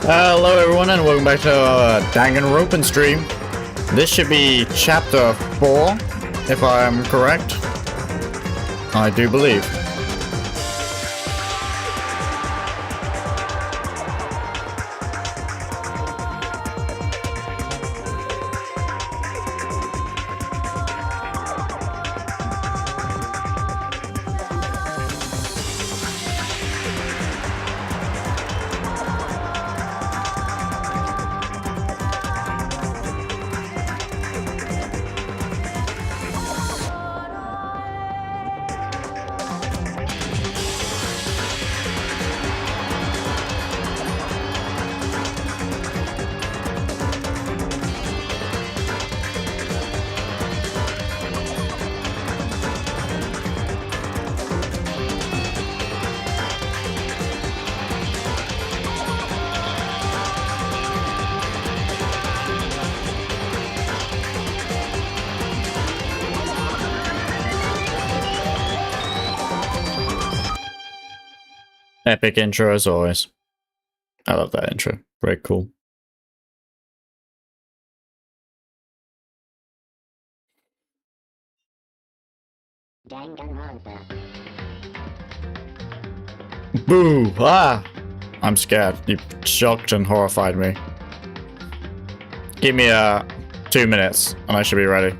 Hello everyone and welcome back to our Danganronpa stream. This should be chapter 4, if I am correct. I do believe. Epic intro as always. I love that intro. Very cool. Danganronpa. Boo! Ah! I'm scared. You shocked and horrified me. Give me 2 minutes and I should be ready.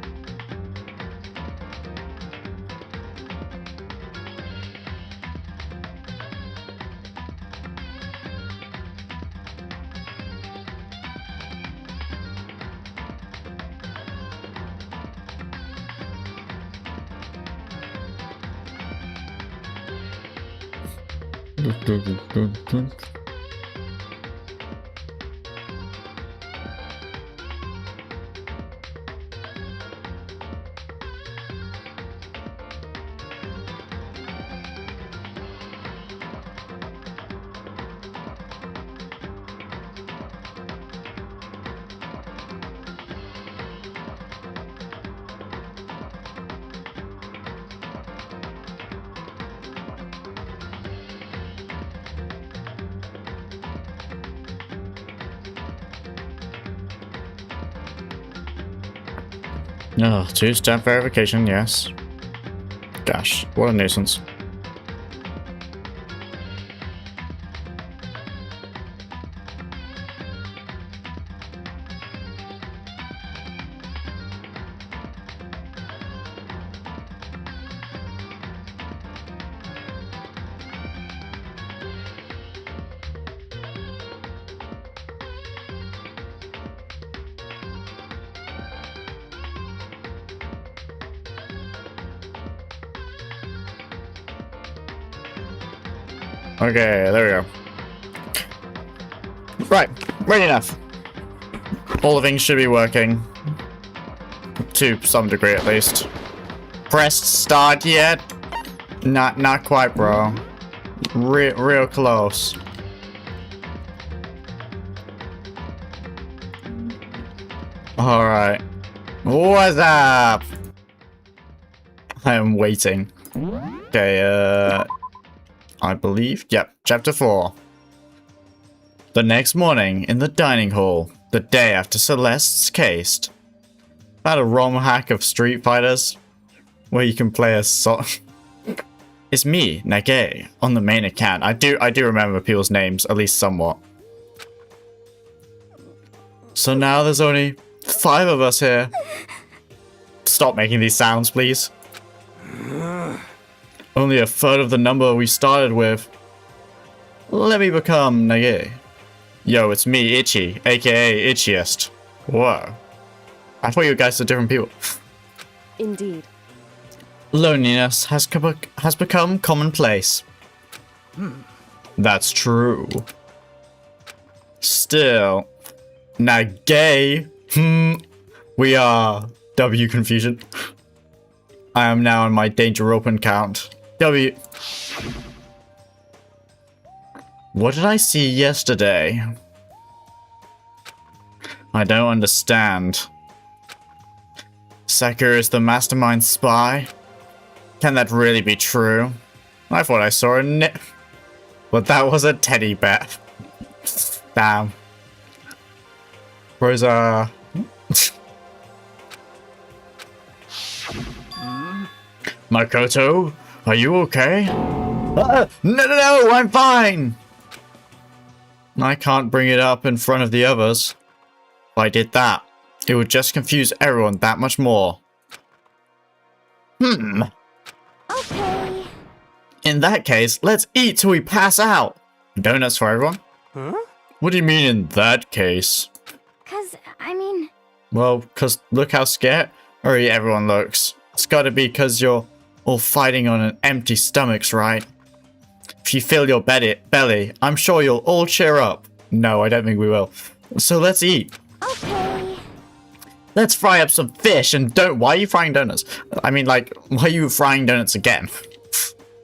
Oh, two-step verification, yes. Gosh, what a nuisance. Okay, there we go. Right, ready enough. All the things should be working. To some degree at least. Pressed start yet? Not quite, bro. Real close. Alright. What's up? I am waiting. Okay, I believe. Yep, chapter 4. The next morning, in the dining hall, the day after Celeste's case. About a ROM hack of Street Fighters, where you can play as It's me, Nage, on the main account. I do remember people's names, at least somewhat. So now there's only 5 of us here. Stop making these sounds, please. Only a third of the number we started with. Let me become Nage. Yo, it's me, Itchy, aka Itchiest. Whoa. I thought you guys were different people. Indeed. Loneliness has become commonplace. That's true. Still, Nage. We are W confusion. I am now on my danger open count. W. What did I see yesterday? I don't understand. Sakura is the mastermind spy? Can that really be true? I thought I saw a but that was a teddy bear. Damn. Rosa. Makoto, are you okay? No, I'm fine! I can't bring it up in front of the others. If I did that, it would just confuse everyone that much more. Okay. In that case, let's eat till we pass out. Donuts for everyone? Huh? What do you mean in that case? Well, cause look how scared everyone looks. It's gotta be cause you're all fighting on an empty stomachs, right? If you fill your belly, I'm sure you'll all cheer up. No, I don't think we will. So let's eat. Okay. Let's fry up some fish and why are you frying donuts? I mean, like, why are you frying donuts again?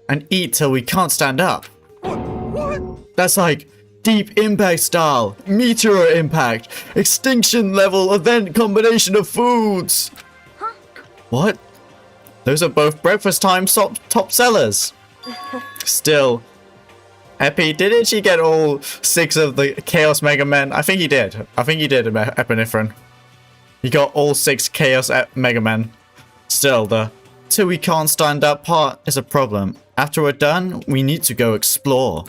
And eat till we can't stand up. What? That's like deep impact style, meteor impact, extinction level event combination of foods. Huh? What? Those are both breakfast time top sellers. Still, Epi, didn't she get all 6 of the Chaos Mega Men? I think he did. I think he did, Epinephrine. He got all 6 Chaos Mega Men. Still, the till we can't stand up part is a problem. After we're done, we need to go explore.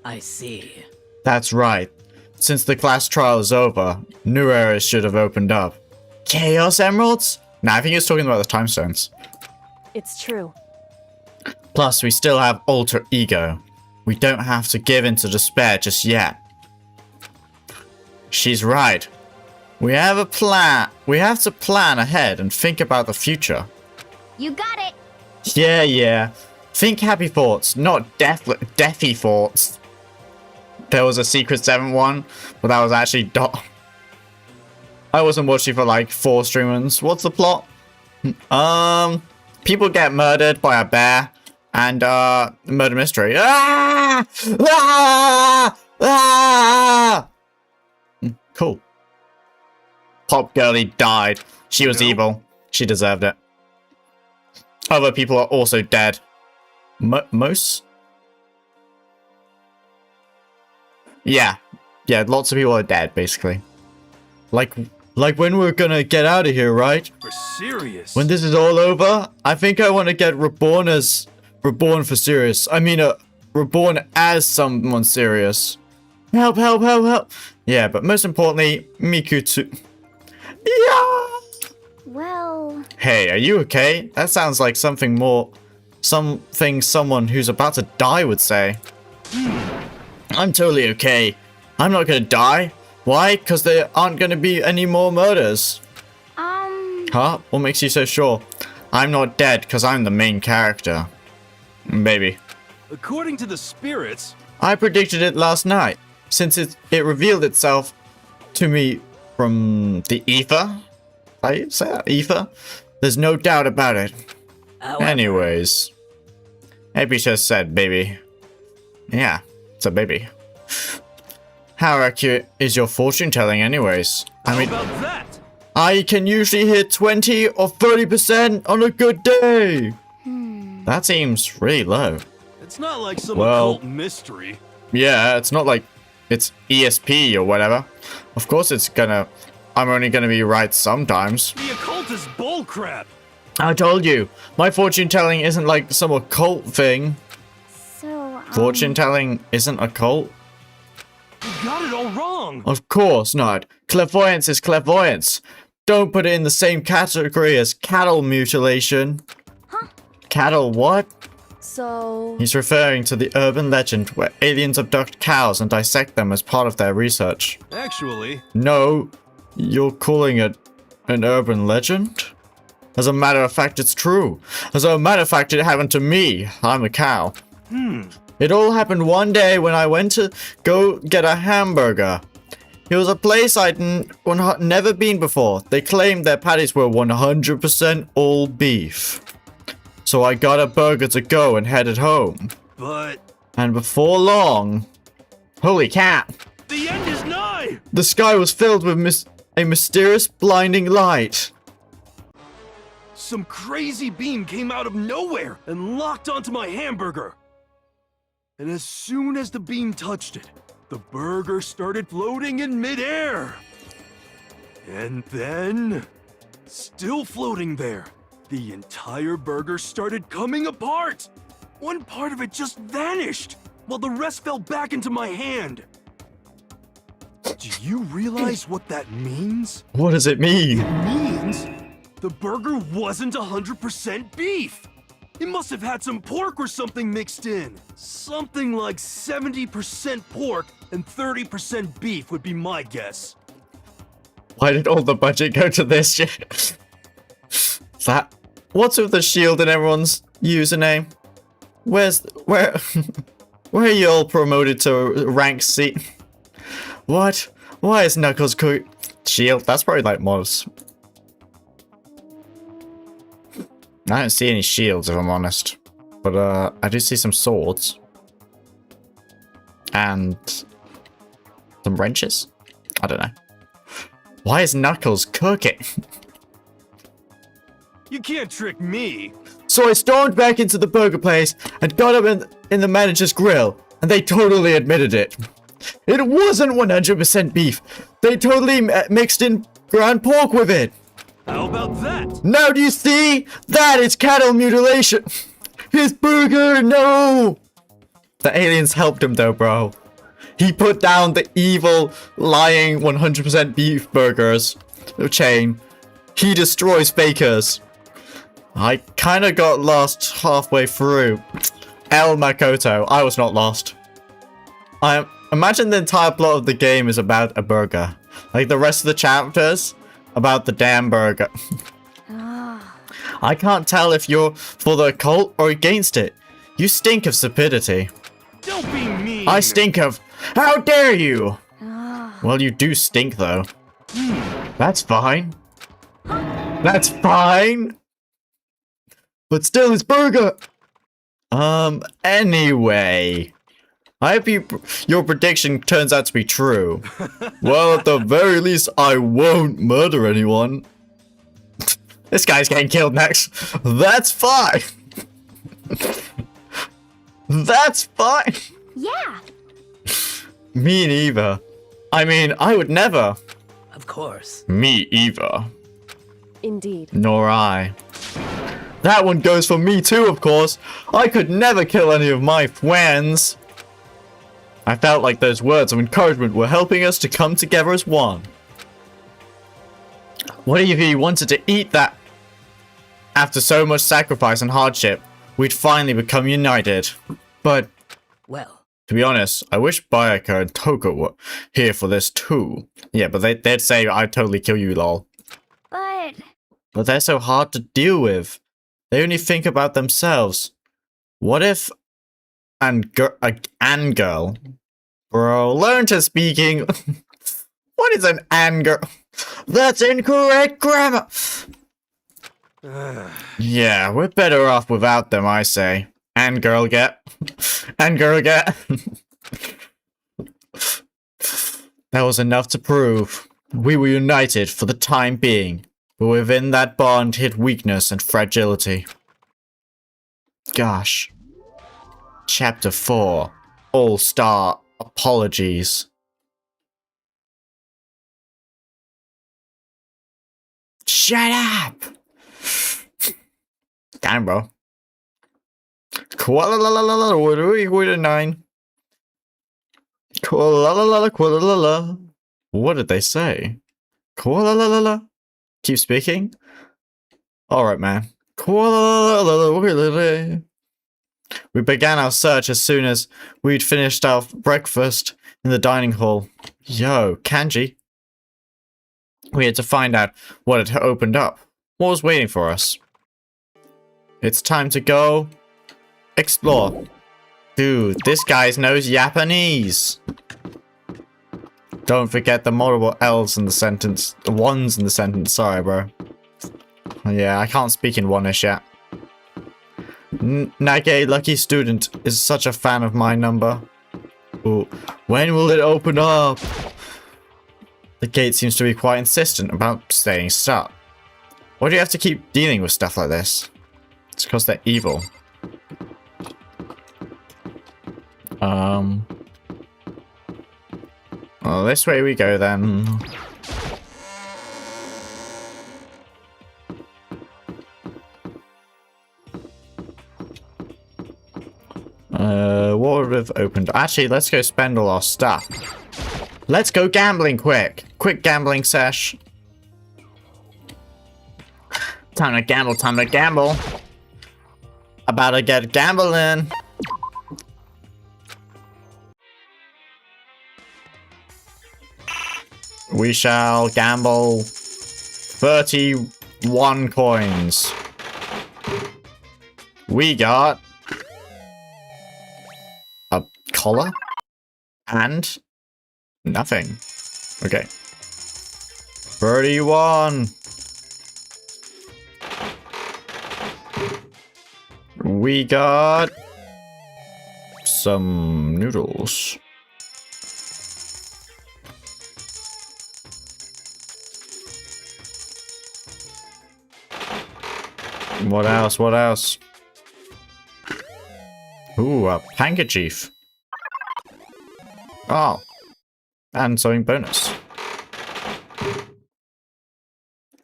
I see. That's right. Since the class trial is over, new areas should have opened up. Chaos Emeralds? Nah, I think he was talking about the Time Stones. It's true. Plus, we still have Alter Ego. We don't have to give in to despair just yet. She's right. We have a plan. We have to plan ahead and think about the future. You got it. Yeah. Think happy thoughts, not deathy thoughts. There was a Secret 7 one, but that was actually I wasn't watching for like 4 streamers. What's the plot? People get murdered by a bear and murder mystery. Cool. Pop Girlie died. She was evil. She deserved it. Other people are also dead. Most? Yeah, lots of people are dead, basically. Like when we're gonna get out of here, right? For serious? When this is all over, I think I want to get reborn for serious. I mean, reborn as someone serious. Help. Yeah, but most importantly, Miku too. Yeah! Well... Hey, are you okay? That sounds like something someone who's about to die would say. I'm totally okay. I'm not gonna die. Why? Because there aren't gonna be any more murders. Huh? What makes you so sure? I'm not dead because I'm the main character. Maybe. According to the spirits... I predicted it last night, since it revealed itself to me from the ether. I say that? Ether? There's no doubt about it. Anyways. Epy just said baby. Yeah, it's a baby. How accurate is your fortune telling anyways? I mean, How about that? I can usually hit 20 or 30% on a good day. That seems really low. It's not like some Well- occult mystery. Yeah, it's not like it's ESP or whatever. Of course I'm only gonna be right sometimes. The occult is bullcrap. I told you, my fortune telling isn't like some occult thing. So, Fortune telling isn't occult? You got it all wrong. Of course not. Clairvoyance is clairvoyance. Don't put it in the same category as cattle mutilation. Huh? Cattle what? So... He's referring to the urban legend where aliens abduct cows and dissect them as part of their research. Actually, No, you're calling it an urban legend? As a matter of fact, it's true. As a matter of fact, it happened to me. I'm a cow. It all happened one day when I went to go get a hamburger. It was a place I'd never been before. They claimed their patties were 100% all beef. So I got a burger to go and headed home. But And before long... Holy cat! the end is nigh! The sky was filled with a mysterious blinding light. Some crazy beam came out of nowhere and locked onto my hamburger. And as soon as the beam touched it, the burger started floating in midair. And then, still floating there, the entire burger started coming apart. One part of it just vanished, while the rest fell back into my hand. Do you realize what that means? What does it mean? It means the burger wasn't 100% beef. It must have had some pork or something mixed in. Something like 70% pork and 30% beef would be my guess. Why did all the budget go to this shit? What's with the shield in everyone's username? Where are you all promoted to rank C? What? Why is Knuckles shield? That's probably like mods. I don't see any shields if I'm honest. But I do see some swords. And some wrenches? I don't know. Why is Knuckles cooking? You can't trick me. So I stormed back into the burger place and got up in the manager's grill, and they totally admitted it. It wasn't 100% beef. They totally mixed in ground pork with it. How about that? Now do you see? That is cattle mutilation. His burger, no! The aliens helped him though, bro. He put down the evil, lying 100% beef burgers chain. He destroys fakers. I kinda got lost halfway through. El Makoto, I was not lost. I imagine the entire plot of the game is about a burger. Like the rest of the chapters, about the damn burger. I can't tell if you're for the cult or against it. You stink of stupidity. Don't be mean. I stink of... How dare you? Well, you do stink though. That's fine. That's fine. But still, it's burger. Anyway. I hope your prediction turns out to be true. Well, at the very least, I won't murder anyone. This guy's getting killed next. That's fine. That's fine. Yeah. Me neither. I mean, I would never. Of course. Me either. Indeed. Nor I. That one goes for me too, of course. I could never kill any of my friends. I felt like those words of encouragement were helping us to come together as one. What if he wanted to eat that? After so much sacrifice and hardship, we'd finally become united. But, Well, to be honest, I wish Bayaka and Toko were here for this too. Yeah, but they'd say I'd totally kill you, lol. But They're so hard to deal with. They only think about themselves. What if... An-girl? Bro, learn to speaking. What is an an-girl? That's incorrect grammar. Yeah, we're better off without them, I say. An-girl get. An-girl get. That was enough to prove. We were united for the time being. But within that bond hid weakness and fragility. Gosh. Chapter 4. All-Star Apologies. Shut up! Damn, bro. Kuala-la-la-la-la, what are we with a 9? Kuala-la-la-la, kuala-la-la. What did they say? Kuala-la-la-la. Keep speaking? Alright, man. Kuala-la-la-la. We began our search as soon as we'd finished our breakfast in the dining hall. Yo, Kanji. We had to find out what had opened up. What was waiting for us? It's time to go explore. Dude, this guy knows Japanese. Don't forget the multiple L's in the sentence. The ones in the sentence. Sorry, bro. Yeah, I can't speak in One-ish yet. Nage, lucky student, is such a fan of my number. Ooh, when will it open up? The gate seems to be quite insistent about staying stuck. Why do you have to keep dealing with stuff like this? It's because they're evil. Well, this way we go then. What would have opened? Actually, let's go spend all our stuff. Let's go gambling quick. Quick gambling sesh. Time to gamble, time to gamble. About to get gambling. We shall gamble 31 coins. We got a collar and nothing. Okay. 31. We got some noodles. What else? What else? Ooh, a handkerchief. Oh. And sewing bonus.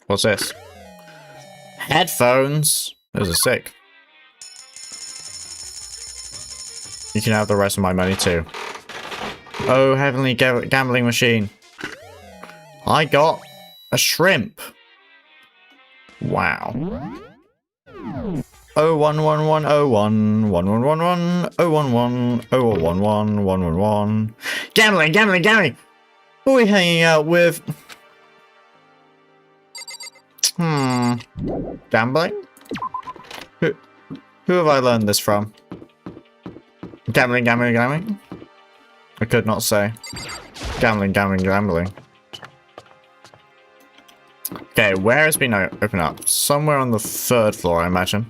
What's this? Headphones. Those are sick. You can have the rest of my money too. Oh, heavenly gambling machine. I got a shrimp. Wow. 0111011111011111. Gambling, gambling, gambling. Who are we hanging out with? Gambling? Who have I learned this from? Gambling, gambling, gambling? I could not say. Gambling, gambling, gambling. Okay, where has been opened up? Somewhere on the 3rd floor, I imagine.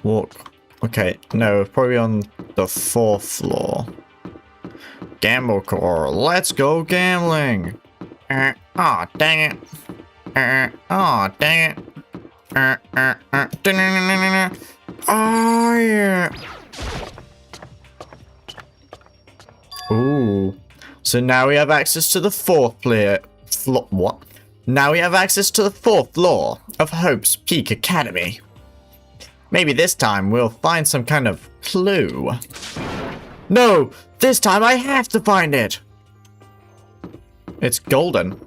Walk. Okay, no, probably on the 4th floor. Gamble core. Let's go gambling. Aw, dang it. Aw, dang it. Oh, yeah. Ooh. So now we have access to the 4th floor. What? Now we have access to the 4th floor of Hope's Peak Academy. Maybe this time we'll find some kind of clue. No! This time I have to find it! It's golden.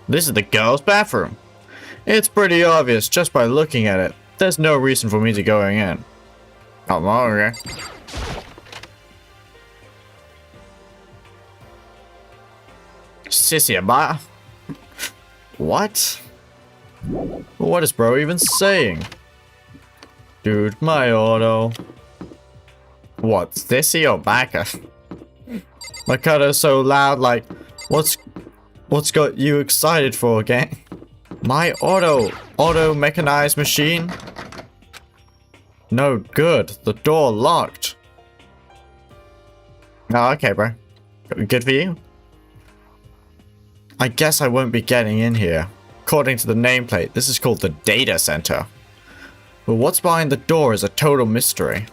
This is the girls' bathroom. It's pretty obvious just by looking at it. There's no reason for me to go in. Oh, okay. Sissy, ba. What? What is bro even saying? Dude, my auto. What, Sissy or Baka? My cutter's so loud, like, what's got you excited for, gang? My auto mechanized machine? No good, the door locked. Oh, okay, bro. Good for you. I guess I won't be getting in here. According to the nameplate, this is called the data center. But what's behind the door is a total mystery.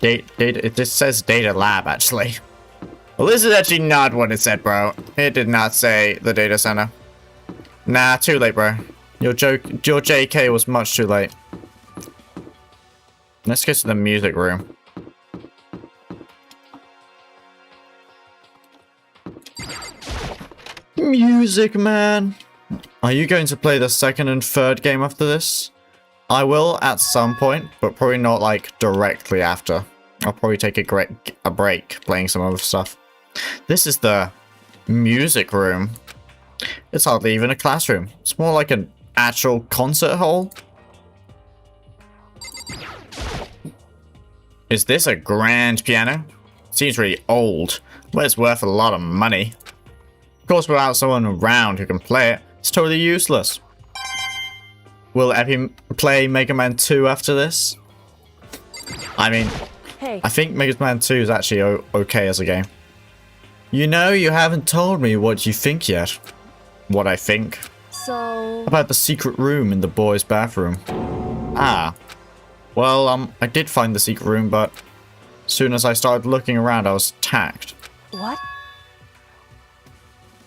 It just says data lab, actually. Well, this is actually not what it said, bro. It did not say the data center. Nah, too late, bro. Your JK was much too late. Let's go to the music room. Music, man. Are you going to play the 2nd and 3rd game after this? I will at some point, but probably not like directly after. I'll probably take a break playing some other stuff. This is the music room. It's hardly even a classroom. It's more like an actual concert hall. Is this a grand piano? Seems really old, but it's worth a lot of money. course, without someone around who can play it, it's totally useless. Will Epi play Mega Man 2 after this? I mean, Hey, I think Mega Man 2 is actually okay as a game. You know, you haven't told me what you think yet. What I think. so... About the secret room in the boys' bathroom. Ah. Well, I did find the secret room, but as soon as I started looking around, I was attacked. What?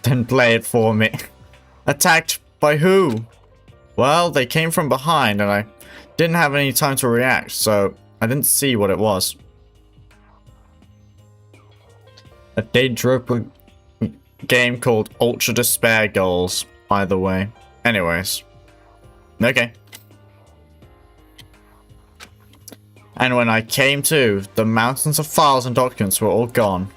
Then play it for me. Attacked by who? Well, they came from behind and I didn't have any time to react, so I didn't see what it was. A Danganronpa game called Ultra Despair Goals, by the way. Anyways. Okay. And when I came to, the mountains of files and documents were all gone.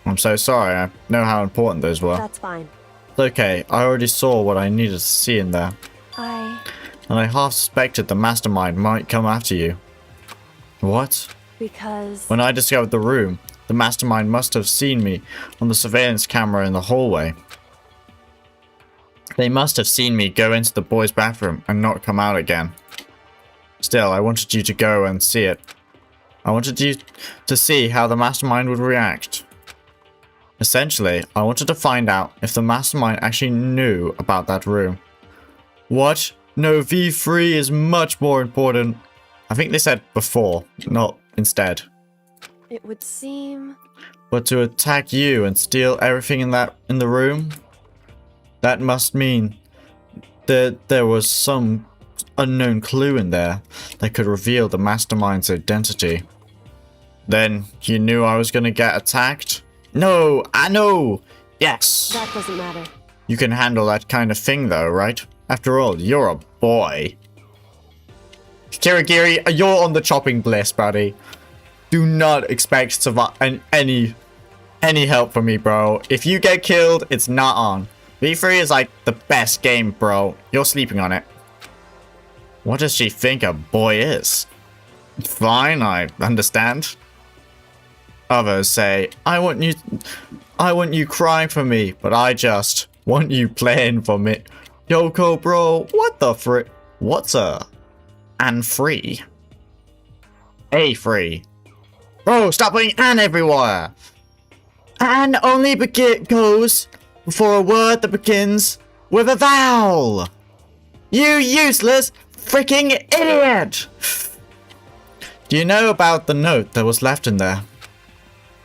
I'm so sorry, I know how important those were. That's fine. It's okay, I already saw what I needed to see in there. And I half suspected the mastermind might come after you. What? because... When I discovered the room, the mastermind must have seen me on the surveillance camera in the hallway. They must have seen me go into the boys' bathroom and not come out again. Still, I wanted you to go and see it. I wanted you to see how the mastermind would react. Essentially, I wanted to find out if the mastermind actually knew about that room. What? No, V3 is much more important. I think they said before, not instead. It would seem... But to attack you and steal everything in the room? That must mean that there was some unknown clue in there that could reveal the mastermind's identity. Then you knew I was gonna get attacked? No, I know! Yes! That doesn't matter. You can handle that kind of thing though, right? After all, you're a boy. Kirigiri, you're on the chopping bliss, buddy. Do not expect any help from me, bro. If you get killed, it's not on. V3 is like the best game, bro. You're sleeping on it. What does she think a boy is? Fine, I understand. Others say, I want you crying for me, but I just want you playing for me. Yoko, bro, what the frick? What's and free? A free. Bro, stop putting an everywhere. And only goes before a word that begins with a vowel. You useless freaking idiot. Do you know about the note that was left in there?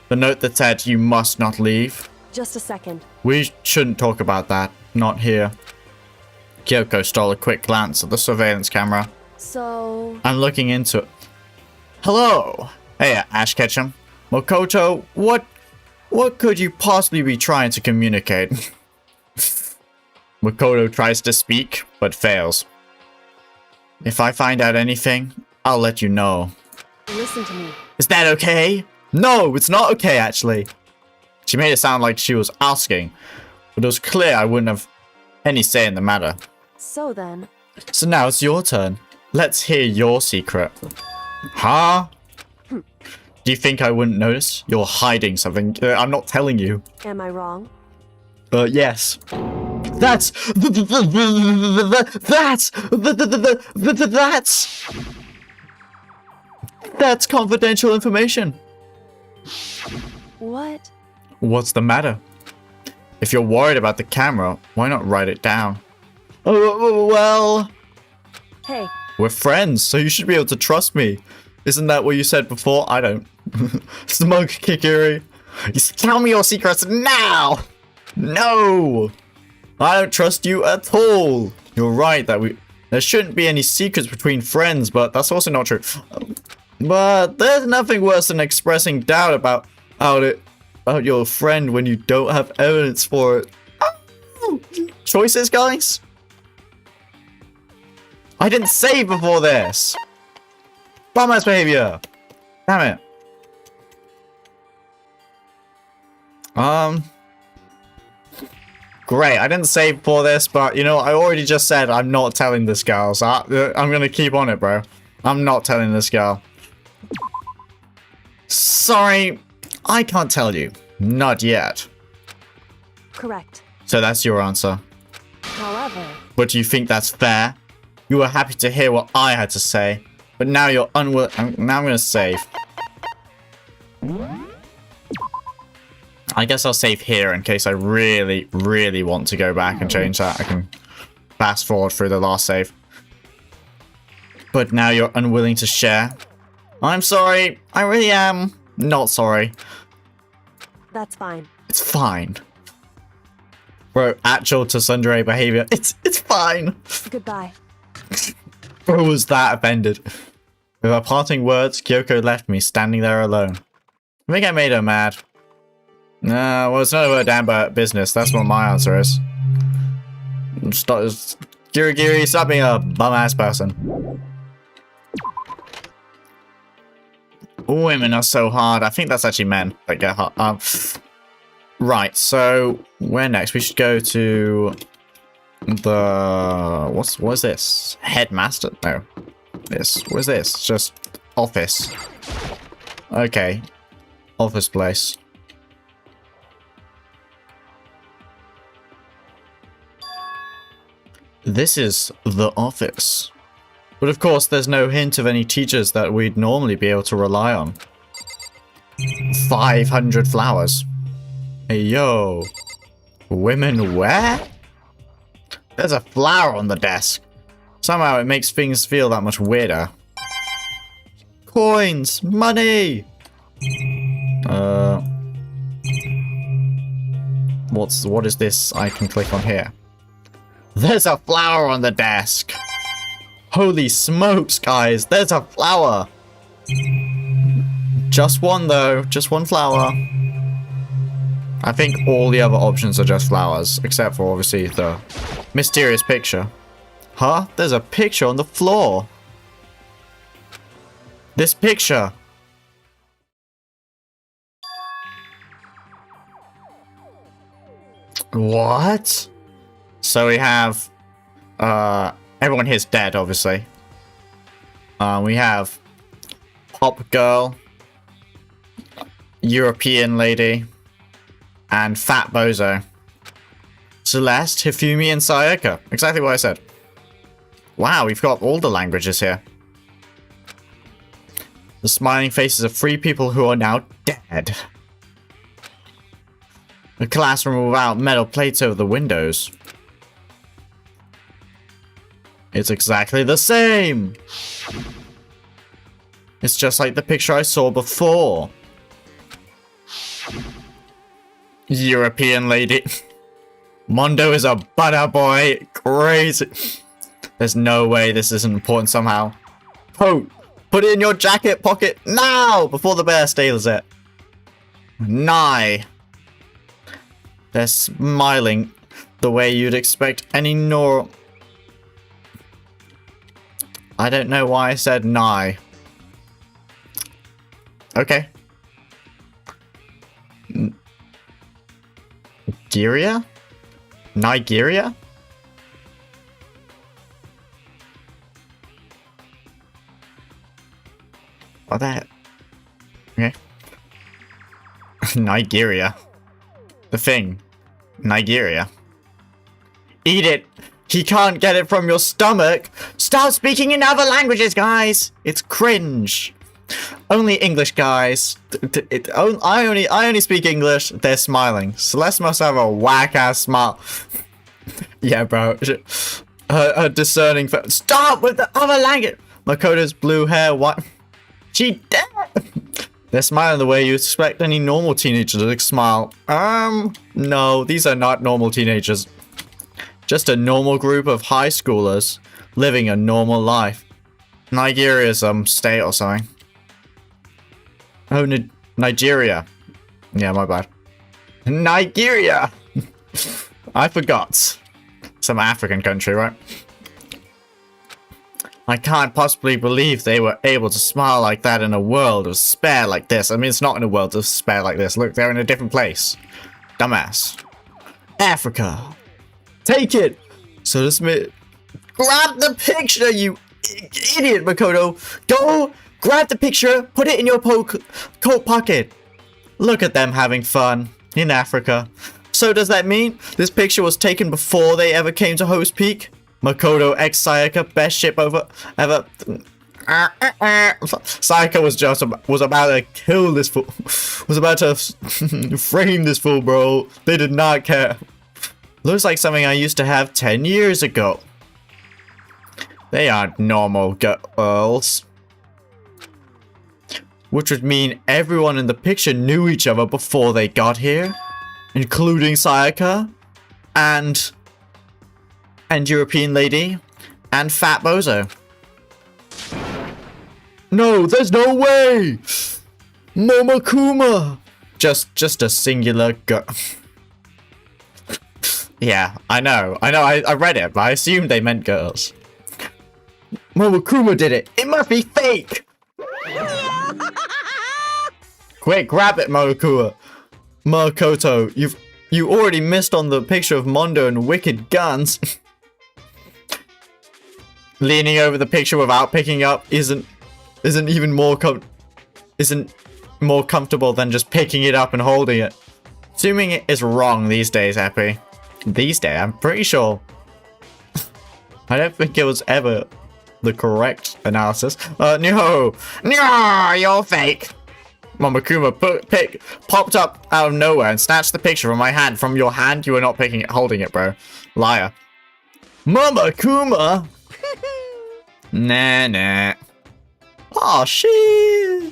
The note that said you must not leave? Just a second. We shouldn't talk about that. Not here. Kyoko stole a quick glance at the surveillance camera. So... I'm looking into it. Hello! Hey, Ash Ketchum. Makoto, what could you possibly be trying to communicate? Makoto tries to speak, but fails. If I find out anything, I'll let you know. Listen to me. Is that okay? No, it's not okay, actually. She made it sound like she was asking, but it was clear I wouldn't have any say in the matter. So then... So now it's your turn. Let's hear your secret. Huh? Do you think I wouldn't notice? You're hiding something. I'm not telling you. Am I wrong? Yes. That's confidential information. What? What's the matter? If you're worried about the camera, why not write it down? Oh, well... Hey, We're friends, so you should be able to trust me. Isn't that what you said before? I don't. Smug Kikiri. Tell me your secrets now! No! I don't trust you at all. You're right that there shouldn't be any secrets between friends, but that's also not true. But there's nothing worse than expressing doubt about your friend when you don't have evidence for it. Oh, choices, guys? I didn't save before this. Bum-ass behavior. Damn it. Great, I didn't save before this, but you know, I already just said I'm not telling this girl, so I'm gonna keep on it, bro. I'm not telling this girl. Sorry, I can't tell you. Not yet. Correct. So that's your answer. However, But do you think that's fair? You were happy to hear what I had to say, but now you're unwilling. Now I'm gonna save. I guess I'll save here in case I really, really want to go back and change that. I can fast forward through the last save. But now you're unwilling to share. I'm sorry. I really am not sorry. that's fine. It's fine. Bro, actual to sundere behavior. It's fine. Goodbye. Bro was that offended. With our parting words, Kyoko left me standing there alone. I think I made her mad. Nah, well, it's none of her damn business. That's what my answer is. Stop, Giri, stop being a bum-ass person. Women are so hard. I think that's actually men that get hard. Right, so where next? We should go to the... What is this? Headmaster? No. What is this? Just office. Okay. Office place. This is the office. But of course, there's no hint of any teachers that we'd normally be able to rely on. 500 flowers. Hey, yo. Women where? There's a flower on the desk. Somehow it makes things feel that much weirder. Coins! Money! What is this I can click on here? There's a flower on the desk! Holy smokes, guys! There's a flower! Just one, though. Just one flower. I think all the other options are just flowers, except for, obviously, the mysterious picture. Huh? There's a picture on the floor! This picture! What? So we have, everyone here's dead, obviously. We have Pop Girl, European Lady, and Fat Bozo. Celeste, Hifumi, and Sayaka. Exactly what I said. Wow, we've got all the languages here. The smiling faces of 3 people who are now dead. A classroom without metal plates over the windows. It's exactly the same! It's just like the picture I saw before. European Lady. Mondo is a butter boy. Crazy. There's no way this isn't important somehow. Oh, put it in your jacket pocket now before the bear steals it. Nye. They're smiling the way you'd expect any I don't know why I said Nye. Okay. Nigeria? Nigeria? What the heck? Okay. Nigeria. The thing. Nigeria. Eat it! He can't get it from your stomach! Start speaking in other languages, guys! It's cringe. Only English, guys. I only speak English. They're smiling. Celeste must have a whack-ass smile. Yeah, bro. Her discerning... Stop with the other language! Makoto's blue hair, what? She dead! They're smiling the way you expect any normal teenager to smile. No, these are not normal teenagers. Just a normal group of high schoolers living a normal life. Nigeria's state or something. Oh, Nigeria. Yeah, my bad. Nigeria! I forgot. Some African country, right? I can't possibly believe they were able to smile like that in a world of despair like this. I mean, it's not in a world of despair like this. Look, they're in a different place. Dumbass. Africa. Take it! So this grab the picture, you idiot, Makoto! Go! Grab the picture, put it in your coat pocket. Look at them having fun in Africa. So does that mean this picture was taken before they ever came to Host Peak? Makoto x Sayaka, best ship ever. Sayaka was about to kill this fool. Was about to frame this fool, bro. They did not care. Looks like something I used to have 10 years ago. They aren't normal girls. Which would mean everyone in the picture knew each other before they got here. Including Sayaka. And European lady. And Fat Bozo. No, there's no way! Momokuma! Just a singular girl. Yeah, I know, I read it, but I assumed they meant girls. Momokuma did it! It must be fake! Quick, grab it, Momokuma! Makoto, you already missed on the picture of Mondo and Wicked Guns. Leaning over the picture without picking up isn't more comfortable than just picking it up and holding it. Assuming it is wrong these days, Epy. These days, I'm pretty sure. I don't think it was ever the correct analysis. No, you're fake. Momokuma popped up out of nowhere and snatched the picture from my hand. From your hand, you were not holding it, bro. Liar. Momokuma. Nah. Oh, shit.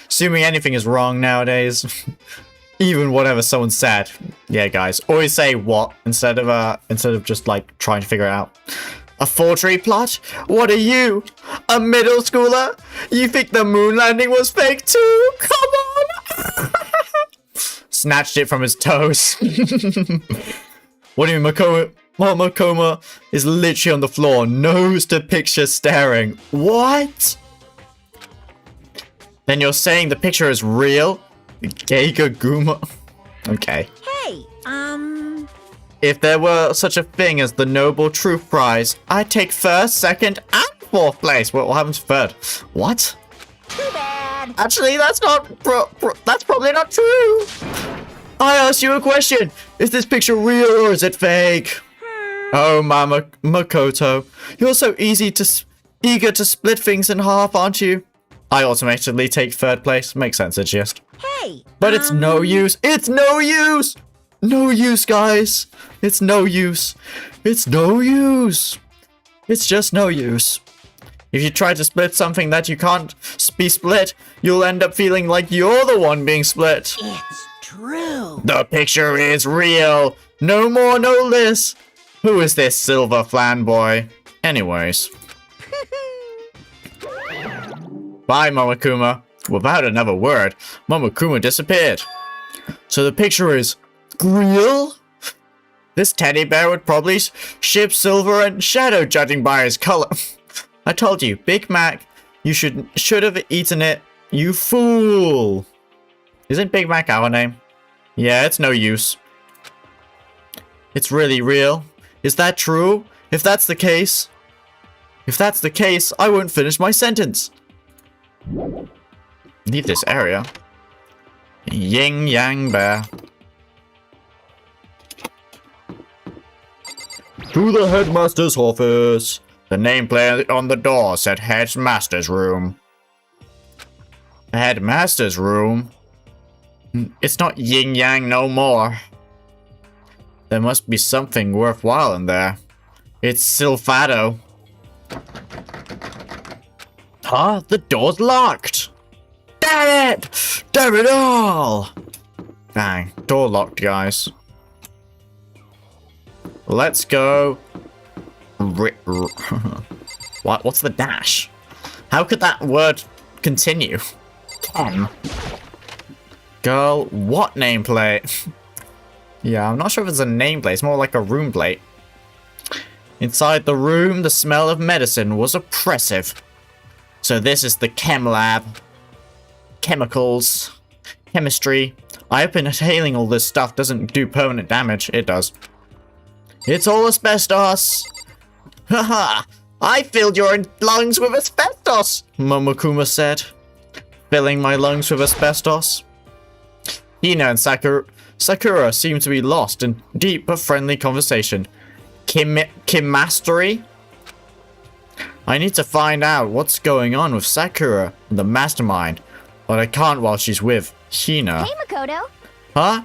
Assuming anything is wrong nowadays. Even whatever someone said. Yeah, guys. Always say what instead of just like trying to figure it out. A forgery plot? What are you? A middle schooler? You think the moon landing was fake too? Come on! Snatched it from his toes. What do you mean, Momokuma is literally on the floor, nose to picture staring. What? Then you're saying the picture is real? Guma. Okay. Hey, If there were such a thing as the Noble Truth Prize, I'd take first, second, and fourth place. What happens to third? What? too bad. Actually, that's not that's probably not true. I asked you a question. Is this picture real or is it fake? Oh, Mama Makoto, you're so eager to split things in half, aren't you? I automatically take third place. Makes sense, it's just. Hey, But it's no use. It's no use. No use, guys. It's no use. It's no use. It's just no use. If you try to split something that you can't be split, you'll end up feeling like you're the one being split. it's true. The picture is real. No more, no less. Who is this silver flan boy? Anyways. Bye, Momokuma. Without another word, Momokuma disappeared. So the picture is real? This teddy bear would probably ship Silver and Shadow, judging by his color. I told you, Big Mac, you should have eaten it, you fool. Isn't Big Mac our name? Yeah, it's no use. It's really real. Is that true? If that's the case, I won't finish my sentence. Leave this area. Yin Yang Bear. To the headmaster's office. The nameplate on the door said headmaster's room. Headmaster's room? It's not Yin Yang no more. There must be something worthwhile in there. It's Silfado. Huh? The door's locked! Damn it! Damn it all! Bang. Door locked, guys. Let's go. What? What's the dash? How could that word continue? 10. Girl, what nameplate? Yeah, I'm not sure if it's a nameplate. It's more like a room plate. Inside the room, the smell of medicine was oppressive. So this is the chem lab. Chemicals. Chemistry. I hope inhaling all this stuff doesn't do permanent damage. It does. It's all asbestos. Haha. I filled your lungs with asbestos, Momokuma said. Filling my lungs with asbestos? Hina and Sakura seemed to be lost in deep but friendly conversation. Kim Mastery? I need to find out what's going on with Sakura and the mastermind, but I can't while she's with Hina. Hey, Makoto. Huh?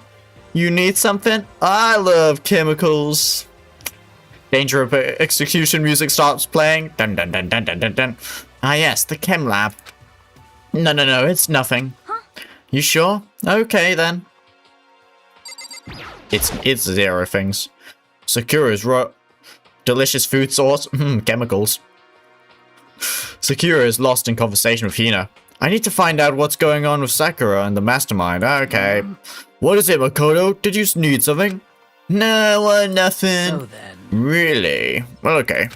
You need something? I love chemicals. Danger of execution music starts playing. Dun dun dun dun dun dun dun. Ah yes, the chem lab. No, it's nothing. Huh? You sure? Okay then. It's 0 things. Sakura's delicious food source. Chemicals. Sakura is lost in conversation with Hina. I need to find out what's going on with Sakura and the mastermind. Okay. What is it, Makoto? Did you need something? No, nothing. So then. Really? Well, okay.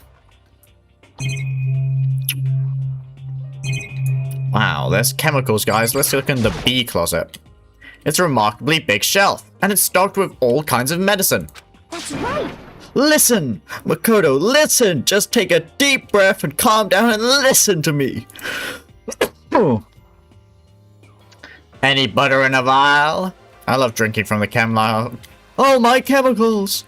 Wow, there's chemicals, guys. Let's look in the B closet. It's a remarkably big shelf, and it's stocked with all kinds of medicine. That's right. Listen! Makoto, listen! Just take a deep breath and calm down and listen to me. Any butter in a vial? I love drinking from the chem lab. Oh, my chemicals!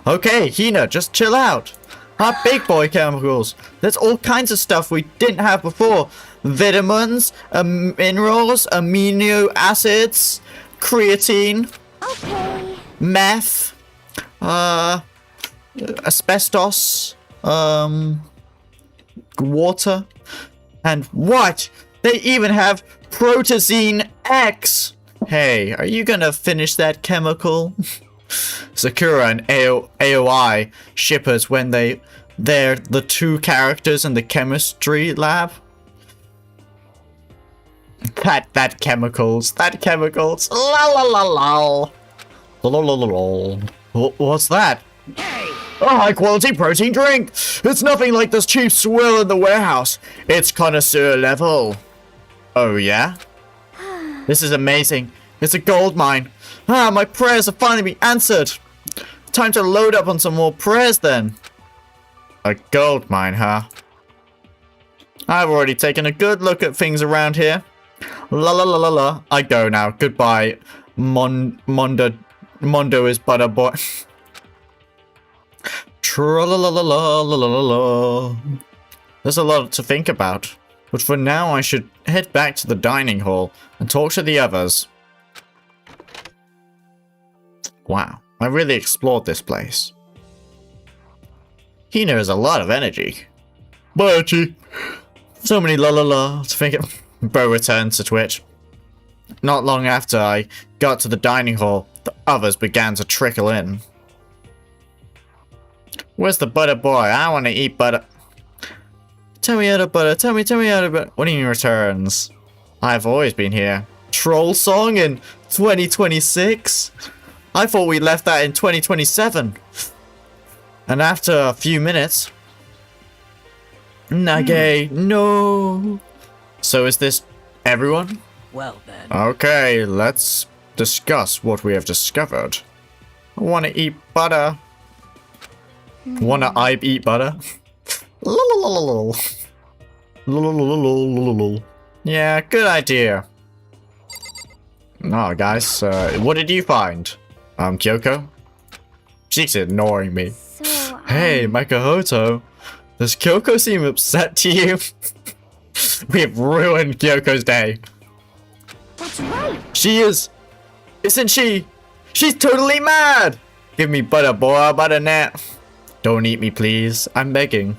Okay, Hina, just chill out. Our big boy chemicals. There's all kinds of stuff we didn't have before. Vitamins, minerals, amino acids, creatine, Okay. meth, asbestos, water, and what? They even have Protazine X! Hey, are you gonna finish that chemical? Sakura and AOI shippers when they're the 2 characters in the chemistry lab. That chemicals. La la la la. La la la la. What's that? A high quality protein drink! It's nothing like this cheap swill in the warehouse. It's connoisseur level. Oh yeah? This is amazing. It's a gold mine. Ah, my prayers have finally been answered. Time to load up on some more prayers then. A gold mine, huh? I've already taken a good look at things around here. La la la la la. I go now. Goodbye. Mondo is butter boy. Tra la la la la la la la. There's a lot to think about. But for now, I should head back to the dining hall and talk to the others. Wow, I really explored this place. Hina has a lot of energy. Biology. So many la la la to think it. Bo returns to Twitch. Not long after I got to the dining hall, the others began to trickle in. Where's the butter boy? I want to eat butter. Tell me how to butter. Tell me how to butter. When he returns. I've always been here. Troll song in 2026? I thought we left that in 2027. And after a few minutes... Nage, no. So is this everyone? Well then. Okay, let's discuss what we have discovered. I want to eat butter. Wanna I eat butter? Yeah, good idea. Oh, guys, what did you find? Kyoko? She's ignoring me. So, Hey, Makahoto. Does Kyoko seem upset to you? We have ruined Kyoko's day. that's right. She is. Isn't she? She's totally mad. Give me butter, boy, butter net. Don't eat me, please. I'm begging.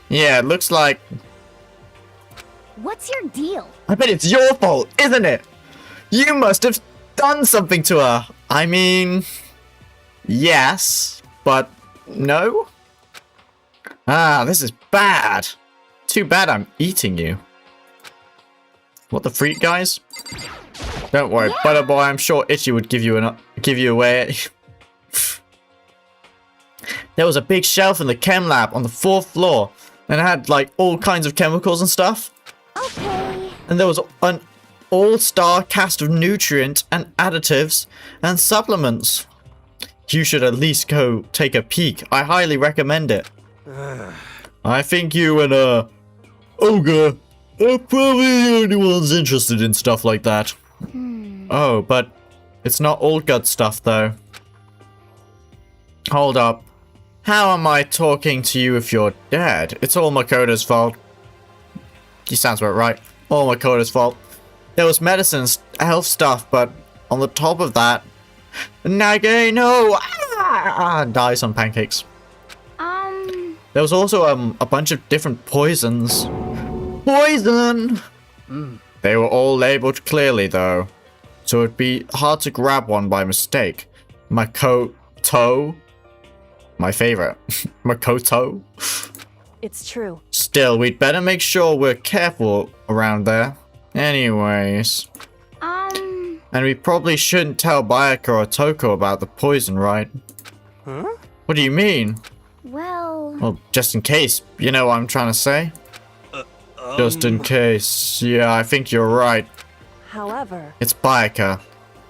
Yeah, it looks like... What's your deal? I bet it's your fault, isn't it? You must have done something to her. I mean... Yes, but no? Ah, this is bad. Too bad I'm eating you. What the freak, guys? Don't worry, Yeah. Butter Boy. I'm sure Itchy would give you away. There was a big shelf in the chem lab on the 4th floor, and it had like all kinds of chemicals and stuff. Okay. And there was an all-star cast of nutrient and additives and supplements. You should at least go take a peek. I highly recommend it. I think you and Ogre are probably the only ones interested in stuff like that. Oh, but It's not all good stuff, though. Hold up. How am I talking to you if you're dead? It's all Makoto's fault. He sounds about right. All Makoto's fault. There was medicines, health stuff, but on the top of that... Nage, no! Dies on pancakes. There was also a bunch of different poisons. Poison! They were all labeled clearly, though. So it'd be hard to grab one by mistake. Makoto? My favorite. Makoto? It's true. Still, we'd better make sure we're careful around there. Anyways. And we probably shouldn't tell Bayaka or Toko about the poison, right? Huh? What do you mean? Well, just in case. You know what I'm trying to say? Just in case. Yeah, I think you're right. However, It's Bayaka.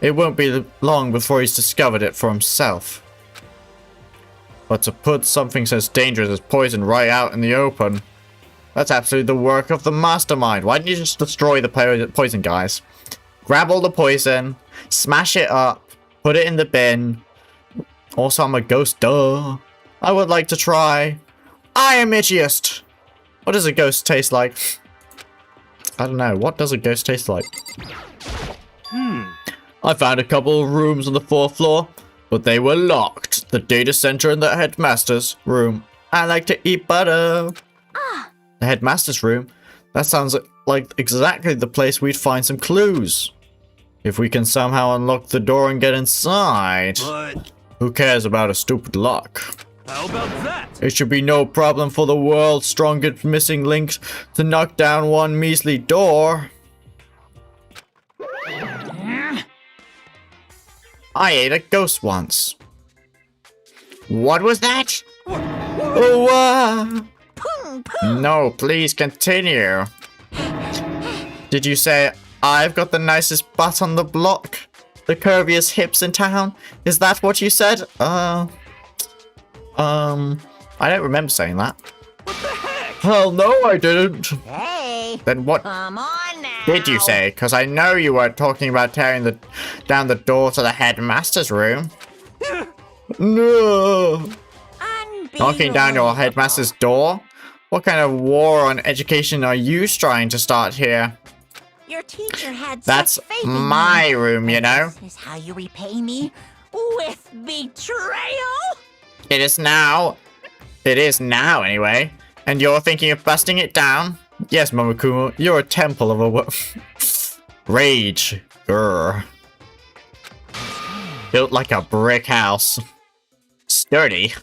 It won't be long before he's discovered it for himself. But to put something as dangerous as poison right out in the open, that's absolutely the work of the mastermind. Why didn't you just destroy the poison, guys? Grab all the poison, smash it up, put it in the bin. Also, I'm a ghost, duh. I would like to try. I am itchiest. What does a ghost taste like? I don't know. What does a ghost taste like? I found a couple of rooms on the 4th floor, but they were locked. The data center and the headmaster's room. I like to eat butter. The headmaster's room? That sounds like exactly the place we'd find some clues. If we can somehow unlock the door and get inside. But Who cares about a stupid lock? how about that? It should be no problem for the world's strongest missing link to knock down one measly door. I ate a ghost once. What was that? Oh, no, please continue. Did you say I've got the nicest butt on the block? The curviest hips in town? Is that what you said? I don't remember saying that. What the heck? Hell no, I didn't. Hey, Then what come on now. did you say? Because I know you weren't talking about tearing down the door to the headmaster's room. No. Knocking down your headmaster's door? What kind of war on education are you trying to start here? Your teacher had That's such faith in my me. room, you know? This is how you repay me? With betrayal? It is now. It is now, anyway. And you're thinking of busting it down? Yes, Momokumo, you're a temple of a rage. Grr. Built like a brick house. Sturdy.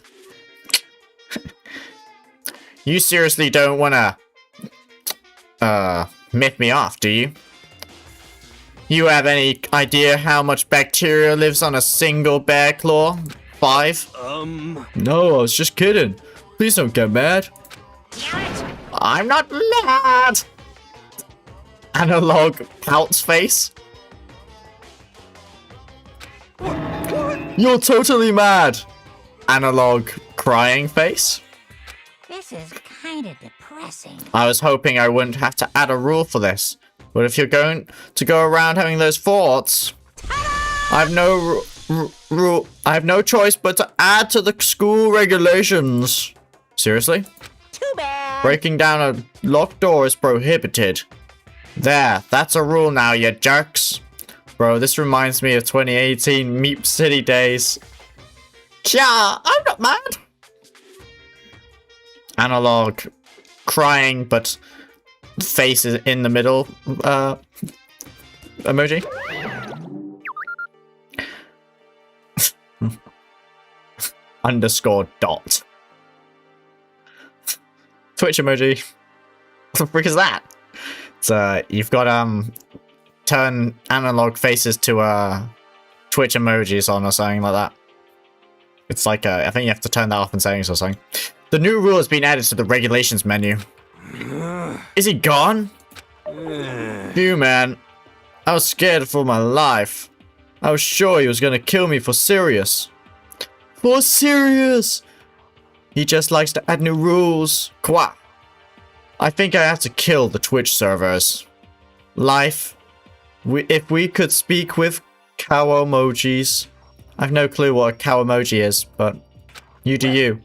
You seriously don't wanna myth me off, do you? You have any idea how much bacteria lives on a single bear claw? 5? No, I was just kidding. Please don't get mad. Damn it. I'm not mad! Analog pouts face. You're totally mad! Analog crying face. This is kind of depressing. I was hoping I wouldn't have to add a rule for this. But if you're going to go around having those thoughts, I have no rule. I have no choice but to add to the school regulations. Seriously? Too bad. Breaking down a locked door is prohibited. There, that's a rule now, you jerks. Bro, this reminds me of 2018 Meep City days. Yeah, I'm not mad. Analog crying, but face is in the middle emoji. Underscore dot. Twitch emoji. What the frick is that? It's you've got turn analog faces to Twitch emojis on or something like that. It's like I think you have to turn that off in settings or something. The new rule has been added to the regulations menu. Is he gone? Phew, man. I was scared for my life. I was sure he was gonna kill me for serious. For serious! He just likes to add new rules. Qua. I think I have to kill the Twitch servers. Life. If we could speak with cow emojis. I've no clue what a cow emoji is, but you do you.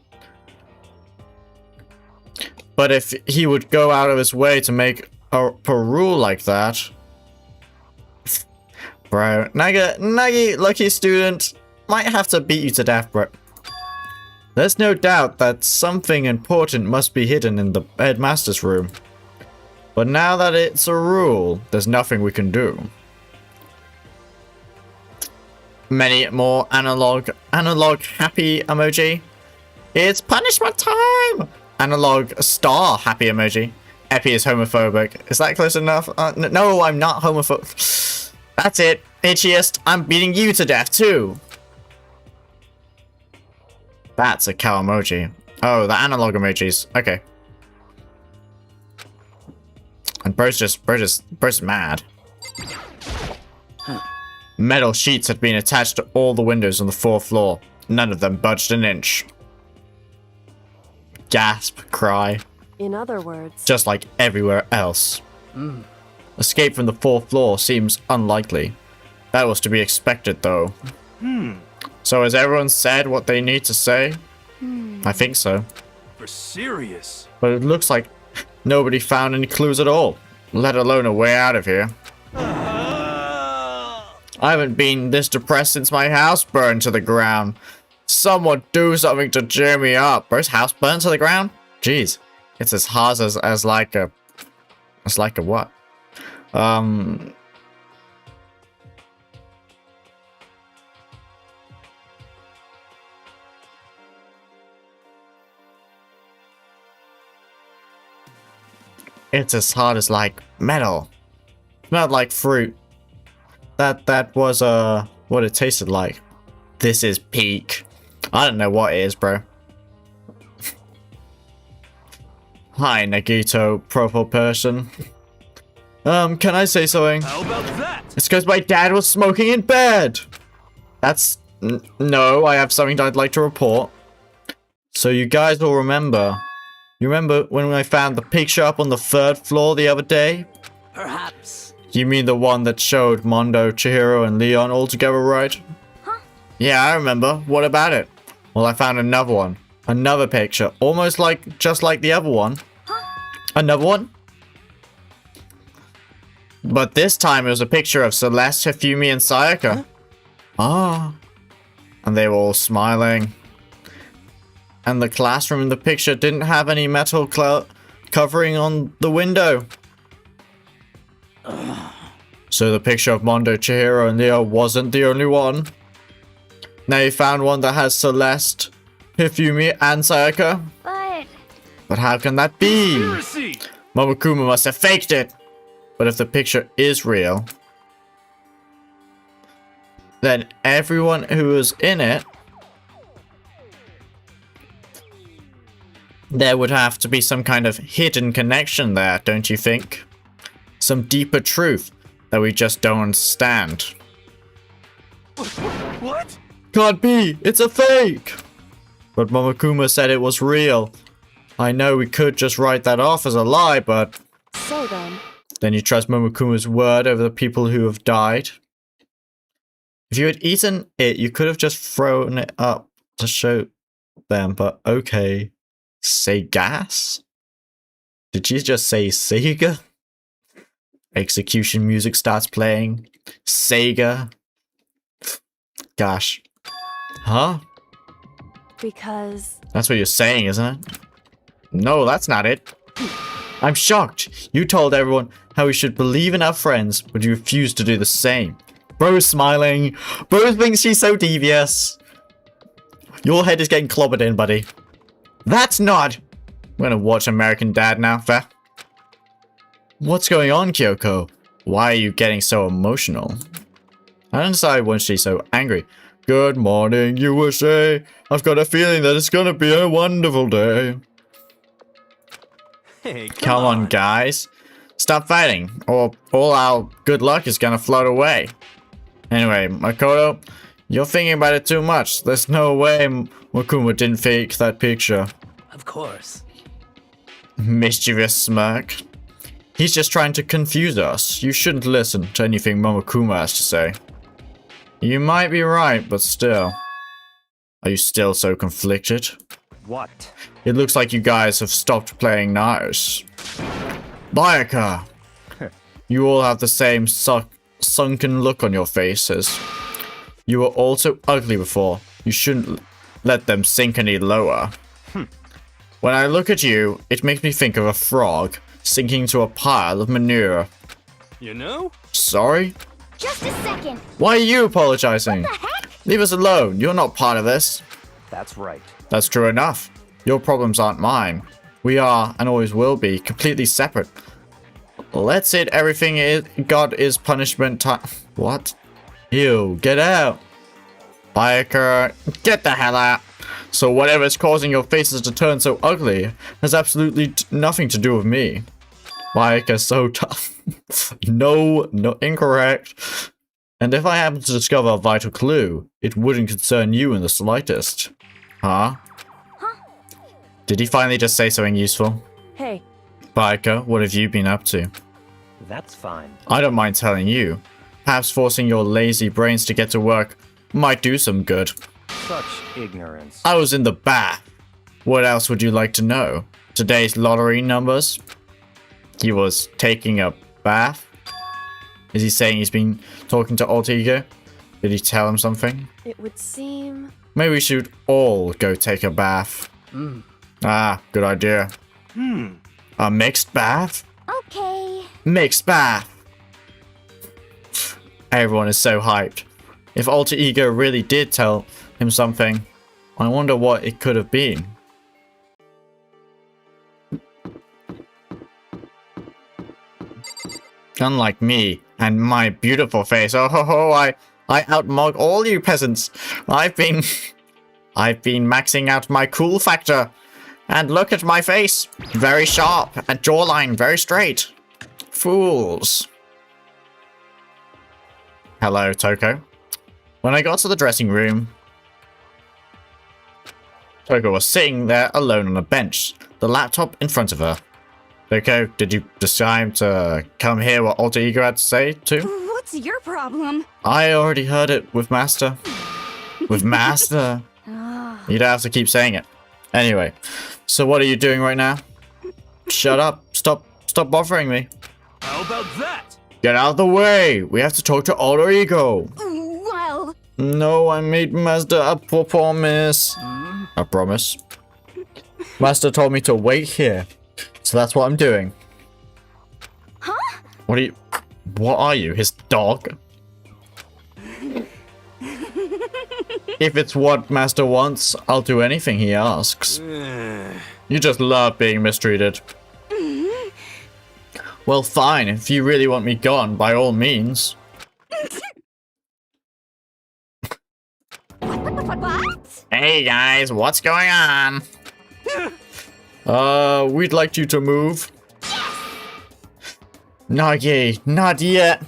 But if he would go out of his way to make a rule like that... Bro, Nagi, lucky student, might have to beat you to death, bro. There's no doubt that something important must be hidden in the headmaster's room. But now that it's a rule, there's nothing we can do. Many more analog happy emoji. It's punishment time! Analog star happy emoji. Epy is homophobic. Is that close enough? No, I'm not homophobic. That's it. Itchiest, I'm beating you to death too. That's a cow emoji. Oh, the analog emojis. Okay. And bro's just mad. Metal sheets had been attached to all the windows on the 4th floor. None of them budged an inch. Gasp, cry. In other words, Just like everywhere else. Escape from the 4th floor seems unlikely. That was to be expected, though. So has everyone said what they need to say? I think so. For serious? But it looks like nobody found any clues at all, let alone a way out of here. I haven't been this depressed since my house burned to the ground. Someone do something to cheer me up. Bro's house burned to the ground? Jeez. It's as hard as like a... It's like a what? It's as hard as like metal. Smelled like fruit. That was what it tasted like. This is peak. I don't know what it is, bro. Hi, Nagito, profile person. Can I say something? How about that? It's because my dad was smoking in bed. That's... No, I have something I'd like to report. So you guys will remember. You remember when I found the picture up on the 3rd floor the other day? Perhaps. You mean the one that showed Mondo, Chihiro, and Leon all together, right? Huh? Yeah, I remember. What about it? Well, I found another one. Another picture. Almost like, just like the other one. Another one? But this time it was a picture of Celeste, Hifumi, and Sayaka. Ah. And they were all smiling. And the classroom in the picture didn't have any metal covering on the window. So the picture of Mondo, Chihiro, and Leo wasn't the only one. Now you found one that has Celeste, Hifumi, and Sayaka. But how can that be? Conspiracy! Momokuma must have faked it. But if the picture is real, then everyone who was in it, there would have to be some kind of hidden connection there, don't you think? Some deeper truth that we just don't understand. What? Can't be! It's a fake! But Momokuma said it was real. I know we could just write that off as a lie, but... so Then you trust Momokuma's word over the people who have died? If you had eaten it, you could have just thrown it up to show them, but okay. Say gas? Did you just say Sega? Execution music starts playing. Sega? Gosh. Huh? because That's what you're saying, isn't it? No, that's not it. I'm shocked. You told everyone how we should believe in our friends, but you refused to do the same. Bro's smiling. Bro thinks she's so devious. Your head is getting clobbered in, buddy. That's not... I'm gonna watch American Dad now, fair? What's going on, Kyoko? Why are you getting so emotional? I don't understand why she's so angry. Good morning, USA. I've got a feeling that it's gonna be a wonderful day. Hey, Come on, guys. Stop fighting, or all our good luck is gonna float away. Anyway, Makoto, you're thinking about it too much. There's no way Makuma didn't fake that picture. Of course. Mischievous smirk. He's just trying to confuse us. You shouldn't listen to anything Momokuma has to say. You might be right, but still. Are you still so conflicted? What? It looks like you guys have stopped playing nice. Bayaka! You all have the same sunken look on your faces. You were all so ugly before. You shouldn't let them sink any lower. When I look at you, it makes me think of a frog sinking to a pile of manure. You know? Sorry? Just a second. Why are you apologizing? What the heck? Leave us alone. You're not part of this. That's right. That's true enough. Your problems aren't mine. We are, and always will be, completely separate. Let's it everything is God is punishment time. What? Ew, get out. Biker, get the hell out. So whatever is causing your faces to turn so ugly has absolutely nothing to do with me. Biker, so tough. No, incorrect. And if I happen to discover a vital clue, it wouldn't concern you in the slightest. Huh? Did he finally just say something useful? Hey, Biker, what have you been up to? That's fine. I don't mind telling you. Perhaps forcing your lazy brains to get to work might do some good. Such ignorance. I was in the bath. What else would you like to know? Today's lottery numbers? He was taking a bath? Is he saying he's been talking to Alter Ego? Did he tell him something? it would seem... Maybe we should all go take a bath. Ah, good idea. A mixed bath? Okay. Mixed bath! Everyone is so hyped. If Alter Ego really did tell him something, I wonder what it could have been. Unlike me and my beautiful face, oh ho ho, I outmog all you peasants. I've been maxing out my cool factor. And look at my face. Very sharp and jawline very straight. Fools. Hello, Toko. When I got to the dressing room, Toko was sitting there alone on a bench, the laptop in front of her. Toko, did you decide to come hear what Alter Ego had to say too? What's your problem? I already heard it with Master. With Master. You don't have to keep saying it. Anyway, so what are you doing right now? Shut up. Stop bothering me. How about that? Get out of the way. We have to talk to Alter Ego. Well, No, I made Master a promise. A promise? Master told me to wait here. So that's what I'm doing. huh? What are you, his dog? If it's what Master wants, I'll do anything he asks. You just love being mistreated. Well, fine. If you really want me gone, by all means. What? Hey guys, what's going on? We'd like you to move. Not yet.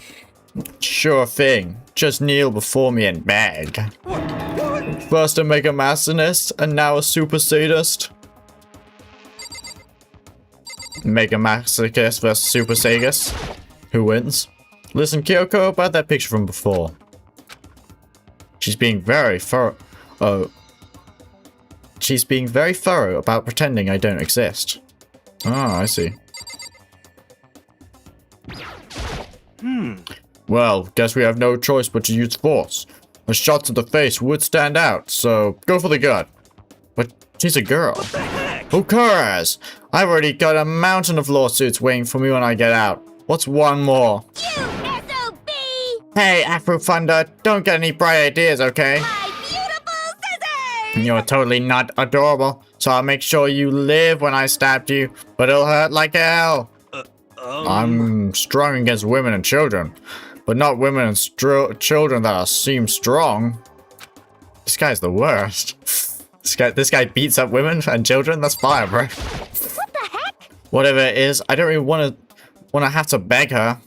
Sure thing. Just kneel before me and beg. First a Mega Masonist, and now a Super Sadist. Mega Masochist versus Super Sadist. Who wins? Listen, Kyoko, about that picture from before. She's being very thorough. She's being very thorough about pretending I don't exist. Ah, I see. Well, guess we have no choice but to use force. A shot to the face would stand out, so go for the gut. But she's a girl. Who cares? I've already got a mountain of lawsuits waiting for me when I get out. What's one more? You SOB! Hey, Afro Thunder, don't get any bright ideas, okay? My beautiful scissors! You're totally not adorable, so I'll make sure you live when I stabbed you, but it'll hurt like hell. I'm strong against women and children, but not women and children that seem strong. This guy's the worst. This guy beats up women and children. That's fire, bro. What the heck? Whatever it is, I don't really want to have to beg her.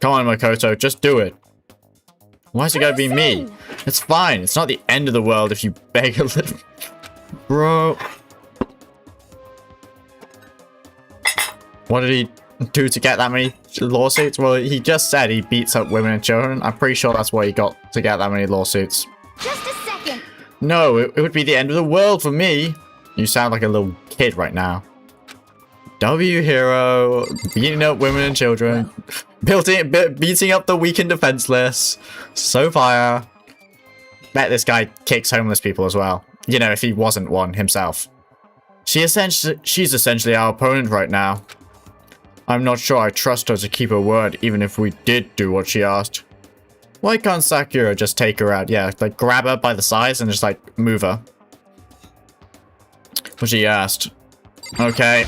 Come on, Makoto, just do it. Why is it gotta be me? It's fine. It's not the end of the world if you beg a little, bro. What did he do to get that many lawsuits? Well, he just said he beats up women and children. I'm pretty sure that's what he got to get that many lawsuits. Just a second. No, it would be the end of the world for me. You sound like a little kid right now. W hero, beating up women and children, beating up the weak and defenseless. So fire. Bet this guy kicks homeless people as well. You know, if he wasn't one himself. She's essentially our opponent right now. I'm not sure I trust her to keep her word, even if we did do what she asked. Why can't Sakura just take her out? Yeah, like grab her by the sides and just like move her. What she asked. Okay.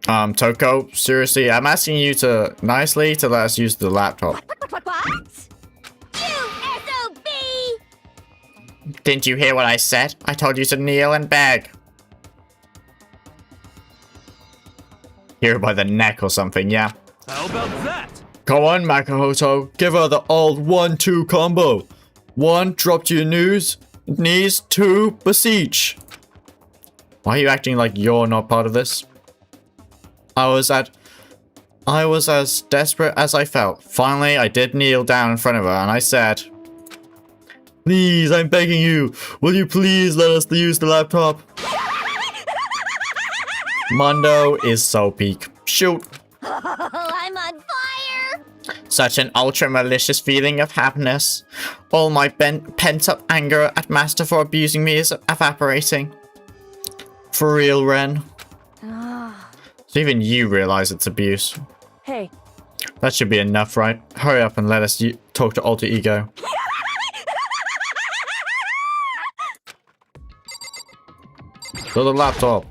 Toko, seriously, I'm asking you to nicely to let us use the laptop. What? You SOB! Didn't you hear what I said? I told you to kneel and beg. Hear her by the neck or something, yeah. How about that? Come on, Makoto. Give her the old 1-2 combo. 1, drop to your knees. 2, beseech. Why are you acting like you're not part of this? I was as desperate as I felt. Finally, I did kneel down in front of her and I said, please, I'm begging you. Will you please let us use the laptop? Mondo is so peak. Shoot. Oh, I'm on fire! Such an ultra malicious feeling of happiness. All my pent-up anger at Master for abusing me is evaporating. For real, Ren. So even you realize it's abuse. Hey, That should be enough, right? Hurry up and let us talk to Alter Ego. To the laptop.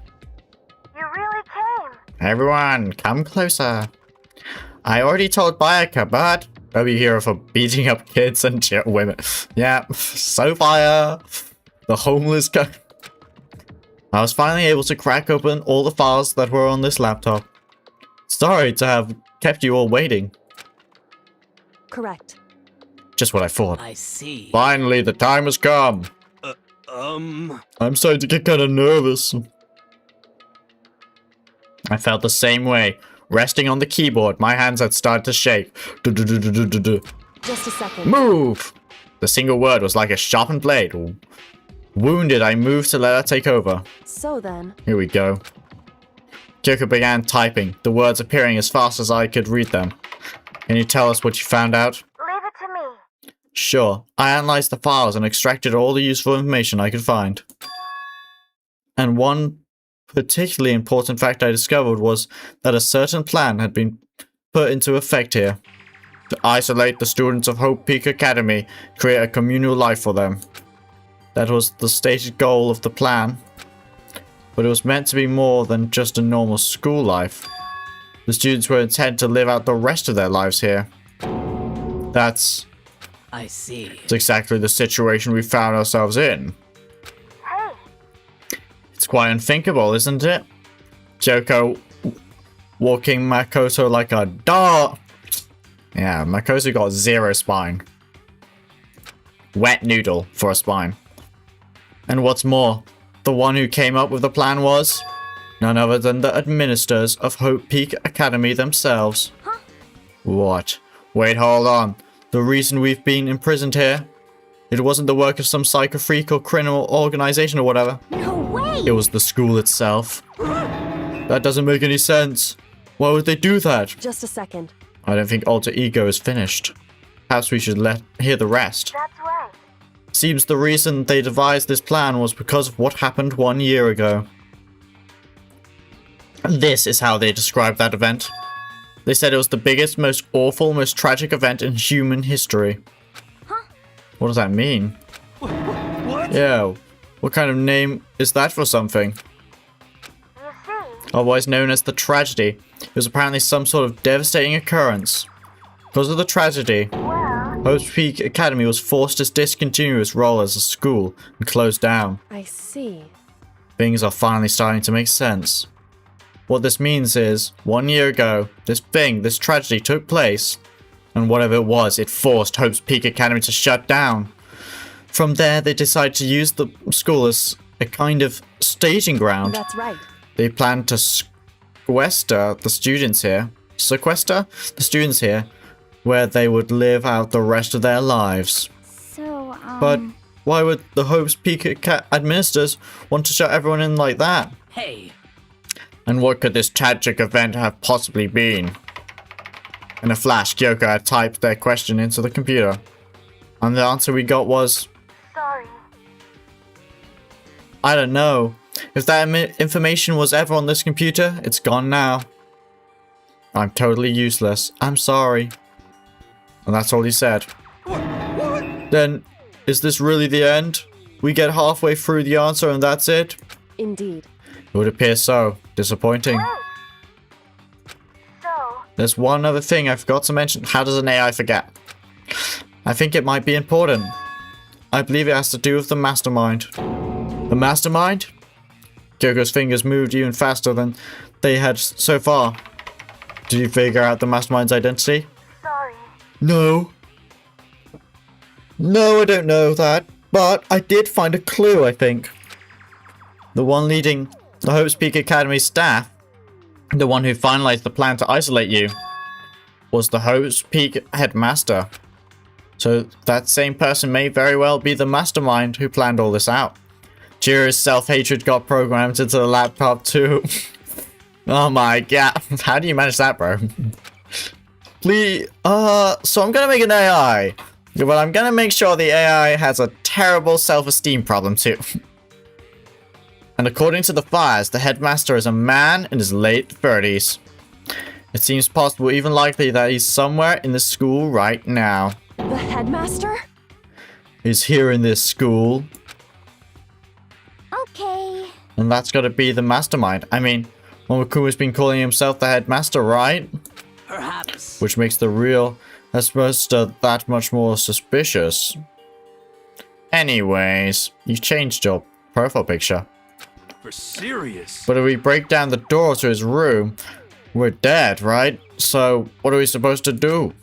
You really came. Everyone, come closer. I already told Bayaka, but are we here for beating up kids and women? Yeah, so fire. The homeless guy. I was finally able to crack open all the files that were on this laptop. Sorry to have kept you all waiting. correct. Just what I thought. I see. Finally, the time has come. I'm starting to get kind of nervous. I felt the same way. Resting on the keyboard, my hands had started to shake. Just a second. Move! The single word was like a sharpened blade. Wounded, I moved to let her take over. So then, Here we go. Kyoko began typing, the words appearing as fast as I could read them. Can you tell us what you found out? Leave it to me. Sure. I analyzed the files and extracted all the useful information I could find. And one particularly important fact I discovered was that a certain plan had been put into effect here. To isolate the students of Hope Peak Academy, create a communal life for them. That was the stated goal of the plan. But it was meant to be more than just a normal school life. The students were intended to live out the rest of their lives here. That's I see. exactly the situation we found ourselves in. Hey, It's quite unthinkable, isn't it? Kyoko walking Makoto like a dog. Yeah, Makoto got 0 spine. Wet noodle for a spine. And what's more, the one who came up with the plan was none other than the administrators of Hope Peak Academy themselves. Huh? What? Wait, hold on. The reason we've been imprisoned here? It wasn't the work of some psycho freak or criminal organization or whatever. no way! It was the school itself. That doesn't make any sense. Why would they do that? just a second. I don't think Alter Ego is finished. Perhaps we should hear the rest. That's right. Seems the reason they devised this plan was because of what happened 1 year ago. This is how they described that event. They said it was the biggest, most awful, most tragic event in human history. Huh? What does that mean? What? Yeah, what kind of name is that for something? You see, Otherwise known as the tragedy. It was apparently some sort of devastating occurrence. Because of the tragedy, well, Hope's Peak Academy was forced to discontinue its role as a school and closed down. I see. Things are finally starting to make sense. What this means is, 1 year ago, this tragedy took place, and whatever it was, it forced Hope's Peak Academy to shut down. From there, they decided to use the school as a kind of staging ground. That's right. They planned to sequester the students here. Sequester the students here, where they would live out the rest of their lives. So, But why would the Hope's Peak administrators want to shut everyone in like that? Hey. And what could this tragic event have possibly been? In a flash, Kyoko had typed their question into the computer. And the answer we got was, sorry. I don't know. If that information was ever on this computer, it's gone now. I'm totally useless. I'm sorry. And that's all he said. What? Then, is this really the end? We get halfway through the answer and that's it? Indeed. It would appear so. Disappointing. So, There's one other thing I forgot to mention. How does an AI forget? I think it might be important. I believe it has to do with the mastermind. The mastermind? Kyoko's fingers moved even faster than they had so far. Did you figure out the mastermind's identity? sorry. No. No, I don't know that. But I did find a clue, I think. The one leading the Hope's Peak Academy staff, the one who finalized the plan to isolate you, was the Hope's Peak headmaster. So that same person may very well be the mastermind who planned all this out. Jiro's self-hatred got programmed into the laptop too. Oh my god. How do you manage that, bro? Please, so I'm gonna make an AI. But I'm gonna make sure the AI has a terrible self-esteem problem too. And according to the files, the headmaster is a man in his late 30s. It seems possible, even likely, that he's somewhere in the school right now. The headmaster? He's here in this school. Okay. And that's gotta be the mastermind. I mean, Momokuma's been calling himself the headmaster, right? Perhaps. Which makes the real headmaster that much more suspicious. Anyways, you changed your profile picture. For serious? But if we break down the door to his room, we're dead, right? So, what are we supposed to do?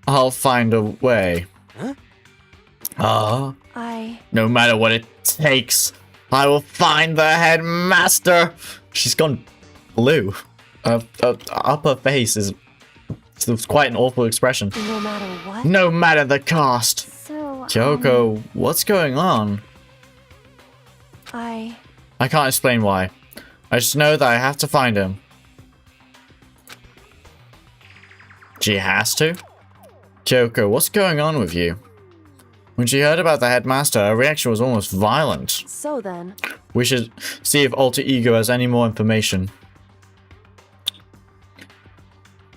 I'll find a way. Huh? No matter what it takes, I will find the headmaster. She's gone blue. Up her face is it's quite an awful expression. No matter what? No matter the cost. So, Kyoko, what's going on? I can't explain why. I just know that I have to find him. She has to? Kyoko, what's going on with you? When she heard about the headmaster, her reaction was almost violent. So then, We should see if Alter Ego has any more information.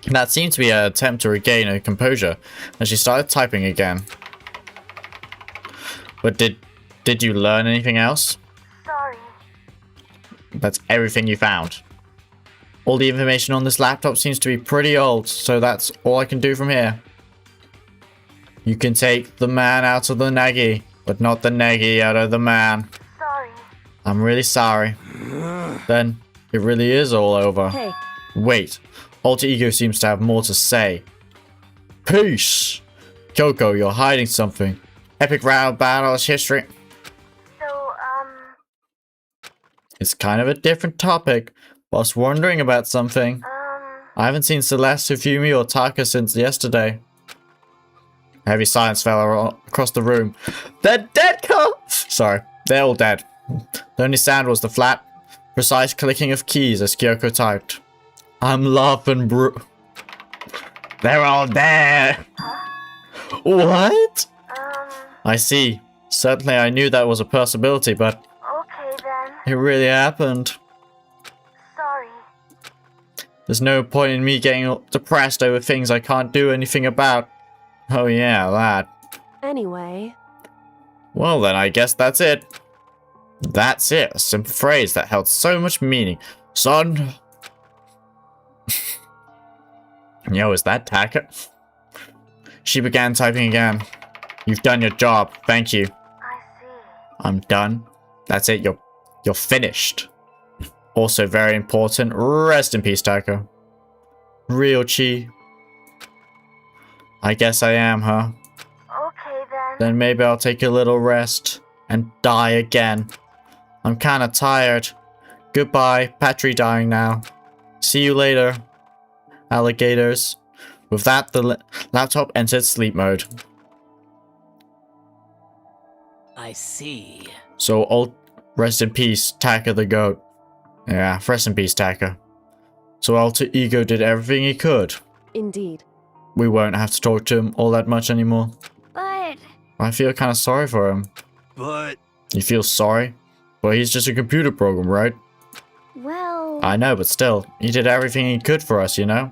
That seemed to be an attempt to regain her composure, and she started typing again. But did you learn anything else? sorry. That's everything you found. All the information on this laptop seems to be pretty old, so that's all I can do from here. You can take the man out of the Nagi, but not the Nagi out of the man. Sorry. I'm really sorry. Then, it really is all over. hey, Wait, Alter Ego seems to have more to say. Peace! Kyoko, you're hiding something. Epic round battles history. So, It's kind of a different topic. Was wondering about something. I haven't seen Celeste, Hifumi, or Taka since yesterday. A heavy silence fell across the room. They're dead, Carl! Sorry, they're all dead. The only sound was the flat, precise clicking of keys as Kyoko typed. I'm laughing, bro. They're all dead. What? I see. Certainly I knew that was a possibility, but okay then. it really happened. Sorry. There's no point in me getting depressed over things I can't do anything about. Oh yeah, that. anyway, Well then, I guess that's it. That's it. A simple phrase that held so much meaning. Son. Yo, is that Taka? She began typing again. You've done your job. Thank you. I see. I'm done. That's it. You're finished. Also very important. Rest in peace, Taka. Real chi. I guess I am, huh? Okay then. Then maybe I'll take a little rest and die again. I'm kinda tired. Goodbye, Patry dying now. See you later, alligators. With that, the laptop entered sleep mode. I see. So, rest in peace, Taka the goat. Yeah, rest in peace, Taka. So Alter Ego did everything he could. Indeed. We won't have to talk to him all that much anymore. But I feel kind of sorry for him. But You feel sorry? But he's just a computer program, right? well, I know, but still, he did everything he could for us, you know?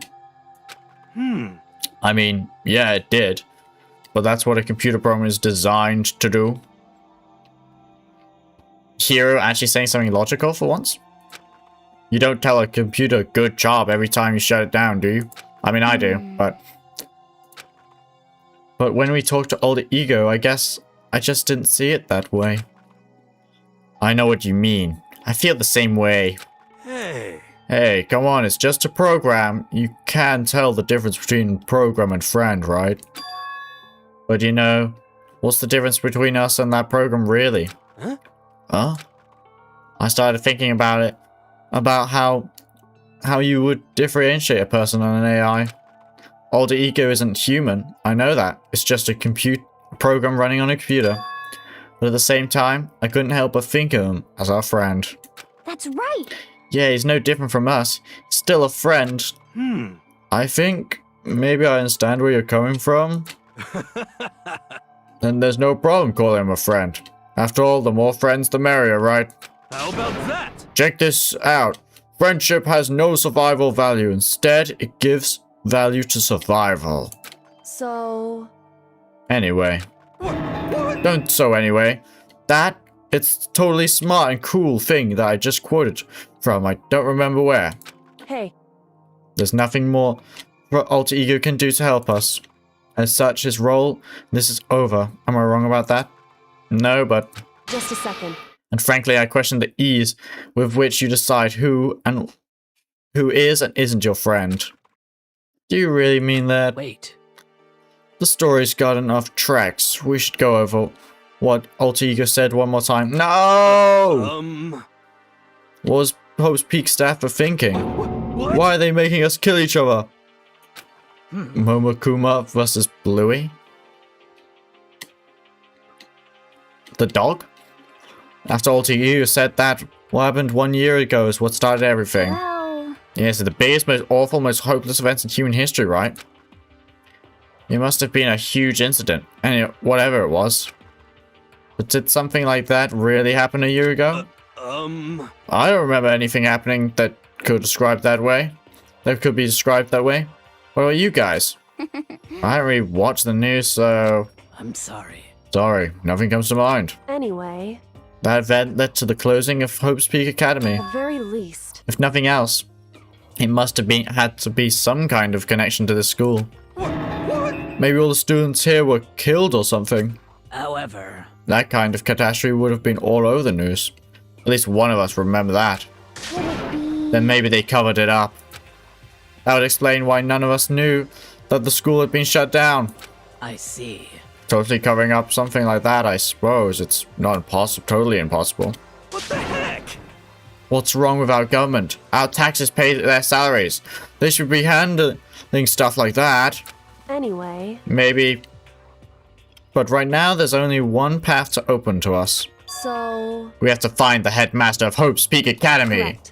I mean, yeah, it did. But that's what a computer program is designed to do. Hero actually saying something logical for once? You don't tell a computer good job every time you shut it down, do you? I mean, I do, but... But when we talked to Alter Ego, I guess I just didn't see it that way. I know what you mean. I feel the same way. hey, Hey, come on, it's just a program. You can tell the difference between program and friend, right? But you know, what's the difference between us and that program really? Huh? Huh? I started thinking about it. About how you would differentiate a person and an AI. Alter Ego isn't human. I know that. It's just a program running on a computer. But at the same time, I couldn't help but think of him as our friend. that's right. Yeah, he's no different from us. He's still a friend. I think maybe I understand where you're coming from. Then there's no problem calling him a friend. After all, the more friends, the merrier, right? how about that? Check this out. Friendship has no survival value. Instead, it gives value to survival. So, Anyway. What? Don't so anyway. It's totally smart and cool thing that I just quoted from. I don't remember where. hey, There's nothing more Alter Ego can do to help us. As such, his role, this is over. Am I wrong about that? No, but... just a second. And frankly, I question the ease with which you decide who is and isn't your friend. Do you really mean that? Wait. The story's gotten off tracks. We should go over what Alter Ego said one more time. No! What was Hope's Peak staff for thinking? What? Why are they making us kill each other? Momokuma versus Bluey? The dog? After Alter Ego said that, what happened 1 year ago is what started everything. Well, Yes, the biggest, most awful, most hopeless events in human history, right? It must have been a huge incident, and whatever it was. But did something like that really happen a year ago? I don't remember anything happening that could describe that way. That could be described that way. What about you guys? I don't really watch the news, so... I'm sorry. Sorry, nothing comes to mind. Anyway, That event led to the closing of Hope's Peak Academy. at the very least, If nothing else, it must have had to be some kind of connection to this school. Maybe all the students here were killed or something. However, That kind of catastrophe would have been all over the news. At least one of us remember that. could it be? Then maybe they covered it up. That would explain why none of us knew that the school had been shut down. I see. Totally covering up something like that, I suppose. It's not impossible, totally impossible. What the heck? What's wrong with our government? Our taxes pay their salaries. They should be handling stuff like that. anyway, Maybe. But right now, there's only one path to open to us. so, We have to find the headmaster of Hope's Peak Academy. correct.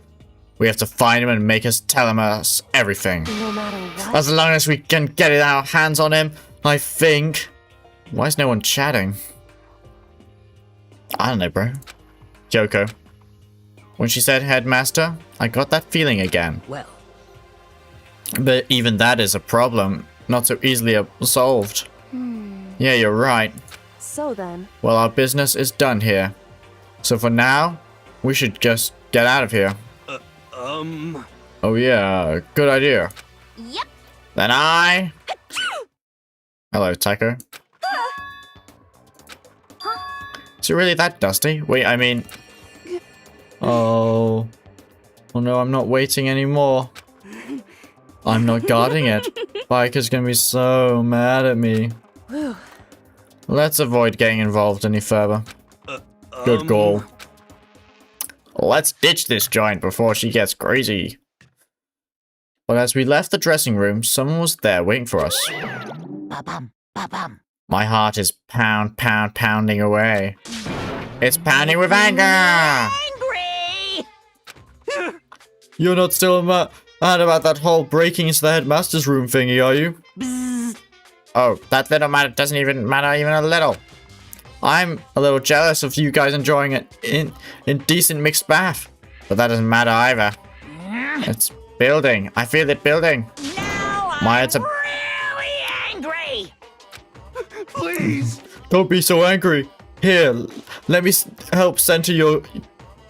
We have to find him and make us tell him us everything. No matter what, As long as we can get our hands on him, I think. Why is no one chatting? I don't know, bro. Kyoko. When she said headmaster, I got that feeling again. Well, But even that is a problem. Not so easily solved. Yeah, you're right. so then, Well, our business is done here. So for now, we should just get out of here. Oh yeah, good idea. Yep. Then I... Hello, Taiko. Is it really that dusty? Wait, I mean... Oh... Oh no, I'm not waiting anymore. I'm not guarding it. Biker's gonna be so mad at me. whew, Let's avoid getting involved any further. Good goal. Let's ditch this joint before she gets crazy. But as we left the dressing room, someone was there waiting for us. Ba-bum, ba-bum. My heart is pounding away. It's pounding with anger! Angry! You're not still mad about that whole breaking into the headmaster's room thingy, are you? Bzz. Oh, that little matter doesn't even matter even a little. I'm a little jealous of you guys enjoying it in decent mixed bath. But that doesn't matter either. It's building. I feel it building. Now My, I'm it's a- really angry! Please! Don't be so angry. Here, let me help center your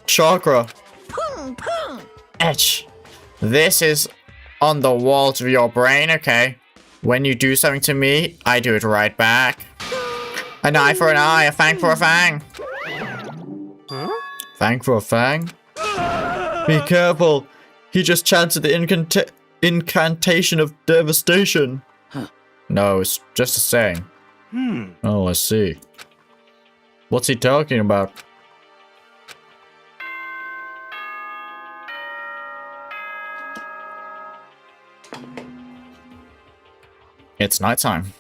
chakra. Poom, poom! Etch. This is on the walls of your brain, okay? When you do something to me, I do it right back. An eye for an eye, a fang for a fang. Huh? Fang for a fang? Be careful. He just chanted the incantation of devastation. No, it's just a saying. Oh, I see. What's he talking about? It's nighttime.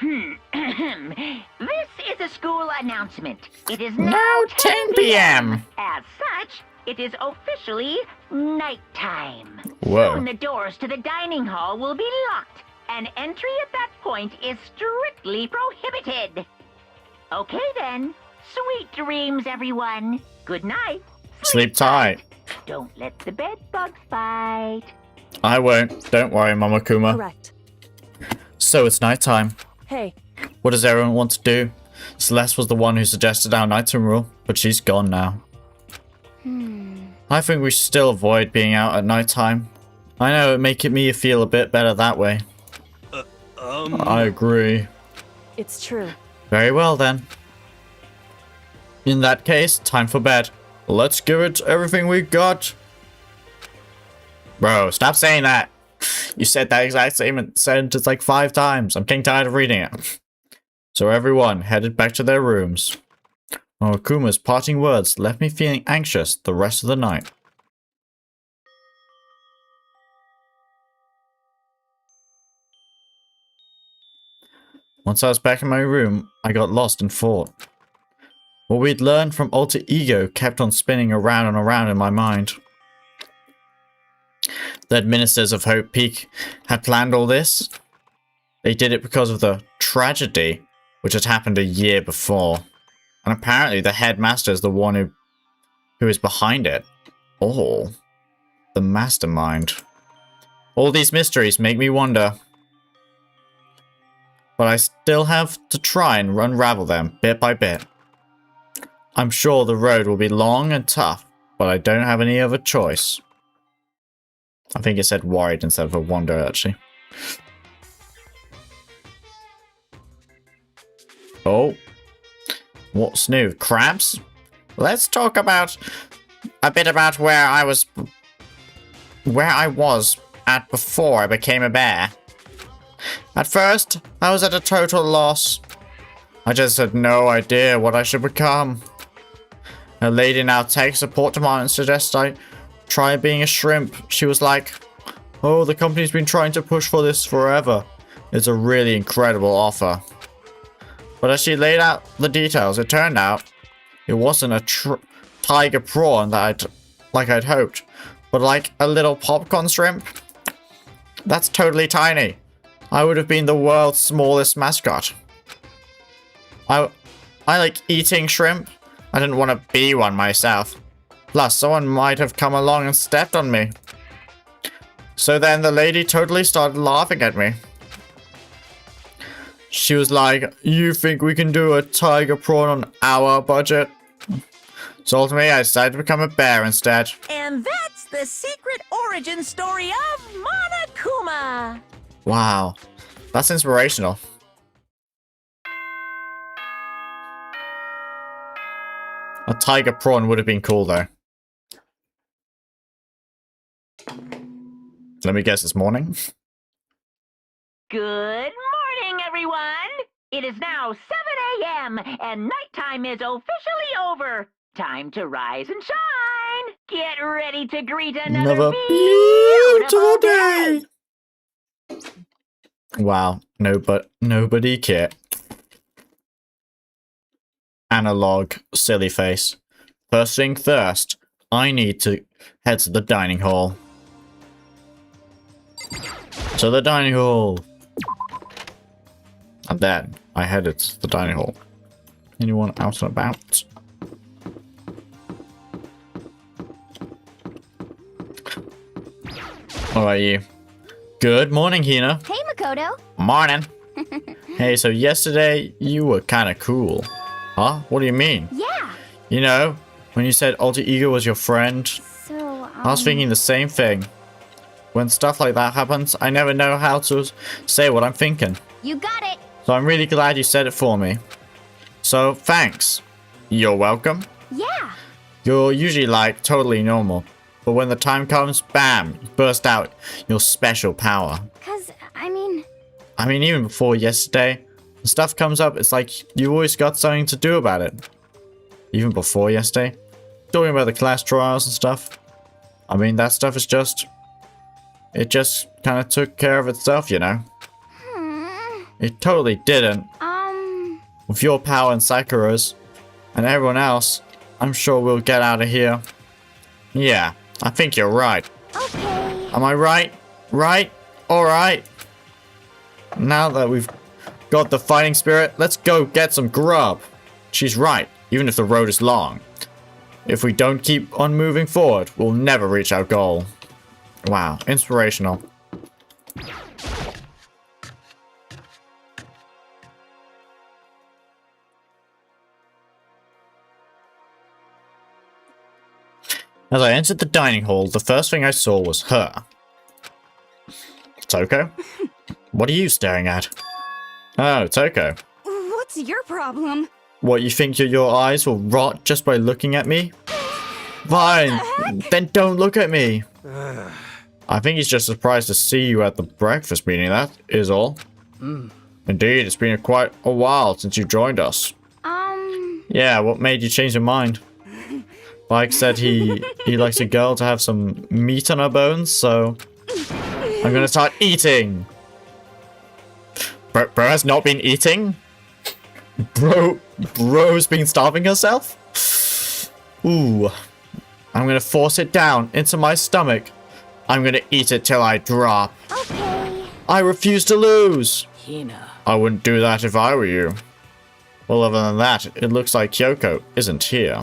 This is a school announcement. It is Now now 10 p.m. As such, it is officially nighttime. Whoa. Soon the doors to the dining hall will be locked, and entry at that point is strictly prohibited. Okay then. Sweet dreams, everyone. Good night. Sleep tight. Don't let the bed bugs bite. I won't. Don't worry, Mama Kuma. Correct. So it's nighttime. Hey, What does everyone want to do? Celeste was the one who suggested our nighttime rule, but she's gone now. I think we should still avoid being out at nighttime. I know it'd make me feel a bit better that way. I agree. it's true. Very well then. In that case, time for bed. Let's give it everything we got. Bro, stop saying that. You said that exact same sentence like 5 times. I'm getting tired of reading it. So everyone headed back to their rooms. Akuma's parting words left me feeling anxious the rest of the night. Once I was back in my room, I got lost in thought. What we'd learned from Alter Ego kept on spinning around and around in my mind. The ministers of Hope Peak had planned all this. They did it because of the tragedy which had happened a year before. And apparently the headmaster is the one who is behind it. Oh, the mastermind. All these mysteries make me wonder. But I still have to try and unravel them bit by bit. I'm sure the road will be long and tough, but I don't have any other choice. I think it said worried instead of a wonder, actually. Oh. What's new? Crabs? Let's talk about a bit about where I was at before I became a bear. At first, I was at a total loss. I just had no idea what I should become. A lady in our tech support department suggested I try being a shrimp. She was like, "Oh, the company's been trying to push for this forever. It's a really incredible offer." But as she laid out the details, it turned out it wasn't a tiger prawn that I'd hoped, but like a little popcorn shrimp. That's totally tiny. I would have been the world's smallest mascot. I like eating shrimp. I didn't want to be one myself. Plus, someone might have come along and stepped on me. So then the lady totally started laughing at me. She was like, "You think we can do a tiger prawn on our budget?" So ultimately, I decided to become a bear instead. And that's the secret origin story of Monokuma. Wow, that's inspirational. A tiger prawn would have been cool though. Let me guess, it's morning? Good morning, everyone! It is now 7 a.m., and nighttime is officially over. Time to rise and shine! Get ready to greet another Another beautiful beautiful day. Wow, nobody cared. Analog, silly face. First thing first, I need to head to the dining hall. To the dining hall. And then I headed to the dining hall. Anyone out and about? How are you? Good morning, Hina. Hey, Makoto. Morning. Hey, so yesterday you were kind of cool. Huh? What do you mean? Yeah. You know, when you said Alter Ego was your friend, So, I was thinking the same thing. When stuff like that happens, I never know how to say what I'm thinking. You got it. So I'm really glad you said it for me. So, thanks. You're welcome. Yeah. You're usually like totally normal. But when the time comes, bam, you burst out your special power. Cause, I mean, Even before yesterday, when stuff comes up, it's like you always got something to do about it. Even before yesterday, talking about the class trials and stuff. That stuff is just... It just kind of took care of itself, you know? It totally didn't. With your power and Sakura's, and everyone else, I'm sure we'll get out of here. Yeah, I think you're right. okay. Am I right? Right? Alright. Now that we've got the fighting spirit, let's go get some grub. She's right, even if the road is long. If we don't keep on moving forward, we'll never reach our goal. Wow, inspirational. As I entered the dining hall, the first thing I saw was her. Toko? What are you staring at? Oh, Toko. What's your problem? What, you think your eyes will rot just by looking at me? Fine, then don't look at me. I think he's just surprised to see you at the breakfast meeting, that is all. Indeed, it's been quite a while since you joined us. Yeah, what made you change your mind? Like said he likes a girl to have some meat on her bones, so I'm gonna start eating. Bro has not been eating? Bro's been starving herself? Ooh. I'm gonna force it down into my stomach. I'm gonna eat it till I drop. Okay. I refuse to lose. Hina. I wouldn't do that if I were you. Well, other than that, it looks like Kyoko isn't here.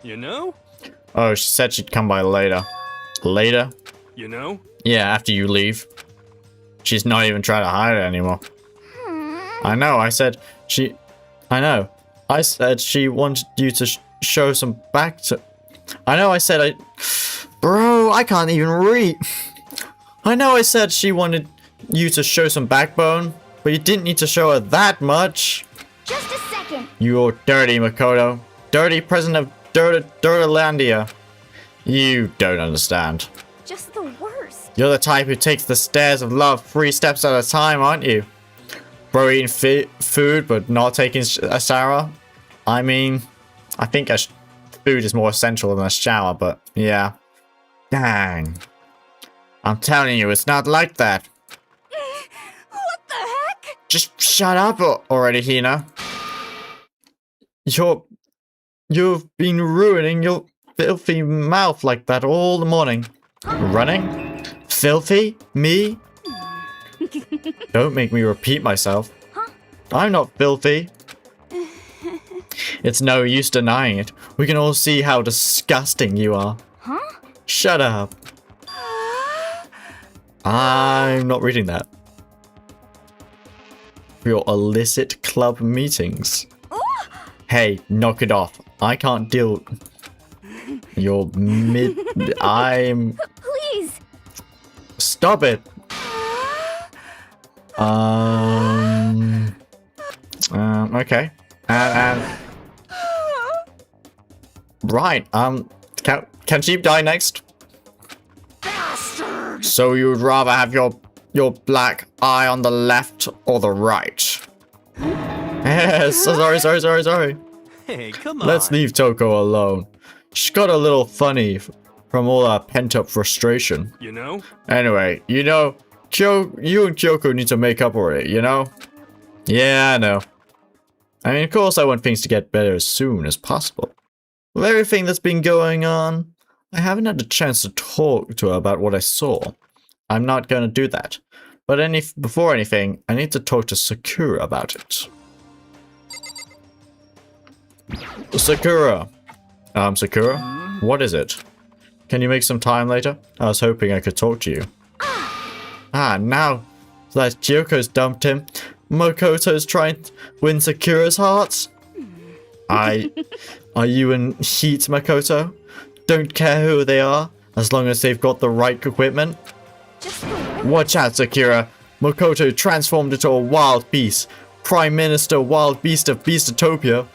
You know? Oh, she said she'd come by later. Later? You know? Yeah, after you leave. She's not even trying to hide it anymore. I know, I said she wanted you to show some back to... Bro, I can't even read. I know I said she wanted you to show some backbone, but you didn't need to show her that much. Just a second. You're dirty, Makoto. Dirty president of Dirtlandia. You don't understand. Just the worst. You're the type who takes the stairs of love 3 steps at a time, aren't you? Bro eating food but not taking a shower. I think food is more essential than a shower, but yeah. Dang. I'm telling you, it's not like that. What the heck? Just shut up already, Hina. You've been ruining your filthy mouth like that all the morning. Running? Filthy? Me? Don't make me repeat myself. I'm not filthy. It's no use denying it. We can all see how disgusting you are. Shut up. I'm not reading that. For your illicit club meetings. Hey, knock it off. I can't deal. You're Please. Stop it. Okay. And right. Can she die next? Bastard. So you would rather have your black eye on the left or the right? Yes. Sorry. Hey, come on. Let's leave Toko alone. She got a little funny from all our pent-up frustration. You know? Anyway, you know, you and Kyoko need to make up for it, you know? Yeah, I know. I mean, of course I want things to get better as soon as possible. With everything that's been going on, I haven't had a chance to talk to her about what I saw. I'm not gonna do that. But before anything, I need to talk to Sakura about it. Sakura! Sakura? What is it? Can you make some time later? I was hoping I could talk to you. Now that Kyoko's dumped him, Makoto's trying to win Sakura's heart? Are you in heat, Makoto? Don't care who they are, as long as they've got the right equipment? Watch out, Sakura. Makoto transformed into a wild beast. Prime Minister Wild Beast of Beastopia.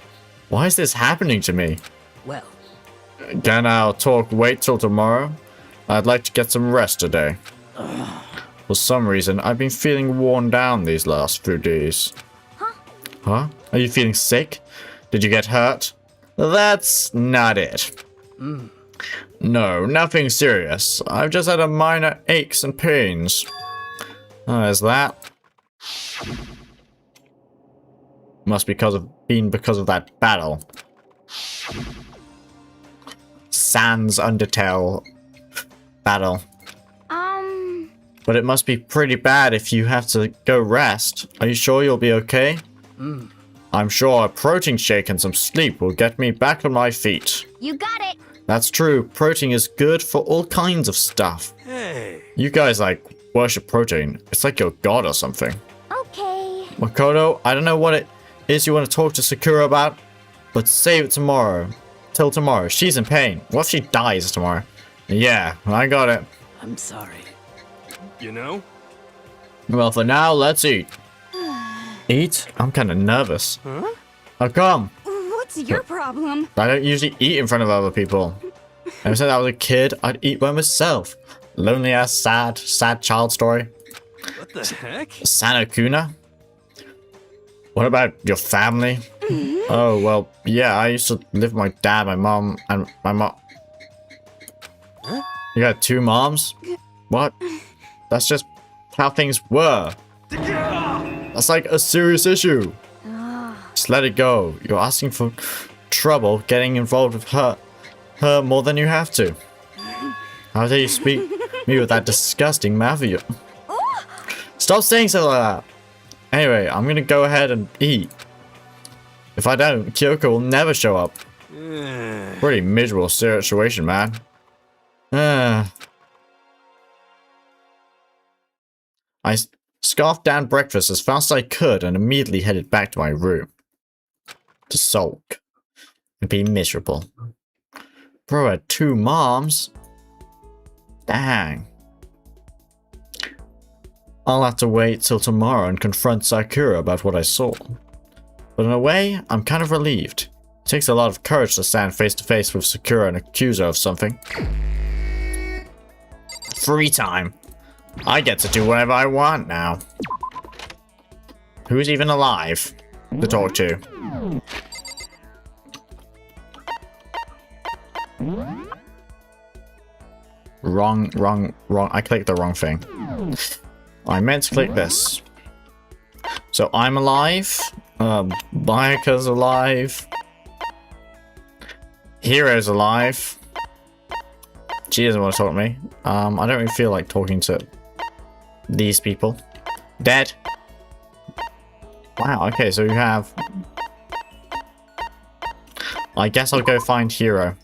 Why is this happening to me? Well, Can our talk wait till tomorrow? I'd like to get some rest today. For some reason, I've been feeling worn down these last few days. Huh? Are you feeling sick? Did you get hurt? That's not it. No, nothing serious. I've just had a minor aches and pains. Is that? Must be because of that battle. Sans Undertale battle. But it must be pretty bad if you have to go rest. Are you sure you'll be okay? I'm sure a protein shake and some sleep will get me back on my feet. You got it. That's true. Protein is good for all kinds of stuff. Hey. You guys like worship protein. It's like your god or something. Okay. Makoto, I don't know what it is you want to talk to Sakura about, but save it tomorrow. Till tomorrow. She's in pain. What if she dies tomorrow? Yeah, I got it. I'm sorry. You know? Well, for now, let's eat. Eat? I'm kind of nervous. Huh? How come? What's your problem? I don't usually eat in front of other people. Ever since I was a kid, I'd eat by myself. Lonely ass, sad child story. What the heck? Sanokuna? What about your family? Oh, well, yeah, I used to live with my dad, my mom, and my mom. Huh? You got 2 moms? What? That's just how things were. That's like a serious issue. Just let it go. You're asking for trouble getting involved with her more than you have to. How dare you speak me with that disgusting mouth of yours? Stop saying something like that. Anyway, I'm gonna go ahead and eat. If I don't, Kyoko will never show up. Pretty miserable situation, man. I scarfed down breakfast as fast as I could and immediately headed back to my room. To sulk. And be miserable. Bro had 2 moms. Dang. I'll have to wait till tomorrow and confront Sakura about what I saw. But in a way, I'm kind of relieved. It takes a lot of courage to stand face to face with Sakura and accuse her of something. Free time. I get to do whatever I want now. Who's even alive to talk to? Wrong. I clicked the wrong thing. I meant to click this. So I'm alive. Bayaka's alive. Hero's alive. She doesn't want to talk to me. I don't really feel like talking to these people. Dead. Wow, okay, so you have... I guess I'll go find Hero.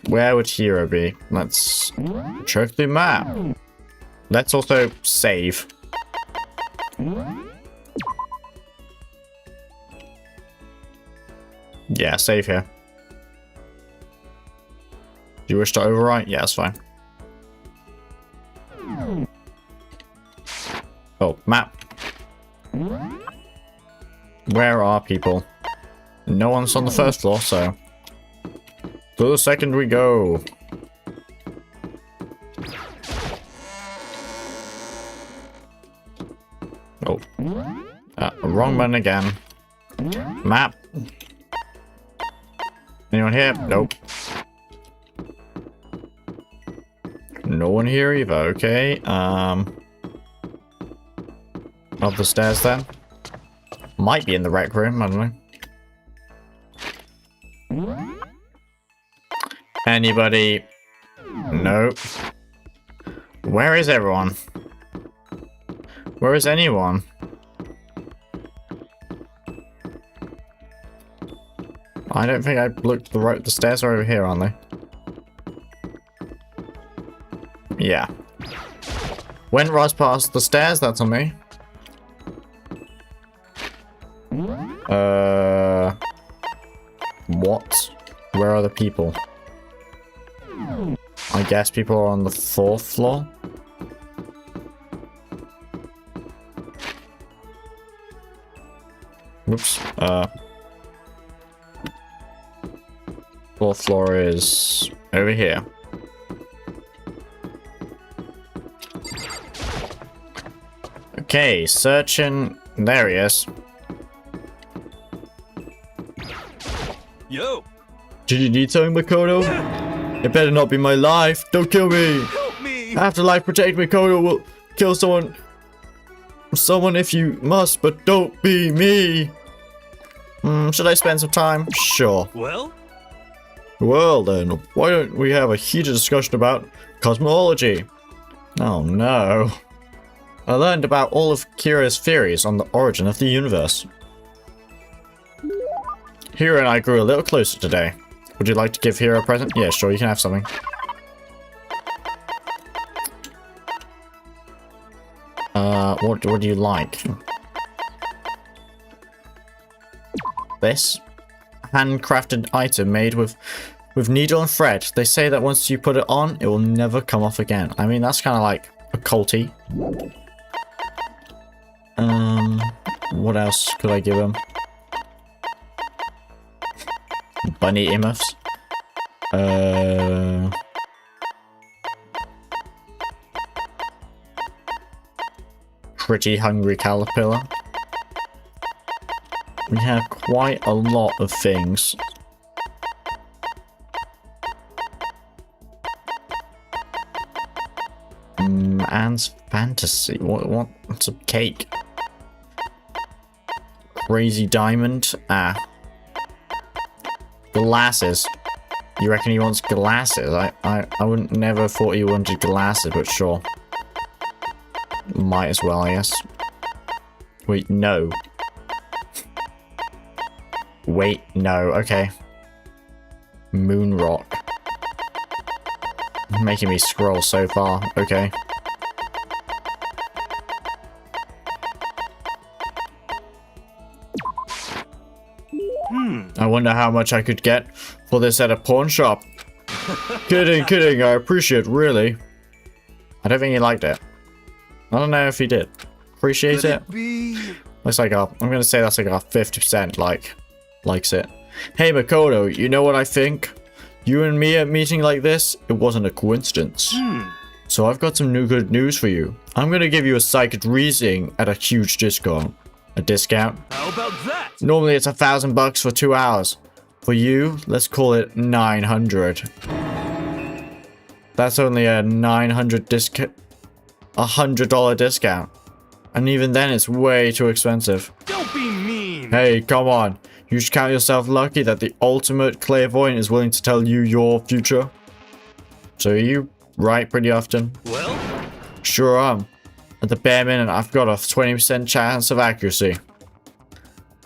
Where would Hero be? Let's check the map. Let's also save. Yeah, save here. Do you wish to overwrite? Yeah, that's fine. Oh, map. Where are people? No one's on the first floor, so... To the second we go. Oh. Wrong button again. Map. Anyone here? Nope. No one here either. Okay. Up the stairs then. Might be in the rec room. I don't know. Anybody? Nope. Where is everyone? Where is anyone? I don't think I looked the stairs are over here, aren't they? Yeah. Went right past the stairs, that's on me. What? Where are the people? I guess people are on the 4th floor. Whoops. 4th floor is over here. Okay, searching. There he is. Yo, Did you need something, Makoto? It better not be my life. Don't kill me. help me! Afterlife protect Makoto will kill someone. Someone if you must, but don't be me. Should I spend some time? Sure. Well, Well then, why don't we have a heated discussion about cosmology? Oh no. I learned about all of Kira's theories on the origin of the universe. Hira and I grew a little closer today. Would you like to give Hira a present? Yeah, sure, you can have something. What do you like? This handcrafted item made with needle and thread. They say that once you put it on, it will never come off again. I mean, that's kind of like occulty. What else could I give him? Bunny earmuffs. Pretty hungry caterpillar. We have quite a lot of things. Anne's fantasy. What's a cake? Crazy diamond. Ah. Glasses. You reckon he wants glasses? I wouldn't never thought he wanted glasses, but sure. Might as well, I guess. Wait, no. Wait, no, okay. Moon rock. Making me scroll so far, okay. I wonder how much I could get for this at a pawn shop. Kidding, I appreciate it, really. I don't think he liked it. I don't know if he did. Appreciate it? Looks like I'm gonna say that's like a 50% likes it. Hey Makoto, you know what I think? You and me at a meeting like this, it wasn't a coincidence. So I've got some good news for you. I'm gonna give you a psychic reading at a huge discount. A discount? how about that? Normally it's $1,000 for 2 hours. For you, let's call it 900. That's only a $100 discount. And even then it's way too expensive. Don't be mean! Hey, come on. You should count yourself lucky that the ultimate clairvoyant is willing to tell you your future. So you write pretty often? Well? Sure am. At the bare minimum, I've got a 20% chance of accuracy.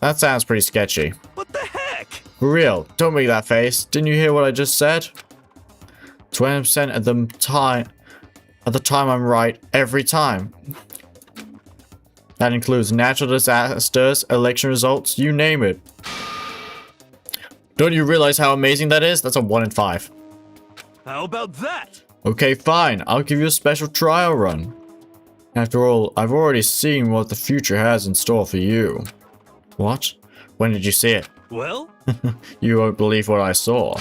That sounds pretty sketchy. What the heck? For real, don't make that face. Didn't you hear what I just said? 20% at the time I'm right every time. That includes natural disasters, election results, you name it. Don't you realize how amazing that is? That's a 1 in 5. How about that? Okay, fine. I'll give you a special trial run. After all, I've already seen what the future has in store for you. What? When did you see it? Well? You won't believe what I saw.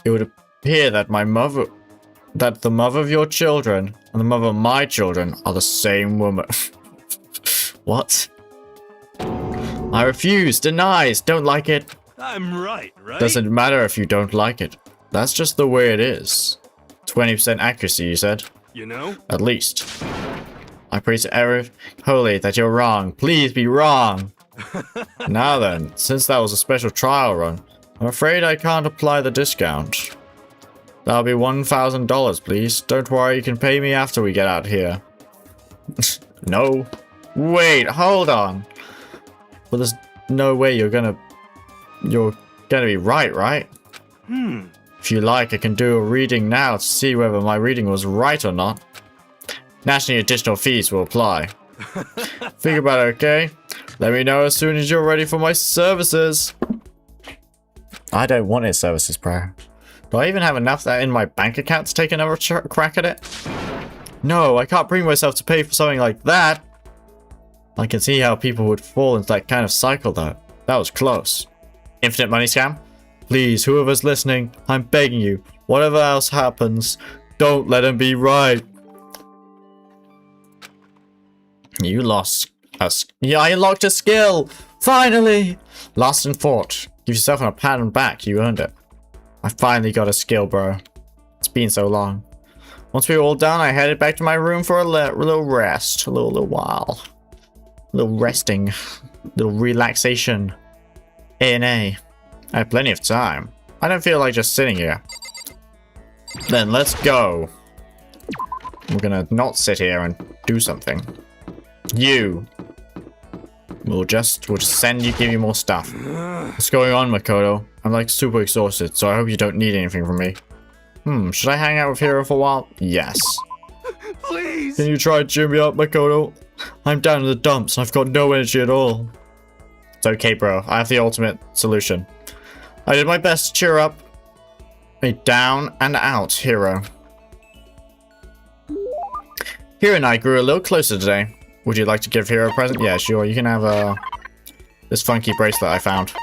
It would appear that the mother of your children and the mother of my children are the same woman. What? I refuse, denies, don't like it. I'm right, right? Doesn't matter if you don't like it. That's just the way it is. 20% accuracy, you said? You know? At least. I pray to Erev Holy that you're wrong. Please be wrong. Now then, since that was a special trial run, I'm afraid I can't apply the discount. That'll be $1,000, please. Don't worry, you can pay me after we get out here. No. Wait, hold on. Well, there's no way you're gonna be right? If you like, I can do a reading now to see whether my reading was right or not. Naturally, additional fees will apply. Think about it, okay? Let me know as soon as you're ready for my services. I don't want his services, bro. Do I even have enough in my bank account to take another crack at it? No, I can't bring myself to pay for something like that. I can see how people would fall into that kind of cycle, though. That was close. Infinite money scam? Please, whoever's listening, I'm begging you, whatever else happens, don't let him be right. You lost us. Yeah, I unlocked a skill! Finally! Lost and fought. Give yourself a pat on the back, you earned it. I finally got a skill, bro. It's been so long. Once we were all done, I headed back to my room for a little rest. A little while. A little resting. A little relaxation. A&A. I have plenty of time. I don't feel like just sitting here. Then let's go. We're gonna not sit here and do something. You. We'll just give you more stuff. What's going on, Makoto? I'm like super exhausted, so I hope you don't need anything from me. Should I hang out with Hiro for a while? Yes. Please! Can you try and cheer me up, Makoto? I'm down in the dumps and I've got no energy at all. It's okay, bro. I have the ultimate solution. I did my best to cheer up. A down and out hero. Hiro and I grew a little closer today. Would you like to give Hiro a present? Yeah, sure. You can have this funky bracelet I found.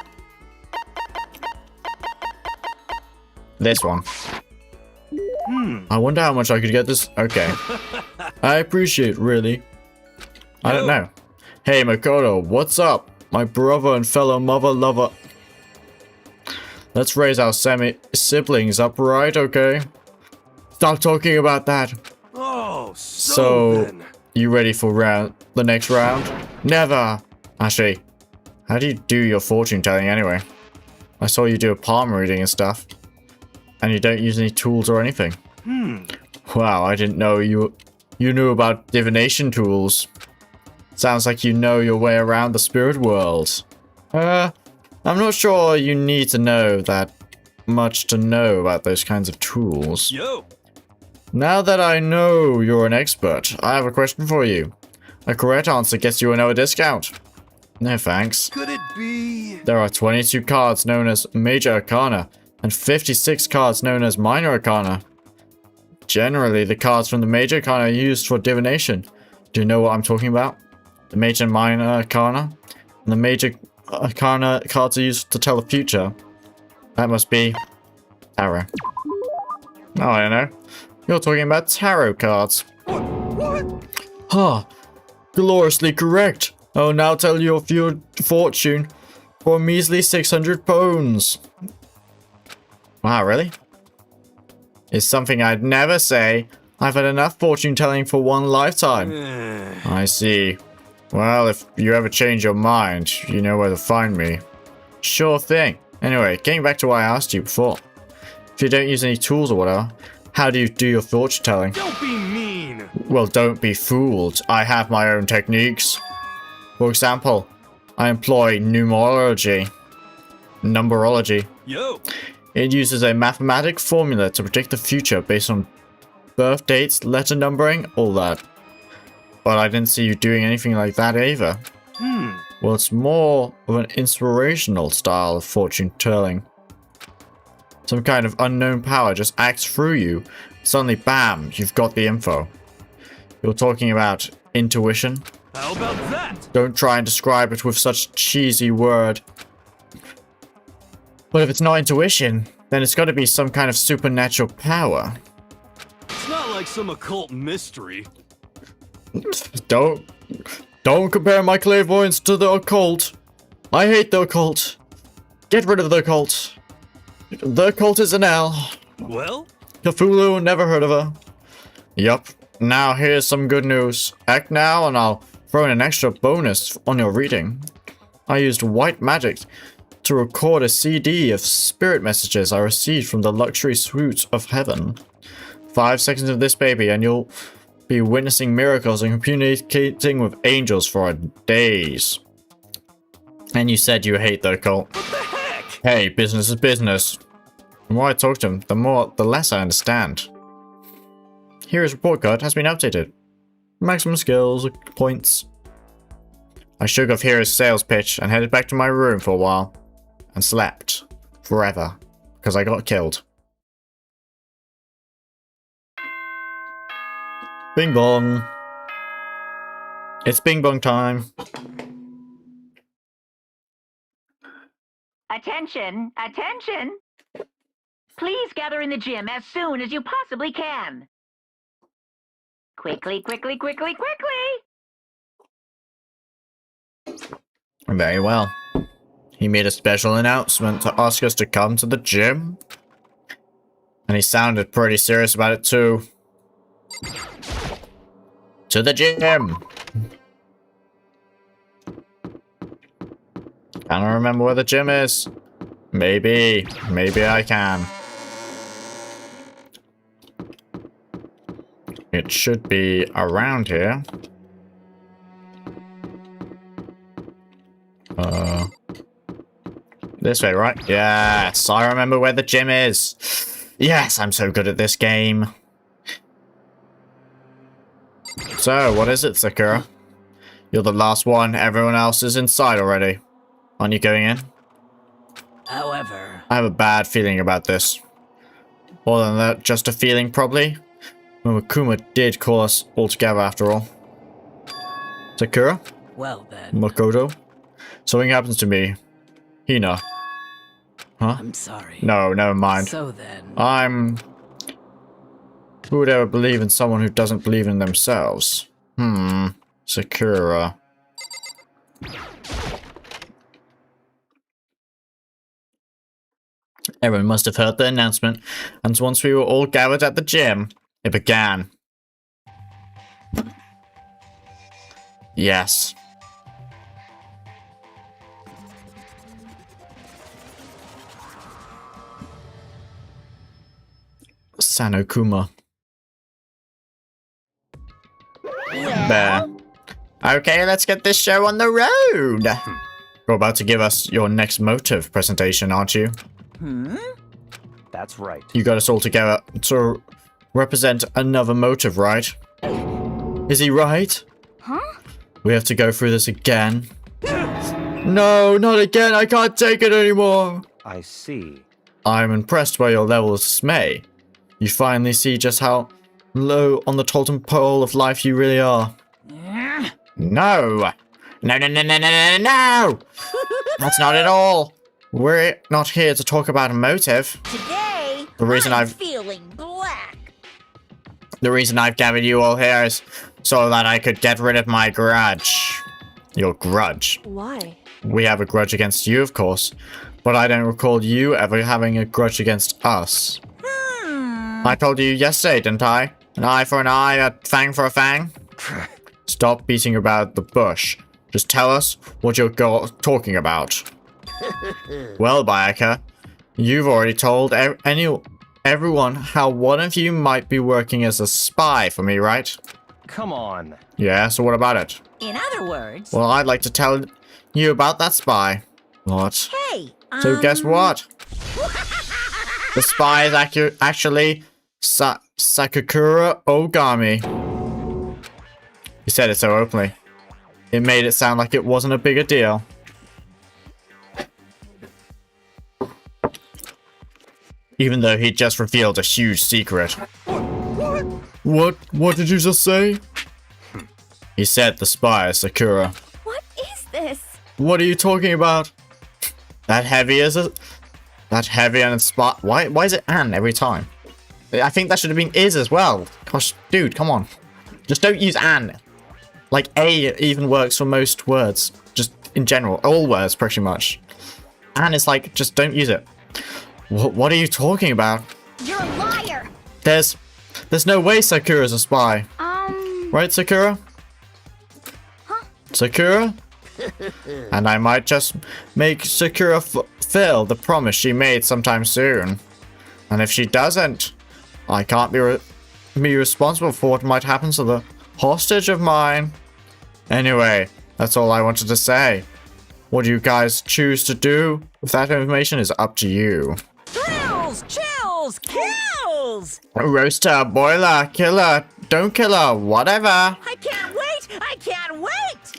This one. I wonder how much I could get this. Okay. I appreciate it, really. I don't know. Hey, Makoto, what's up? My brother and fellow mother lover. Let's raise our siblings up, right? Okay. Stop talking about that. Oh, So then. you ready for the next round? Never. Actually, how do you do your fortune telling anyway? I saw you do a palm reading and stuff. And you don't use any tools or anything. Wow, I didn't know you knew about divination tools. Sounds like you know your way around the spirit world. I'm not sure you need to know that much to know about those kinds of tools. Yo! Now that I know you're an expert, I have a question for you. A correct answer gets you another discount. No thanks. Could it be? There are 22 cards known as Major Arcana and 56 cards known as Minor Arcana. Generally, the cards from the Major Arcana are used for divination. Do you know what I'm talking about? The Major and Minor Arcana? And the Major Arcana cards are used to tell the future. That must be tarot. Oh, I don't know. You're talking about tarot cards. What? Huh. Gloriously correct. I'll now tell you of your fortune for a measly 600 pounds. Wow, really? It's something I'd never say. I've had enough fortune telling for one lifetime. I see. Well, if you ever change your mind, you know where to find me. Sure thing. Anyway, getting back to what I asked you before. If you don't use any tools or whatever, how do you do your fortune telling? Don't be mean! Well, don't be fooled. I have my own techniques. For example, I employ numerology. Numberology. Yo! It uses a mathematic formula to predict the future based on birth dates, letter numbering, all that. But I didn't see you doing anything like that either. Well, it's more of an inspirational style of fortune telling. Some kind of unknown power just acts through you. Suddenly, bam, you've got the info. You're talking about intuition? How about that? Don't try and describe it with such a cheesy word. But if it's not intuition, then it's got to be some kind of supernatural power. It's not like some occult mystery. Don't compare my clairvoyance to the occult. I hate the occult. Get rid of the cult. The cult is an L. Well? Cthulhu, never heard of her. Yup. Now here's some good news. Act now and I'll throw in an extra bonus on your reading. I used white magic to record a CD of spirit messages I received from the luxury suite of heaven. 5 seconds of this baby and you'll be witnessing miracles and communicating with angels for days. And you said you hate the occult. What the heck? Hey, business is business. The more I talk to him, the less I understand. Hero's report card has been updated. Maximum skills, points. I shook off Hero's sales pitch and headed back to my room for a while. And slept. Forever. Because I got killed. Bing bong. It's bing bong time. Attention, attention! Please gather in the gym as soon as you possibly can. Quickly, quickly, quickly, quickly! Very well. He made a special announcement to ask us to come to the gym. And he sounded pretty serious about it too. To the gym! Can I remember where the gym is? Maybe. Maybe I can. It should be around here. This way, right? Yes, I remember where the gym is. Yes, I'm so good at this game. So, what is it, Sakura? You're the last one. Everyone else is inside already. Aren't you going in? However, I have a bad feeling about this. More than that, just a feeling, probably. Kuma did call us all together after all. Sakura? well then, Makoto? Something happens to me. Hina. Huh? I'm sorry. No, never mind. So then, Who would ever believe in someone who doesn't believe in themselves? Sakura. Everyone must have heard the announcement, and once we were all gathered at the gym, it began. Yes. Sanokuma. There. Okay, let's get this show on the road. You're about to give us your next motive presentation, aren't you? That's right. You got us all together to represent another motive, right? Is he right? Huh? We have to go through this again. No, not again. I can't take it anymore. I see. I'm impressed by your level of dismay. You finally see just how low on the totem pole of life you really are. No! No, no, no, no, no, no, no! That's not at all. We're not here to talk about a motive. today, The reason I'm I've- feeling black. The reason I've gathered you all here is so that I could get rid of my grudge. Your grudge. Why? We have a grudge against you, of course, but I don't recall you ever having a grudge against us. I told you yesterday, didn't I? An eye for an eye, a fang for a fang? Stop beating about the bush. Just tell us what you're talking about. Well, Bayaka, you've already told everyone how one of you might be working as a spy for me, right? Come on. Yeah, so what about it? In other words, Well, I'd like to tell you about that spy. What? hey, So guess what? The spy is actually Sakakura Ogami. He said it so openly. It made it sound like it wasn't a bigger deal. Even though he just revealed a huge secret. What did you just say? He said the spy is Sakura. What is this? What are you talking about? That heavy is it? That heavy and spot. Why is it an every time? I think that should have been is as well. Gosh, dude, come on. Just don't use an. Like a even works for most words. Just in general, all words pretty much. And it's like, just don't use it. What are you talking about? You're a liar. There's no way Sakura's a spy. Right, Sakura? Huh? Sakura? And I might just make Sakura fulfill the promise she made sometime soon. And if she doesn't, I can't be responsible for what might happen to the hostage of mine. Anyway, that's all I wanted to say. What you guys choose to do with that information is up to you. Thrills, chills, kills! Roaster, boiler, killer, don't kill her, whatever. I can't wait! I can't wait!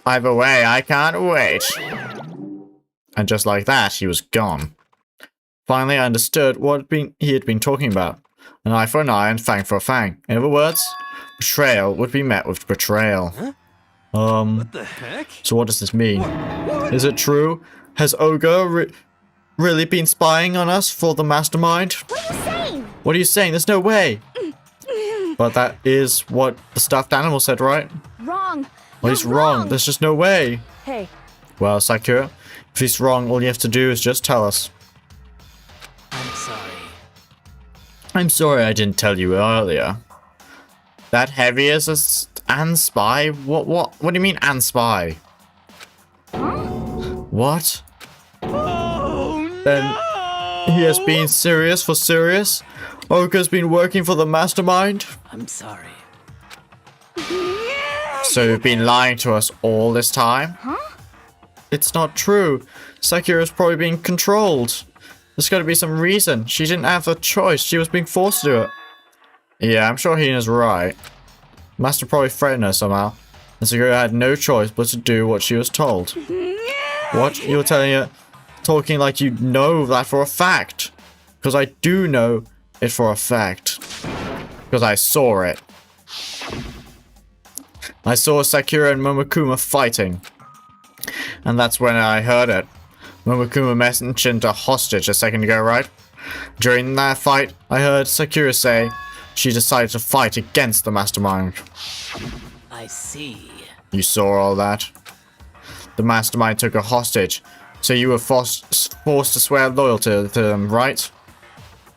Either way, I can't wait. And just like that, he was gone. Finally, I understood what he had been talking about. An eye for an eye and fang for a fang. In other words, betrayal would be met with betrayal. Huh? What the heck? So what does this mean? What? Is it true? Has Ogre really been spying on us for the mastermind? What are you saying? What are you saying? There's no way. But that is what the stuffed animal said, right? Wrong. Well, he's wrong. There's just no way. Hey, Well, Sakura, if he's wrong, all you have to do is just tell us. I'm sorry. I'm sorry I didn't tell you earlier. That Heavy is an spy? What do you mean, an spy? What? Oh, Then no! he has been serious for serious? Ogre's been working for the mastermind? I'm sorry. So you've been lying to us all this time? It's not true. Sakura's probably being controlled. There's got to be some reason. She didn't have a choice. She was being forced to do it. Yeah, I'm sure Hina's right. Master probably threatened her somehow. And Sakura had no choice but to do what she was told. What? You're talking like you know that for a fact. Because I do know it for a fact. Because I saw it. I saw Sakura and Momokuma fighting. And that's when I heard it. Momokuma mentioned a hostage a second ago, right? During that fight, I heard Sakura say she decided to fight against the mastermind. I see. You saw all that? The mastermind took a hostage, so you were forced to swear loyalty to them, right?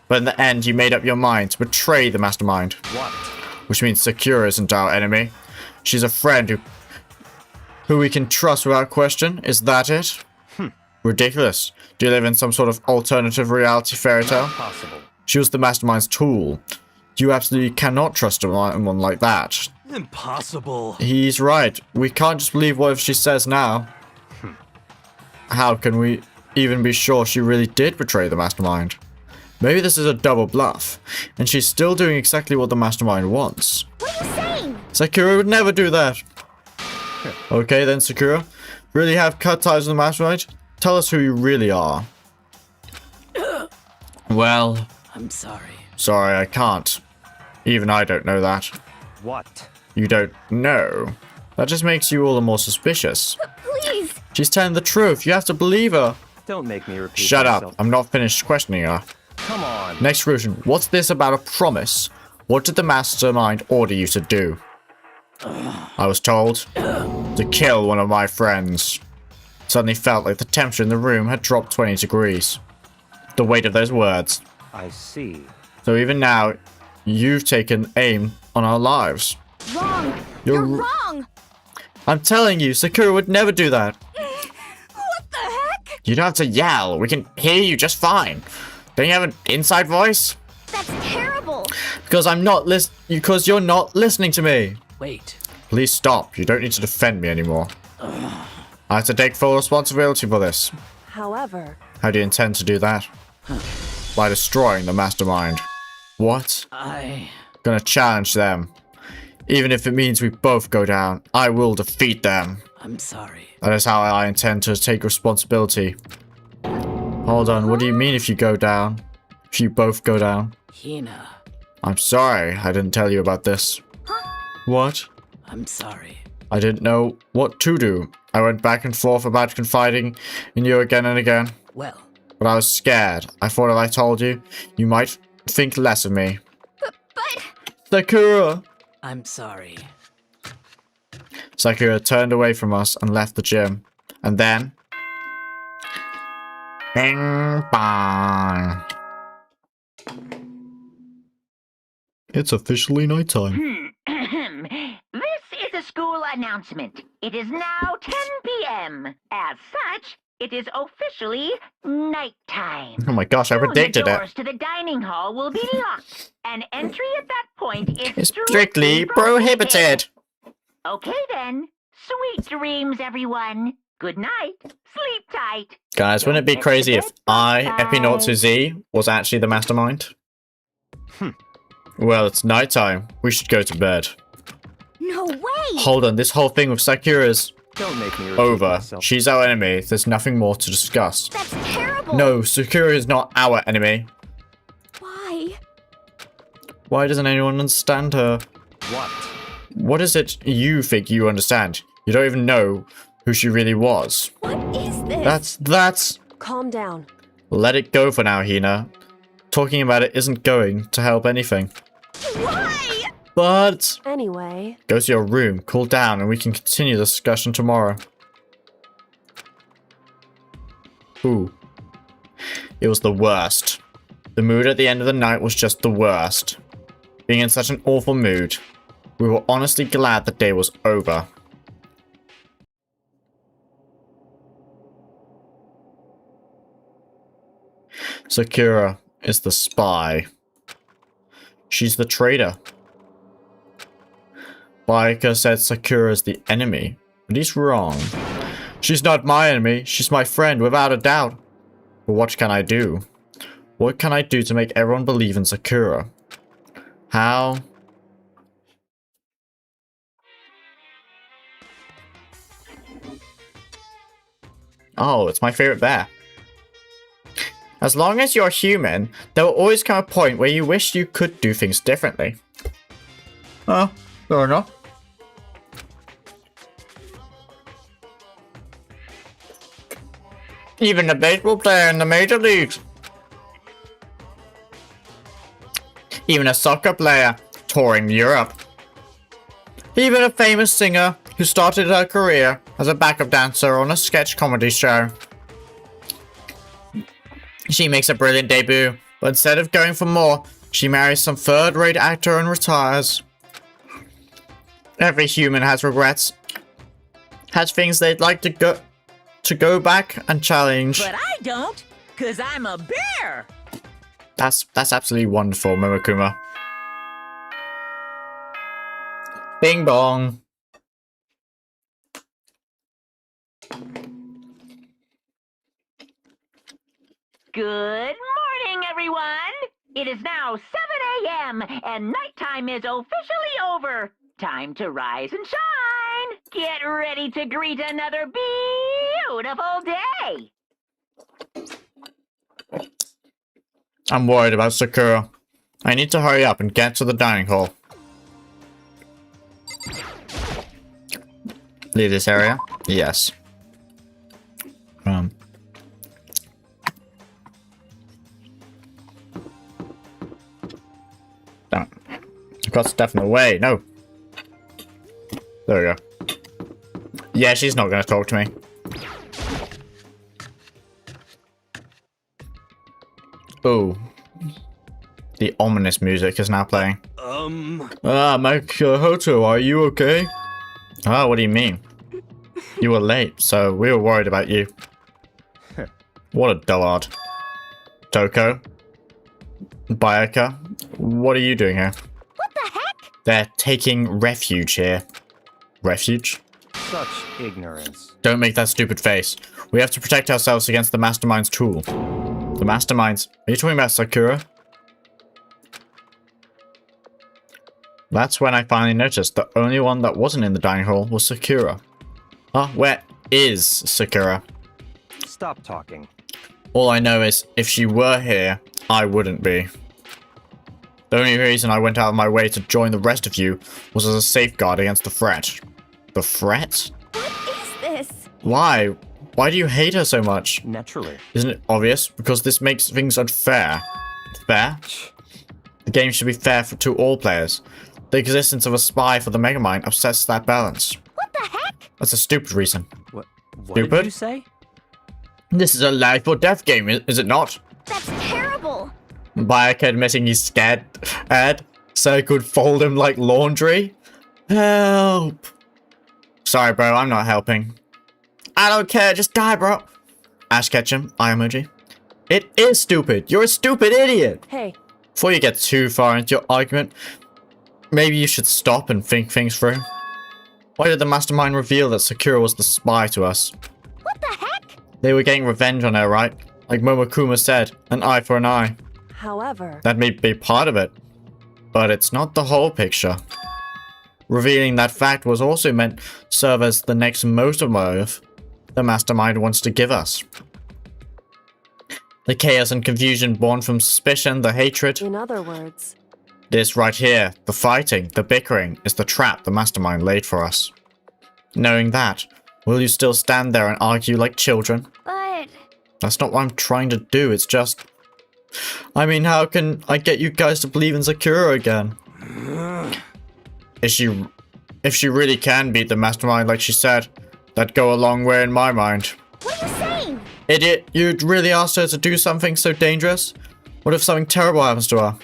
But in the end, you made up your mind to betray the mastermind. What? Which means Sakura isn't our enemy. She's a friend who we can trust without question. Is that it? Ridiculous. Do you live in some sort of alternative reality fairy tale? Possible. She was the mastermind's tool. You absolutely cannot trust someone like that. Impossible. He's right. We can't just believe whatever she says now. How can we even be sure she really did betray the mastermind? Maybe this is a double bluff, and she's still doing exactly what the mastermind wants. What are you saying? Sakura would never do that. Okay then, Sakura. Really have cut ties with the mastermind? Tell us who you really are. Well, I'm sorry. sorry, I can't. Even I don't know that. What? You don't know. That just makes you all the more suspicious. Please. She's telling the truth. You have to believe her. Don't make me repeat Shut myself. up. I'm not finished questioning her. Come on. Next question. What's this about a promise? What did the mastermind order you to do? I was told to kill one of my friends. Suddenly felt like the temperature in the room had dropped 20 degrees. The weight of those words. I see. So even now, you've taken aim on our lives. Wrong. You're You're wrong. I'm telling you, Sakura would never do that. What the heck? You don't have to yell. We can hear you just fine. Don't you have an inside voice? That's terrible. Because because you're not listening to me. Wait. Please stop. You don't need to defend me anymore. I have to take full responsibility for this. However, How do you intend to do that? By destroying the mastermind. What? Gonna challenge them. Even if it means we both go down, I will defeat them. I'm sorry. That is how I intend to take responsibility. Hold on, what do you mean if you go down? If you both go down? Hina, I'm sorry, I didn't tell you about this. What? I'm sorry. I didn't know what to do. I went back and forth about confiding in you again and again. Well, But I was scared. I thought if I told you, you might think less of me. But Sakura! I'm sorry. Sakura turned away from us and left the gym. And then... Bing bong. It's officially nighttime. This is a school announcement. It is now 10 p.m. As such, it is officially nighttime. Oh my gosh, I predicted the it. doors to the dining hall will be locked, and entry at that point is It's strictly prohibited. Okay then. Sweet dreams, everyone. Good night. Sleep tight. Guys, wouldn't it be crazy if I, Epy-Norts-O-Z, was actually the mastermind? Well, it's nighttime. We should go to bed. No way! Hold on, this whole thing with Sakura's Don't make me repeat over. myself. She's our enemy. There's nothing more to discuss. That's terrible! No, Sakura is not our enemy. Why? Why doesn't anyone understand her? What? What is it you think you understand? You don't even know who she really was. What is this? That's... Calm down. Let it go for now, Hina. Talking about it isn't going to help anything. Why? But... Anyway, Go to your room, cool down, and we can continue the discussion tomorrow. Ooh. It was the worst. The mood at the end of the night was just the worst. Being in such an awful mood. We were honestly glad the day was over. Sakura is the spy. She's the traitor. Baika said Sakura is the enemy, but he's wrong. She's not my enemy, she's my friend without a doubt. But what can I do? What can I do to make everyone believe in Sakura? How? Oh, it's my favorite bear. As long as you're human, there will always come a point where you wish you could do things differently. Oh, fair enough. Even a baseball player in the major leagues. Even a soccer player touring Europe. Even a famous singer who started her career as a backup dancer on a sketch comedy show. She makes a brilliant debut, but instead of going for more, she marries some third-rate actor and retires. Every human has regrets. Has things they'd like to go back and challenge. But I don't, 'cause I'm a bear. That's absolutely wonderful, Momokuma. Bing bong. Good morning, everyone. It is now 7 a.m. and nighttime is officially over. Time to rise and shine. Get ready to greet another beautiful day. I'm worried about Sakura. I need to hurry up and get to the dining hall. Leave this area? Yes. Damn it. I've got stuff in the way. No. There we go. Yeah, she's not going to talk to me. Oh. The ominous music is now playing. Makoto, are you okay? Ah, what do you mean? You were late, so we were worried about you. What a dullard. Toko? Bayaka? What are you doing here? What the heck? They're taking refuge here. Refuge? Such ignorance. Don't make that stupid face. We have to protect ourselves against the Mastermind's tool. The Masterminds? Are you talking about Sakura? That's when I finally noticed the only one that wasn't in the dining hall was Sakura. Huh? Where is Sakura? Stop talking. All I know is, if she were here, I wouldn't be. The only reason I went out of my way to join the rest of you was as a safeguard against the threat. The threat? What is this? Why? Why do you hate her so much? Naturally. Isn't it obvious? Because this makes things unfair. Fair? The game should be fair to all players. The existence of a spy for the Megamind upsets that balance. What the heck? That's a stupid reason. What Stupid? did you say? This is a life or death game, is it not? That's terrible. Bayaka admitting he's scared Ed, so he could fold him like laundry. Help. Sorry, bro, I'm not helping. I don't care, just die, bro. Ash Ketchum, eye emoji. It is stupid. You're a stupid idiot. Hey, Before you get too far into your argument, maybe you should stop and think things through. Why did the mastermind reveal that Sakura was the spy to us? What the heck? They were getting revenge on her, right? Like Momokuma said, an eye for an eye. however, That may be part of it, but it's not the whole picture. Revealing that fact was also meant to serve as the next motive the mastermind wants to give us. The chaos and confusion born from suspicion, the hatred. in other words, This right here, the fighting, the bickering, is the trap the mastermind laid for us. Knowing that, will you still stand there and argue like children? But That's not what I'm trying to do, it's just... I mean, how can I get you guys to believe in Sakura again? If she really can beat the mastermind like she said, that'd go a long way in my mind. what are you saying? Idiot, you'd really ask her to do something so dangerous? What if something terrible happens to her?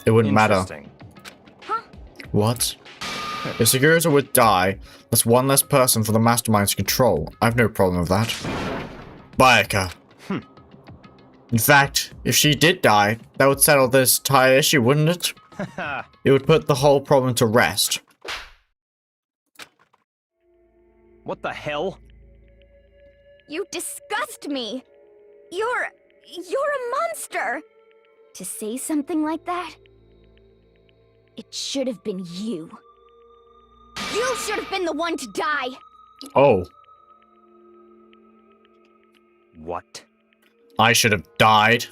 It wouldn't matter. Interesting. What? If Sakura would die, that's one less person for the mastermind to control. I have no problem with that. Bayaka. In fact, if she did die, that would settle this entire issue, wouldn't it? It would put the whole problem to rest. What the hell? You disgust me. You're a monster. To say something like that, it should have been you. You should have been the one to die. Oh, What? I should have died.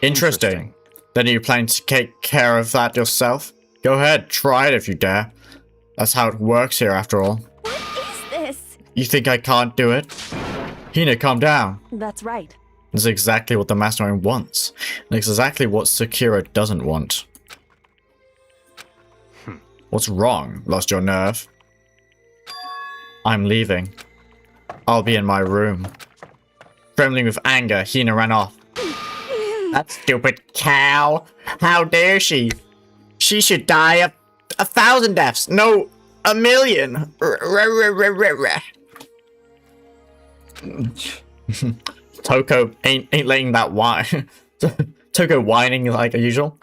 Interesting. Then you plan to take care of that yourself? Go ahead, try it if you dare. That's how it works here after all. What is this? You think I can't do it? Hina, calm down. that's right. This is exactly what the mastermind wants. And it's exactly what Sakura doesn't want. What's wrong? Lost your nerve? I'm leaving. I'll be in my room. Trembling with anger, Hina ran off. That stupid cow! How dare she? She should die 1,000 deaths. No, 1,000,000. Toko ain't letting that whine. Toko whining like usual.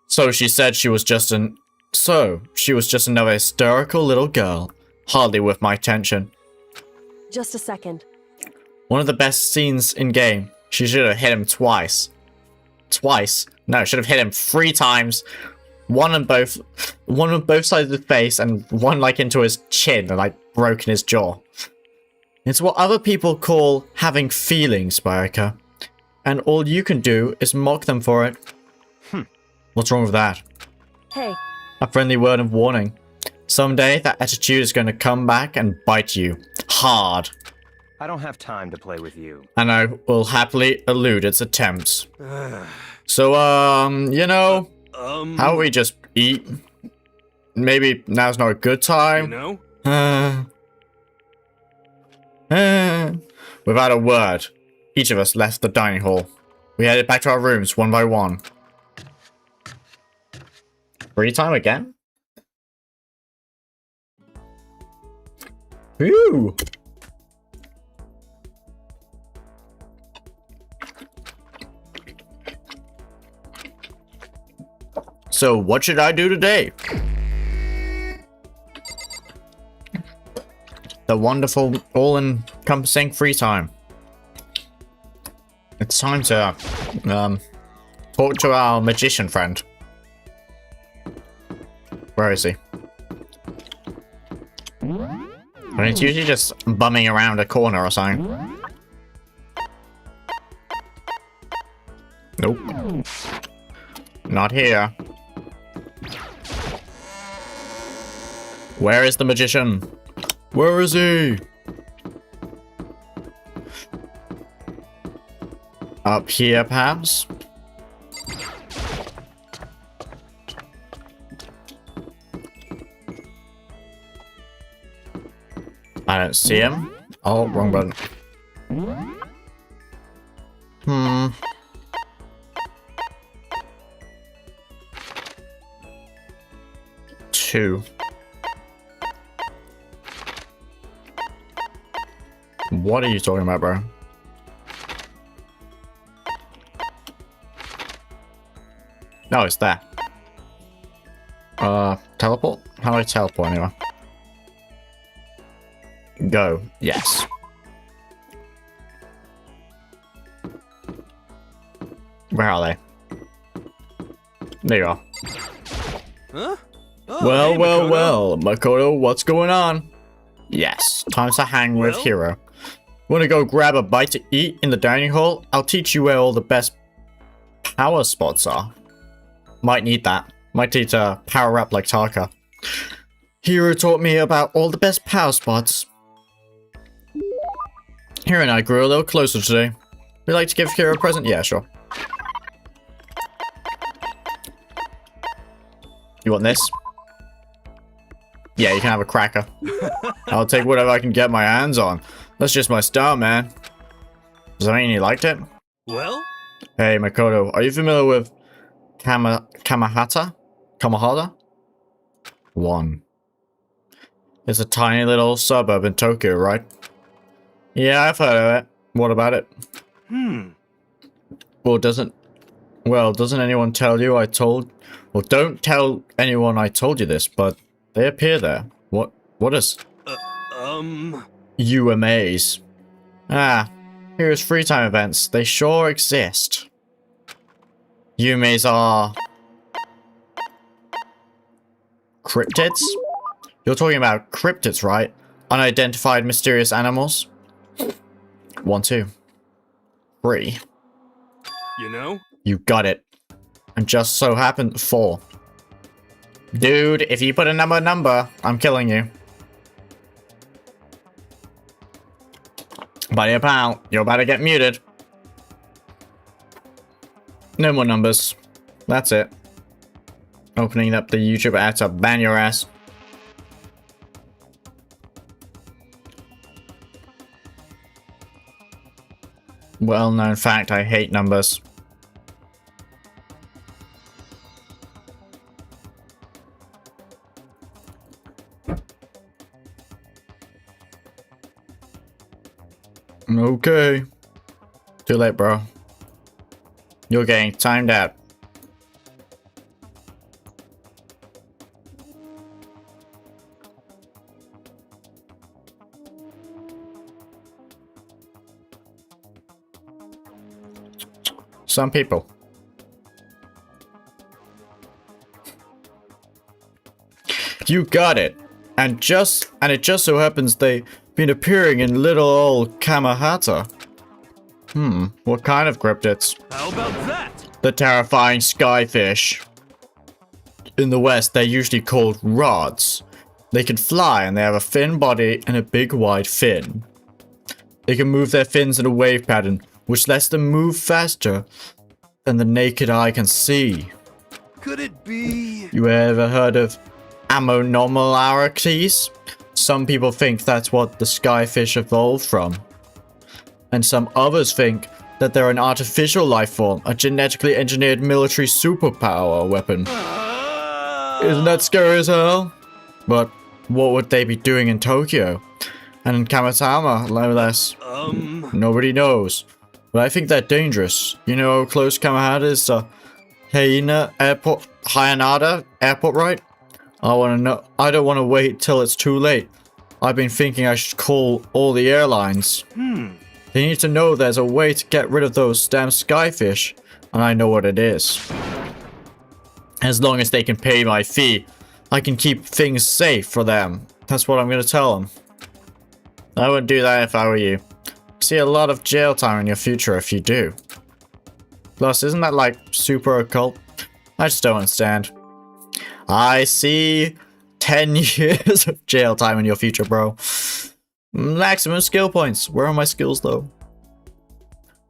So she said she was just another hysterical little girl. Hardly worth my attention. Just a second. One of the best scenes in game. She should have hit him twice. Twice? No, should have hit him 3 times. One on both sides of the face and one like into his chin and like broken his jaw. It's what other people call having feelings, Bayaka. And all you can do is mock them for it. What's wrong with that? Hey, A friendly word of warning. Someday that attitude is going to come back and bite you. Hard. I don't have time to play with you. And I will happily elude its attempts. So, you know, how about we just eat? Maybe now's not a good time. You know? Without a word, each of us left the dining hall. We headed back to our rooms one by one. Free time again? Ooh! So, what should I do today? The wonderful, all-encompassing free time. It's time to, talk to our magician friend. Where is he? I mean, it's usually just bumming around a corner or something. Nope. Not here. Where is the magician? Where is he? Up here, perhaps? I don't see him. Oh, wrong button. 2. What are you talking about, bro? No, it's there. Teleport? How do I teleport anyway? Go. Yes. Where are they? There you are. Huh? Oh, Well, hey, well, Makoto. well, Makoto, what's going on? Yes, time to hang with Well? Hero. Wanna go grab a bite to eat in the dining hall? I'll teach you where all the best power spots are. Might need that. Might need to power up like Taka. Hero taught me about all the best power spots. Hero and I grew a little closer today. Would you like to give Hero a present? Yeah, sure. You want this? Yeah, you can have a cracker. I'll take whatever I can get my hands on. That's just my style, man. Does that mean you liked it? Well, Hey, Makoto, are you familiar with Kamahata? 1. It's a tiny little suburb in Tokyo, right? Yeah, I've heard of it. What about it? Well, doesn't anyone tell you I told... Well, don't tell anyone I told you this, but they appear there. What is... UMAs. Ah, here's free time events. They sure exist. UMAs are... cryptids? You're talking about cryptids, right? Unidentified mysterious animals? 1, 2, 3. you know? You got it. And just so happened 4. Dude, if you put a number, I'm killing you. Buddy pal, you're about to get muted. No more numbers. That's it. Opening up the YouTube ad to ban your ass. Well-known fact, I hate numbers. Okay. Too late, bro. You're getting timed out. Some people. You got it. And it just so happens they've been appearing in little old Kamahata. What kind of cryptids? How about that? The terrifying skyfish. In the West, they're usually called rods. They can fly and they have a thin body and a big wide fin. They can move their fins in a wave pattern, which lets them move faster than the naked eye can see. Could it be? You ever heard of ammonomalities? Some people think that's what the skyfish evolved from. And some others think that they're an artificial life form, a genetically engineered military superpower weapon. Isn't that scary as hell? But what would they be doing in Tokyo? And in Kamatama, no less. Nobody knows. But I think they're dangerous. You know how close Kamahata is to Hayanada Airport, right? I don't want to wait till it's too late. I've been thinking I should call all the airlines. They need to know there's a way to get rid of those damn skyfish, and I know what it is. As long as they can pay my fee, I can keep things safe for them. That's what I'm gonna tell them. I wouldn't do that if I were you. See a lot of jail time in your future if you do. Plus, isn't that like super occult? I just don't understand. I see 10 years of jail time in your future, bro. Maximum skill points. Where are my skills, though?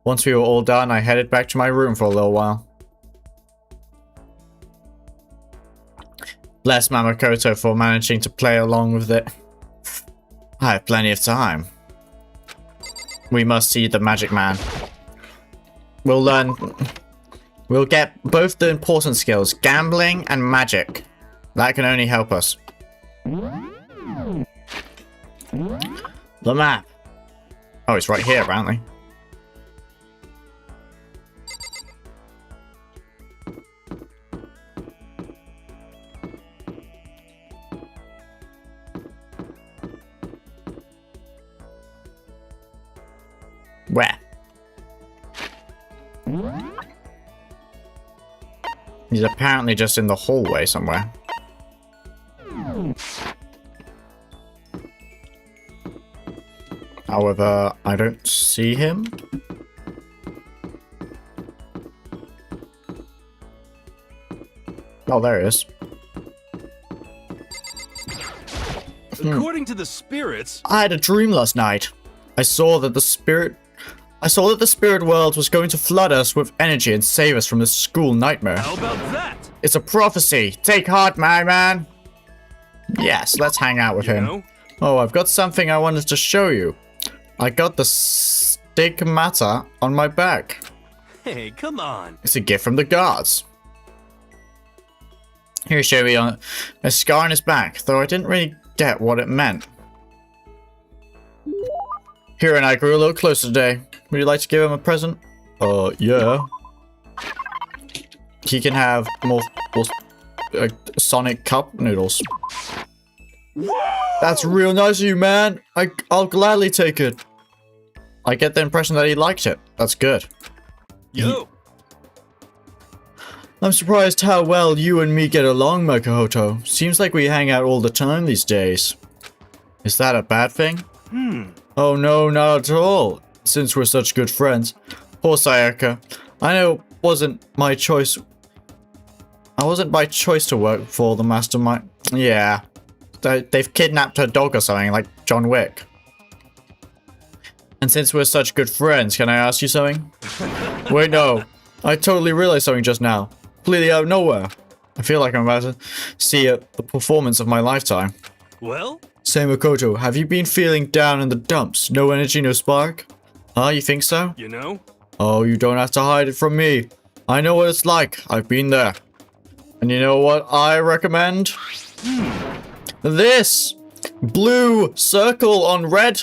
Once we were all done, I headed back to my room for a little while. Bless Makoto for managing to play along with it. I have plenty of time. We must see the magic man. We'll get both the important skills, gambling and magic. That can only help us. The map. Oh, it's right here, apparently. Where? He's apparently just in the hallway somewhere. However, I don't see him. Oh, there he is. According to the spirits, I had a dream last night. I saw that the spirit world was going to flood us with energy and save us from this school nightmare. how about that? It's a prophecy. Take heart, my man. Yes, let's hang out with You him. know? Oh, I've got something I wanted to show you. I got the stigmata on my back. Hey, come on. It's a gift from the gods. Here, show me on a scar on his back, though I didn't really get what it meant. Hero and I grew a little closer today. Would you like to give him a present? Yeah. He can have more Sonic Cup noodles. That's real nice of you, man. I'll gladly take it. I get the impression that he liked it. That's good. Yo, I'm surprised how well you and me get along, Makoto. Seems like we hang out all the time these days. Is that a bad thing? Oh no, not at all. Since we're such good friends. Poor Sayaka. I know it wasn't my choice. I wasn't by choice to work for the mastermind. Yeah. They've kidnapped her dog or something, like John Wick. And since we're such good friends, can I ask you something? Wait, no. I totally realized something just now. Completely out of nowhere. I feel like I'm about to see the performance of my lifetime. well, Say, Makoto, have you been feeling down in the dumps? No energy, no spark? Huh, you think so? you know? Oh, you don't have to hide it from me. I know what it's like. I've been there. And you know what I recommend? This! Blue circle on red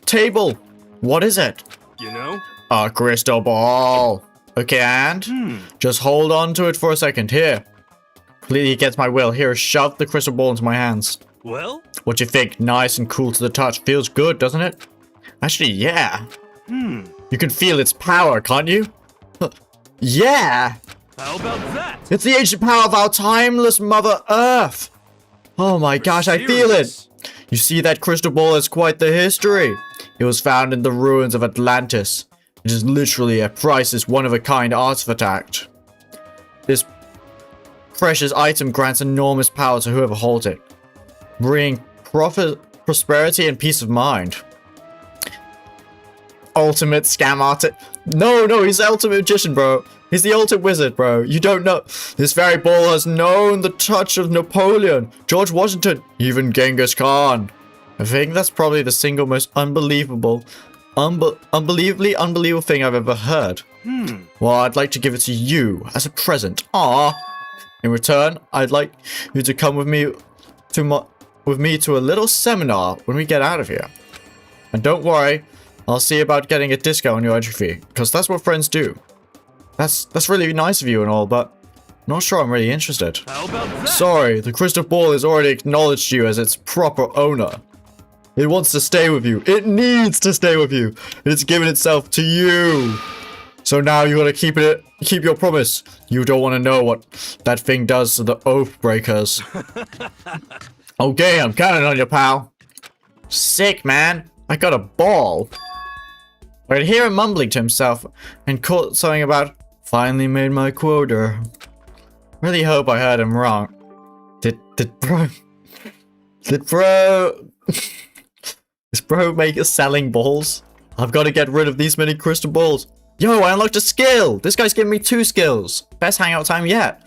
table. What is it? You know? A crystal ball. Okay, and? Just hold on to it for a second. Here. Completely against my will. Here, shove the crystal ball into my hands. Well, What you think? Nice and cool to the touch. Feels good, doesn't it? Actually, yeah. You can feel its power, can't you? Yeah! how about that? It's the ancient power of our timeless Mother Earth! Oh my gosh, I feel it! Serious? You see, that crystal ball is quite the history. It was found in the ruins of Atlantis. It is literally a priceless, one-of-a-kind artifact. This precious item grants enormous power to whoever holds it, bringing prosperity and peace of mind. Ultimate scam artist. No, he's the ultimate magician, bro. He's the ultimate wizard, bro. You don't know. This very ball has known the touch of Napoleon, George Washington, even Genghis Khan. I think that's probably the single most unbelievable thing I've ever heard. Well, I'd like to give it to you as a present. Aww. In return, I'd like you to come with me to a little seminar when we get out of here. And don't worry, I'll see about getting a discount on your entry fee, because that's what friends do. That's really nice of you and all, but I'm not sure I'm really interested. How about that? Sorry, the crystal ball has already acknowledged you as its proper owner. It wants to stay with you. It needs to stay with you. And it's given itself to you. So now you gotta keep your promise. You don't want to know what that thing does to the oath breakers. Okay, I'm counting on you, pal. Sick, man. I got a ball. I could hear him mumbling to himself and caught something about finally made my quota. Really hope I heard him wrong. Did bro is bro make us selling balls? I've got to get rid of these many crystal balls. Yo, I unlocked a skill. This guy's giving me 2 skills. Best hangout time yet.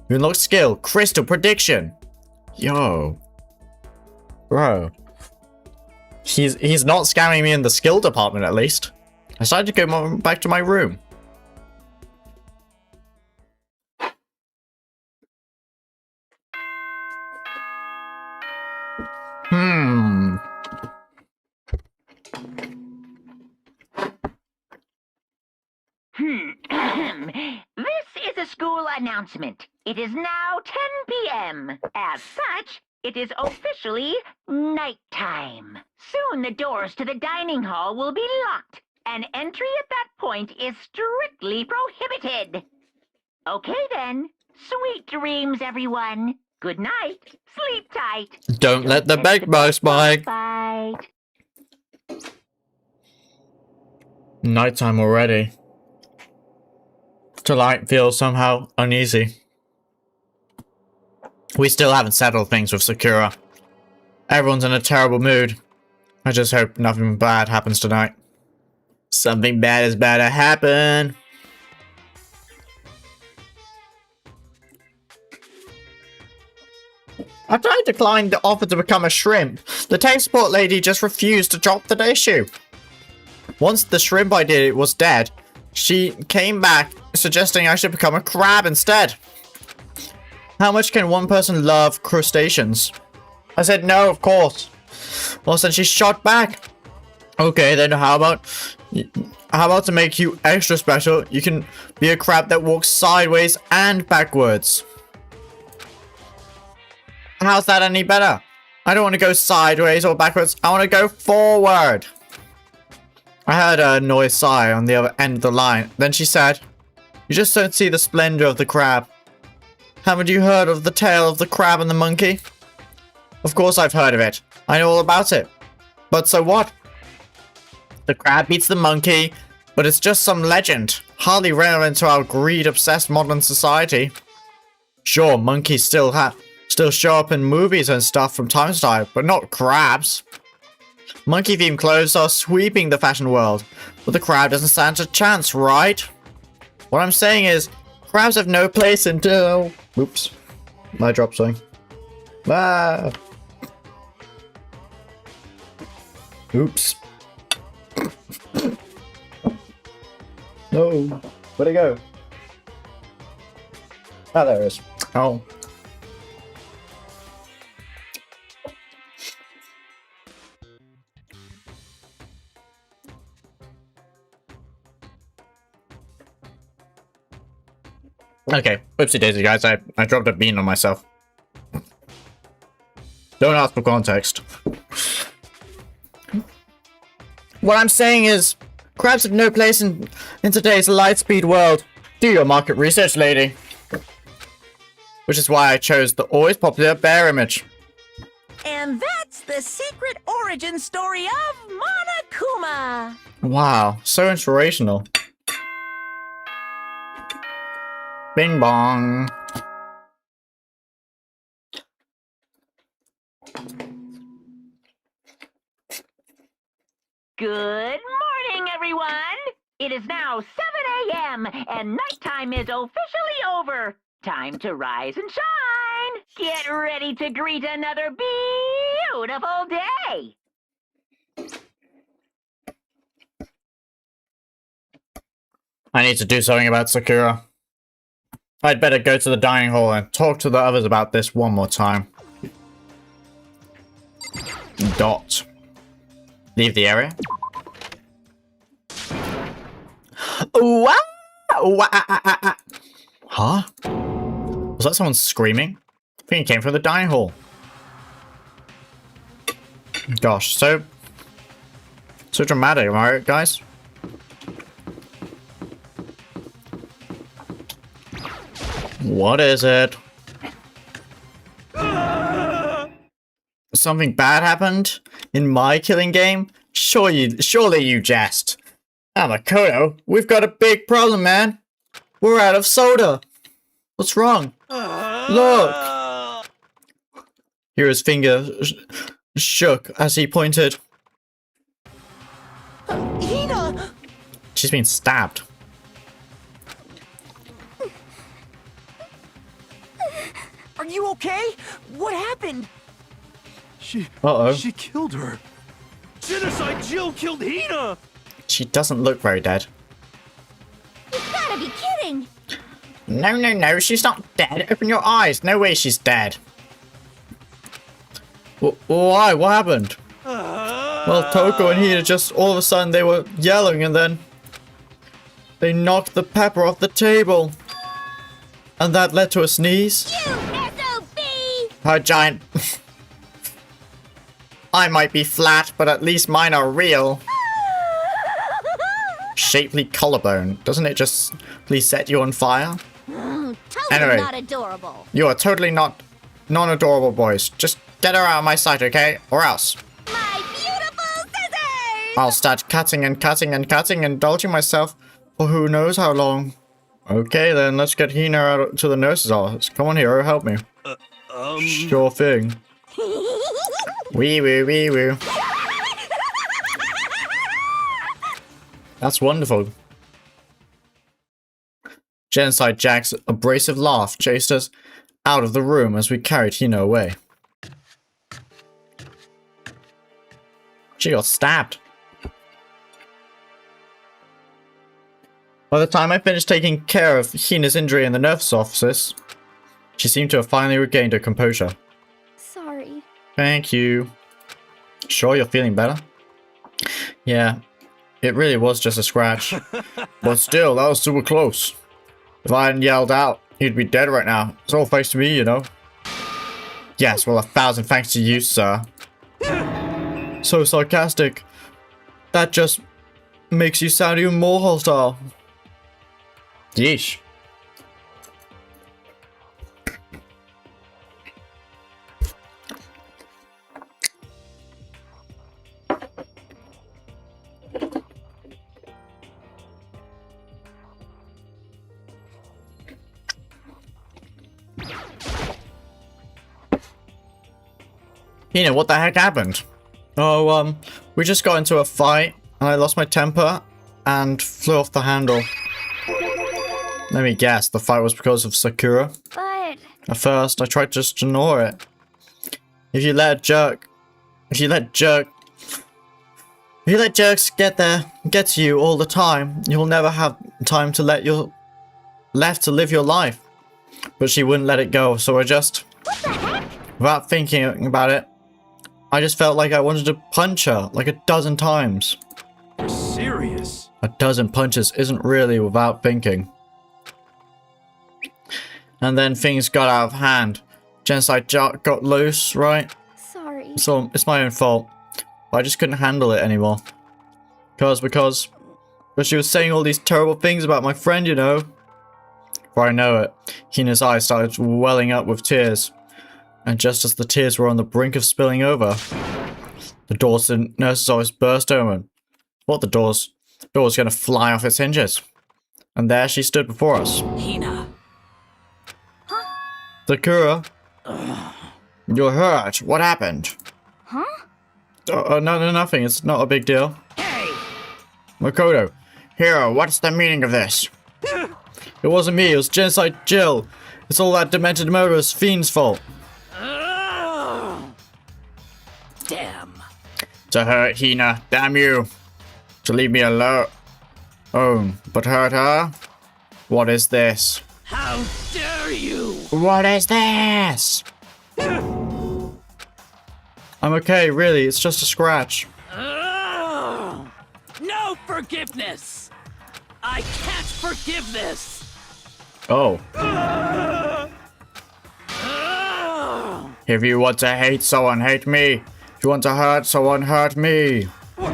You unlocked skill, crystal prediction. Yo. Bro. He's not scamming me in the skill department, at least. I decided to go back to my room. This is a school announcement. It is now 10 p.m. As such, it is officially nighttime. Soon the doors to the dining hall will be locked, and entry at that point is strictly prohibited. Okay then. Sweet dreams, everyone. Good night. Sleep tight. Don't let the bed bugs bite. Bite. Nighttime already. Tonight feels somehow uneasy. We still haven't settled things with Sakura. Everyone's in a terrible mood. I just hope nothing bad happens tonight. Something bad is bound to happen. After I declined the offer to become a shrimp, the tech support lady just refused to drop the issue. Once the shrimp I did was dead, she came back suggesting I should become a crab instead. How much can one person love crustaceans? I said no, of course. Well, then she shot back. Okay, then how about to make you extra special, you can be a crab that walks sideways and backwards. How's that any better? I don't want to go sideways or backwards. I want to go forward. I heard a noise sigh on the other end of the line. Then she said, you just don't see the splendor of the crab. Haven't you heard of the tale of the crab and the monkey? Of course I've heard of it. I know all about it. But so what? The crab beats the monkey, but it's just some legend. Hardly relevant to our greed-obsessed modern society. Sure, monkeys still show up in movies and stuff from time to time, but not crabs. Monkey-themed clothes are sweeping the fashion world, but the crab doesn't stand a chance, right? What I'm saying is, crabs have no place until... Oops. I dropped something. Ah! Oops. No. Where'd it go? Ah, there it is. Oh. Okay, whoopsie daisy guys, I dropped a bean on myself. Don't ask for context. What I'm saying is, crabs have no place in today's lightspeed world. Do your market research, lady. Which is why I chose the always popular bear image. And that's the secret origin story of Monokuma. Wow, so inspirational. Bing bong. Good morning, everyone. It is now 7 a.m. and nighttime is officially over. Time to rise and shine. Get ready to greet another beautiful day. I need to do something about Sakura. I'd better go to the dining hall and talk to the others about this one more time. Dot. Leave the area. Wow! Huh? Was that someone screaming? I think it came from the dining hall. Gosh, so dramatic, am I right, guys? What is it? Something bad happened in my killing game? Surely you jest. Makoto, we've got a big problem, man. We're out of soda. What's wrong? Look. Hero's finger shook as he pointed. Hina! She's been stabbed. Are you okay? What happened? She killed her. Genocide Jill killed Hina! She doesn't look very dead. You gotta be kidding! No, she's not dead. Open your eyes. No way she's dead. Why? What happened? Well, Toko and Hina just all of a sudden they were yelling and then... They knocked the pepper off the table. And that led to a sneeze. You SOB! Her giant... I might be flat, but at least mine are real. Shapely collarbone. Doesn't it just please set you on fire? Totally Anyway. not adorable. You are totally not non-adorable, boys. Just get her out of my sight, okay? Or else. My beautiful scissors! I'll start cutting and cutting and cutting, indulging myself for who knows how long. Okay, then let's get Hina out to the nurse's office. Come on, hero, help me. Sure thing. Wee woo wee woo. That's wonderful. Genocide Jack's abrasive laugh chased us out of the room as we carried Hina away. She got stabbed. By the time I finished taking care of Hina's injury in the nurse's office, she seemed to have finally regained her composure. Sorry. Thank you. Sure you're feeling better? Yeah, it really was just a scratch. But still, that was super close. If I hadn't yelled out, he'd be dead right now. It's all thanks to me, you know. Yes, well, 1,000 thanks to you, sir. So sarcastic. That just makes you sound even more hostile. Yeesh. Hina, what the heck happened? Oh, we just got into a fight, and I lost my temper, and flew off the handle. Let me guess, the fight was because of Sakura? But... At first, I tried to just ignore it. If you let jerks get to you all the time, you'll never have time to to live your life. But she wouldn't let it go, so I just... What the heck? Without thinking about it, I just felt like I wanted to punch her like 12 times. You're serious? 12 punches isn't really without thinking. And then things got out of hand. Genocide got loose, right? Sorry. So it's my own fault. But I just couldn't handle it anymore. Because she was saying all these terrible things about my friend, you know. Before I know it, Hina's eyes started welling up with tears. And just as the tears were on the brink of spilling over, the doors to the nurse's office burst open. What, the door was going to fly off its hinges. And there she stood before us. Hina. Sakura? You're hurt. What happened? Huh? No, nothing. It's not a big deal. Hey! Makoto, hero, what's the meaning of this? It wasn't me. It was Genocide Jill. It's all that demented murderous fiend's fault. Damn. To hurt Hina, damn you. To leave me alone. Oh, but hurt her? What is this? How dare you! What is this? I'm okay, really. It's just a scratch. No forgiveness! I can't forgive this! Oh. If you want to hate someone, hate me. If you want to hurt someone, hurt me. What?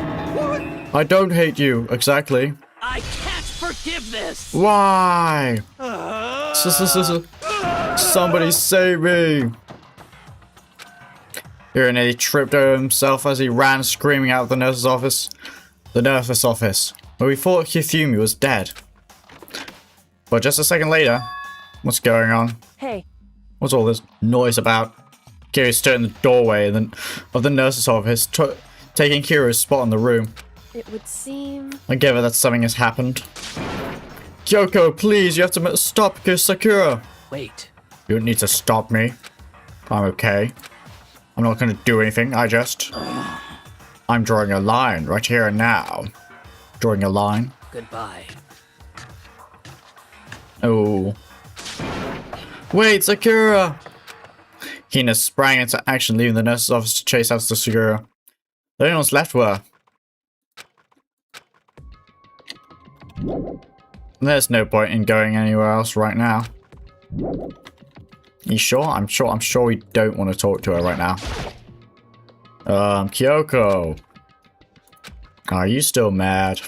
I don't hate you, exactly. I can't forgive this! Why? Somebody save me. Here, nearly tripped over himself as he ran screaming out of the nurse's office. The nurse's office, where we thought Hifumi was dead. But just a second later, what's going on? Hey. What's all this noise about? Kiri stood in the doorway of the nurse's office, taking Kiro's spot in the room. It would seem... I get it that something has happened. Kyoko, please, you have to stop Sakura. Wait. You don't need to stop me. I'm okay. I'm not going to do anything, I'm drawing a line right here and now. Drawing a line. Goodbye. Oh. Wait, Sakura! Hina sprang into action, leaving the nurse's office to chase after Sakura. The only ones left were... There's no point in going anywhere else right now. You sure? I'm sure we don't want to talk to her right now. Kyoko. Are you still mad?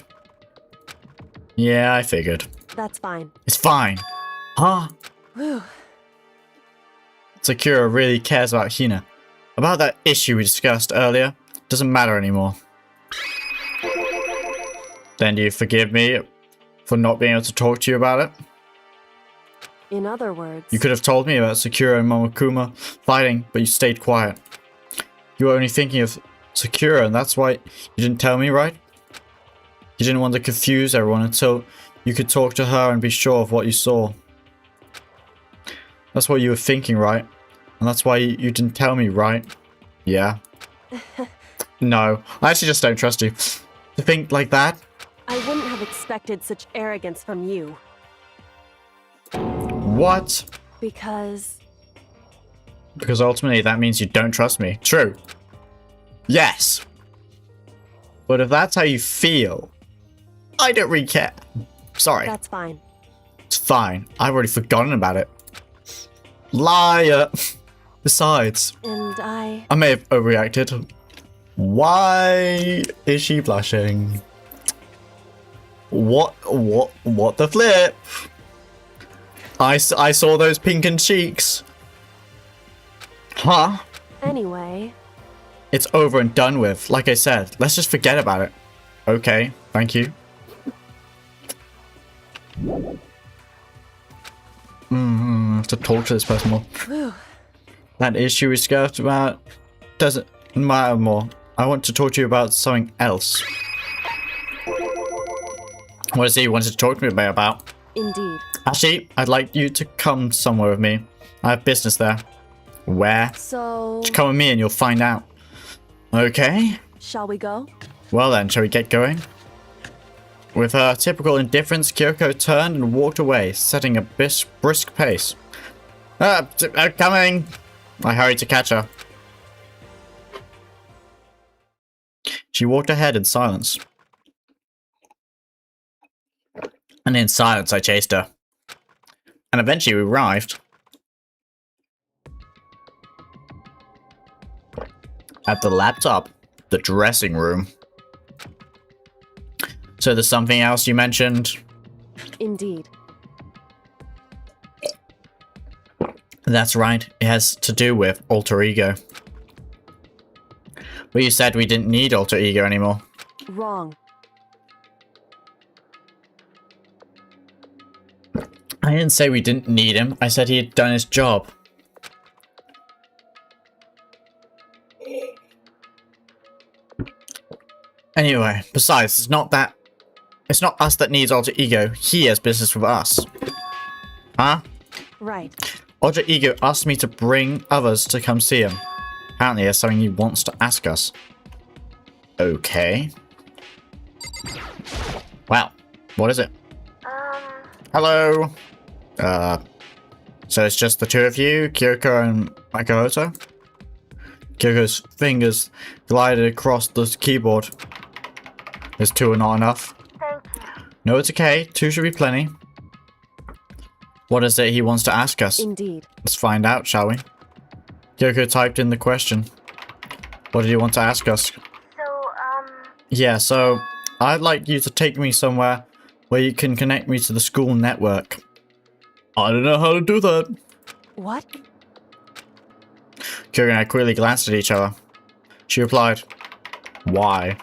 Yeah, I figured. That's fine. It's fine. Huh? Whew. Sakura really cares about Hina. About that issue we discussed earlier, doesn't matter anymore. Then do you forgive me for not being able to talk to you about it? In other words... You could have told me about Sakura and Momokuma fighting, but you stayed quiet. You were only thinking of Sakura, and that's why you didn't tell me, right? You didn't want to confuse everyone until you could talk to her and be sure of what you saw. That's what you were thinking, right? And that's why you didn't tell me, right? Yeah. No, I actually just don't trust you. To think like that? I wouldn't have expected such arrogance from you. What? Because ultimately that means you don't trust me. True. Yes. But if that's how you feel, I don't really care. Sorry. that's fine. It's fine. I've already forgotten about it. Liar. Besides, And I may have overreacted. Why is she blushing? What the flip? I saw those pinkened cheeks. Huh? Anyway, It's over and done with. Like I said, let's just forget about it. Okay, thank you. I have to talk to this person more. whew, That issue we discussed about doesn't matter more. I want to talk to you about something else. What is it you wanted to talk to me about? indeed. Actually, I'd like you to come somewhere with me. I have business there. Where? So, Come with me and you'll find out. Okay? shall we go? Well then, shall we get going? With her typical indifference, Kyoko turned and walked away, setting a brisk pace. Coming! I hurried to catch her. She walked ahead in silence. And in silence, I chased her. And eventually we arrived at the laptop, the dressing room. So there's something else you mentioned? Indeed. That's right, it has to do with alter ego. But you said we didn't need alter ego anymore. Wrong. I didn't say we didn't need him, I said he had done his job. Anyway, besides, it's not us that needs alter ego, he has business with us. Huh? Right. Alter ego asked me to bring others to come see him. Apparently there's something he wants to ask us. Okay. Well, what is it? Hello? So it's just the two of you, Kyoko and Makoto? Kyoko's fingers glided across the keyboard. Is two not enough? No, it's okay. Two should be plenty. What is it he wants to ask us? Indeed. Let's find out, shall we? Kyoko typed in the question. What did he want to ask us? Yeah, so I'd like you to take me somewhere where you can connect me to the school network. I don't know how to do that. What? Kyoko and I quickly glanced at each other. She replied, why?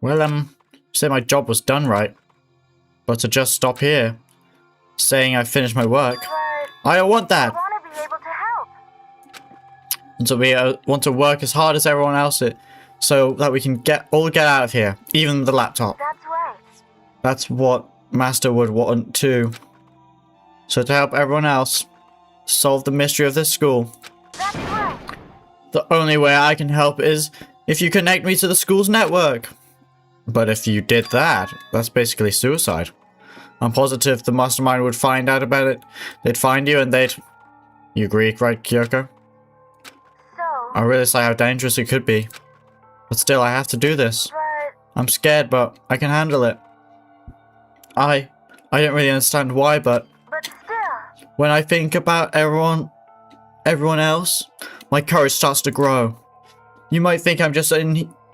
Well, you said my job was done right. But to just stop here, saying I finished my work, I don't want that. And so we want to work as hard as everyone else so that we can get out of here, even the laptop. That's right. That's what Master would want too. So to help everyone else solve the mystery of this school, That's right. the only way I can help is if you connect me to the school's network. But if you did that, that's basically suicide. I'm positive the mastermind would find out about it. They'd find you and they'd... You agree, right, Kyoko? So, I realize how dangerous it could be. But still, I have to do this. but I'm scared, but I can handle it. I I don't really understand why, but still. when I think about everyone else, my courage starts to grow. You might think I'm just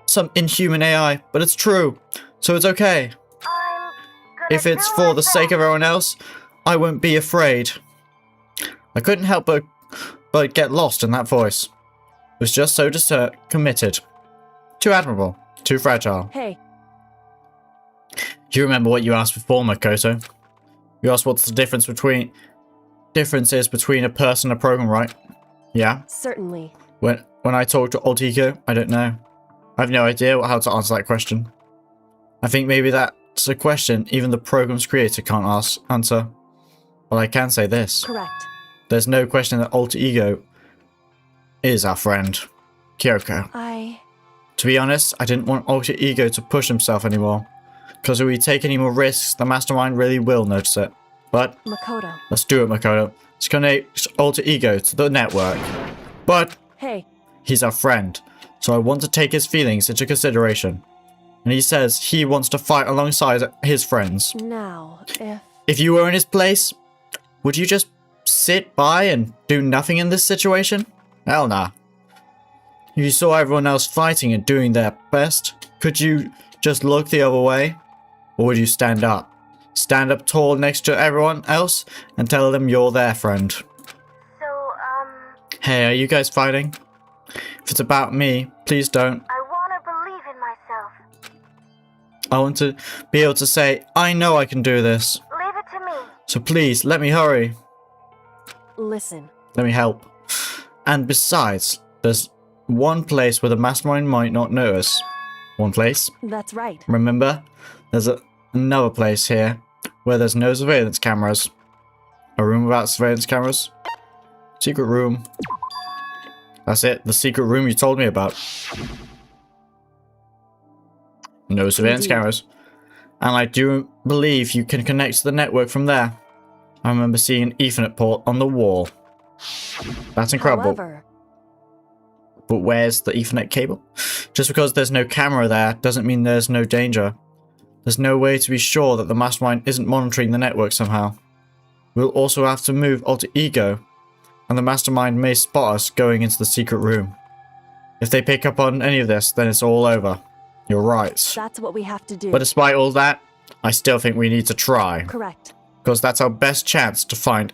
some inhuman AI, but it's true. So it's okay. I'm gonna If it's do for my the sake of best. everyone else, I won't be afraid. I couldn't help but get lost in that voice. It was just so committed. Too admirable. Too fragile. Hey, You remember what you asked before, Makoto? You asked what's the difference is between a person and a program, right? Yeah? certainly. When I talk to Alt Ego, I don't know. I have no idea how to answer that question. I think maybe that's a question even the program's creator can't answer. But I can say this. Correct. There's no question that Alter Ego is our friend, Kyoko. To be honest, I didn't want Alter Ego to push himself anymore. Because if we take any more risks, the Mastermind really will notice it. But, Makoto. let's do it, Makoto. Let's connect Alter Ego to the network. But, Hey, he's our friend, so I want to take his feelings into consideration. And he says he wants to fight alongside his friends. now, If you were in his place, would you just sit by and do nothing in this situation? Hell nah. If you saw everyone else fighting and doing their best, could you just look the other way? Or would you stand up? Stand up tall next to everyone else and tell them you're their friend. So, Hey, are you guys fighting? If it's about me, please don't. I wanna believe in myself. I want to be able to say, I know I can do this. Leave it to me. So please, let me hurry. listen. Let me help. And besides, there's one place where the Mastermind might not notice. One place. That's right. Remember? There's another place here where there's no surveillance cameras. A room without surveillance cameras. Secret room. That's it. The secret room you told me about. No surveillance Indeed. cameras. And I do believe you can connect to the network from there. I remember seeing an Ethernet port on the wall. That's incredible. However, But where's the Ethernet cable? Just because there's no camera there doesn't mean there's no danger. There's no way to be sure that the Mastermind isn't monitoring the network somehow. We'll also have to move Alter Ego, and the Mastermind may spot us going into the secret room. If they pick up on any of this, then it's all over. You're right. that's what we have to do. But despite all that, I still think we need to try. Correct. Because that's our best chance of finding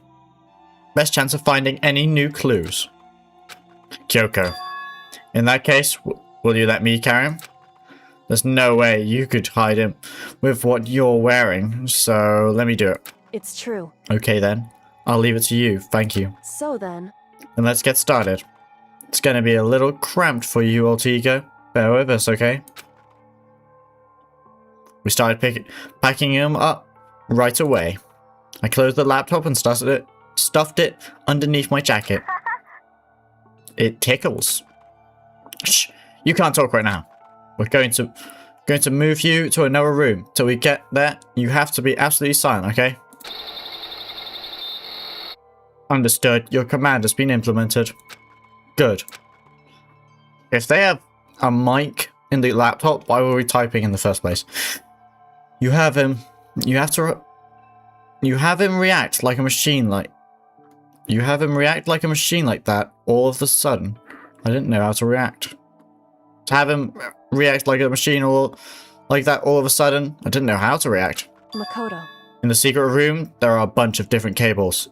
any new clues. Kyoko. In that case, will you let me carry him? There's no way you could hide him with what you're wearing, so let me do it. It's true. Okay then. I'll leave it to you, thank you. So then, Then let's get started. It's gonna be a little cramped for you, Alter Ego. Bear with us, okay? We started packing him up right away. I closed the laptop and stuffed it underneath my jacket. It tickles. Shh, you can't talk right now. We're going to move you to another room. Till we get there, you have to be absolutely silent, okay? Understood. Your command has been implemented. Good. If they have a mic in the laptop, why were we typing in the first place? You have him react like a machine like that all of a sudden. I didn't know how to react. To have him react like a machine or like that all of a sudden, I didn't know how to react. Makoto. In the secret room, there are a bunch of different cables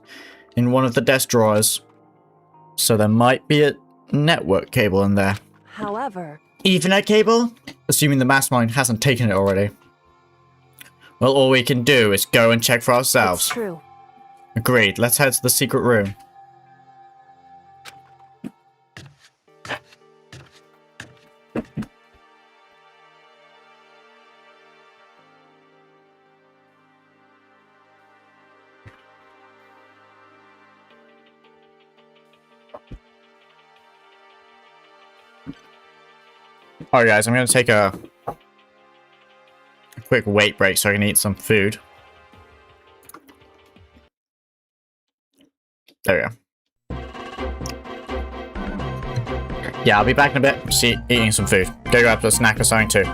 in one of the desk drawers. So there might be a network cable in there. However, Ethernet cable? Assuming the Mastermind hasn't taken it already. Well, all we can do is go and check for it's ourselves. true. Agreed. Let's head to the secret room. Alright guys, I'm going to take a quick wait break so I can eat some food. There we go. Yeah, I'll be back in a bit. Eating some food. Go grab a snack or something too.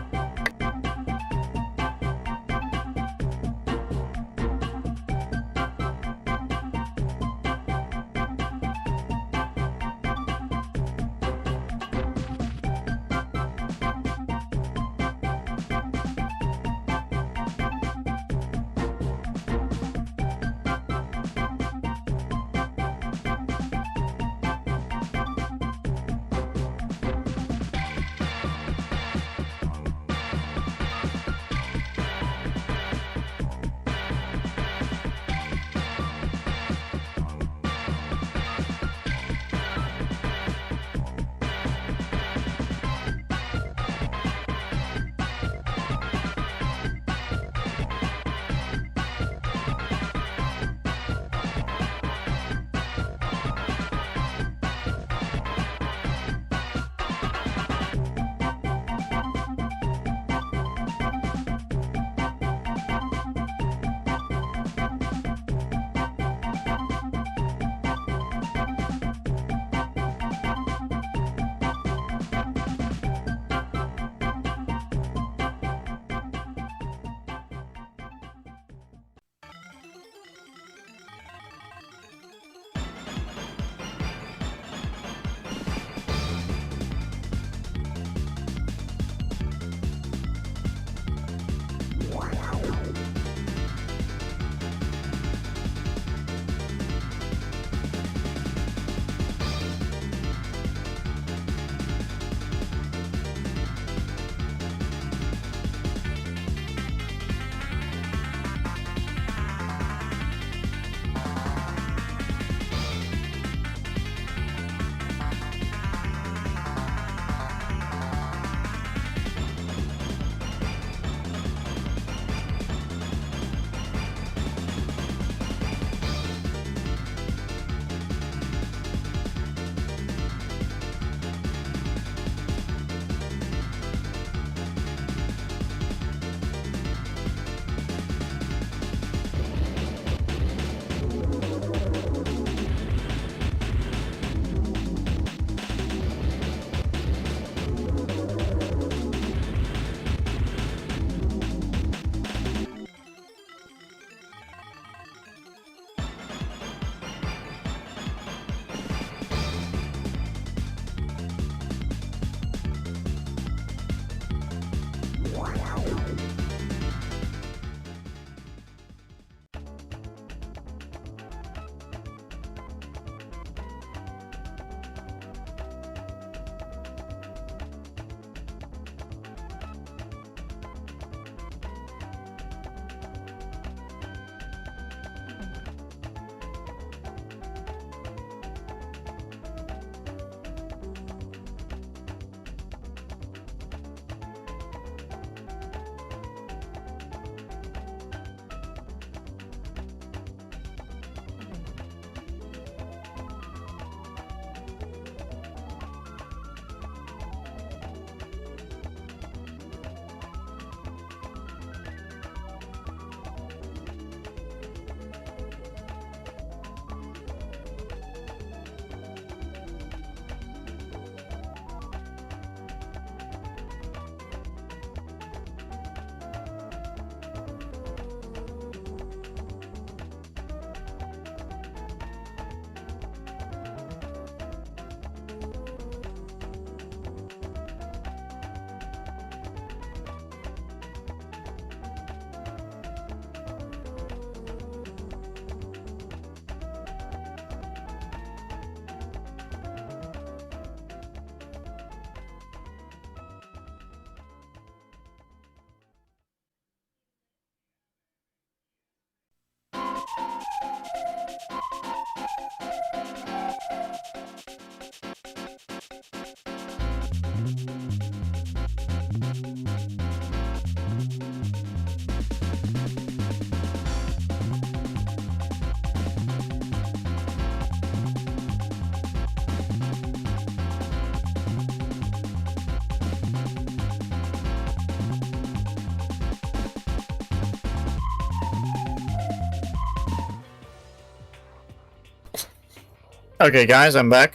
Okay, guys, I'm back.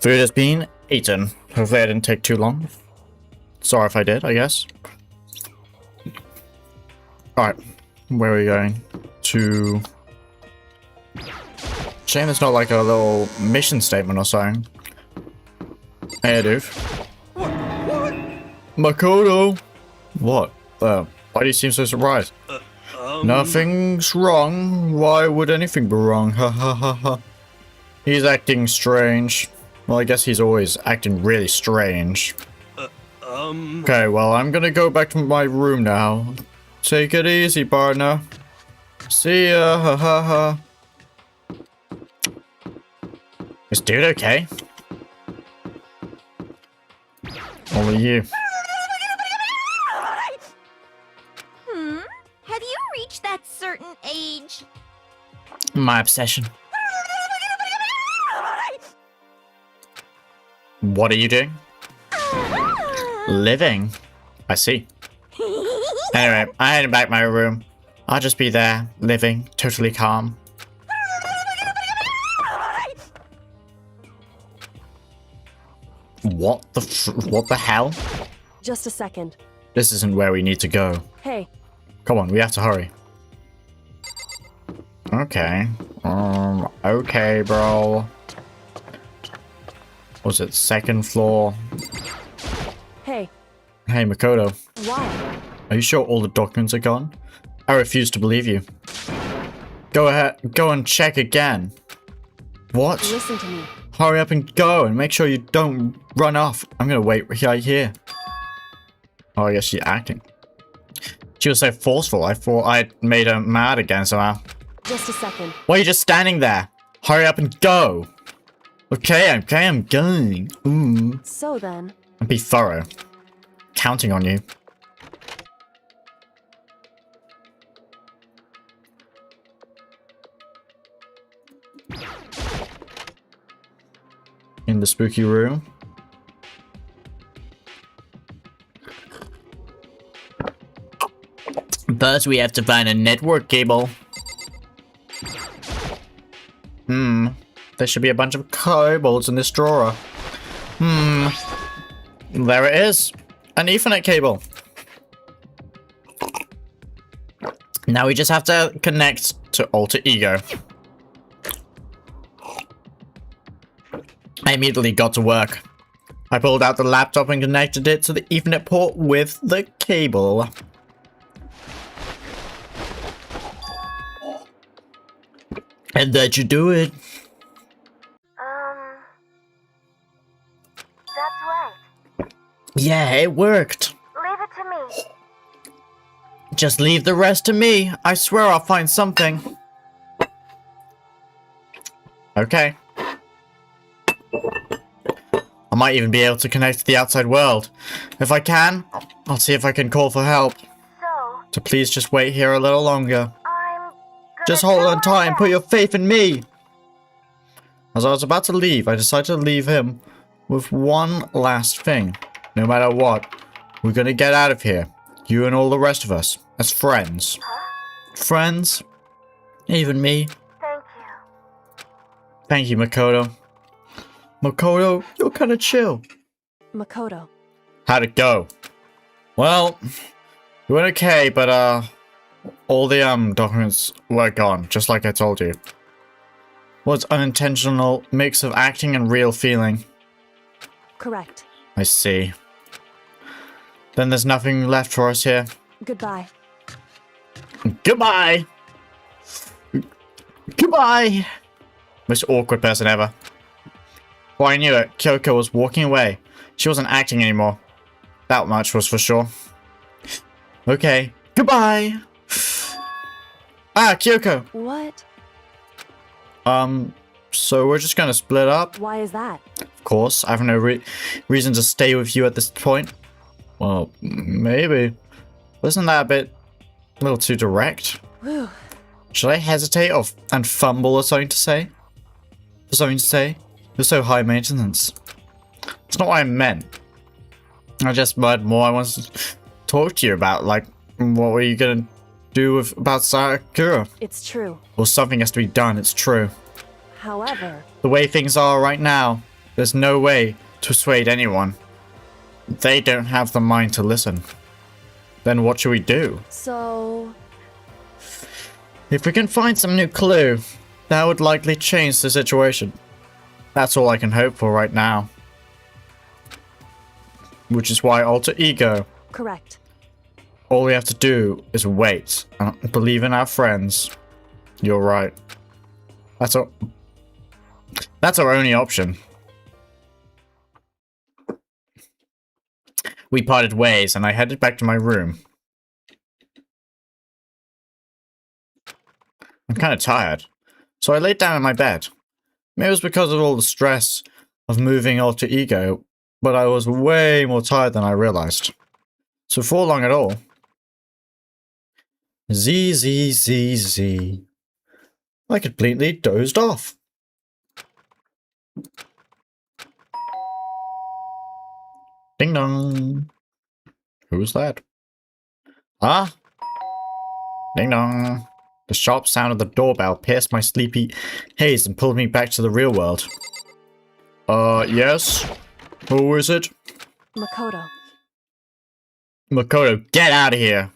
Food has been eaten. Hopefully I didn't take too long. Sorry if I did, I guess. Alright, where are we going? To... Shame it's not like a little mission statement or something. Hey, dude. What? Makoto! What? Why do you seem so surprised? Nothing's wrong. Why would anything be wrong? Ha ha ha ha. He's acting strange. Well, I guess he's always acting really strange. Okay, well, I'm gonna go back to my room now. Take it easy, partner. See ya, ha ha ha. Is dude okay? Only you. Have you reached that certain age? My obsession. What are you doing? Living. I see. Anyway, I headed back to my room. I'll just be there, living, totally calm. What the hell? Just a second. This isn't where we need to go. Hey, Come on, we have to hurry. Okay. Okay, bro. Was it second floor? hey, Hey, Makoto. why? Are you sure all the documents are gone? I refuse to believe you. Go ahead, go and check again. What? Listen to me. Hurry up and go and make sure you don't run off. I'm gonna wait right here. Oh, I guess she's acting. She was so forceful, I thought I'd made her mad again somehow. Just a second. Why are you just standing there? Hurry up and go. Okay, I'm going. So then, And be thorough. Counting on you. In the spooky room. First, we have to find a network cable. There should be a bunch of cables in this drawer. There it is. An Ethernet cable. Now we just have to connect to Alter Ego. I immediately got to work. I pulled out the laptop and connected it to the Ethernet port with the cable. And that should do it. That's right. Yeah, it worked. Leave it to me. Just leave the rest to me. I swear I'll find something. Okay. I might even be able to connect to the outside world. If I can, I'll see if I can call for help. So please just wait here a little longer. Just hold on tight and put your faith in me. As I was about to leave, I decided to leave him with one last thing. No matter what, we're gonna get out of here. You and all the rest of us. As friends. Friends? Even me. Thank you. Thank you, Makoto. Makoto, you're kinda chill. Makoto. How'd it go? Well, it went okay, but all the documents were gone, just like I told you. Was unintentional mix of acting and real feeling. Correct. I see. Then there's nothing left for us here. Goodbye. Goodbye! Goodbye! Most awkward person ever. Well, I knew it. Kyoko was walking away. She wasn't acting anymore. That much was for sure. Okay. Goodbye! Ah, Kyoko! What? So we're just gonna split up? Why is that? Of course, I have no reason to stay with you at this point. Well, maybe. Wasn't that a little too direct? Whew. Should I hesitate and fumble or something to say? For something to say? You're so high maintenance. It's not what I meant. I just had more I wanted to talk to you about, like, what were you gonna do about Sakura? It's true. Well, something has to be done, it's true. However, The way things are right now, there's no way to persuade anyone. They don't have the mind to listen. Then what should we do? so If we can find some new clue, that would likely change the situation. That's all I can hope for right now. Which is why alter ego. correct. All we have to do is wait and believe in our friends. You're right. That's our only option. We parted ways and I headed back to my room. I'm kind of tired, so I laid down in my bed. Maybe it was because of all the stress of moving alter ego, but I was way more tired than I realized. So for long at all. Z. I completely dozed off. Ding dong. Who's that? Ah? Ding dong. The sharp sound of the doorbell pierced my sleepy haze and pulled me back to the real world. Yes? Who is it? Makoto. Makoto, get out of here!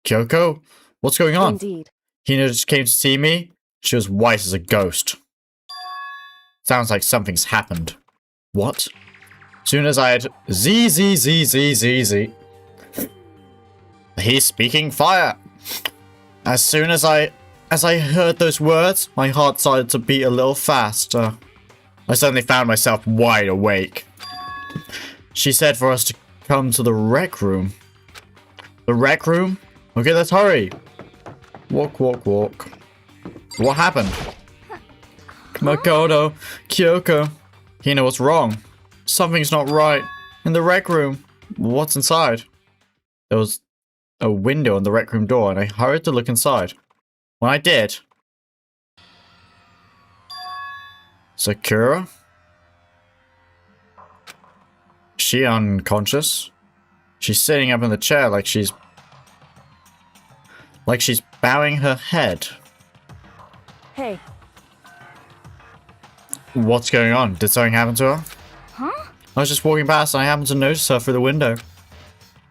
Kyoko? What's going on? Indeed. Hina just came to see me. She was white as a ghost. Sounds like something's happened. What? Soon as I had Z. He's speaking fire. As soon as I heard those words, my heart started to beat a little faster. I suddenly found myself wide awake. She said for us to come to the rec room. The rec room? Okay, let's hurry. Walk. What happened? Makoto, Kyoko. Hina, what's wrong? Something's not right. In the rec room. What's inside? There was a window on the rec room door and I hurried to look inside. When I did... Sakura? Is she unconscious? She's sitting up in the chair like she's bowing her head. Hey, What's going on? Did something happen to her? Huh? I was just walking past and I happened to notice her through the window.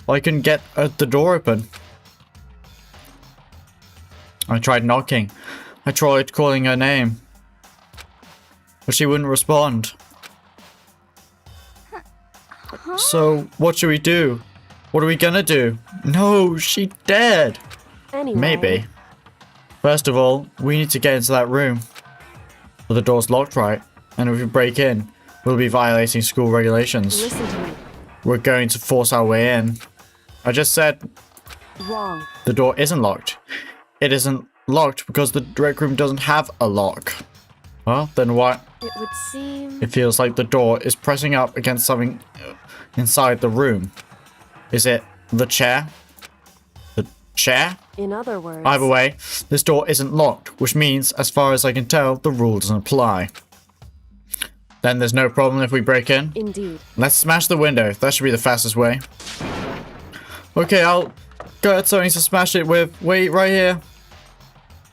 I couldn't get the door open. I tried knocking. I tried calling her name. But she wouldn't respond. So, what should we do? What are we gonna do? No, she dead. anyway. Maybe. First of all, we need to get into that room. But the door's locked, right? And if we break in, we'll be violating school regulations. Listen to me. We're going to force our way in. I just said Wrong. the door isn't locked. It isn't locked because the rec room doesn't have a lock. Well, then what? It would seem... It feels like the door is pressing up against something inside the room. Is it the chair? The chair? In other words... Either way, this door isn't locked, which means, as far as I can tell, the rule doesn't apply. Then there's no problem if we break in? Indeed. Let's smash the window. That should be the fastest way. Okay, I'll go at something to smash it with. Wait, right here.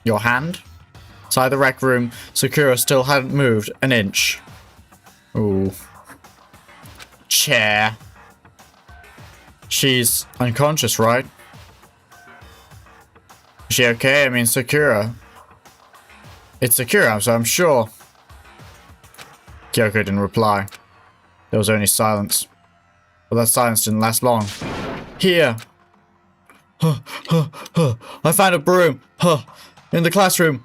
Your hand? Inside the rec room, Sakura still hadn't moved an inch. Ooh. Chair. She's unconscious, right? Is she okay? I mean, Sakura. It's Sakura, so I'm sure. Kyoko didn't reply. There was only silence. But that silence didn't last long. Here! I found a broom! In the classroom!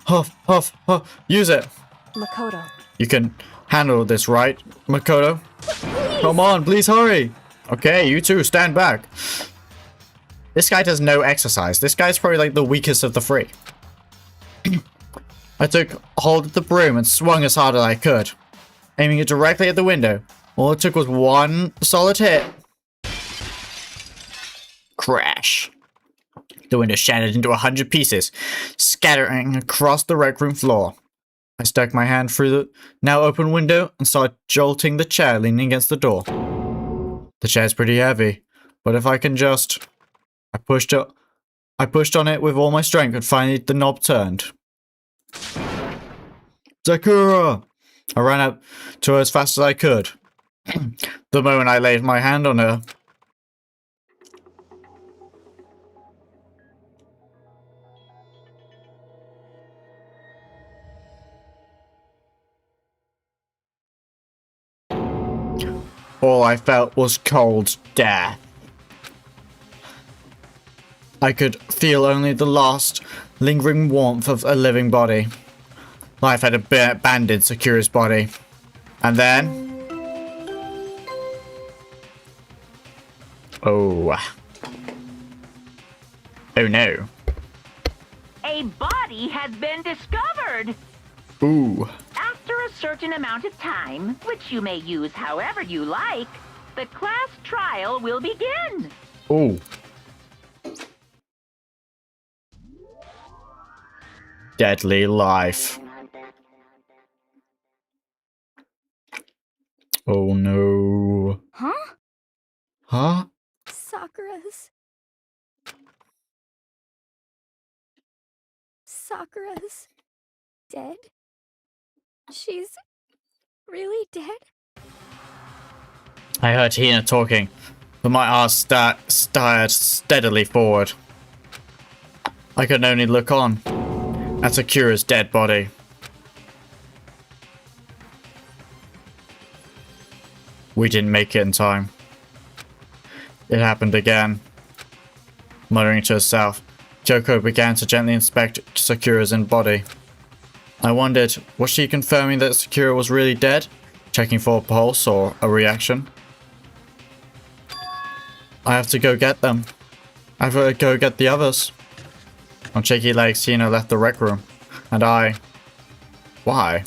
Use it! Makoto. You can handle this, right, Makoto? Come on, please hurry! Okay, you two, stand back. This guy does no exercise. This guy's probably like the weakest of the three. I took hold of the broom and swung as hard as I could, aiming it directly at the window. All it took was one solid hit. Crash. The window shattered into 100 pieces, scattering across the rec room floor. I stuck my hand through the now open window and started jolting the chair leaning against the door. The chair's pretty heavy, but if I can just... I pushed on it with all my strength and finally the knob turned. Sakura! I ran up to her as fast as I could. The moment I laid my hand on her. All I felt was cold death. I could feel only the last, lingering warmth of a living body. Life had abandoned Sakura's body. And then... Oh. Oh no. A body has been discovered. Ooh. After a certain amount of time, which you may use however you like, the class trial will begin. Ooh. Deadly life. Oh no. Huh? Huh? Sakura's dead? She's really dead? I heard Hina talking, but my eyes stared steadily forward. I could only look on at Sakura's dead body. We didn't make it in time. It happened again. Muttering to herself, Kyoko began to gently inspect Sakura's body. I wondered, was she confirming that Sakura was really dead? Checking for a pulse or a reaction? I have to go get them. I have to go get the others. On shaky legs, Hina left the rec room. And I... Why?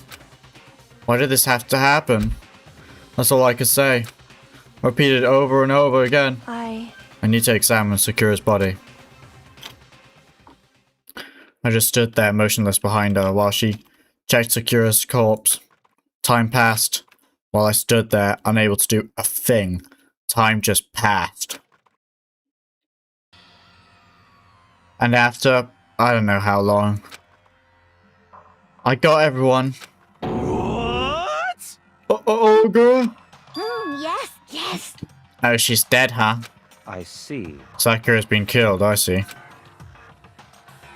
Why did this have to happen? That's all I could say. Repeated over and over again. I need to examine Sakura's body. I just stood there motionless behind her while she checked Sakura's corpse. Time passed. While I stood there, unable to do a thing. Time just passed. And after, I don't know how long, I got everyone. What? Oh, girl. Yes. Oh, she's dead, huh? I see. Sakura's been killed, I see.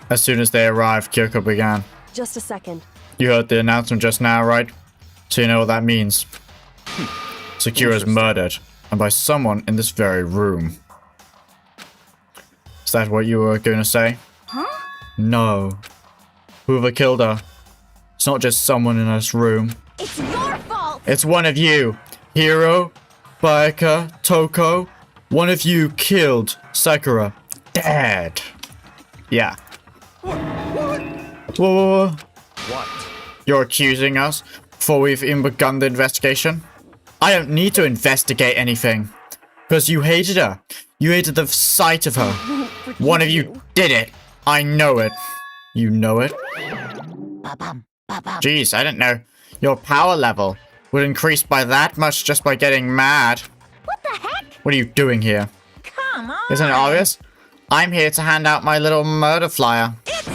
As soon as they arrived, Kyoko began. Just a second. You heard the announcement just now, right? So you know what that means. Sakura's murdered, and by someone in this very room. Is that what you were going to say? Huh? No. Whoever killed her. It's not just someone in this room. It's your fault! It's one of you. Hiro, Baeka, Toko. One of you killed Sakura. Dead. Yeah. Whoa. What? You're accusing us before we've even begun the investigation? I don't need to investigate anything. Because you hated her. You hated the sight of her. One of you did it. I know it. You know it? Jeez, I didn't know your power level would increase by that much just by getting mad. What the heck? What are you doing here? Come on. Isn't it obvious? I'm here to hand out my little murder flyer. It's the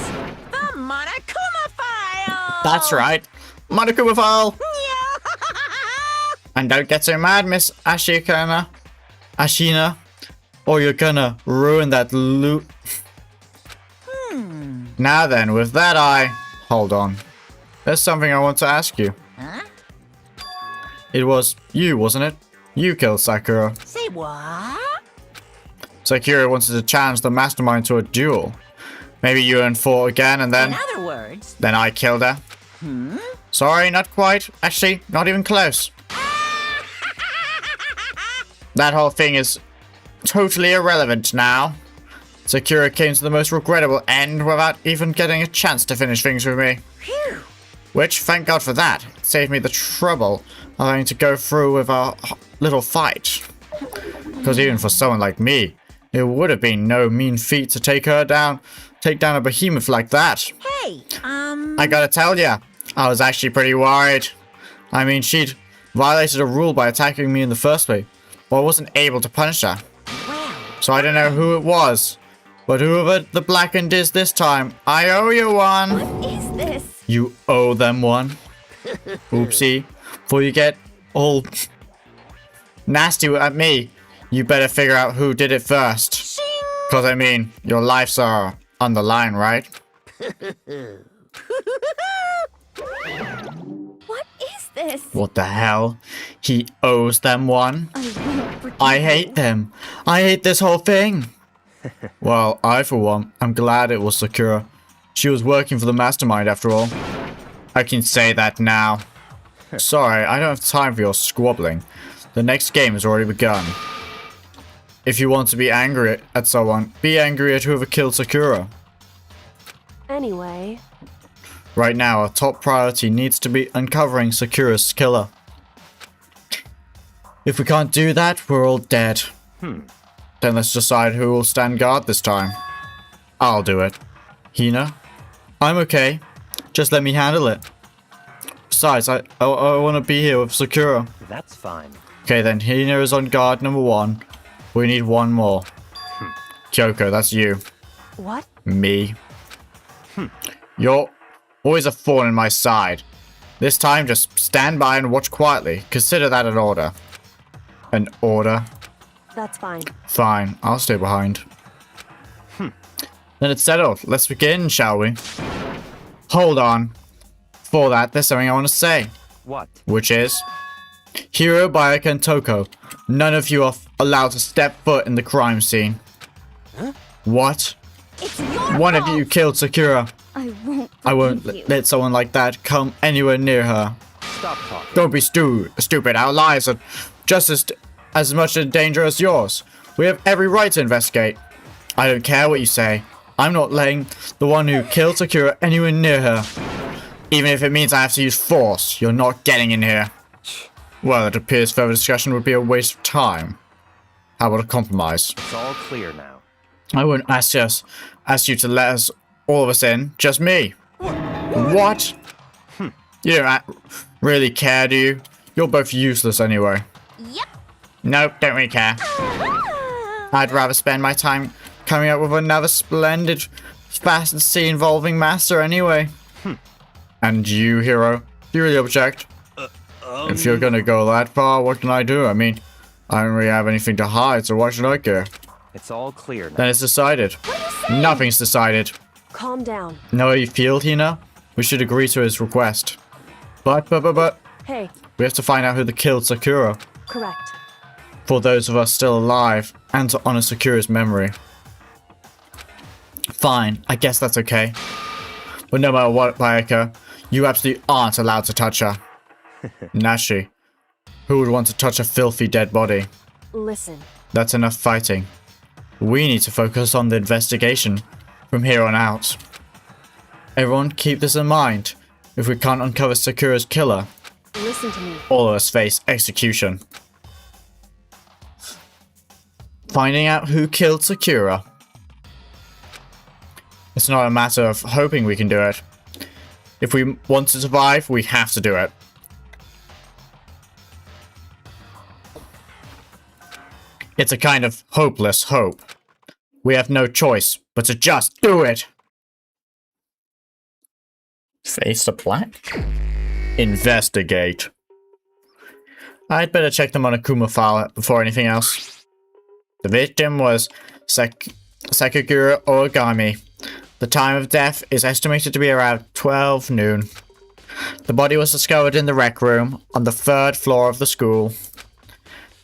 Monokuma file. That's right. Monokuma file. Yeah. And don't get so mad, Miss Ashina, or you're gonna ruin that loot. Now then, with that hold on. There's something I want to ask you. Huh? It was you, wasn't it? You killed Sakura. Say what? Sakura wanted to challenge the mastermind to a duel. Maybe you and fought again and then... In other words... Then I killed her. Sorry, not quite. Actually, not even close. That whole thing is totally irrelevant now. Sakura came to the most regrettable end without even getting a chance to finish things with me. Phew. Which, thank God for that, saved me the trouble of having to go through with our little fight. Because even for someone like me, it would have been no mean feat to take down a behemoth like that. Hey, I gotta tell ya, I was actually pretty worried. I mean, she'd violated a rule by attacking me in the first place, but I wasn't able to punish her. well, So I don't know who it was, but whoever the blackened is this time, I owe you one. What is this? You owe them one. Oopsie. Before you get all nasty at me, you better figure out who did it first. Because, I mean, your lives are on the line, right? What is this? What the hell? He owes them one? I won't forgive I you. hate them. I hate this whole thing. Well, I, for one, I'm glad it was Sakura. She was working for the mastermind, after all. I can say that now. Sorry, I don't have time for your squabbling. The next game has already begun. If you want to be angry at someone, be angry at whoever killed Sakura. Anyway, Right now, our top priority needs to be uncovering Sakura's killer. If we can't do that, we're all dead. Then let's decide who will stand guard this time. I'll do it. Hina? I'm okay. Just let me handle it. Besides, I want to be here with Sakura. That's fine. Okay then, Hina is on guard number 1. We need one more. Kyoko, that's you. what? Me. You're always a thorn in my side. This time, just stand by and watch quietly. Consider that an order. An order? That's fine. Fine, I'll stay behind. Then it's settled. Let's begin, shall we? Hold on. Before that, there's something I want to say. What? Which is... Hiro, Bayaka, and Toko. None of you are allowed to step foot in the crime scene. What? It's your One of fault. you killed Sakura. I won't won't you. let someone like that come anywhere near her. Stop talking. Don't be stupid. Our lives are just as much in danger as yours. We have every right to investigate. I don't care what you say. I'm not letting the one who killed Sakura anywhere near her. Even if it means I have to use force, you're not getting in here. Well, it appears further discussion would be a waste of time. How about a compromise? It's all clear now. I wouldn't ask you to let us, all of us in. Just me. What? You don't really care, do you? You're both useless anyway. Yep. Nope, don't really care. I'd rather spend my time coming up with another splendid fantasy involving Master anyway. And you, Hero, do you really object? If you're gonna go that far, what can I do? I mean, I don't really have anything to hide, so why should I care? It's all clear now. Then it's decided. Nothing's decided. Calm down. Know how you feel, Hina? We should agree to his request. But, Hey, we have to find out who killed Sakura. correct. For those of us still alive, and to honor Sakura's memory. Fine, I guess that's okay. But no matter what, Bayaka, you absolutely aren't allowed to touch her. Nashi, who would want to touch a filthy dead body? Listen, That's enough fighting. We need to focus on the investigation from here on out. Everyone keep this in mind. If we can't uncover Sakura's killer, listen to me. all of us face execution. Finding out who killed Sakura. It's not a matter of hoping we can do it. If we want to survive, we have to do it. It's a kind of hopeless hope. We have no choice but to just do it. Face the black? Investigate. I'd better check the Monokuma file before anything else. The victim was Sekiguro Origami. The time of death is estimated to be around 12 noon. The body was discovered in the rec room on the 3rd floor of the school.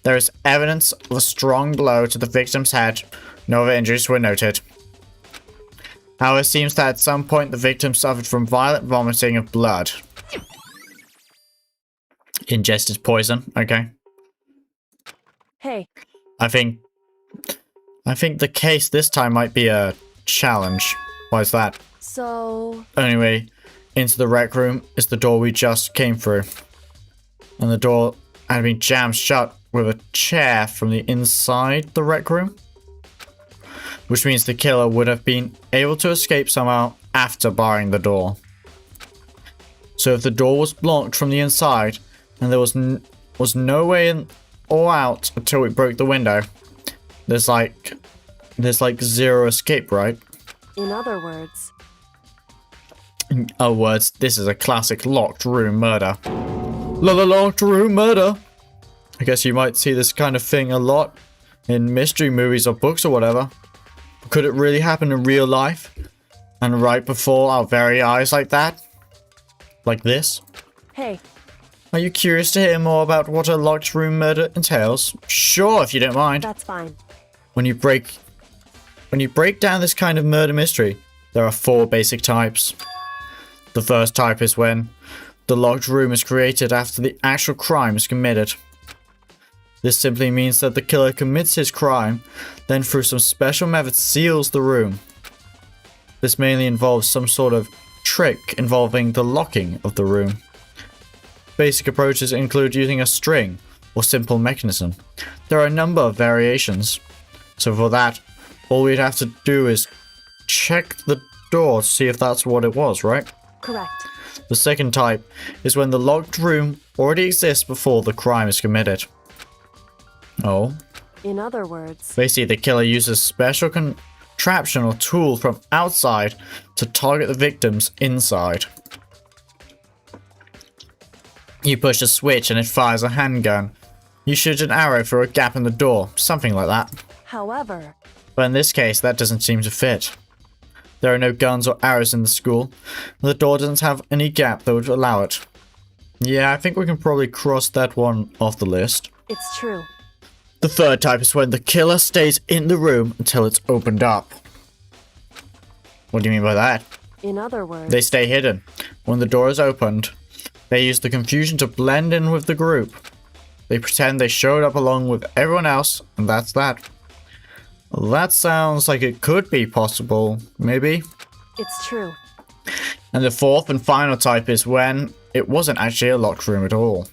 There is evidence of a strong blow to the victim's head. No other injuries were noted. However, it seems that at some point the victim suffered from violent vomiting of blood. Ingested poison, okay. Hey, I think the case this time might be a challenge. Why is that? so... Anyway, into the rec room is the door we just came through. And the door had been jammed shut with a chair from the inside the rec room. Which means the killer would have been able to escape somehow after barring the door. So if the door was blocked from the inside, and there was no way in or out until we broke the window, there's like zero escape, right? In other words, Oh, words. This is a classic locked room murder. Locked room murder. I guess you might see this kind of thing a lot in mystery movies or books or whatever. Could it really happen in real life? And right before our very eyes like that? Like this? Hey, Are you curious to hear more about what a locked room murder entails? Sure, if you don't mind. that's fine. When you break down this kind of murder mystery, there are 4 basic types. The first type is when the locked room is created after the actual crime is committed. This simply means that the killer commits his crime, then through some special method seals the room. This mainly involves some sort of trick involving the locking of the room. Basic approaches include using a string or simple mechanism. There are a number of variations. So for that, all we'd have to do is check the door to see if that's what it was, right? Correct. The second type is when the locked room already exists before the crime is committed. Oh. In other words, Basically, the killer uses special contraption or tool from outside to target the victims inside. You push a switch and it fires a handgun. You shoot an arrow through a gap in the door, something like that. however, But in this case, that doesn't seem to fit. There are no guns or arrows in the school, and the door doesn't have any gap that would allow it. Yeah, I think we can probably cross that one off the list. it's true. The third type is when the killer stays in the room until it's opened up. What do you mean by that? In other words, They stay hidden. When the door is opened, they use the confusion to blend in with the group. They pretend they showed up along with everyone else, and that's that. Well, that sounds like it could be possible, maybe. it's true. And the fourth and final type is when it wasn't actually a locked room at all.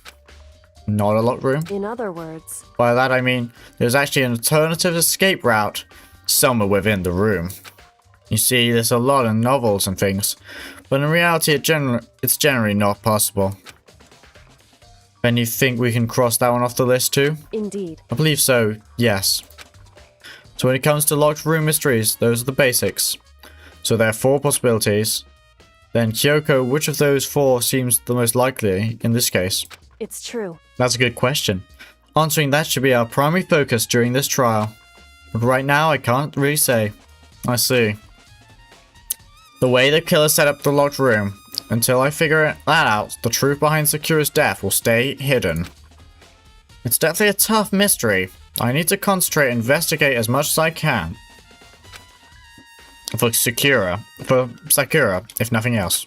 Not a locked room? In other words, By that I mean there's actually an alternative escape route somewhere within the room. You see, there's a lot in novels and things, but in reality it's generally not possible. Then you think we can cross that one off the list too? indeed. I believe so, yes. So when it comes to locked room mysteries, those are the basics. So there are 4 possibilities. Then Kyoko, which of those 4 seems the most likely in this case? It's true. That's a good question. Answering that should be our primary focus during this trial. But right now, I can't really say. I see. The way the killer set up the locked room, until I figure that out, the truth behind Sakura's death will stay hidden. It's definitely a tough mystery. I need to concentrate and investigate as much as I can. For Sakura, if nothing else.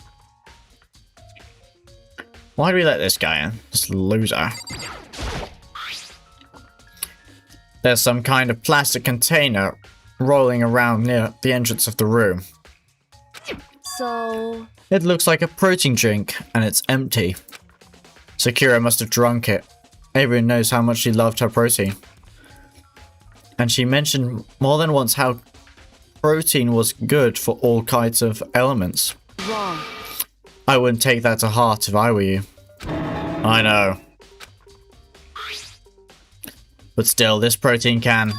Why do we let this guy in? This loser. There's some kind of plastic container rolling around near the entrance of the room. So, It looks like a protein drink, and it's empty. Sakura must have drunk it. Everyone knows how much she loved her protein. And she mentioned more than once how protein was good for all kinds of elements. wrong. I wouldn't take that to heart if I were you. I know. But still, this protein can...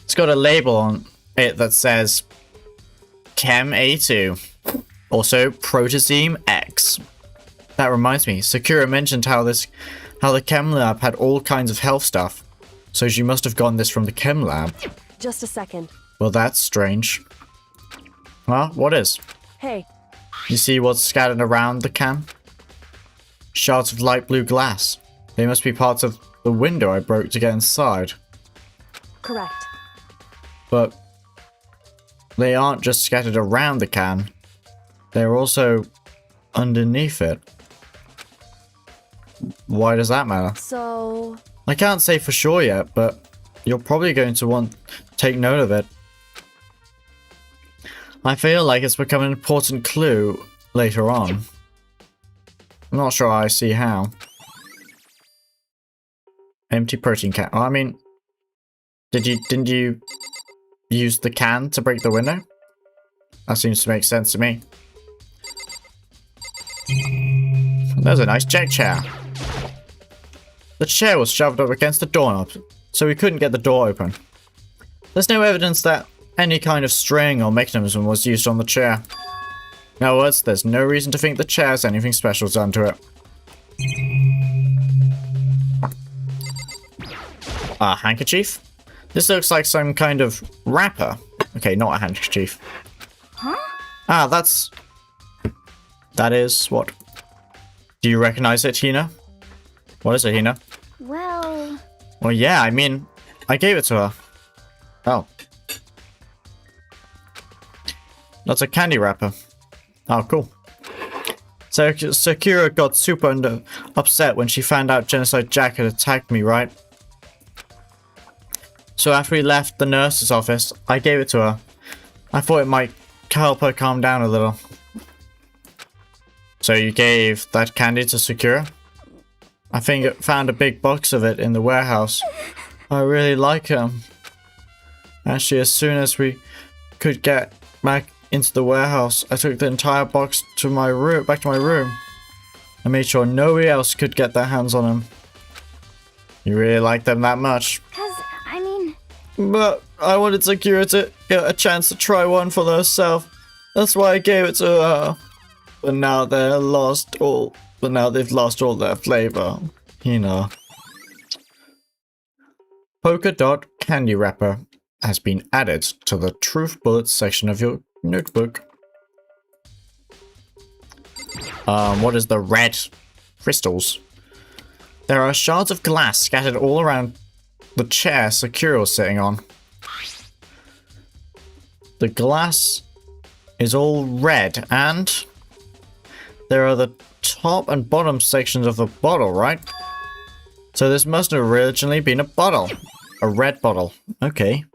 It's got a label on it that says Chem A2. Also, Protozeme X. That reminds me, Sakura mentioned how the chem lab had all kinds of health stuff. So she must have gotten this from the chem lab. Just a second. Well, that's strange. Well, what is? Hey, You see what's scattered around the can? Shards of light blue glass. They must be parts of the window I broke to get inside. correct. But they aren't just scattered around the can. They're also underneath it. Why does that matter? So, I can't say for sure yet, but you're probably going to want to take note of it. I feel like it's become an important clue later on. I'm not sure I see how. Empty protein can. Well, I mean, didn't you use the can to break the window? That seems to make sense to me. There's a nice check chair. The chair was shoved up against the doorknob, so we couldn't get the door open. There's no evidence that any kind of string or mechanism was used on the chair. In other words, there's no reason to think the chair has anything special done to it. A handkerchief? This looks like some kind of wrapper. Okay, not a handkerchief. Huh? Ah, that is what? Do you recognize it, Hina? What is it, Hina? Well... Well, yeah, I mean, I gave it to her. Oh. That's a candy wrapper. Oh, cool. So Sakura got super upset when she found out Genocide Jack had attacked me, right? So after we left the nurse's office, I gave it to her. I thought it might help her calm down a little. So you gave that candy to Sakura? I think it found a big box of it in the warehouse. I really like him. Actually, as soon as we could get back into the warehouse, I took the entire box to my room, back to my room. I made sure nobody else could get their hands on him. You really like them that much? But I wanted Sakura to get a chance to try one for herself. That's why I gave it to her. But now they've lost all their flavor. You know. Polka dot candy wrapper has been added to the truth bullets section of your notebook. What is the red crystals? There are shards of glass scattered all around the chair Sakura was sitting on. The glass is all red, and there are the top and bottom sections of the bottle, right? So this must have originally been a bottle. A red bottle. Okay.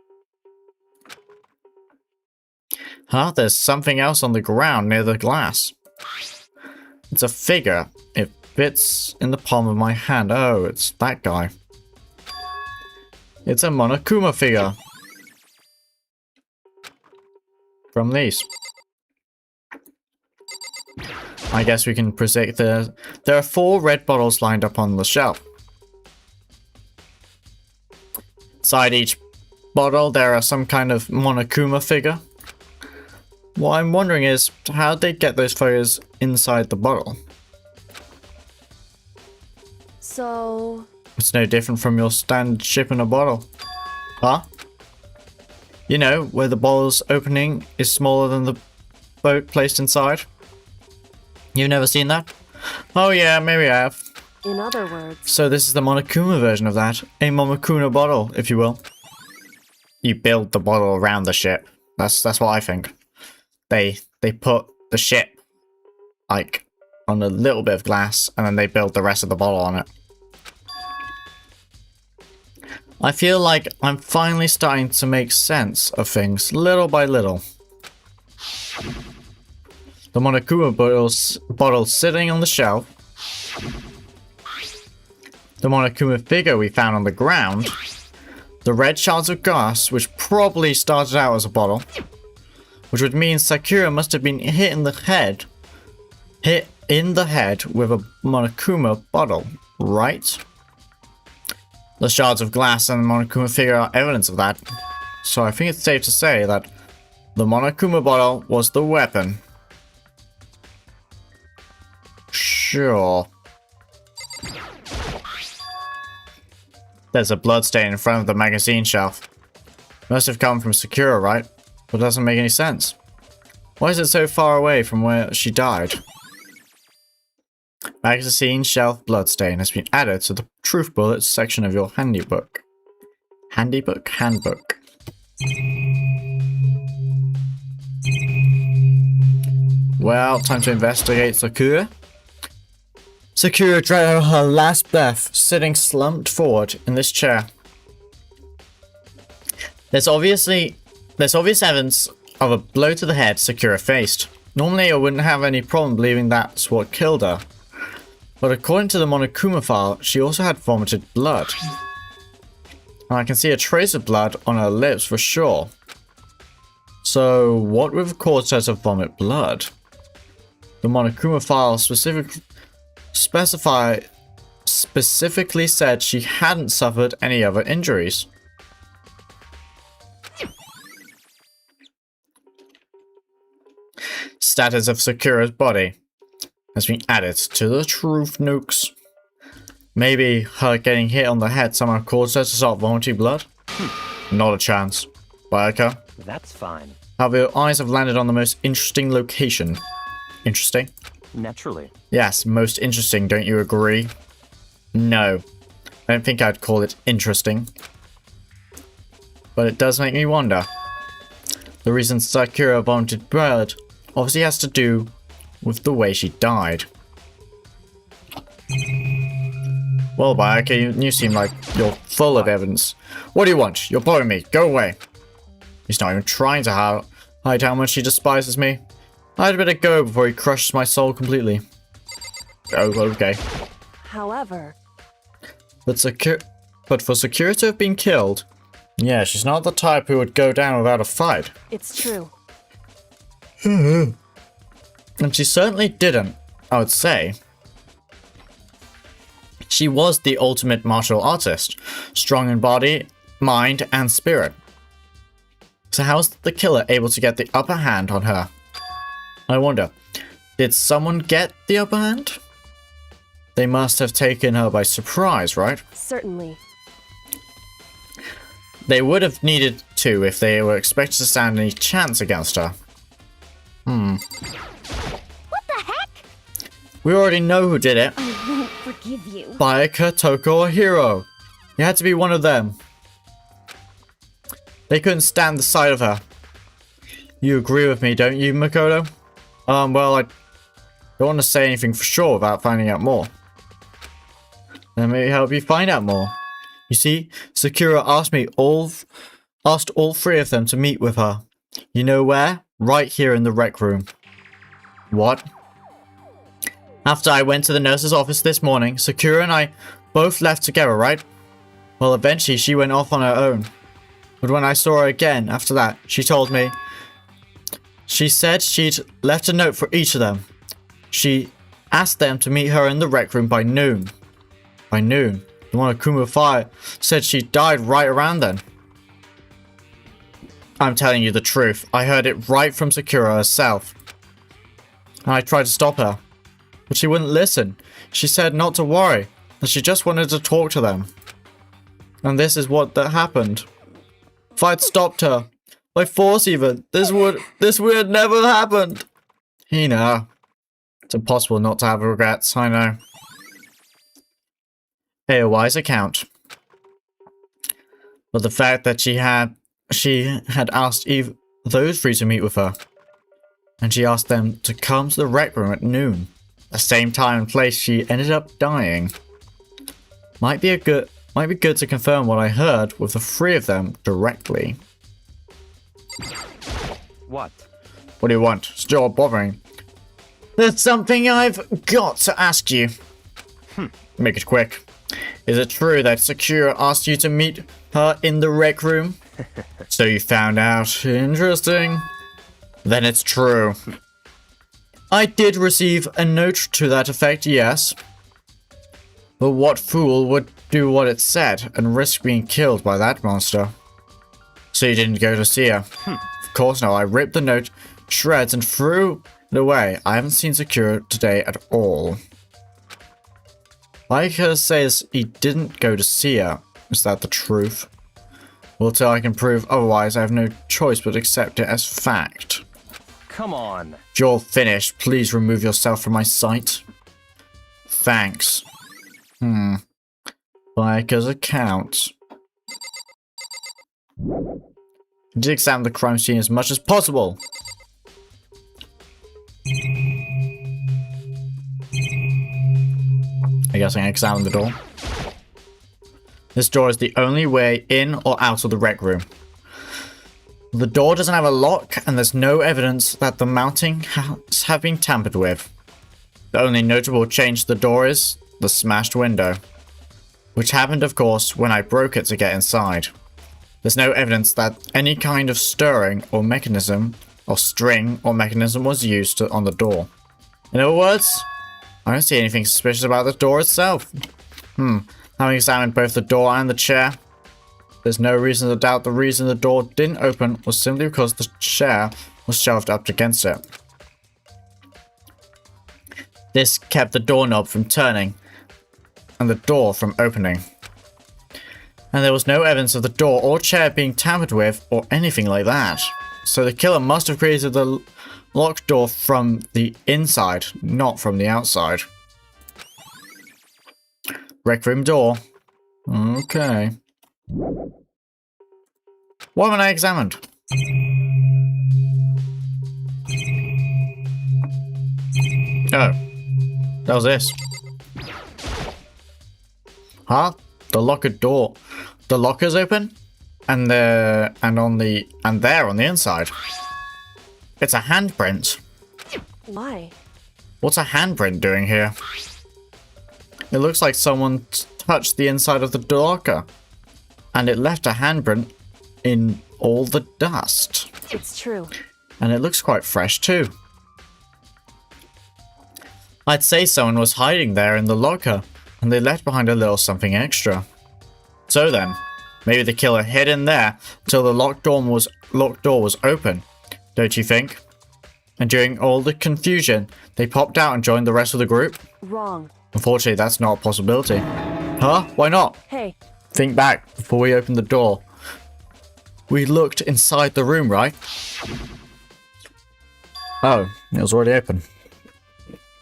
Huh? There's something else on the ground near the glass. It's a figure. It fits in the palm of my hand. Oh, it's that guy. It's a Monokuma figure. From these. I guess we can predict there are 4 red bottles lined up on the shelf. Inside each bottle there are some kind of Monokuma figure. What I'm wondering is, how'd they get those figures inside the bottle? So... It's no different from your standard ship in a bottle. Huh? You know, where the bottle's opening is smaller than the boat placed inside? You've never seen that? Oh yeah, maybe I have. In other words... So this is the Monokuma version of that. A Monokuma bottle, if you will. You build the bottle around the ship. That's what I think. They put the ship, like, on a little bit of glass, and then they build the rest of the bottle on it. I feel like I'm finally starting to make sense of things, little by little. The Monokuma bottle sitting on the shelf. The Monokuma figure we found on the ground. The red shards of glass, which probably started out as a bottle. Which would mean Sakura must have been hit in the head with a Monokuma bottle, right? The shards of glass and the Monokuma figure are evidence of that. So I think it's safe to say that the Monokuma bottle was the weapon. Sure. There's a bloodstain in front of the magazine shelf. Must have come from Sakura, right? But it doesn't make any sense. Why is it so far away from where she died? Magazine shelf bloodstain has been added to the truth bullets section of your handybook. Handbook. Well, time to investigate Sakura. Sakura drew her last breath, sitting slumped forward in this chair. There's obvious evidence of a blow to the head Sakura faced. Normally I wouldn't have any problem believing that's what killed her. But according to the Monokuma file, she also had vomited blood. And I can see a trace of blood on her lips for sure. So what would have caused her to vomit blood? The Monokuma file specifically said she hadn't suffered any other injuries. status of Sakura's body has been added to the truth nukes. Maybe her getting hit on the head somehow caused her to start vomiting blood? Not a chance. Bayaka, That's fine. how your eyes have landed on the most interesting location. Interesting? Naturally. Yes, most interesting, don't you agree? No. I don't think I'd call it interesting. But it does make me wonder. The reason Sakura vomited blood obviously has to do with the way she died. Well, Bayaka, you seem like you're full of evidence. What do you want? You're blowing me. Go away. He's not even trying to hide how much he despises me. I'd better go before he crushes my soul completely. Oh, okay. However, But for Sakura to have been killed, yeah, she's not the type who would go down without a fight. it's true. And she certainly didn't, I would say. She was the ultimate martial artist, strong in body, mind, and spirit. So how's the killer able to get the upper hand on her? I wonder, did someone get the upper hand? They must have taken her by surprise, right? Certainly. They would have needed to if they were expected to stand any chance against her. What the heck? We already know who did it. I won't forgive you. Bayaka, Toko, or Hiro. You had to be one of them. They couldn't stand the sight of her. You agree with me, don't you, Makoto? Well, I don't want to say anything for sure without finding out more. Let me help you find out more. You see, Sakura asked all three of them to meet with her. You know where? Right here in the rec room. What? After I went to the nurse's office this morning, Sakura and I both left together, right? Well, eventually she went off on her own. But when I saw her again after that, she told me. She said she'd left a note for each of them. She asked them to meet her in the rec room by noon. By noon? The one at Kuma Fire said she died right around then. I'm telling you the truth. I heard it right from Sakura herself. And I tried to stop her. But she wouldn't listen. She said not to worry. That she just wanted to talk to them. And this is what that happened. If I'd stopped her, by force even, this would have never happened. Hina. It's impossible not to have regrets, I know. AOI's account. But the fact that she had asked those three to meet with her. And she asked them to come to the rec room at noon. The same time and place she ended up dying. Might be good to confirm what I heard with the three of them directly. What? What do you want? Still bothering. There's something I've got to ask you. Make it quick. Is it true that Sakura asked you to meet her in the rec room? So you found out. Interesting. Then it's true. I did receive a note to that effect, yes. But what fool would do what it said and risk being killed by that monster? So you didn't go to see her? Of course not. I ripped the note, shreds, and threw it away. I haven't seen Sakura today at all. Baika says he didn't go to see her. Is that the truth? Well, till I can prove otherwise, I have no choice but accept it as fact. Come on. You're finished. Please remove yourself from my sight. Thanks. Baika's account. I did examine the crime scene as much as possible. I guess I can examine the door. This door is the only way in or out of the rec room. The door doesn't have a lock, and there's no evidence that the mounting have been tampered with. The only notable change to the door is the smashed window, which happened, of course, when I broke it to get inside. There's no evidence that any kind of stirring or mechanism, or string or mechanism was used on the door. In other words, I don't see anything suspicious about the door itself. Having examined both the door and the chair, there's no reason to doubt the reason the door didn't open was simply because the chair was shelved up against it. This kept the doorknob from turning and the door from opening. And there was no evidence of the door or chair being tampered with or anything like that. So the killer must have created the locked door from the inside, not from the outside. Rec room door. Okay. What haven't I examined? Oh. That was this. Huh? The locker door. The locker's open? And there on the inside. It's a handprint. Why? What's a handprint doing here? It looks like someone touched the inside of the locker. And it left a handprint in all the dust. It's true. And it looks quite fresh too. I'd say someone was hiding there in the locker, and they left behind a little something extra. So then, maybe the killer hid in there till the locked door was open, don't you think? And during all the confusion, they popped out and joined the rest of the group? Wrong. Unfortunately, that's not a possibility. Huh? Why not? Hey, Think back before we opened the door. We looked inside the room, right? Oh, it was already open.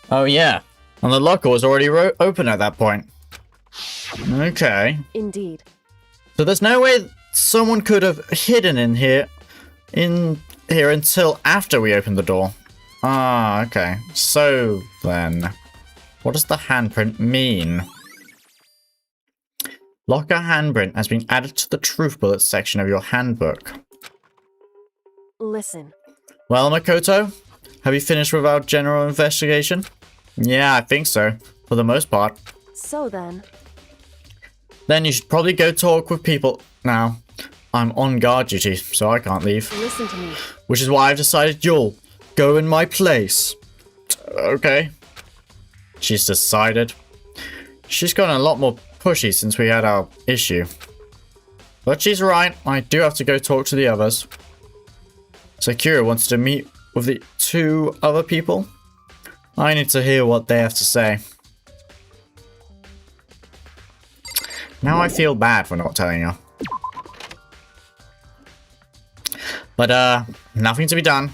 Oh yeah, and the locker was already open at that point. Okay. indeed. So there's no way someone could have hidden in here until after we opened the door. Ah, okay. So then, what does the handprint mean? Locker handprint has been added to the truth bullets section of your handbook. Listen, Well, Makoto, have you finished with our general investigation? Yeah, I think so, for the most part. so then, Then you should probably go talk with people now. I'm on guard duty, so I can't leave. listen to me. Which is why I've decided you'll go in my place. Okay. She's decided. She's gotten a lot more pushy since we had our issue. But she's right, I do have to go talk to the others. Sakura wants to meet with the 2 other people. I need to hear what they have to say. Now I feel bad for not telling her. But, nothing to be done.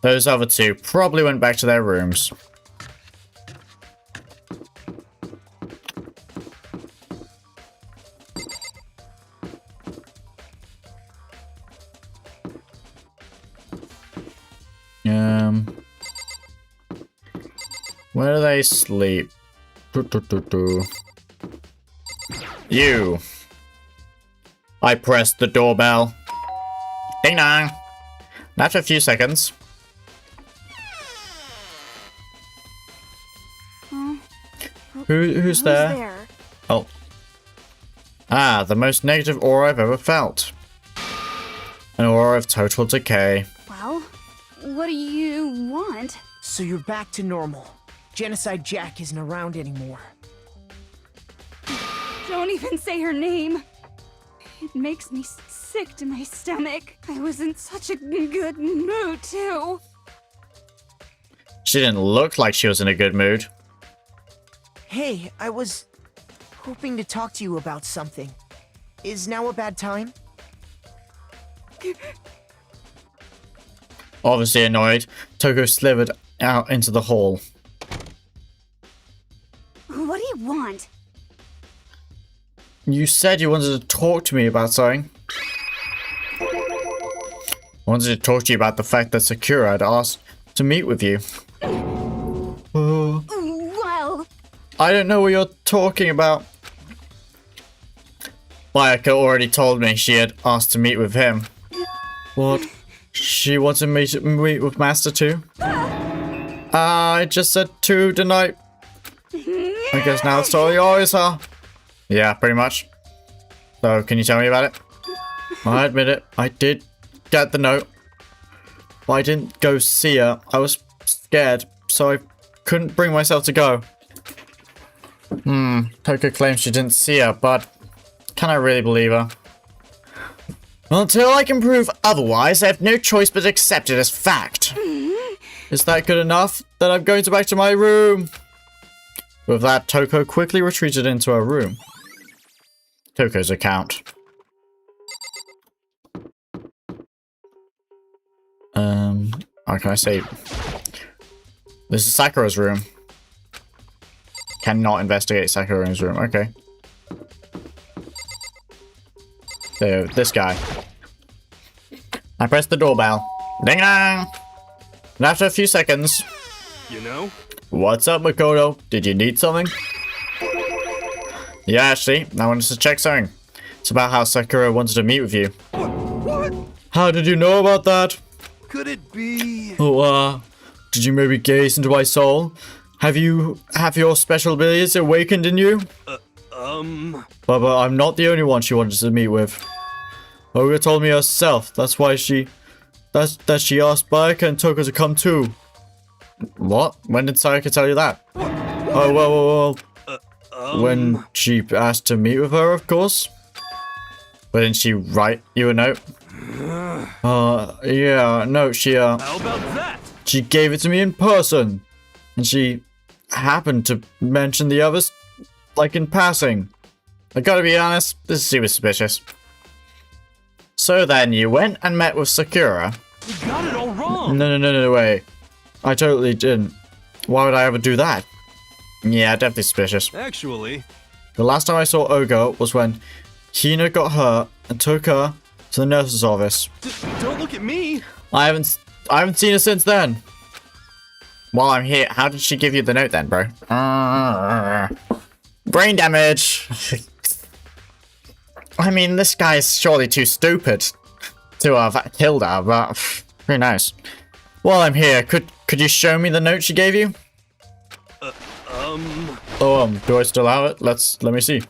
Those other 2 probably went back to their rooms. Where do they sleep? You. I pressed the doorbell. Ding dong. After a few seconds. Who's there? Oh. Ah, the most negative aura I've ever felt. An aura of total decay. Well, what do you want? So you're back to normal. Genocide Jack isn't around anymore. Don't even say her name. It makes me sick to my stomach. I was in such a good mood, too. She didn't look like she was in a good mood. Hey, I was hoping to talk to you about something. Is now a bad time? Obviously annoyed, Toko slithered out into the hall. What do you want? You said you wanted to talk to me about something. I wanted to talk to you about the fact that Sakura had asked to meet with you. Well, I don't know what you're talking about. Bayaka already told me she had asked to meet with him. What? She wanted me to meet with Master too? I just said 2, didn't I? I guess now it's totally yours, huh? Yeah, pretty much. So, can you tell me about it? I admit it, I did get the note. But I didn't go see her. I was scared, so I couldn't bring myself to go. Toko claims she didn't see her, but can I really believe her? Until I can prove otherwise, I have no choice but to accept it as fact. Is that good enough? Then I'm going back to my room. With that, Toko quickly retreated into her room. Toko's account. How can I say? This is Sakura's room. Cannot investigate Sakura's room. Okay. So, this guy. I pressed the doorbell. Ding dong! And after a few seconds... You know? What's up, Makoto? Did you need something? Yeah, actually, I wanted to check something. It's about how Sakura wanted to meet with you. What? How did you know about that? Could it be? Oh, did you maybe gaze into my soul? Have your special abilities awakened in you? But I'm not the only one she wanted to meet with. Olga told me herself. That's why she asked Bayaka and Toko to come too. What? When did Sayaka tell you that? Oh, well. When she asked to meet with her, of course. But didn't she write you a note? Yeah, no, How about that? she gave it to me in person. And she happened to mention the others, like in passing. I gotta be honest, this is super suspicious. So then, you went and met with Sakura? You got it all wrong. No way. I totally didn't. Why would I ever do that? Yeah, definitely suspicious. Actually, The last time I saw Olga was when Hina got hurt and took her to the nurse's office. don't look at me. I haven't seen her since then. While I'm here, how did she give you the note then, bro? Brain damage. I mean, this guy is surely too stupid to have killed her, but who knows? While I'm here, could you show me the note she gave you? Do I still have it? Let me see.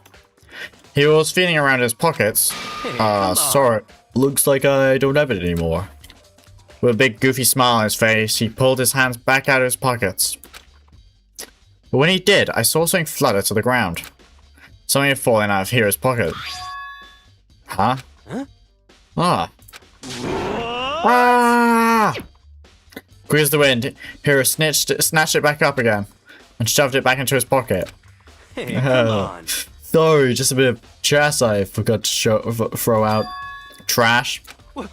He was feeling around his pockets. Sorry. Looks like I don't have it anymore. With a big goofy smile on his face, he pulled his hands back out of his pockets. But when he did, I saw something flutter to the ground. Something had fallen out of Hiro's pocket. Huh? Ah. Ah! Quick as the wind, Hiro snatched it back up again and shoved it back into his pocket. Hey, come on. Sorry, just a bit of trash I forgot to throw out. Trash. What?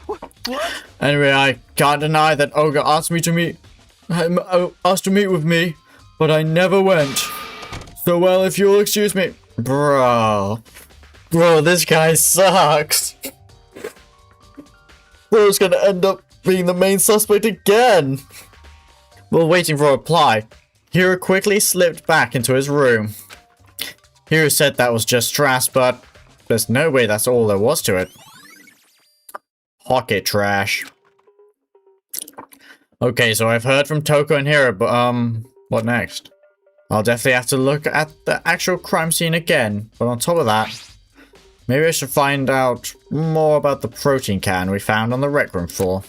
Anyway, I can't deny that Olga asked to meet with me, but I never went. So, well, if you'll excuse me. Bro, this guy sucks. Bro's gonna end up being the main suspect again. While waiting for a reply, Hiro quickly slipped back into his room. Hiro said that was just trash, but there's no way that's all there was to it. Pocket trash. Okay, so I've heard from Toko and Hiro, but what next? I'll definitely have to look at the actual crime scene again, but on top of that, maybe I should find out more about the protein can we found on the rec room floor.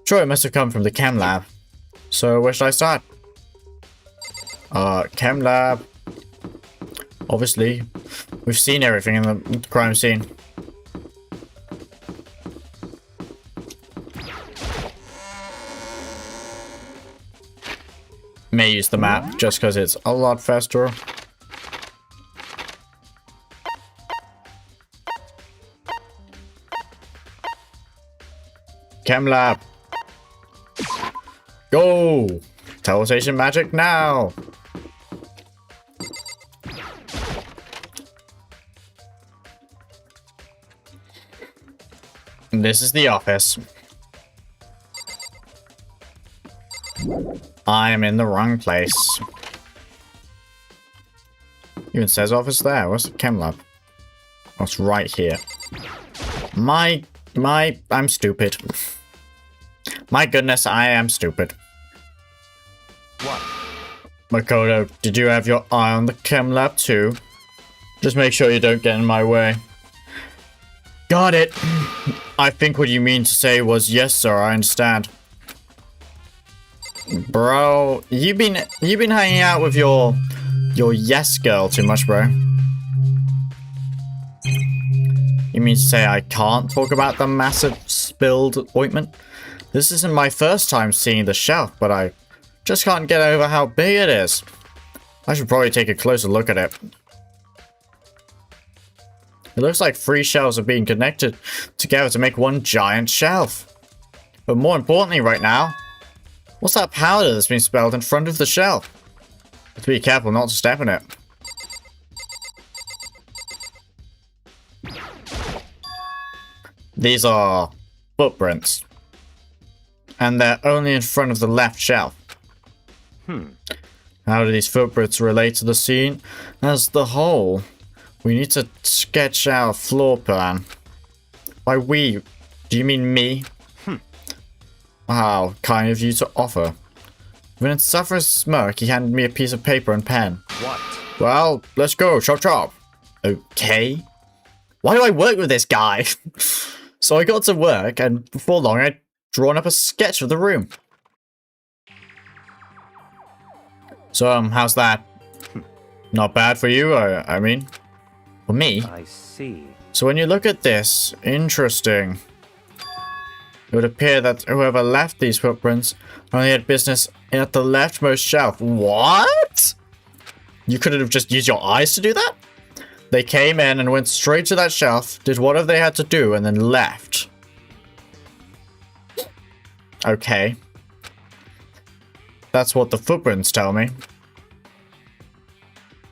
Sure, it must have come from the chem lab. So where should I start? Chem lab. Obviously, we've seen everything in the crime scene. May use the map just because it's a lot faster. Chem lab. Go! Teleportation magic now! This is the office. I am in the wrong place. Even says office there. Where's the chem lab? Oh, it's right here. I'm stupid. My goodness, I am stupid. What? Makoto, did you have your eye on the chem lab too? Just make sure you don't get in my way. Got it! I think what you mean to say was yes, sir, I understand. Bro, you've been hanging out with your yes girl too much, bro. You mean to say I can't talk about the massive spilled ointment? This isn't my first time seeing the shelf, but I just can't get over how big it is. I should probably take a closer look at it. It looks like 3 shelves are being connected together to make one giant shelf. But more importantly right now, what's that powder that's been spilled in front of the shelf? Have to be careful not to step in it. These are footprints. And they're only in front of the left shelf. How do these footprints relate to the scene as the whole? We need to sketch out a floor plan. By we, do you mean me? How kind of you to offer. With an insufferable smirk, he handed me a piece of paper and pen. What? Well, let's go, chop chop. Okay. Why do I work with this guy? So I got to work, and before long I'd drawn up a sketch of the room. So, how's that? Not bad for you, I mean? For me? I see. So when you look at this, interesting. It would appear that whoever left these footprints only had business at the leftmost shelf. What? You couldn't have just used your eyes to do that? They came in and went straight to that shelf, did whatever they had to do, and then left. Okay. That's what the footprints tell me.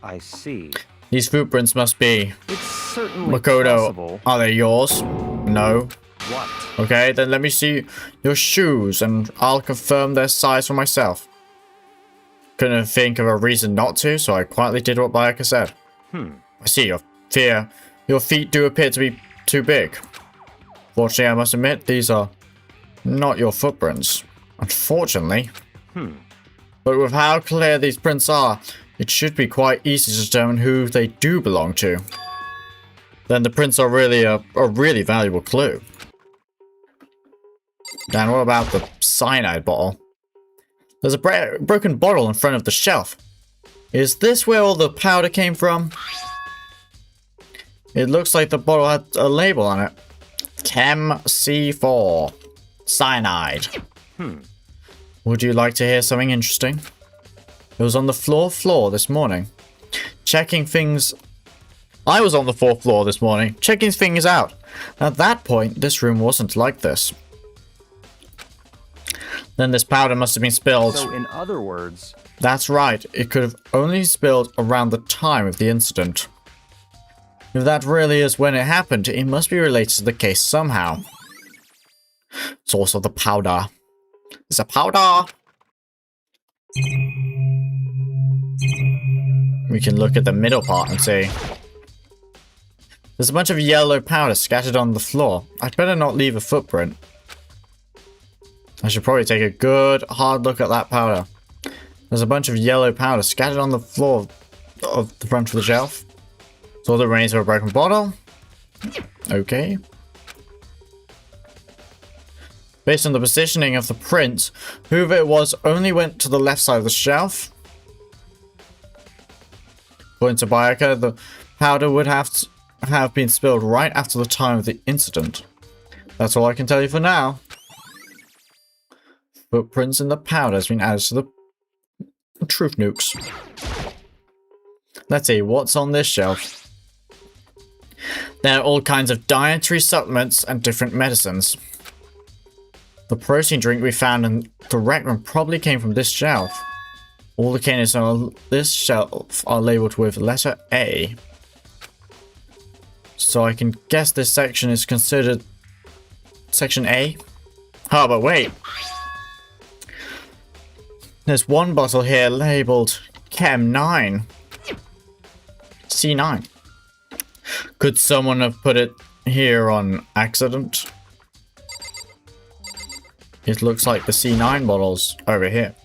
I see. These footprints must be... It's certainly Makoto, possible. are they yours? No. What? Okay, then let me see your shoes and I'll confirm their size for myself. Couldn't think of a reason not to, so I quietly did what Bayaka said. I see your feet do appear to be too big. Fortunately, I must admit, these are not your footprints. Unfortunately. But with how clear these prints are, it should be quite easy to determine who they do belong to. Then the prints are really a really valuable clue. And what about the cyanide bottle? There's a broken bottle in front of the shelf. Is this where all the powder came from? It looks like the bottle had a label on it. Chem C4. Cyanide. Would you like to hear something interesting? It was on the floor this morning. Checking things... I was on the 4th floor this morning, checking things out. At that point, this room wasn't like this. Then this powder must have been spilled. So in other words... That's right, it could have only spilled around the time of the incident. If that really is when it happened, it must be related to the case somehow. Source of the powder. It's a powder! We can look at the middle part and see. There's a bunch of yellow powder scattered on the floor. I'd better not leave a footprint. I should probably take a good, hard look at that powder. There's a bunch of yellow powder scattered on the floor of the front of the shelf. So all that remains of a broken bottle. Okay. Based on the positioning of the print, whoever it was only went to the left side of the shelf. According to Bayaka, the powder would have been spilled right after the time of the incident. That's all I can tell you for now. Footprints in the powder has been added to the truth nukes. Let's see, what's on this shelf? There are all kinds of dietary supplements and different medicines. The protein drink we found in the rec room probably came from this shelf. All the candies on this shelf are labeled with letter A. So I can guess this section is considered section A? Oh, but wait. There's one bottle here labeled Chem 9. C9. Could someone have put it here on accident? It looks like the C9 bottles over here.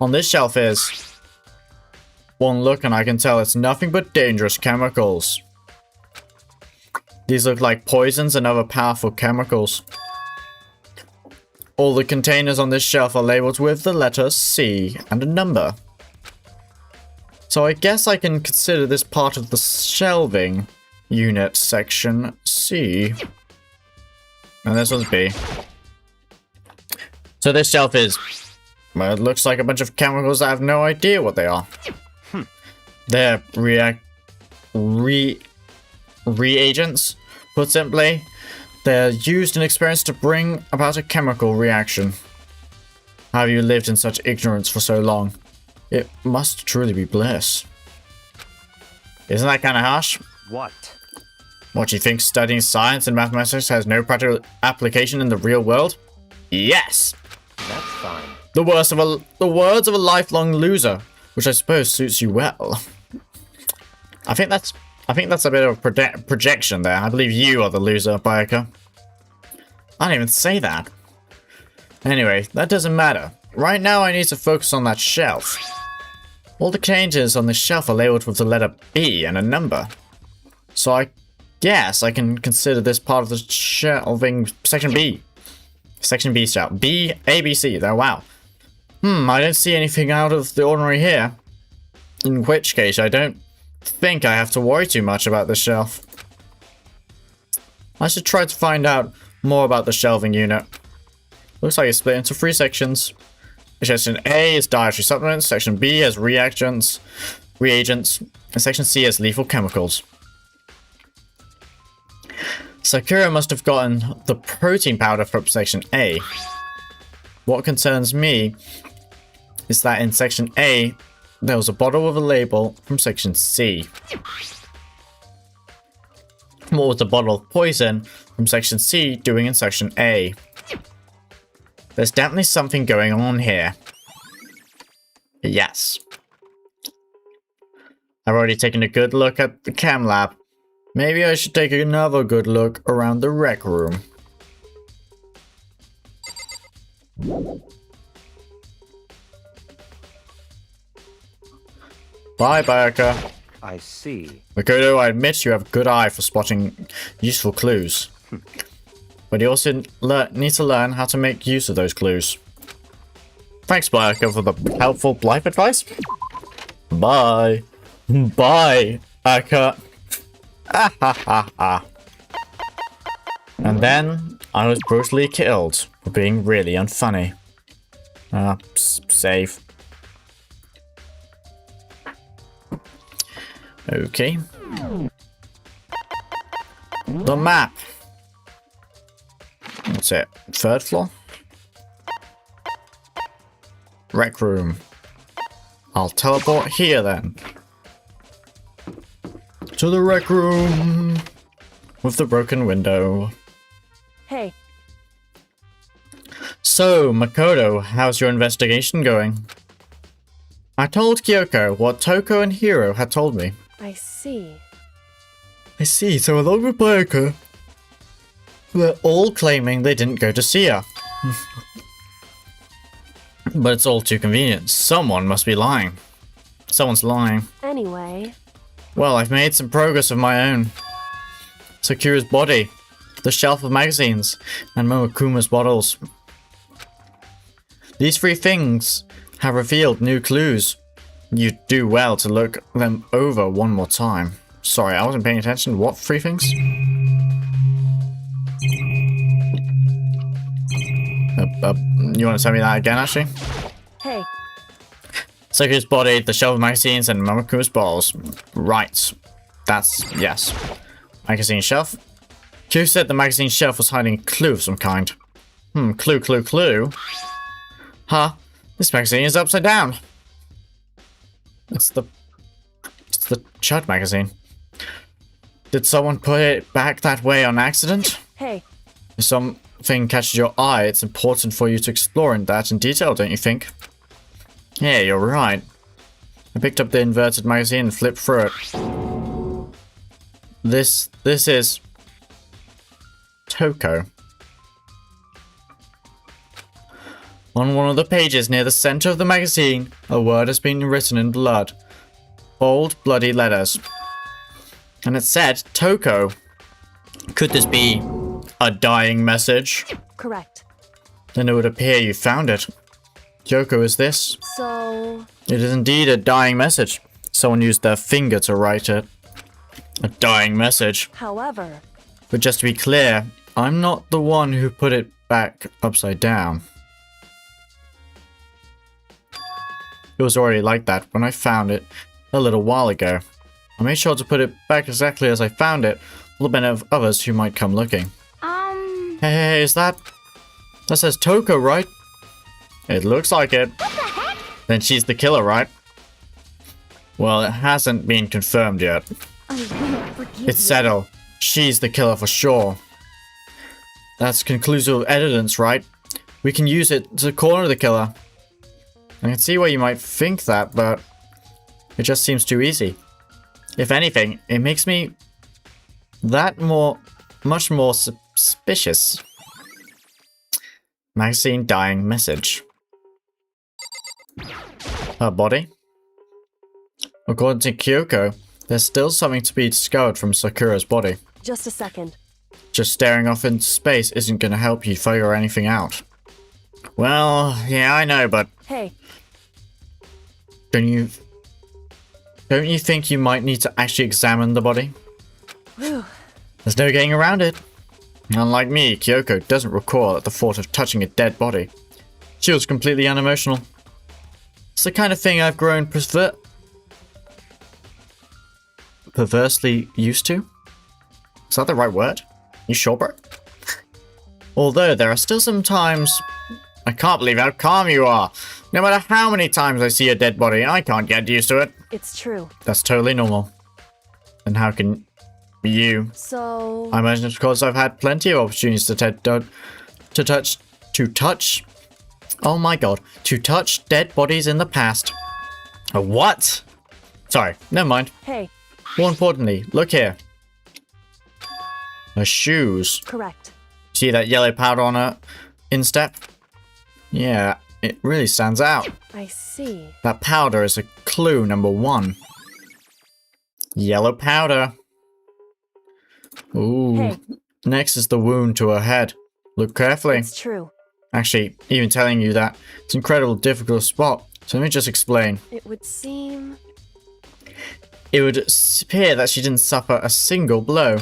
On this shelf is... One look and I can tell it's nothing but dangerous chemicals. These look like poisons and other powerful chemicals. All the containers on this shelf are labeled with the letter C and a number. So I guess I can consider this part of the shelving unit section C. And this one's B. So this shelf is... Well, it looks like a bunch of chemicals that I have no idea what they are. They're reagents, put simply. They're used in experiments to bring about a chemical reaction. How have you lived in such ignorance for so long? It must truly be bliss. Isn't that kind of harsh? What? What, you think studying science and mathematics has no practical application in the real world? Yes! That's fine. The words of a lifelong loser, which I suppose suits you well. I think that's a bit of a projection there. I believe you are the loser, Biker. I didn't even say that. Anyway, that doesn't matter. Right now I need to focus on that shelf. All the changes on the shelf are labeled with the letter B and a number. So I guess I can consider this part of the shelving section B. Section B shelf. B, A, B, C. There, wow. I don't see anything out of the ordinary here. In which case, I don't think I have to worry too much about this shelf. I should try to find out more about the shelving unit. Looks like it's split into 3 sections. Section A is dietary supplements, Section B has reagents, and Section C has lethal chemicals. Sakura must have gotten the protein powder from Section A. What concerns me is that in Section A, there was a bottle with a label from Section C. What was the bottle of poison from Section C doing in Section A? There's definitely something going on here. Yes. I've already taken a good look at the chem lab. Maybe I should take another good look around the rec room. Bye, Bayaka. I see. Makoto, I admit you have a good eye for spotting useful clues. But you also need to learn how to make use of those clues. Thanks, Bayaka, for the helpful life advice. Bye. Bye, Aka. And then I was brutally killed for being really unfunny. Save. Okay. The map. What's it? 3rd floor? Rec room. I'll teleport here then. To the rec room. With the broken window. Hey. So, Makoto, how's your investigation going? I told Kyoko what Toko and Hiro had told me. I see. I see, so along with Bayaka, they're all claiming they didn't go to see her. But it's all too convenient. Someone must be lying. Someone's lying. Anyway. Well, I've made some progress of my own. Sakura's body, the shelf of magazines, and Momokuma's bottles. These 3 things have revealed new clues. You'd do well to look them over one more time. Sorry, I wasn't paying attention. What 3 things? You want to tell me that again, actually? Hey. Sakura's body, the shelf of magazines, and Momokuma's bottles. Right. That's... yes. Magazine shelf. Q said the magazine shelf was hiding a clue of some kind. Clue. Huh? This magazine is upside down. It's the Chud magazine. Did someone put it back that way on accident? Hey. If something catches your eye, it's important for you to explore that in detail, don't you think? Yeah, you're right. I picked up the inverted magazine and flipped through it. This is Toko. On one of the pages near the center of the magazine, a word has been written in blood. Bold, bloody letters. And it said, Toko. Could this be a dying message? Correct. Then it would appear you found it. Kyoko, is this? So... It is indeed a dying message. Someone used their finger to write it. A dying message. However... But just to be clear, I'm not the one who put it back upside down. It was already like that when I found it a little while ago. I made sure to put it back exactly as I found it, for the benefit of others who might come looking. Hey, is that... That says Toko, right? It looks like it. What the heck? Then she's the killer, right? Well, it hasn't been confirmed yet. I won't forgive It's you. settled. She's the killer for sure. That's conclusive evidence, right? We can use it to corner the killer. I can see why you might think that, but it just seems too easy. If anything, it makes me much more suspicious. Magazine dying message. Her body? According to Kyoko, there's still something to be discovered from Sakura's body. Just a second. Just staring off into space isn't going to help you figure anything out. Well, yeah, I know, but Hey, don't you think you might need to actually examine the body? whew. There's no getting around it. Unlike me, Kyoko doesn't recoil at the thought of touching a dead body. She was completely unemotional. It's the kind of thing I've grown perversely used to? Is that the right word? You sure, bro? Although there are still some times... I can't believe how calm you are. No matter how many times I see a dead body, I can't get used to it. It's true. That's totally normal. And how can you? So... I imagine it's because I've had plenty of opportunities to touch. Oh my god, to touch dead bodies in the past. A what? Sorry, never mind. Hey, More importantly, look here. Her shoes. correct. See that yellow powder on her instep? Yeah, it really stands out. I see. That powder is a clue number 1. Yellow powder. Ooh. Hey. Next is the wound to her head. Look carefully. It's true. Actually, even telling you that, it's an incredibly difficult spot. So let me just explain. It would seem... It would appear that she didn't suffer a single blow,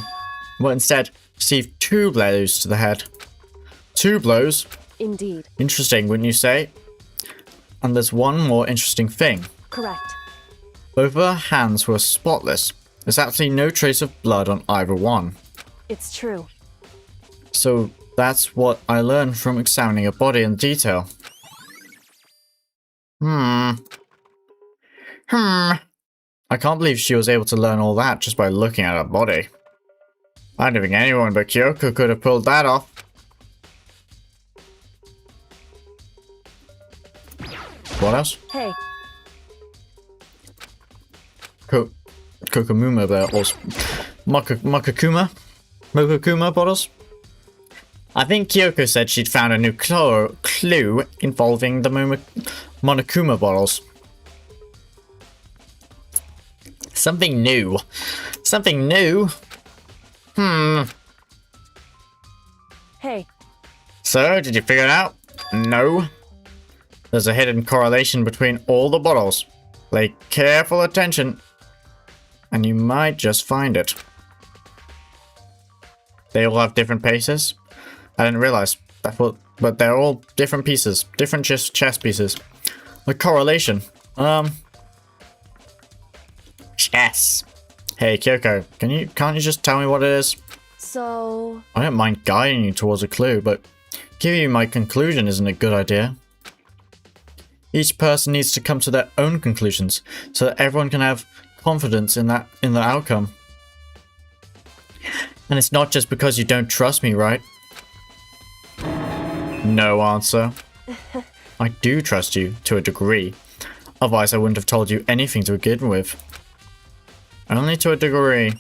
but instead received 2 blows to the head. 2 blows? Indeed. Interesting, wouldn't you say? And there's one more interesting thing. Correct. Both of her hands were spotless. There's absolutely no trace of blood on either one. It's true. So that's what I learned from examining her body in detail. I can't believe she was able to learn all that just by looking at her body. I don't think anyone but Kyoko could have pulled that off. What else? Hey, Kokomuma bottles. Mokokuma bottles? I think Kyoko said she'd found a new clue involving the Monokuma bottles. Something new. Something new? hey, So, did you figure it out? No. There's a hidden correlation between all the bottles. Pay careful attention, and you might just find it. They all have different paces. I didn't realize, but they're all different pieces, different chess pieces. A correlation. Chess. Hey Kyoko, can't you just tell me what it is? so... I don't mind guiding you towards a clue, but giving you my conclusion isn't a good idea. Each person needs to come to their own conclusions, so that everyone can have confidence in the outcome. And it's not just because you don't trust me, right? No answer. I do trust you, to a degree. Otherwise I wouldn't have told you anything to begin with. Only to a degree.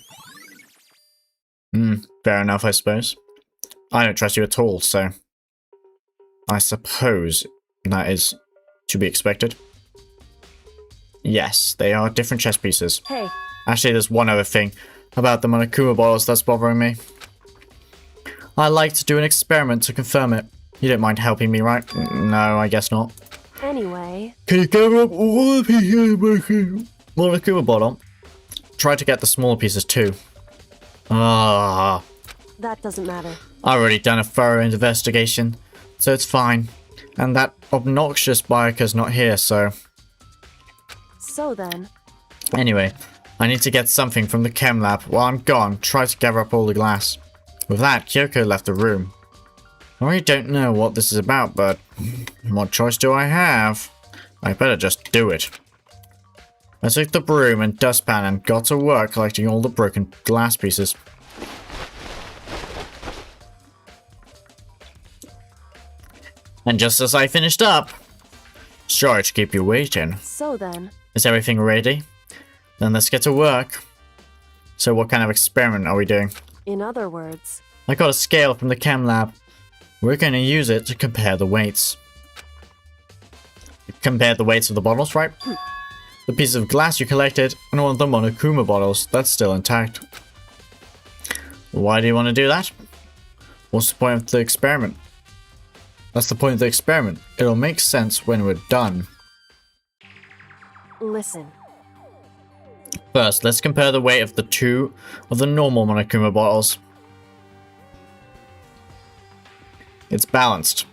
Fair enough, I suppose. I don't trust you at all, so... I suppose that is to be expected. Yes, they are different chess pieces. Hey, Actually, there's one other thing about the Monokuma bottles that's bothering me. I'd like to do an experiment to confirm it. You don't mind helping me, right? No, I guess not. anyway... Can you gather up all the pieces of the Monokuma bottle? Try to get the smaller pieces too. That doesn't matter. I've already done a thorough investigation, so it's fine. And that obnoxious biker's not here, so... So then, Anyway, I need to get something from the chem lab. While I'm gone, try to gather up all the glass. With that, Kyoko left the room. I really don't know what this is about, but what choice do I have? I better just do it. I took the broom and dustpan and got to work collecting all the broken glass pieces. And just as I finished up, sorry to keep you waiting. so then, Is everything ready? Then let's get to work. So what kind of experiment are we doing? in other words, I got a scale from the chem lab. We're going to use it to compare the weights. Compare the weights of the bottles, right? The pieces of glass you collected and one of the Monokuma bottles, that's still intact. Why do you want to do that? What's the point of the experiment? That's the point of the experiment. It'll make sense when we're done. listen. First, let's compare the weight of the two of the normal Monokuma bottles. It's balanced.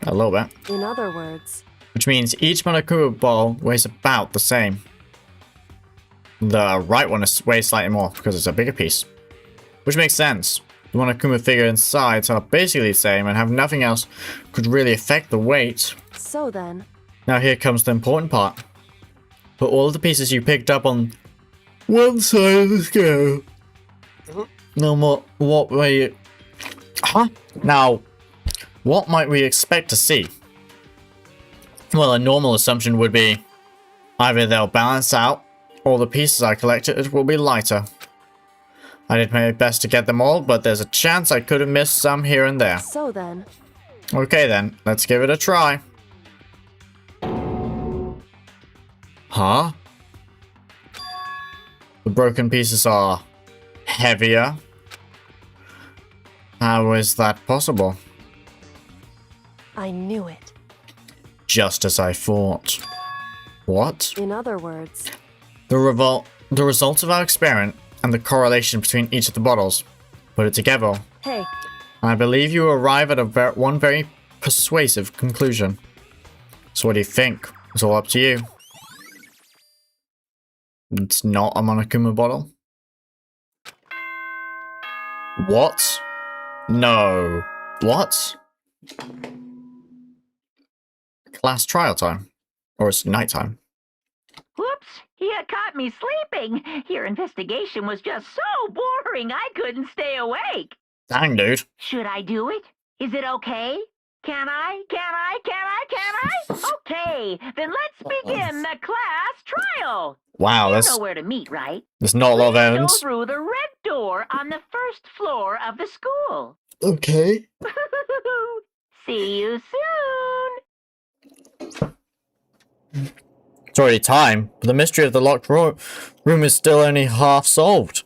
A little bit. In other words, Which means each Monokuma bottle weighs about the same. The right one weighs slightly more because it's a bigger piece. Which makes sense. The Monokuma figure and sides are basically the same and have nothing else could really affect the weight. so then, Now here comes the important part. Put all of the pieces you picked up on one side of the scale. Now what we... Huh? Now, what might we expect to see? Well, a normal assumption would be either they'll balance out, or the pieces I collected will be lighter. I did my best to get them all, but there's a chance I could have missed some here and there. so then, Okay then, let's give it a try. Huh? The broken pieces are heavier. How is that possible? I knew it. Just as I thought. What? In other words, The results of our experiment and the correlation between each of the bottles. Put it together. hey, I believe you arrive at one very persuasive conclusion. So what do you think? It's all up to you. It's not a Monokuma bottle? What? No. What? Class trial time. Or it's nighttime. Whoops, you caught me sleeping. Your investigation was just so boring I couldn't stay awake. Dang, dude. Should I do it? Is it okay? Can I? Okay, then let's begin the class trial. Wow, You that's know where to meet, right? there's not a lot of Go evidence. through the red door on the first floor of the school. Okay. See you soon. It's already time, but the mystery of the locked room is still only half solved.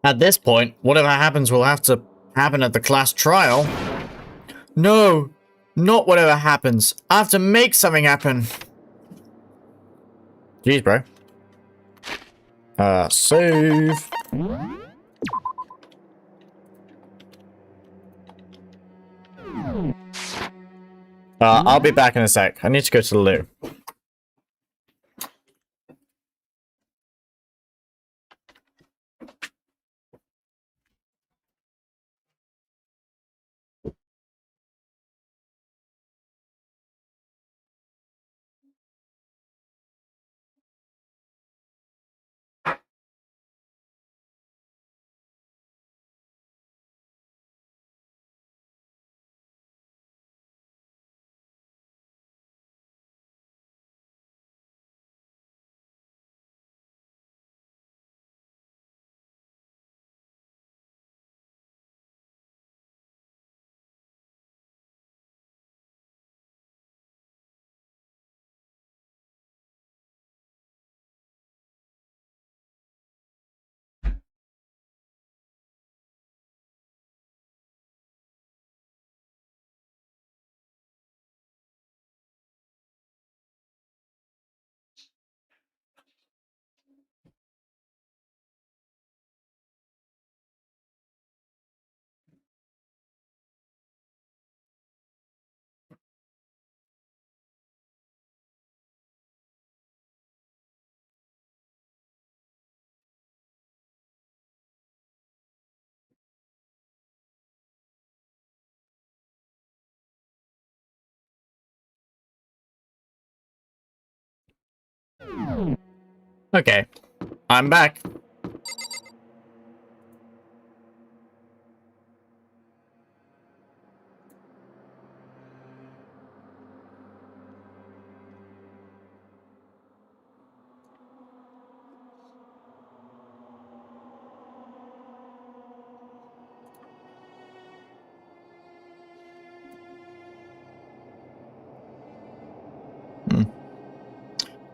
At this point, whatever happens will have to happen at the class trial. No, not whatever happens. I have to make something happen. Jeez, bro. Save. I'll be back in a sec. I need to go to the loo. Okay, I'm back.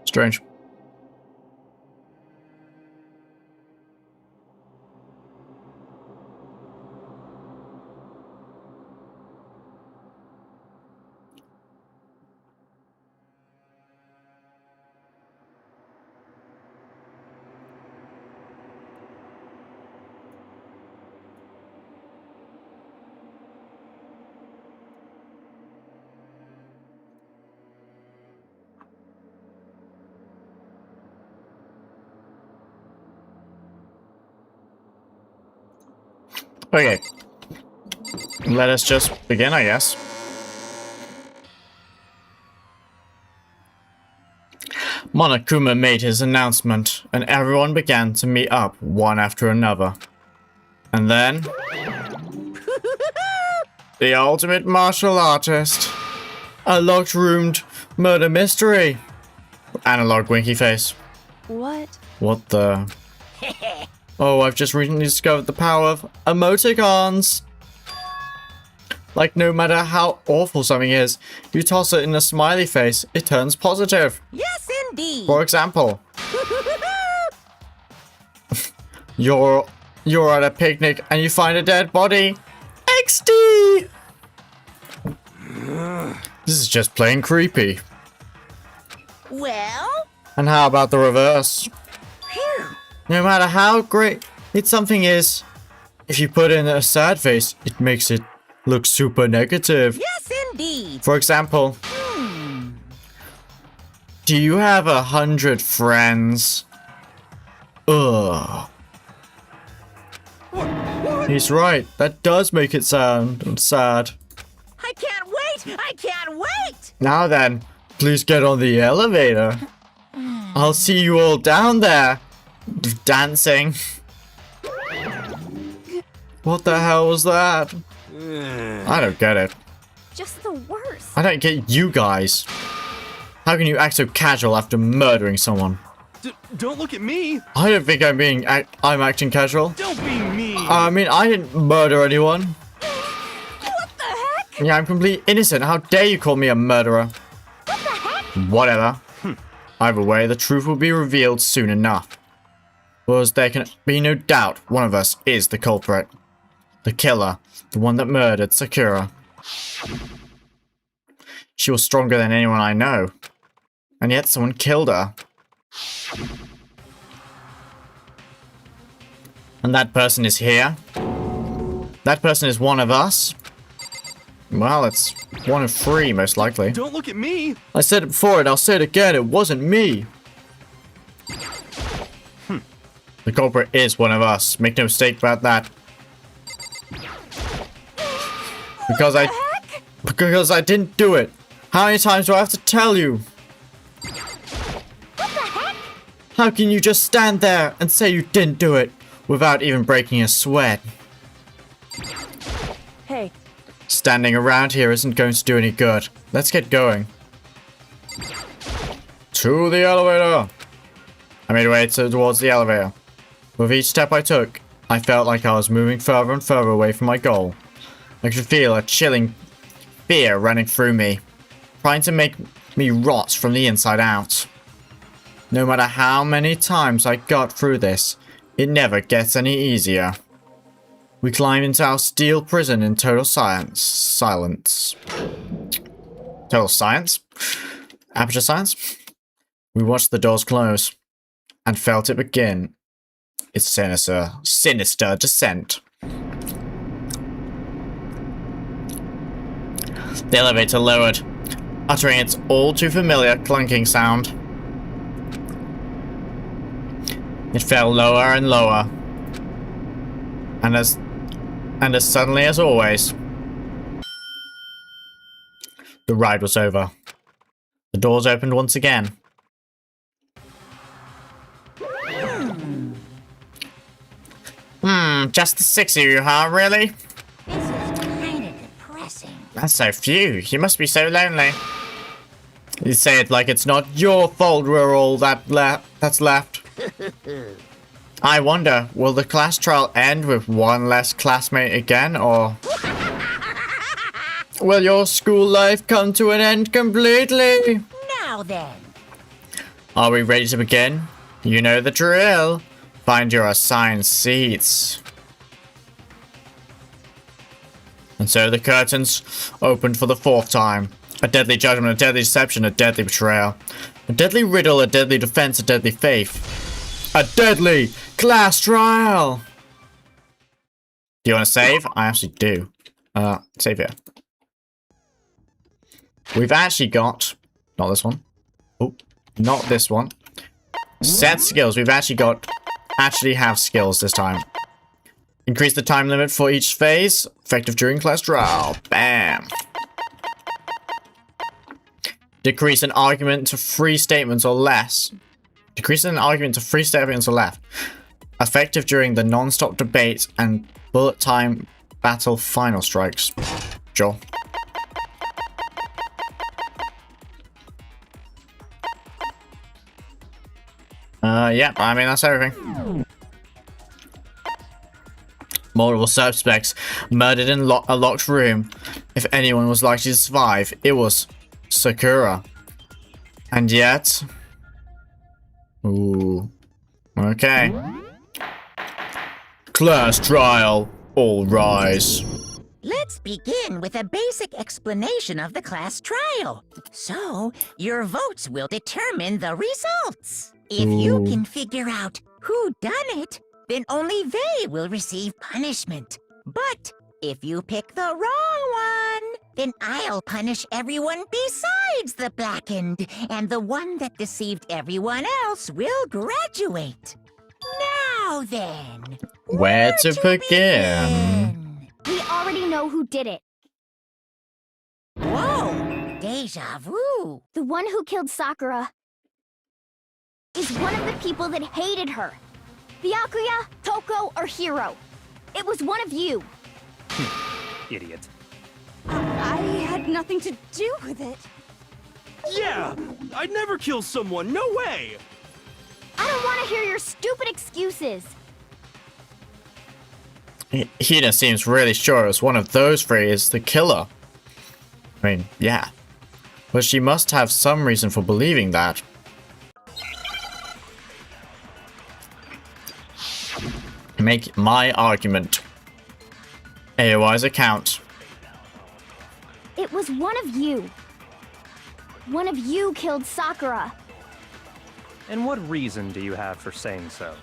Strange. Okay. Let us just begin, I guess. Monokuma made his announcement, and everyone began to meet up one after another. And then... the ultimate martial artist. A locked-roomed murder mystery. Analog winky face. What? What the... Oh, I've just recently discovered the power of emoticons. Like, no matter how awful something is, you toss it in a smiley face, it turns positive. Yes, indeed. For example, you're at a picnic and you find a dead body. XD! This is just plain creepy. Well? And how about the reverse? Phew. No matter how great something is, if you put in a sad face, it makes it look super negative. Yes, indeed. For example, do you have 100 friends? Ugh. He's right. That does make it sound sad. I can't wait. I can't wait. Now then, please get on the elevator. I'll see you all down there. Dancing. What the hell was that? I don't get it. Just the worst. I don't get you guys. How can you act so casual after murdering someone? Don't look at me. I don't think I'm acting casual. Don't be mean. I mean, I didn't murder anyone. What the heck? Yeah, I'm completely innocent. How dare you call me a murderer? What the heck? Whatever. Either way, the truth will be revealed soon enough. Because there can be no doubt one of us is the culprit. The killer. The one that murdered Sakura. She was stronger than anyone I know. And yet someone killed her. And that person is here? That person is one of us? Well, it's one of three, most likely. Don't look at me. I said it before and I'll say it again, it wasn't me. The culprit is one of us. Make no mistake about that. Because I didn't do it. How many times do I have to tell you? What the heck? How can you just stand there and say you didn't do it without even breaking a sweat? Hey, Standing around here isn't going to do any good. Let's get going. To the elevator. I made my way towards the elevator. With each step I took, I felt like I was moving further and further away from my goal. I could feel a chilling fear running through me, trying to make me rot from the inside out. No matter how many times I got through this, it never gets any easier. We climbed into our steel prison in total silence. Total science? Aperture science? We watched the doors close, and felt it begin its sinister descent. The elevator lowered, uttering its all too familiar clunking sound. It fell lower and lower, and as suddenly as always, the ride was over. The doors opened once again, Just the 6 of you, huh? Really? This is kind of depressing. That's so few. You must be so lonely. You say it like it's not your fault we're all that's left. I wonder, will the class trial end with one less classmate again, or will your school life come to an end completely? Now then. Are we ready to begin? You know the drill. Find your assigned seats. And so the curtains opened for the 4th time. A deadly judgment, a deadly deception, a deadly betrayal. A deadly riddle, a deadly defense, a deadly faith. A deadly class trial! Do you want to save? I actually do. Save here. We've actually got... Not this one. Oh, not this one. Set skills. We've actually got... Actually have skills this time. Increase the time limit for each phase. Effective during class trial. Bam. Decrease an argument to 3 statements or less. Decrease an argument to 3 statements or less. Effective during the non-stop debate and bullet time battle final strikes. Sure. Yeah, I mean, that's everything. Multiple suspects murdered in a locked room. If anyone was likely to survive, it was Sakura. And yet... Ooh. Okay. Class trial. All rise. Let's begin with a basic explanation of the class trial. So, your votes will determine the results. If you can figure out who done it, then only they will receive punishment. But if you pick the wrong one, then I'll punish everyone besides the blackened, and the one that deceived everyone else will graduate. Now then, Where to begin? We already know who did it. Whoa, deja vu. The one who killed Sakura is one of the people that hated her. Byakuya, Toko, or Hiro. It was one of you. Idiot. I had nothing to do with it. Yeah! I'd never kill someone, no way! I don't want to hear your stupid excuses. Hina seems really sure it was one of those 3 is the killer. I mean, yeah. But she must have some reason for believing that. Make my argument. AOI's account. It was one of you. One of you killed Sakura. And what reason do you have for saying so?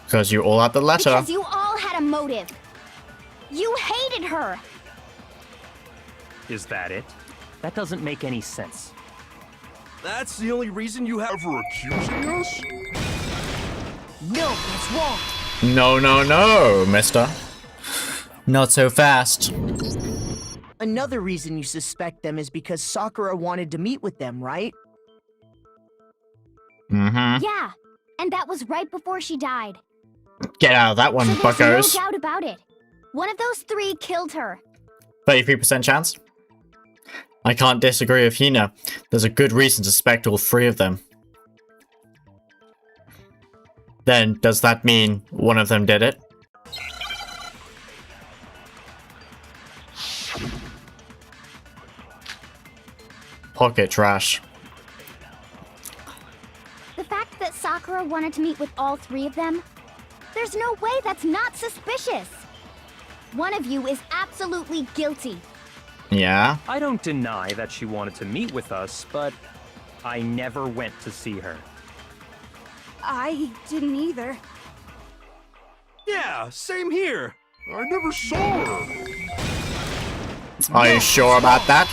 Because you all had the letter. Because you all had a motive. You hated her. Is that it? That doesn't make any sense. That's the only reason you have for accusing us? No, that's wrong. No, no, no, mister. Not so fast. Another reason you suspect them is because Sakura wanted to meet with them, right? Mm-hmm. Yeah, and that was right before she died. Get out of that one, So there's buckos. no doubt about it. One of those 3 killed her. 33% chance? I can't disagree with Hina. There's a good reason to suspect all 3 of them. Then, does that mean one of them did it? Pocket trash. The fact that Sakura wanted to meet with all 3 of them, there's no way that's not suspicious. One of you is absolutely guilty. Yeah? I don't deny that she wanted to meet with us, but I never went to see her. I didn't either. Yeah, same here. I never saw her. Are you sure about that?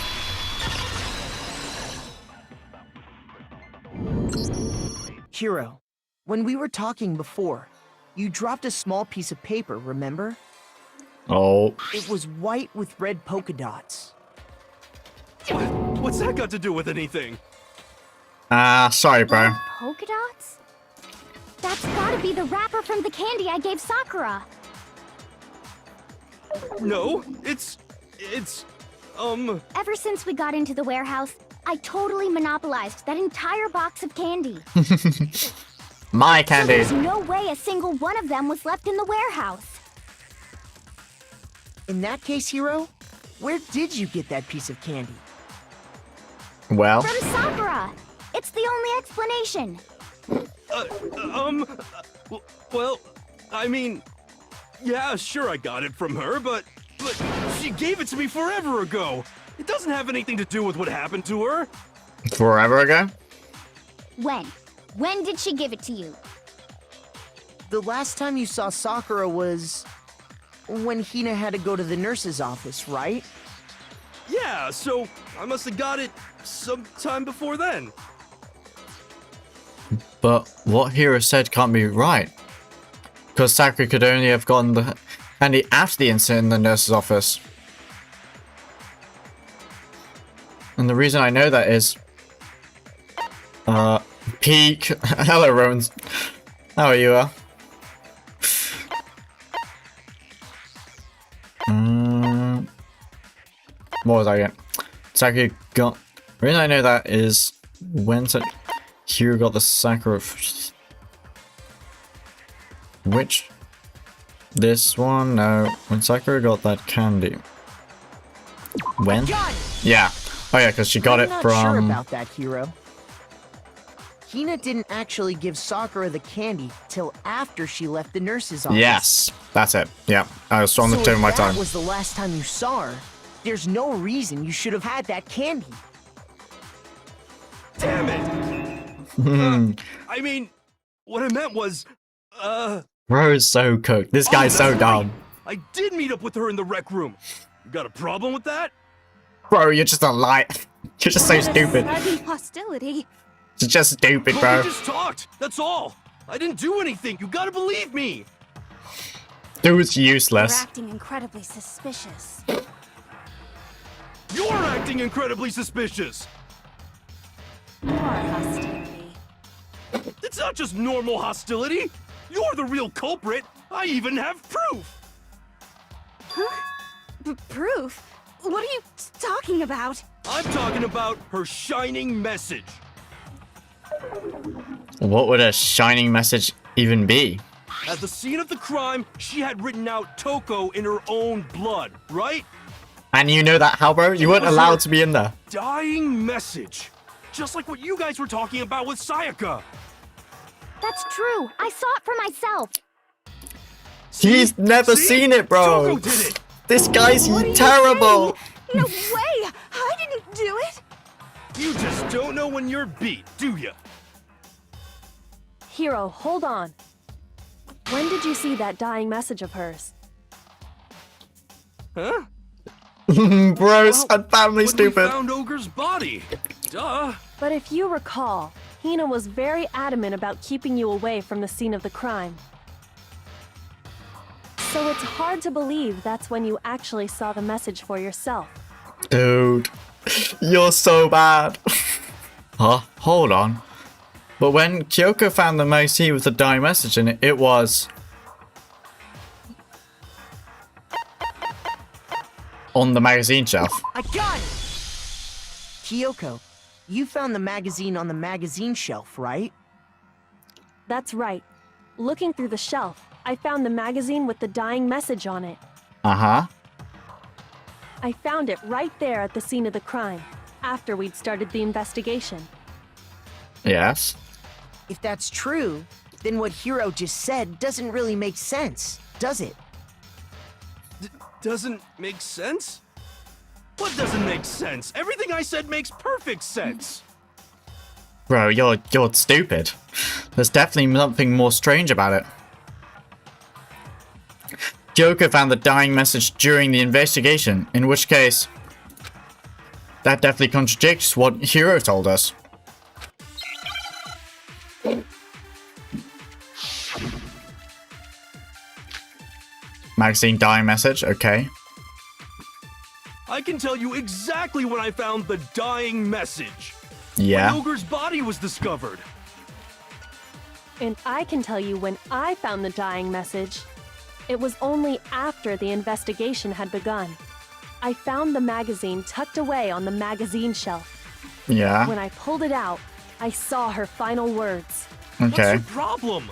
Hiro, when we were talking before, you dropped a small piece of paper, remember? Oh. It was white with red polka dots. What's that got to do with anything? Sorry, bro. Polka dots? That's gotta be the wrapper from the candy I gave Sakura. No, it's, Ever since we got into the warehouse, I totally monopolized that entire box of candy. My So candy. there's no way a single one of them was left in the warehouse. In that case, Hiro, where did you get that piece of candy? Well, From Sakura! It's the only explanation. well, I mean, yeah, sure I got it from her, but she gave it to me forever ago. It doesn't have anything to do with what happened to her. forever ago? When? When did she give it to you? The last time you saw Sakura was when Hina had to go to the nurse's office, right? Yeah, so I must have got it sometime before then. But what Hiro said can't be right. Because Sakura could only have gotten the candy after the incident in the nurse's office. And the reason I know that is... Peak. Hello, Rowan. How are you, What was I getting? Sakura got... The reason I know that is when Hiro got the Sakura... Which... This one? No. When Sakura got that candy. When? Yeah. Oh yeah, because she got I'm it not from... sure about that, Hiro. Hina didn't actually give Sakura the candy till after she left the nurse's office. Yes. That's it. Yeah. I was on the tip of my if tongue. that was the last time you saw her, there's no reason you should have had that candy. Damn it! I mean, what I meant was, Bro is so cooked. This guy's so that's dumb. right. I did meet up with her in the rec room. You got a problem with that? Bro, you're just a lie. You're just so stupid. Sudden hostility. It's just stupid, But bro. we just talked. That's all. I didn't do anything. You gotta believe me. Dude's You're useless. acting incredibly suspicious. You're acting incredibly suspicious. More hostility. It's not just normal hostility. You're the real culprit. I even have proof. Proof? What are you talking about? I'm talking about her shining message. What would a shining message even be? At the scene of the crime, she had written out Toko in her own blood, right? And you know that how, bro? You weren't allowed to be in there. Dying message. Just like what you guys were talking about with Sayaka. That's true. I saw it for myself. He's never See? seen it, bro. Toko did it. This guy's What are you terrible. No way! I didn't do it! You just don't know when you're beat, do ya? Hiro, hold on. When did you see that dying message of hers? Huh? Bros and family When we stupid. found Ogre's body. Duh. But if you recall, Hina was very adamant about keeping you away from the scene of the crime. So it's hard to believe that's when you actually saw the message for yourself. Dude, you're so bad. Huh? Hold on. But when Kyoko found the magazine with the dying message in it, it was... on the magazine shelf. I got it! Kyoko, you found the magazine on the magazine shelf, right? That's right. Looking through the shelf, I found the magazine with the dying message on it. Uh-huh. I found it right there at the scene of the crime, after we'd started the investigation. Yes. If that's true, then what Hiro just said doesn't really make sense, does it? Doesn't make sense? What doesn't make sense? Everything I said makes perfect sense. Bro, you're stupid. There's definitely something more strange about it. Kyoko found the dying message during the investigation, in which case... that definitely contradicts what Hiro told us. Magazine dying message, okay. I can tell you exactly when I found the dying message. Yeah. When Ogre's body was discovered. And I can tell you when I found the dying message It was only after the investigation had begun. I found the magazine tucked away on the magazine shelf. Yeah. When I pulled it out, I saw her final words. What's Okay. your problem?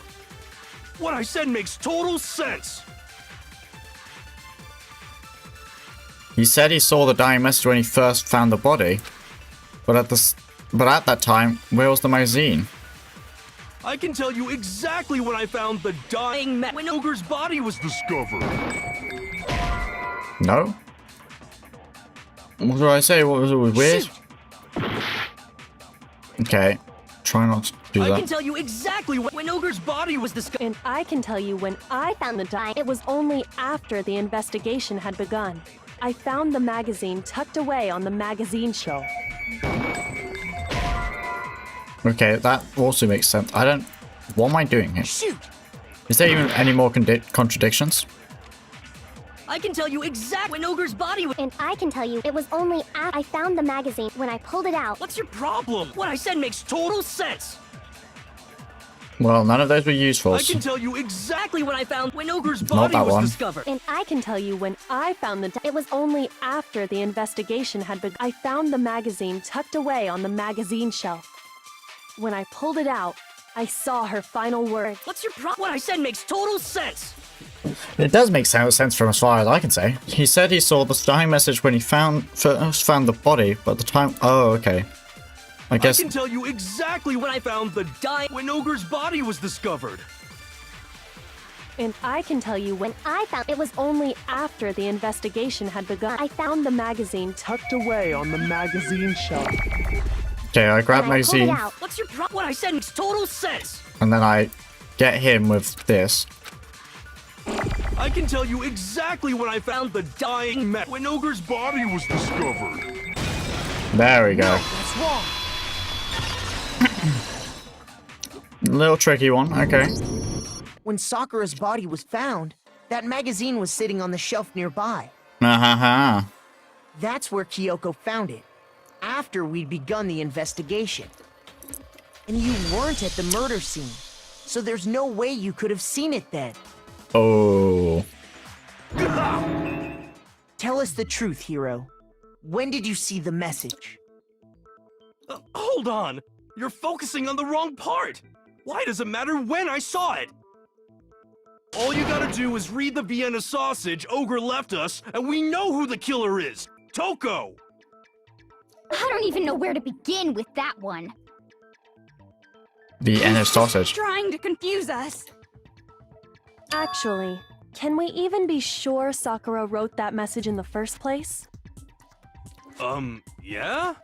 What I said makes total sense. He said he saw the dying message when he first found the body. But at that time, where was the magazine? I can tell you exactly when I found the dying when Ogre's body was discovered. No? What did I say? What was it weird? Shoot. Okay. Try not to do I can that. tell you exactly when Ogre's body was discovered. And I can tell you when I found the dying, it was only after the investigation had begun. I found the magazine tucked away on the magazine shelf. Okay, that also makes sense. I don't... What am I doing here? Shoot! Is there even any more contradictions? I can tell you exactly when Ogre's body was. And I can tell you, it was only after I found the magazine when I pulled it out. What's your problem? What I said makes total sense. Well, none of those were useful. I can tell you exactly When I found when Ogre's Not body that was one. discovered. And I can tell you when I found the it was only after the investigation had begun. I found the magazine tucked away on the magazine shelf. When I pulled it out, I saw her final words. What's your problem? What I said makes total sense. It does make sense from as far as I can say. He said he saw the dying message when he first found the body, but the time... Oh, okay. I guess... I can tell you exactly when I found the dying when Ogre's body was discovered. And I can tell you when I found it was only after the investigation had begun. I found the magazine Tucked away on the magazine shelf. Okay, I grab when I pulled it magazine, out. What's your problem? What I said makes total sense. and then I get him with this. I can tell you exactly when I found the dying when Ogre's body was discovered. There we go. That's wrong. Little tricky one, okay. When Sakura's body was found, that magazine was sitting on the shelf nearby. Ha. That's where Kyoko found it, after we'd begun the investigation. And you weren't at the murder scene, so there's no way you could have seen it then. Oh. Tell us the truth, Hiro. When did you see the message? Hold on. You're focusing on the wrong part. Why does it matter when I saw it? All you gotta do is read the Vienna sausage Ogre left us, and we know who the killer is. Toko! I don't even know where to begin with that one. The Ennis sausage. Trying to confuse us. Actually, can we even be sure Sakura wrote that message in the first place? Yeah?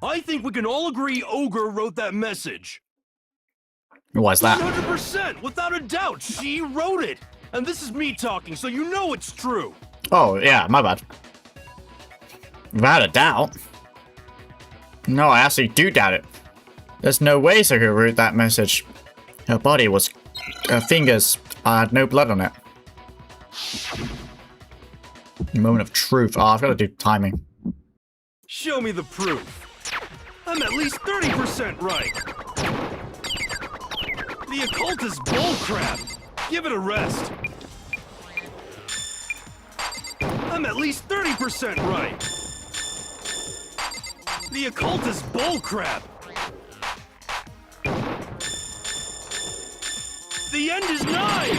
I think we can all agree Ogre wrote that message. Why's that? 100%, without a doubt, she wrote it. And this is me talking, so you know it's true. Oh, yeah, my bad. Without a doubt. No, I actually do doubt it. There's no way Sakura wrote that message. Her body was... Her fingers had no blood on it. Moment of truth. Oh, I've got to do timing. Show me the proof. I'm at least 30% right. The occult is bullcrap. Give it a rest. I'm at least 30% right. The occult is bullcrap. The end is nigh.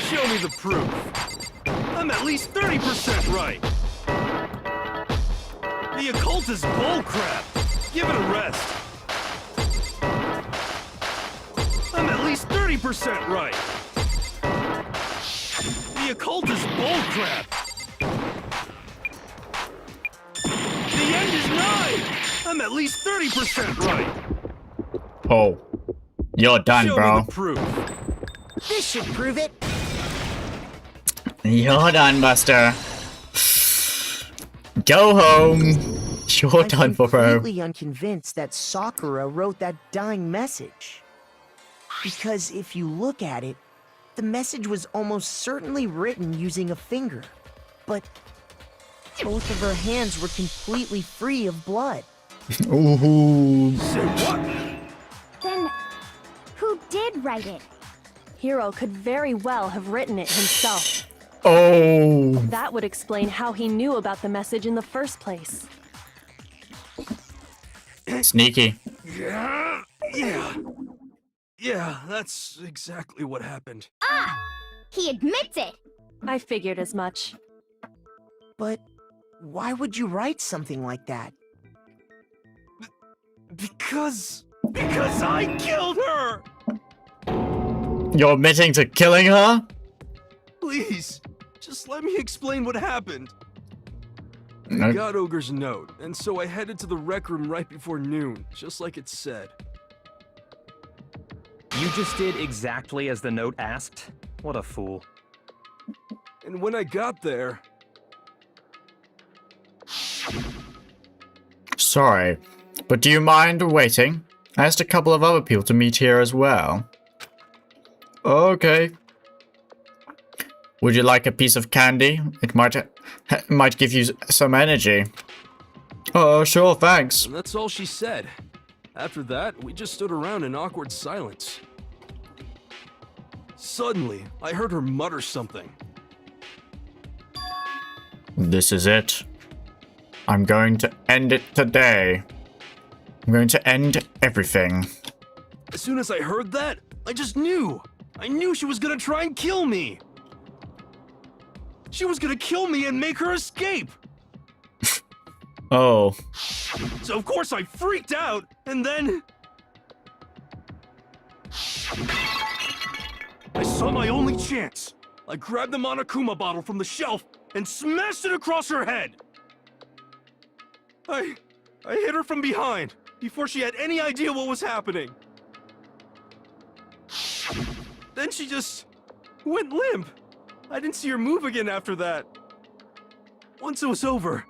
Show me the proof. I'm at least 30% right. The occult is bullcrap. Give it a rest. I'm at least 30% right. The occult is bullcrap. The end is nigh. I'm at least 30% right. Oh. You're done, Show bro. me the proof. This should prove it. You're done, Buster. Go home. You're done for, I'm bro. completely unconvinced that Sakura wrote that dying message. Because if you look at it, the message was almost certainly written using a finger. But both of her hands were completely free of blood. Ooh. Say what? Then, who did write it? Hiro could very well have written it himself. Oh. That would explain how he knew about the message in the first place. Sneaky. Yeah, that's exactly what happened. Ah! He admits it! I figured as much. But why would you write something like that? Because I killed her! You're admitting to killing her? Please, just let me explain what happened. I No. got Ogre's note, and so I headed to the rec room right before noon, just like it said. You just did exactly as the note asked? What a fool. And when I got there... Sorry, but do you mind waiting? I asked a couple of other people to meet here as well. Okay. Would you like a piece of candy? It might give you some energy. Oh, sure, thanks. And that's all she said. After that, we just stood around in awkward silence. Suddenly, I heard her mutter something. This is it. I'm going to end it today. I'm going to end everything. As soon as I heard that, I just knew. I knew she was gonna try and kill me. She was gonna kill me and make her escape. Oh. So of course I freaked out, and then... I saw my only chance. I grabbed the Monokuma bottle from the shelf and smashed it across her head. I hit her from behind before she had any idea what was happening. Then she just went limp. I didn't see her move again after that. Once it was over,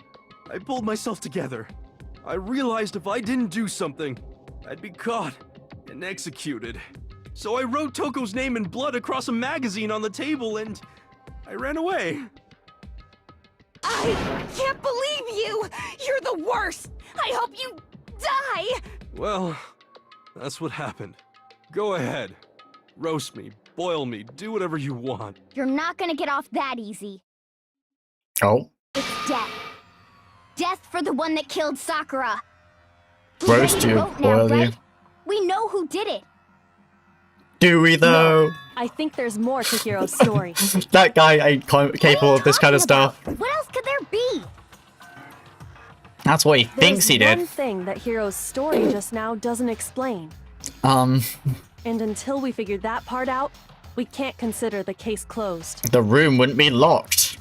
I pulled myself together. I realized if I didn't do something, I'd be caught and executed. So I wrote Toko's name in blood across a magazine on the table and I ran away. I can't believe you! You're the worst! I hope you die! Well, that's what happened. Go ahead. Roast me, boil me, do whatever you want. You're not gonna get off that easy. Oh. It's death. Death for the one that killed Sakura. Roast you, Vote now, boil you. right? We know who did it. Do we though? I think there's more to Hiro's story. That guy ain't capable of this kind of stuff. What else could there be? That's what he thinks he There's did. one thing that Hiro's story just now doesn't explain. And until we figure that part out, we can't consider the case closed. The room wouldn't be locked.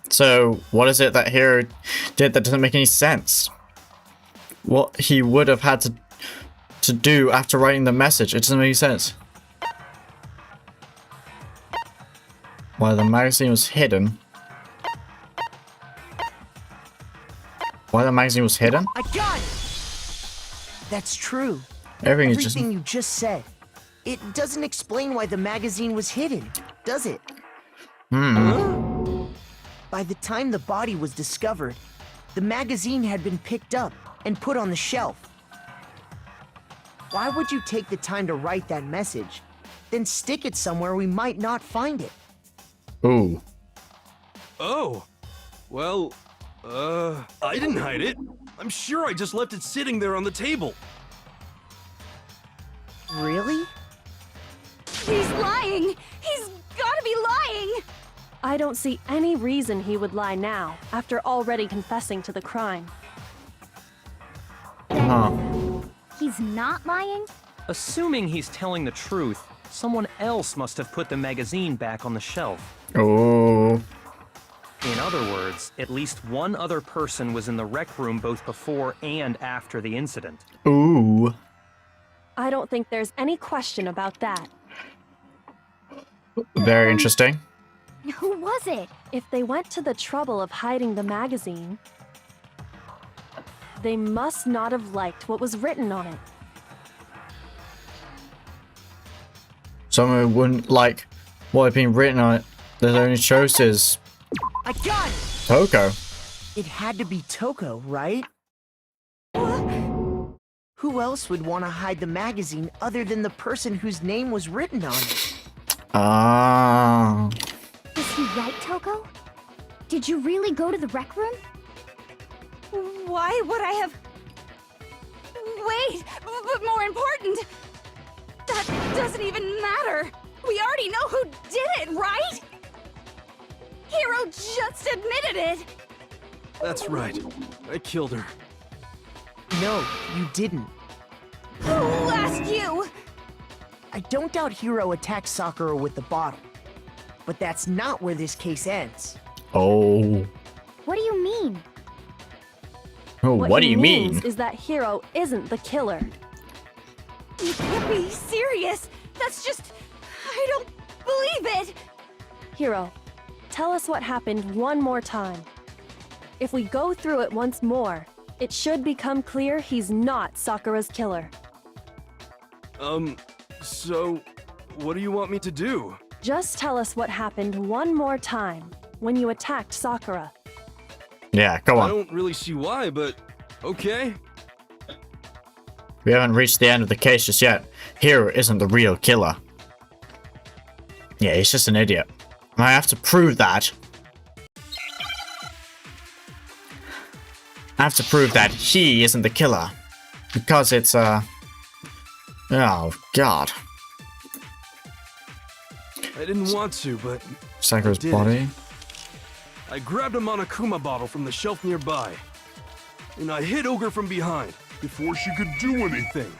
So, what is it that Hiro did that doesn't make any sense? What he would have had to do after writing the message, it doesn't make any sense. Why the magazine was hidden. Why the magazine was hidden? I got it! That's true. Everything is just... Everything you just said. It doesn't explain why the magazine was hidden, does it? By the time the body was discovered, the magazine had been picked up and put on the shelf. Why would you take the time to write that message, then stick it somewhere we might not find it? Ooh. Oh. Well, I didn't hide it. I'm sure I just left it sitting there on the table. Really? He's lying! He's gotta be lying! I don't see any reason he would lie now, after already confessing to the crime. Huh. He's not lying? Assuming he's telling the truth, someone else must have put the magazine back on the shelf. Oh. In other words, at least one other person was in the rec room both before and after the incident. Ooh. I don't think there's any question about that. Very interesting. Who was it? If they went to the trouble of hiding the magazine, they must not have liked what was written on it. Someone wouldn't like what had been written on it. The only choice is I got it! Toko. It had to be Toko, right? Who who else would want to hide the magazine other than the person whose name was written on it? Ah. Is he right, Toko? Did you really go to the rec room? Why would I have... Wait, but more important, that doesn't even matter. We already know who did it, right? Hiro just admitted it. That's right. I killed her. No, you didn't. Who asked you? I don't doubt Hiro attacked Sakura with the bottle. But that's not where this case ends. Oh. What do you mean? Oh, what do he you mean? means is that Hiro isn't the killer. You can't be serious. That's just... I don't believe it. Hiro, tell us what happened one more time. If we go through it once more, it should become clear he's not Sakura's killer. So, what do you want me to do? Just tell us what happened one more time when you attacked Sakura. Yeah, go I on. don't really see why, but okay. We haven't reached the end of the case just yet. Hiro isn't the real killer. Yeah, he's just an idiot. I have to prove that. I have to prove that he isn't the killer. Because it's, oh, God. I didn't want to, but Sakura's I did. body. I grabbed a Monokuma bottle from the shelf nearby. And I hit Ogre from behind before she could do anything.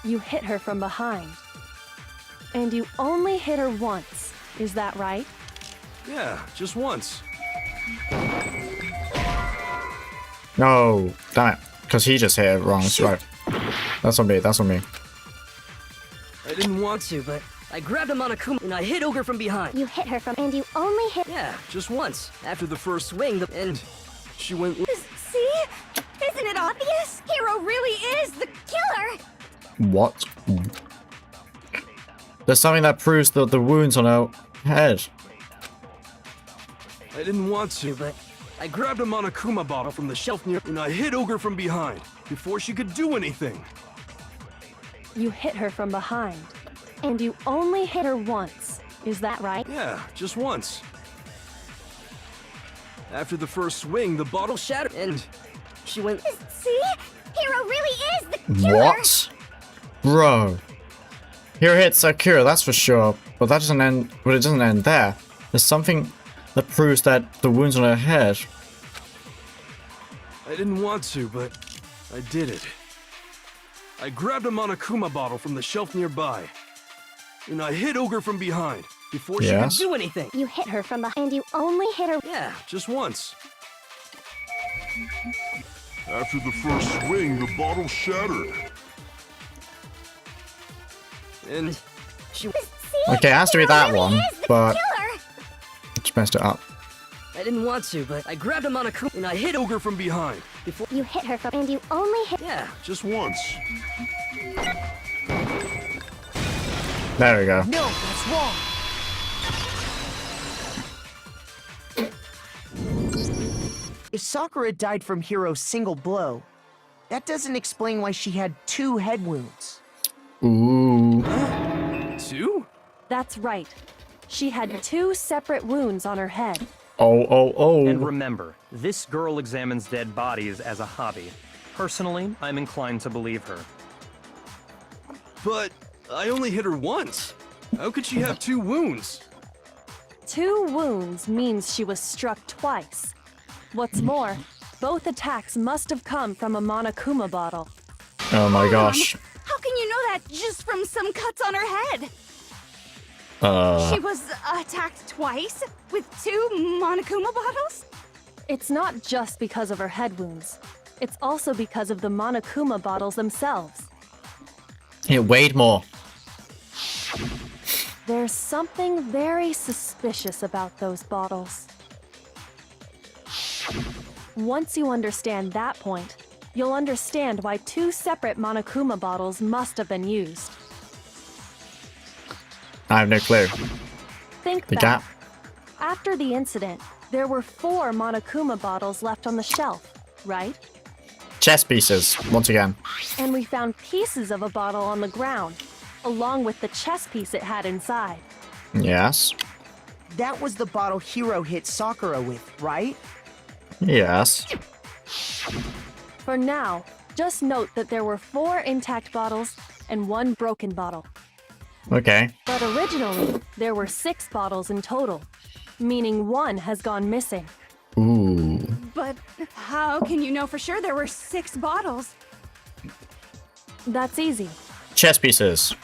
You hit her from behind. And you only hit her once, is that right? Yeah, just once. No, damn it. Because he just hit it wrong. That's right. That's on me, that's on me. I didn't want to, but I grabbed a Monokuma and I hit Ogre from behind. You hit her from, and you only hit. Yeah, just once. After the first swing, and She went... See? Isn't it obvious? Hiro really is the killer! What? There's something that proves the wounds on her head. I didn't want to, but I grabbed a Monokuma bottle from the shelf near... And I hit Ogre from behind before she could do anything. You hit her from behind. And you only hit her once, is that right? Yeah, just once. After the first swing, the bottle shattered and she went... See? Hiro really is the killer! What? Bro. Hiro hit Sakura, that's for sure. But that doesn't end. But it doesn't end there. There's something that proves that the wounds on her head. I didn't want to, but I did it. I grabbed a Monokuma bottle from the shelf nearby. And I hit Ogre from behind before she Yes. could do... do anything. You hit her from behind, and you only hit her. Yeah, just once. After the first swing, the bottle shattered. And She... See? Okay, it has to be Hiro that really one, is the but killer! just messed it up. I didn't want to, but I grabbed a Monokuma and I hit Ogre. Ogre from behind. You hit her from, and you only hit. Yeah, Just once. There we go. No, that's wrong. If Sakura died from Hiro's single blow, that doesn't explain why she had 2 head wounds. Ooh. 2? That's right. She had 2 separate wounds on her head. Oh, oh, oh. And remember, this girl examines dead bodies as a hobby. Personally, I'm inclined to believe her. But I only hit her once. How could she have 2 wounds? 2 wounds means she was struck twice. What's more, both attacks must have come from a Monokuma bottle. Oh my gosh. How can you know that just from some cuts on her head? Uh. She was attacked twice with 2 Monokuma bottles? It's not just because of her head wounds. It's also because of the Monokuma bottles themselves. It weighed more. There's something very suspicious about those bottles. Once you understand that point, you'll understand why 2 separate Monokuma bottles must have been used. I have no clue. Think The back. gap. After the incident, there were 4 Monokuma bottles left on the shelf, right? Chess pieces, once again. And we found pieces of a bottle on the ground, along with the chess piece it had inside. Yes. That was the bottle Hiro hit Sakura with, right? Yes. For now, just note that there were 4 intact bottles and 1 broken bottle. Okay. But originally, there were 6 bottles in total, meaning 1 has gone missing. Ooh. But how can you know for sure there were 6 bottles? That's easy. Chess pieces.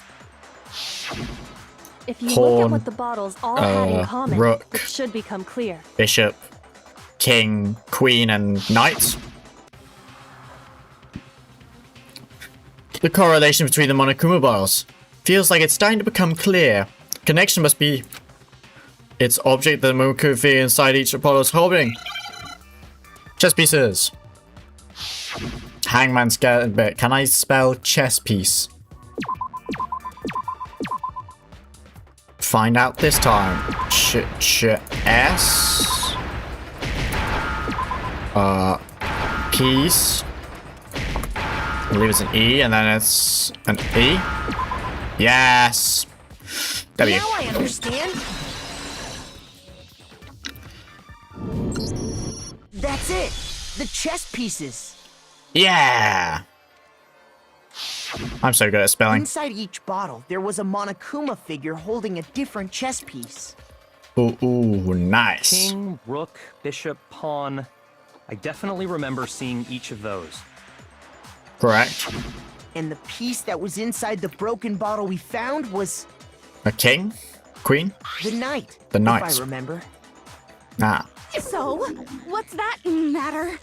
If you look Pawn, at what the bottles all had in common, rook. it should become clear. Bishop, king, queen, and knight. The correlation between the Monokuma bottles feels like it's starting to become clear. Connection must be its object that the Monokuma figure inside each bottle is holding. Chess pieces. Hangman scared a bit. Can I spell chess piece? Find out this time. S. Piece. I believe it's an E, and then it's an E. Yes. W. Now I understand. That's it. The chess pieces. Yeah. I'm so good at spelling. Inside each bottle, there was a Monokuma figure holding a different chess piece. Ooh, nice. King, rook, bishop, pawn. I definitely remember seeing each of those. Correct. And the piece that was inside the broken bottle we found was A king? Queen? the knight. The knight. If I remember. Ah. So, what's that matter?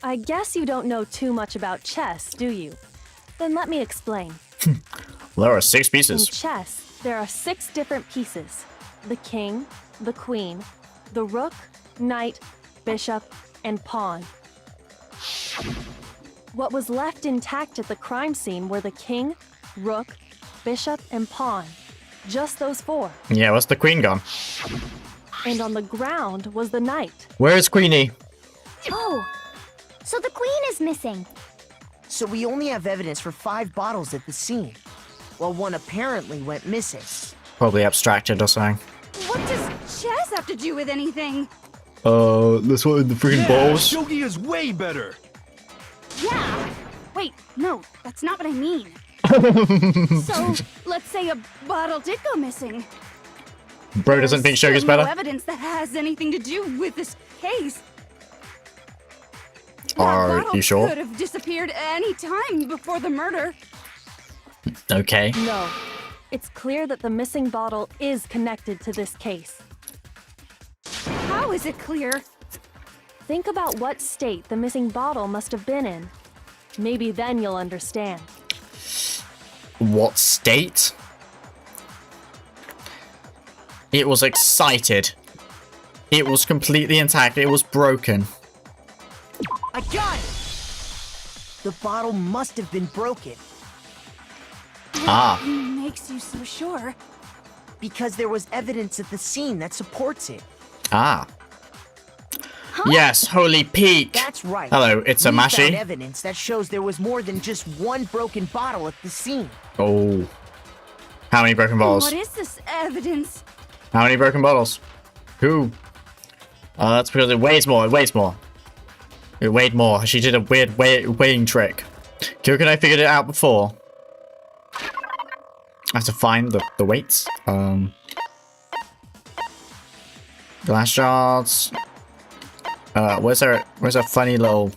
I guess you don't know too much about chess, do you? Then let me explain. There are 6 In pieces. chess, there are 6 different pieces. The king, the queen, the rook, knight, bishop, and pawn. What was left intact at the crime scene were the king, rook, bishop, and pawn. Just those 4. Yeah, what's the queen gone? And on the ground was the knight. Where is Queenie? Oh, so the queen is missing. So we only have evidence for 5 bottles at the scene, while one apparently went missing. Probably abstracted or something. What does chess have to do with anything? This one in the freaking balls. Shogi is way better. Yeah. Wait, no, that's not what I mean. So, let's say a bottle did go missing. Bro doesn't think There's Shogi's still better? no evidence that has anything to do with this case. Are That bottle you sure? could have disappeared any time before the murder. Okay. No. It's clear that the missing bottle is connected to this case. How is it clear? Think about what state the missing bottle must have been in. Maybe then you'll understand. What state? It was excited. It was completely intact. It was broken. I got it! The bottle must have been broken, Ah. Makes you so sure. because there was evidence at the scene that supports it. Ah. Yes, holy peak. That's right. Hello, it's a We found Mashi. evidence that shows there was more than just one broken bottle at the scene. Oh. How many broken bottles? What is this evidence? How many broken bottles? Who? That's because it weighs more. It weighs more. It weighed more. She did a weird weighing trick. Could I figured it out before? I have to find the weights. Glass shards. Where's a funny little...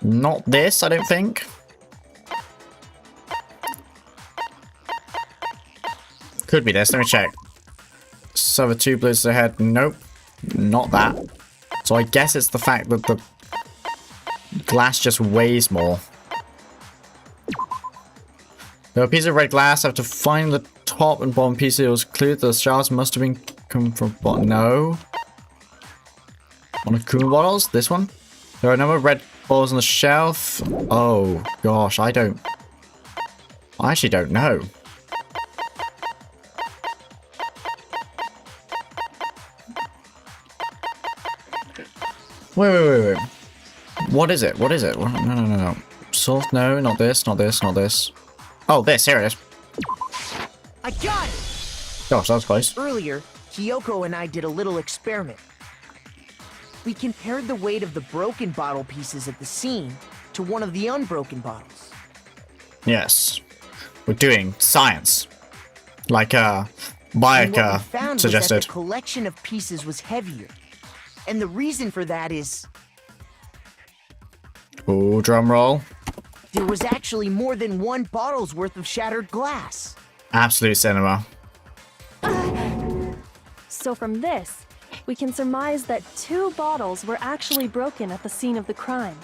Not this, I don't think. Could be this, let me check. So the 2 blizzards ahead, nope. Not that. So I guess it's the fact that the glass just weighs more. There are a piece of red glass. I have to find the top and bottom piece. It was clear that the shards must have been come from bottom. No. Monokuma bottles? This one? There are a number of red bottles on the shelf. Oh, gosh, I actually don't know. Wait. What is it? What is it? No, no, no, no. Source? No, not this, not this, not this. Oh, this. Here it is. I got it! Gosh, that was close. Earlier, Kyoko and I did a little experiment. We compared the weight of the broken bottle pieces at the scene to one of the unbroken bottles. Yes. We're doing science. Like, And what we Bayaka found was that suggested. the collection of pieces was heavier. And the reason for that is Ooh, drum roll. there was actually more than one bottle's worth of shattered glass. Absolute cinema. So from this, we can surmise that 2 bottles were actually broken at the scene of the crime.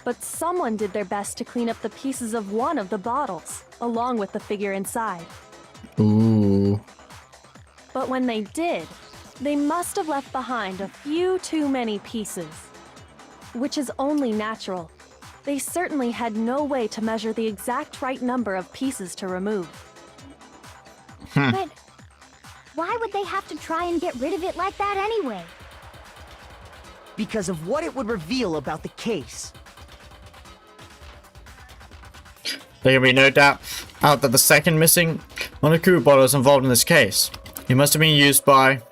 But someone did their best to clean up the pieces of one of the bottles, along with the figure inside. Ooh. But when they did, they must have left behind a few too many pieces. Which is only natural. They certainly had no way to measure the exact right number of pieces to remove. But why would they have to try and get rid of it like that anyway? Because of what it would reveal about the case. There can be no doubt that the second missing Monoku bottle is involved in this case. He must have been used by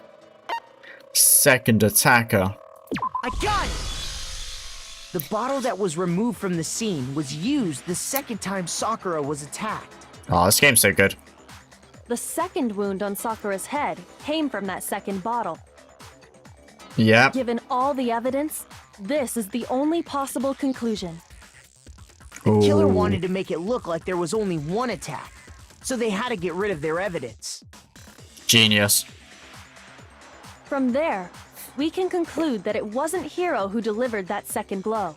second attacker. I got it! The bottle that was removed from the scene was used the second time Sakura was attacked. Oh, this game's so good. The second wound on Sakura's head came from that second bottle. Yep. Given all the evidence, this is the only possible conclusion. The killer Ooh. wanted to make it look like there was only one attack, so they had to get rid of their evidence. Genius. From there, we can conclude that it wasn't Hiro who delivered that second blow.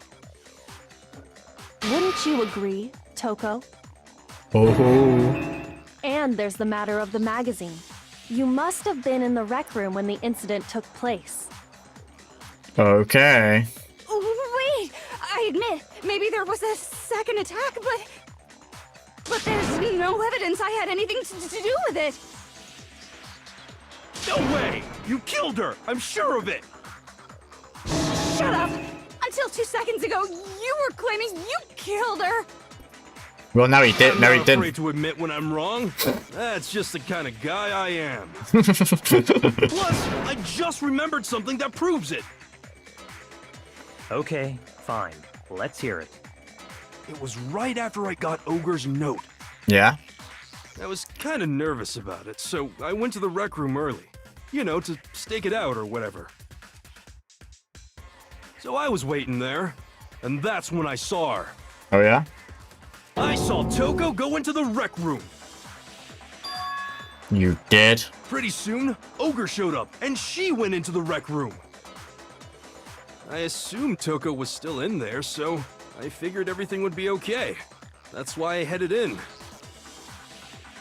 Wouldn't you agree, Toko? Oh. And there's the matter of the magazine. You must have been in the rec room when the incident took place. Okay. Wait! I admit, maybe there was a second attack, but there's no evidence I had anything to do with it. No way! You killed her! I'm sure of it! Shut up! Until 2 seconds ago, you were claiming you killed her! Well, no, he did. I'm No, he not didn't. afraid to admit when I'm wrong. That's just the kind of guy I am. Plus, I just remembered something that proves it. Okay, fine. Let's hear it. It was right after I got Ogre's note. Yeah. I was kind of nervous about it, so I went to the rec room early. You know, to stake it out or whatever. So I was waiting there, and that's when I saw her. Oh, yeah? I saw Toko go into the rec room. You did? Pretty soon, Ogre showed up, and she went into the rec room. I assumed Toko was still in there, so I figured everything would be okay. That's why I headed in.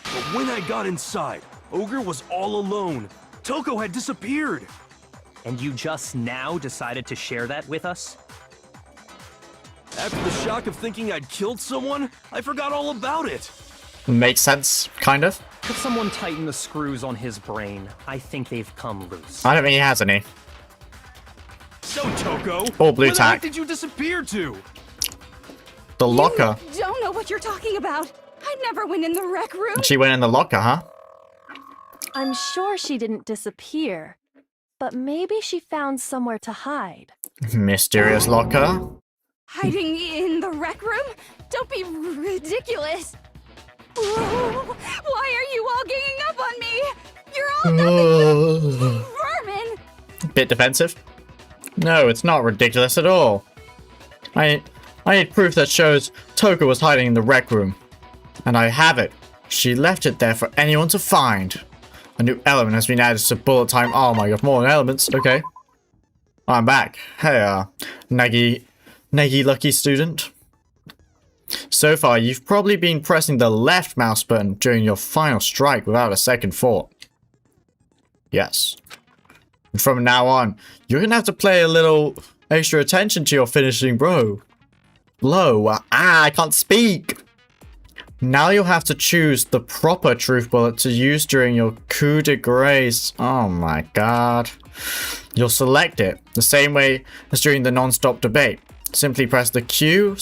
But when I got inside, Ogre was all alone. Toko had disappeared. And you just now decided to share that with us? After the shock of thinking I'd killed someone, I forgot all about it. Makes sense, kind of. Could someone tighten the screws on his brain? I think they've come loose. I don't think he has any. So, Toko, Oh, blue where the heck tack. did you disappear to? The locker. You don't know what you're talking about. I never went in the rec room. She went in the locker, huh? I'm sure she didn't disappear, but maybe she found somewhere to hide. Mysterious locker. Hiding in the rec room? Don't be ridiculous. Whoa, why are you all ganging up on me? You're all nothing but vermin. Bit defensive. No, it's not ridiculous at all. I need proof that shows Toko was hiding in the rec room. And I have it. She left it there for anyone to find. A new element has been added to bullet time. Oh my god, more elements. Okay. I'm back. Hey, Nagi lucky student. So far, you've probably been pressing the left mouse button during your final strike without a second thought. Yes. And from now on, you're gonna have to pay a little extra attention to your finishing blow. I can't speak. Now you'll have to choose the proper truth bullet to use during your coup de grace. Oh my god. You'll select it the same way as during the non-stop debate. Simply press the Q/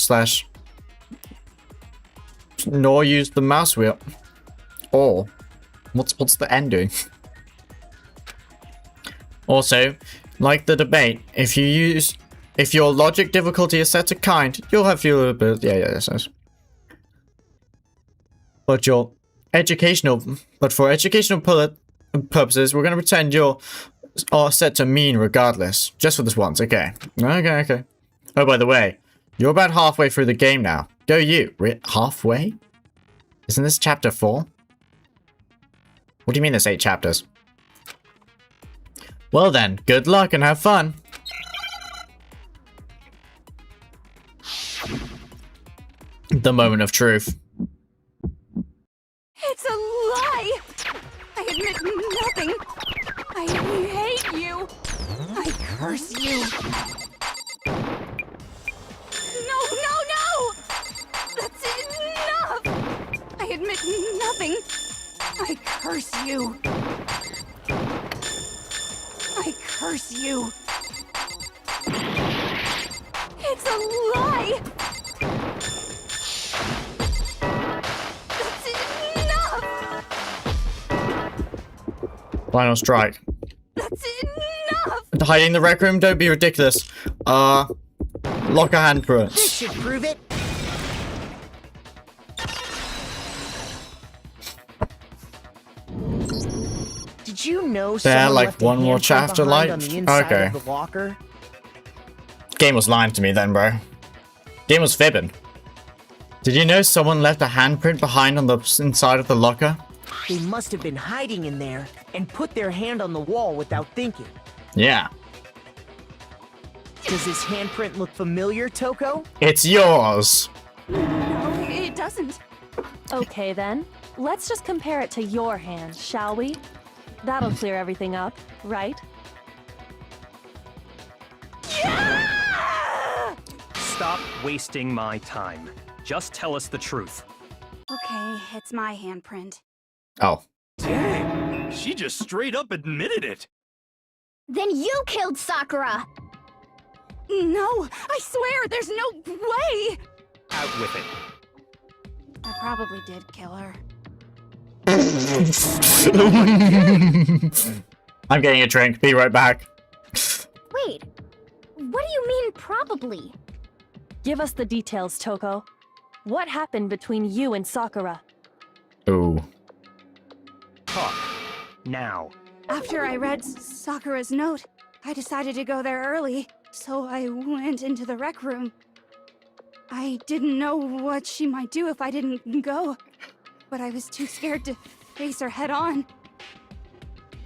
nor use the mouse wheel. Or what's the N doing? Also, like the debate, if your logic difficulty is set to kind, you'll have fewer abilities. Yeah, yes. But for educational purposes, we're gonna pretend you're set to mean regardless. Just for this once, okay. Okay. Oh, by the way, you're about halfway through the game now. Go you. Halfway? Isn't this chapter 4? What do you mean there's 8 chapters? Well then, good luck and have fun. The moment of truth. It's a lie! I admit nothing. I hate you. I curse you. No! That's enough! I admit nothing. I curse you. I curse you. It's a lie! That's enough! Final strike. That's enough! Hiding in the rec room? Don't be ridiculous. Lock a handprint. This should prove it. Did you know someone like left a one more handprint chapter behind light? on the inside Okay. of the locker? Game was lying to me then, bro. Game was fibbing. Did you know someone left a handprint behind on the inside of the locker? They must have been hiding in there and put their hand on the wall without thinking. Yeah. Does this handprint look familiar, Toko? It's yours. No, it doesn't. Okay then, let's just compare it to your hand, shall we? That'll clear everything up, right? Stop wasting my time. Just tell us the truth. Okay, it's my handprint. Oh. Dang, she just straight up admitted it. Then you killed Sakura! No, I swear, there's no way! Out with it. I probably did kill her. I'm getting a drink. Be right back. Wait, what do you mean probably? Give us the details, Toko. What happened between you and Sakura? Ooh. Talk. Now. After I read Sakura's note, I decided to go there early, so I went into the rec room. I didn't know what she might do if I didn't go, but I was too scared to face her head on.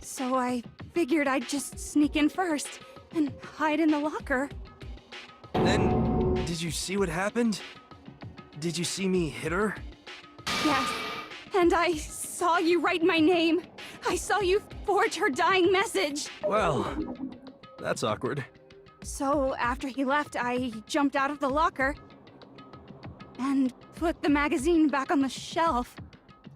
So I figured I'd just sneak in first and hide in the locker. Then, did you see what happened? Did you see me hit her? Yes, and I saw you write my name. I saw you forge her dying message. Well, that's awkward. So after he left, I jumped out of the locker and put the magazine back on the shelf.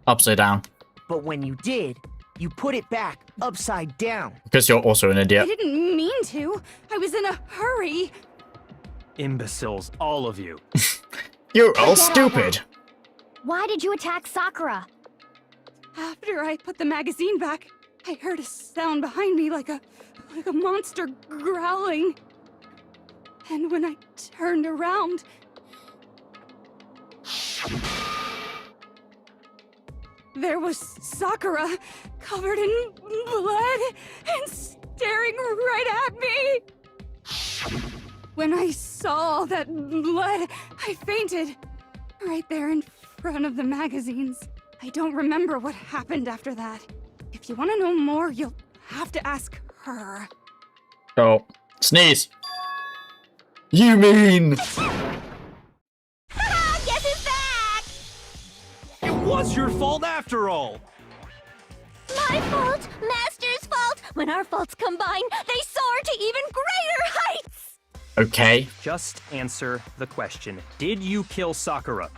Upside down. But when you did, you put it back upside down. Because you're also an I idiot. didn't mean to. I was in a hurry. Imbeciles, all of you. You're all Forget all stupid. Why did you attack Sakura? After I put the magazine back, I heard a sound behind me like a monster growling. And when I turned around, there was Sakura, covered in blood and staring right at me. When I saw all that blood, I fainted. Right there in front of the magazines. I don't remember what happened after that. If you want to know more, you'll have to ask her. Oh. Sneeze. You mean... Guess who's back? It was your fault after all! My fault, Master's fault. When our faults combine, they soar to even greater heights. Okay. Just answer the question. Did you kill Sakura?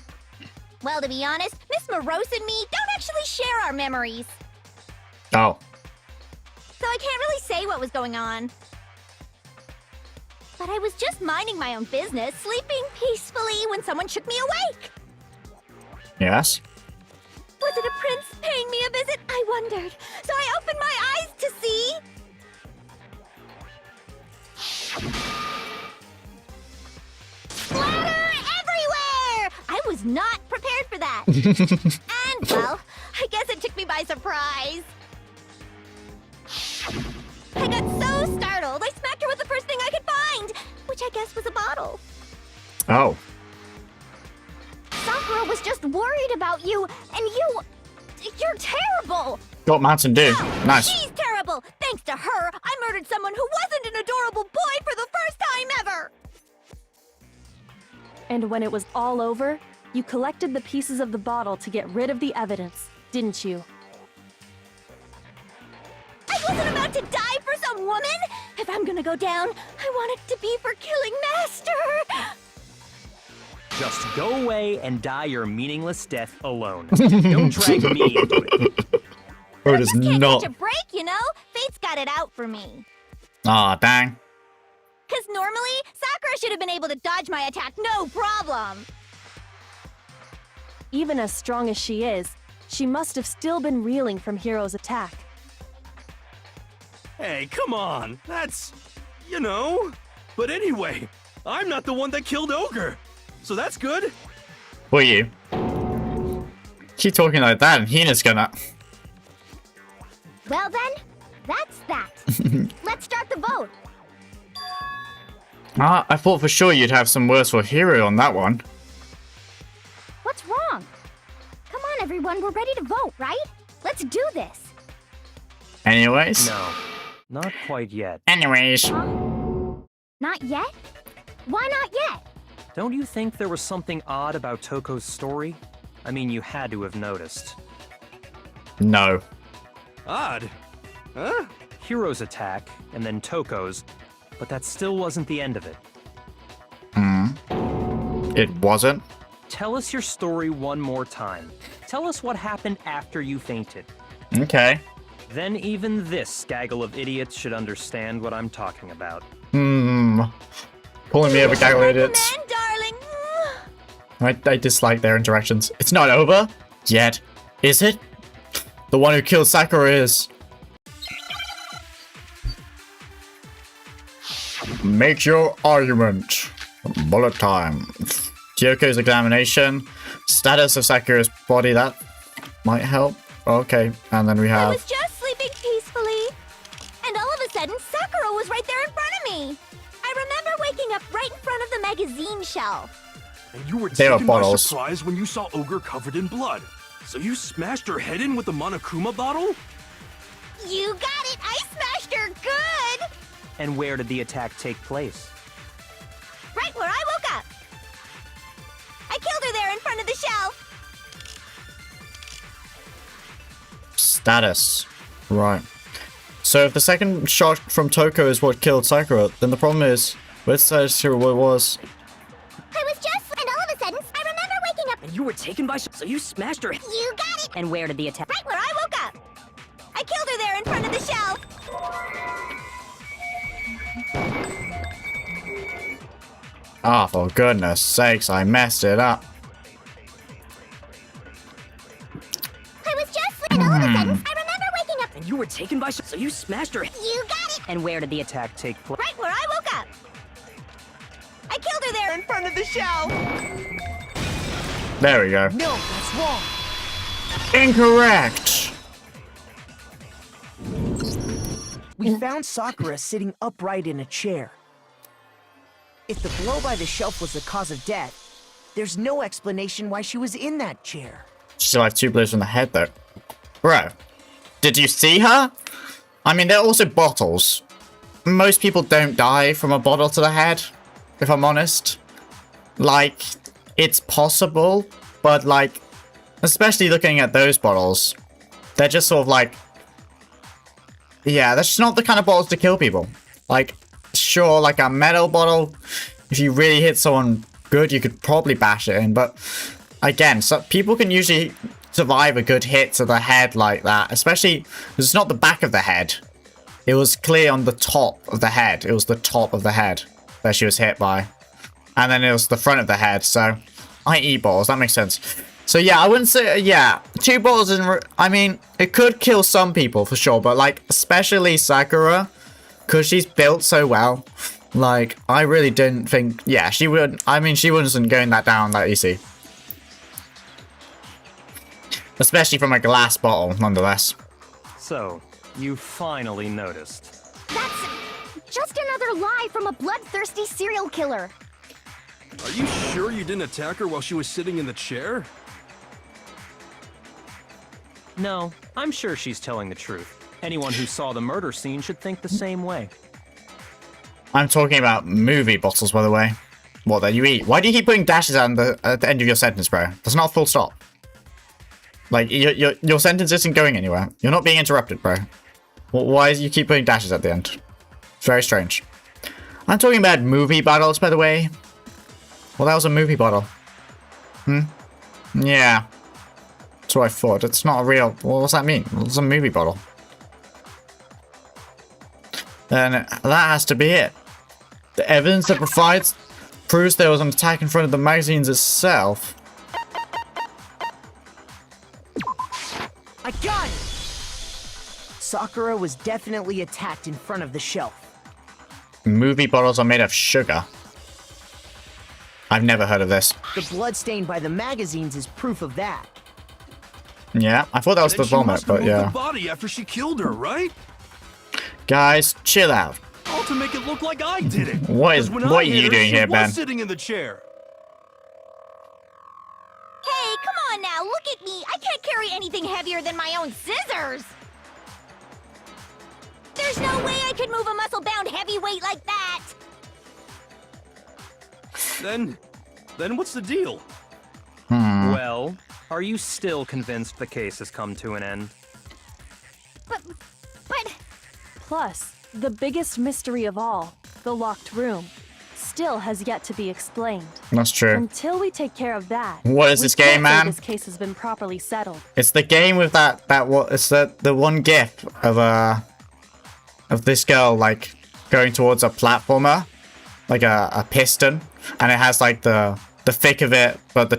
Well, to be honest, Miss Morose and me don't actually share our memories. Oh. So I can't really say what was going on. But I was just minding my own business, sleeping peacefully when someone shook me awake. Yes? Was it a prince paying me a visit? I wondered. So I opened my eyes to see... Splatter everywhere! I was not prepared for that. And, well, I guess it took me by surprise. I got so startled, I smacked her with the first thing I could find, which I guess was a bottle. Oh. Sakura was just worried about you, and you're terrible! Got Mountain Dew. No, Nice. She's terrible! Thanks to her, I murdered someone who wasn't an adorable boy for the first time ever! And when it was all over, you collected the pieces of the bottle to get rid of the evidence, didn't you? I wasn't about to die for some woman! If I'm gonna go down, I want it to be for killing Master! Just go away and die your meaningless death alone. Don't drag me into it. Bro, it is Can't not. catch a break, you know? Fate's got it out for me. Aw, dang. Cause normally, Sakura should have been able to dodge my attack no problem. Even as strong as she is, she must have still been reeling from Hiro's attack. Hey, come on. That's, you know. But anyway, I'm not the one that killed Ogre. So that's good. Were you? Keep talking like that and Hina's gonna... Well then, that's that. Let's start the vote. Ah, I thought for sure you'd have some words for Hiro on that one. What's wrong? Come on, everyone, we're ready to vote, right? Let's do this. Anyways. No, not quite yet. Anyways. Not yet? Why not yet? Don't you think there was something odd about Toko's story? I mean, you had to have noticed. No. Odd. Huh? Hiro's attack, and then Toko's, but that still wasn't the end of it. It wasn't? Tell us your story one more time. Tell us what happened after you fainted. Okay. Then even this gaggle of idiots should understand what I'm talking about. Pulling me over, gaggle idiots. Man, darling. I dislike their interactions. It's not over yet, is it? The one who killed Sakura is. Make your argument. Bullet time. Kyoko's examination. Status of Sakura's body, that might help. Okay, and then we I have... was just sleeping peacefully. And all of a sudden, Sakura was right there in front of me. I remember waking up right in front of the magazine shelf. And you were They were taken by bottles. surprise when you saw Ogre covered in blood. So you smashed her head in with the Monokuma bottle? You got it! I smashed her good! And where did the attack take place? Right where I woke up. I killed her there in front of the shelf. Status. Right. So if the second shot from Toko is what killed Sakura, then the problem is, let's say what it was. I was just... And all of a sudden, I remember waking up... And you were taken by... So you smashed her... You got it! And where did the attack... Right where I woke up. I killed her there in front of the shelf. Ah, for goodness sakes, I messed it up. I was just... And all of a sudden, I remember waking up... And you were taken by... So you smashed her... You got it! And where did the attack... Take place. Right where I woke up. I killed her there in front of the shelf. There we go. No, that's wrong. Incorrect! We found Sakura sitting upright in a chair. If the blow by the shelf was the cause of death, there's no explanation why she was in that chair. She still had 2 blows in the head though. Bro, did you see her? I mean, they're also bottles. Most people don't die from a bottle to the head, if I'm honest. Like, it's possible, but like, especially looking at those bottles, they're just sort of like, yeah, that's just not the kind of bottles to kill people. Like, sure, like a metal bottle, if you really hit someone good, you could probably bash it in, but again, so people can usually survive a good hit to the head like that, especially because it's not the back of the head. It was clear on the top of the head. It was the top of the head that she was hit by. And then it was the front of the head, so I eat balls, that makes sense. So yeah, I wouldn't say, yeah, 2 balls isn't, I mean, it could kill some people for sure, but like, especially Sakura, because she's built so well, like, I really didn't think, yeah, she would, I mean, she wasn't going that down that easy. Especially from a glass bottle, nonetheless. So, you finally noticed. That's just another lie from a bloodthirsty serial killer. Are you sure you didn't attack her while she was sitting in the chair? No, I'm sure she's telling the truth. Anyone who saw the murder scene should think the same way. I'm talking about movie bottles, by the way. What, that you eat? Why do you keep putting dashes at the end of your sentence, bro? That's not a full stop. Like, your sentence isn't going anywhere. You're not being interrupted, bro. Why do you keep putting dashes at the end? It's very strange. I'm talking about movie bottles, by the way. Well, that was a movie bottle. Yeah. That's what I thought. It's not a real... Well, what's that mean? It's a movie bottle. Then that has to be it. The evidence that proves there was an attack in front of the magazines itself. I got it! Sakura was definitely attacked in front of the shelf. Movie bottles are made of sugar. I've never heard of this. The blood stained by the magazines is proof of that. Yeah, I thought that was the vomit, but yeah. The body after she killed her, right? Guys, chill out. All to make it look like I did it. What are you doing here, Ben? Sitting in the chair. Hey, come on now, look at me. I can't carry anything heavier than my own scissors. There's no way I could move a muscle-bound heavyweight like that. Then what's the deal? Well, are you still convinced the case has come to an end? But... Plus, the biggest mystery of all, the locked room, still has yet to be explained. That's true. Until we take care of that, what is this game, man? This case has been properly settled. It's the game with that what? It's the one gif of this girl like going towards a platformer, like a piston, and it has like the thick of it, but the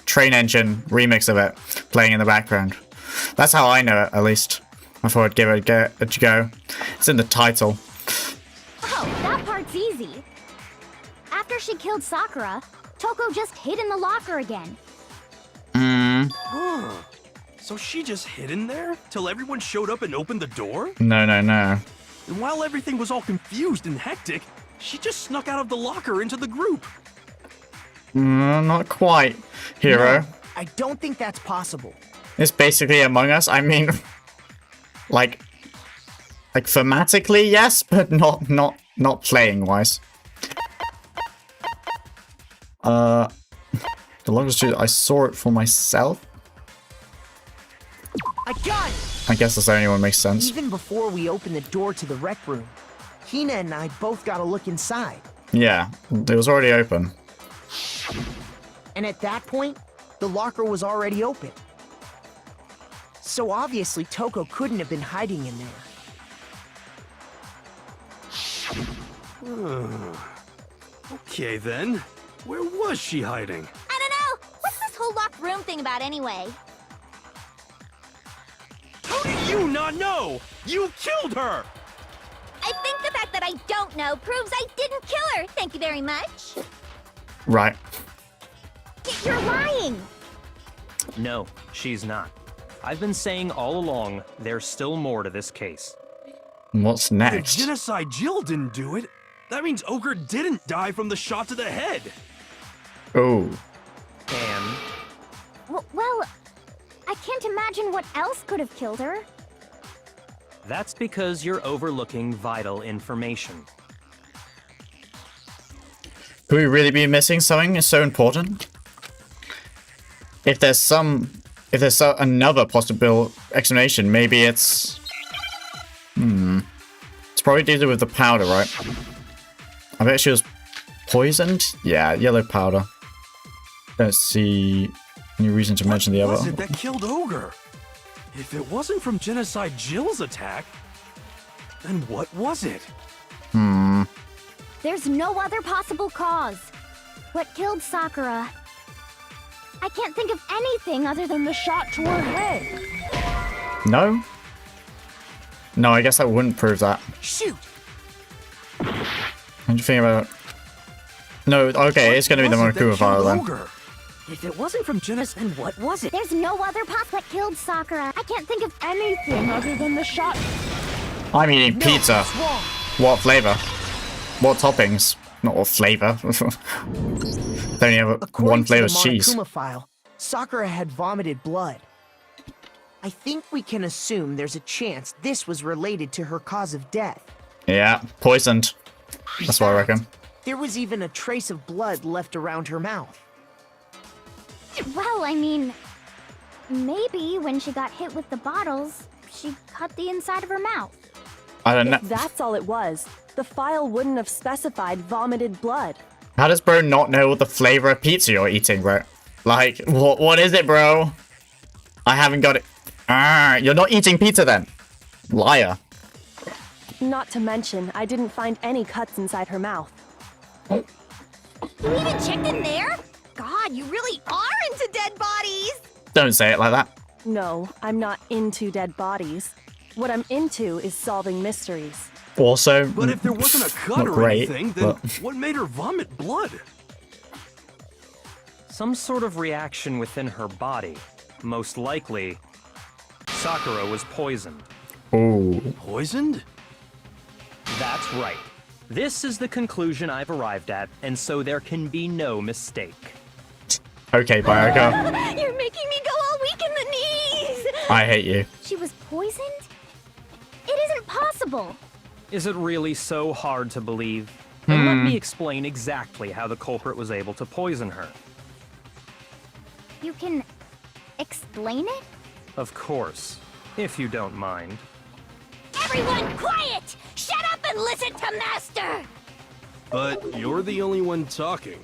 train engine remix of it playing in the background. That's how I know it, at least. I thought I'd give it a go. It's in the title. Oh, that part's easy. After she killed Sakura, Toko just hid in the locker again. Huh. So she just hid in there till everyone showed up and opened the door? No. And while everything was all confused and hectic, she just snuck out of the locker into the group. Not quite, Hero. No, I don't think that's possible. It's basically Among Us. I mean, like thematically, yes, but not playing wise. The longest I saw it for myself. I got it! I guess that's the only one makes sense. Even before we opened the door to the rec room, Hina and I both got a look inside. Yeah, it was already open. And at that point, the locker was already open. So obviously Toko couldn't have been hiding in there. Okay then, where was she hiding? I don't know. What's this whole locked room thing about anyway? How do you not know? You killed her! I think the fact that I don't know proves I didn't kill her. Thank you very much. Right. You're lying. No, she's not. I've been saying all along, there's still more to this case. What's next? The genocide Jill didn't do it. That means Ochre didn't die from the shot to the head. Oh. And? Well, I can't imagine what else could have killed her. That's because you're overlooking vital information. Could we really be missing something so important? If there's another possible explanation, maybe it's... It's probably due to with the powder, right? I bet she was poisoned? Yeah, yellow powder. Don't see any reason to mention the What other. was it that killed Ogre? If it wasn't from Genocide Jill's attack, then what was it? There's no other possible cause. What killed Sakura? I can't think of anything other than the shot to her head. No? No, I guess that wouldn't prove that. Shoot! What do you think about it? No, okay, it's gonna be the Was it that Monokuma file killed then. Ogre? If it wasn't from Genesis, then what was it? There's no other what killed Sakura. I can't think of anything other than the shot. I'm eating pizza. It's wrong. What flavor? What toppings? Not what flavor. They only have one According to flavor's the cheese. Monokuma file, Sakura had vomited blood. I think we can assume there's a chance this was related to her cause of death. Yeah, poisoned. That's what I reckon. There was even a trace of blood left around her mouth. Well, I mean, maybe when she got hit with the bottles, she cut the inside of her mouth. I don't know. If that's all it was, the file wouldn't have specified vomited blood. How does bro not know what the flavor of pizza you're eating, bro? Like, what is it, bro? I haven't got it. Ah, you're not eating pizza then. Liar. Not to mention, I didn't find any cuts inside her mouth. You even checked in there? God, you really are into dead bodies! Don't say it like that. No, I'm not into dead bodies. What I'm into is solving mysteries. Also, But if there wasn't a cut not or great, anything, then but- what made her vomit blood? Some sort of reaction within her body. Most likely, Sakura was poisoned. Ooh. Poisoned? That's right. This is the conclusion I've arrived at, and so there can be no mistake. Okay, Bayaka. You're making me go all weak in the knees! I hate you. She was poisoned? It isn't possible. Is it really so hard to believe? And let me explain exactly how the culprit was able to poison her. You can explain it? Of course, if you don't mind. Everyone quiet! Shut up and listen to Master! But you're the only one talking.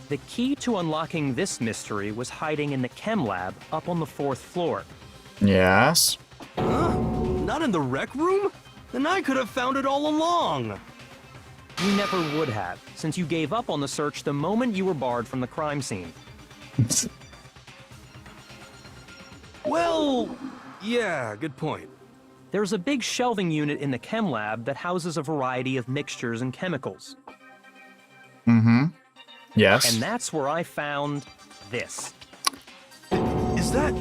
The key to unlocking this mystery was hiding in the chem lab up on the 4th floor. Yes. Huh? Not in the rec room? Then I could have found it all along. You never would have, since you gave up on the search the moment you were barred from the crime scene. Well, yeah, good point. There's a big shelving unit in the chem lab that houses a variety of mixtures and chemicals. Yes. And that's where I found this. Is that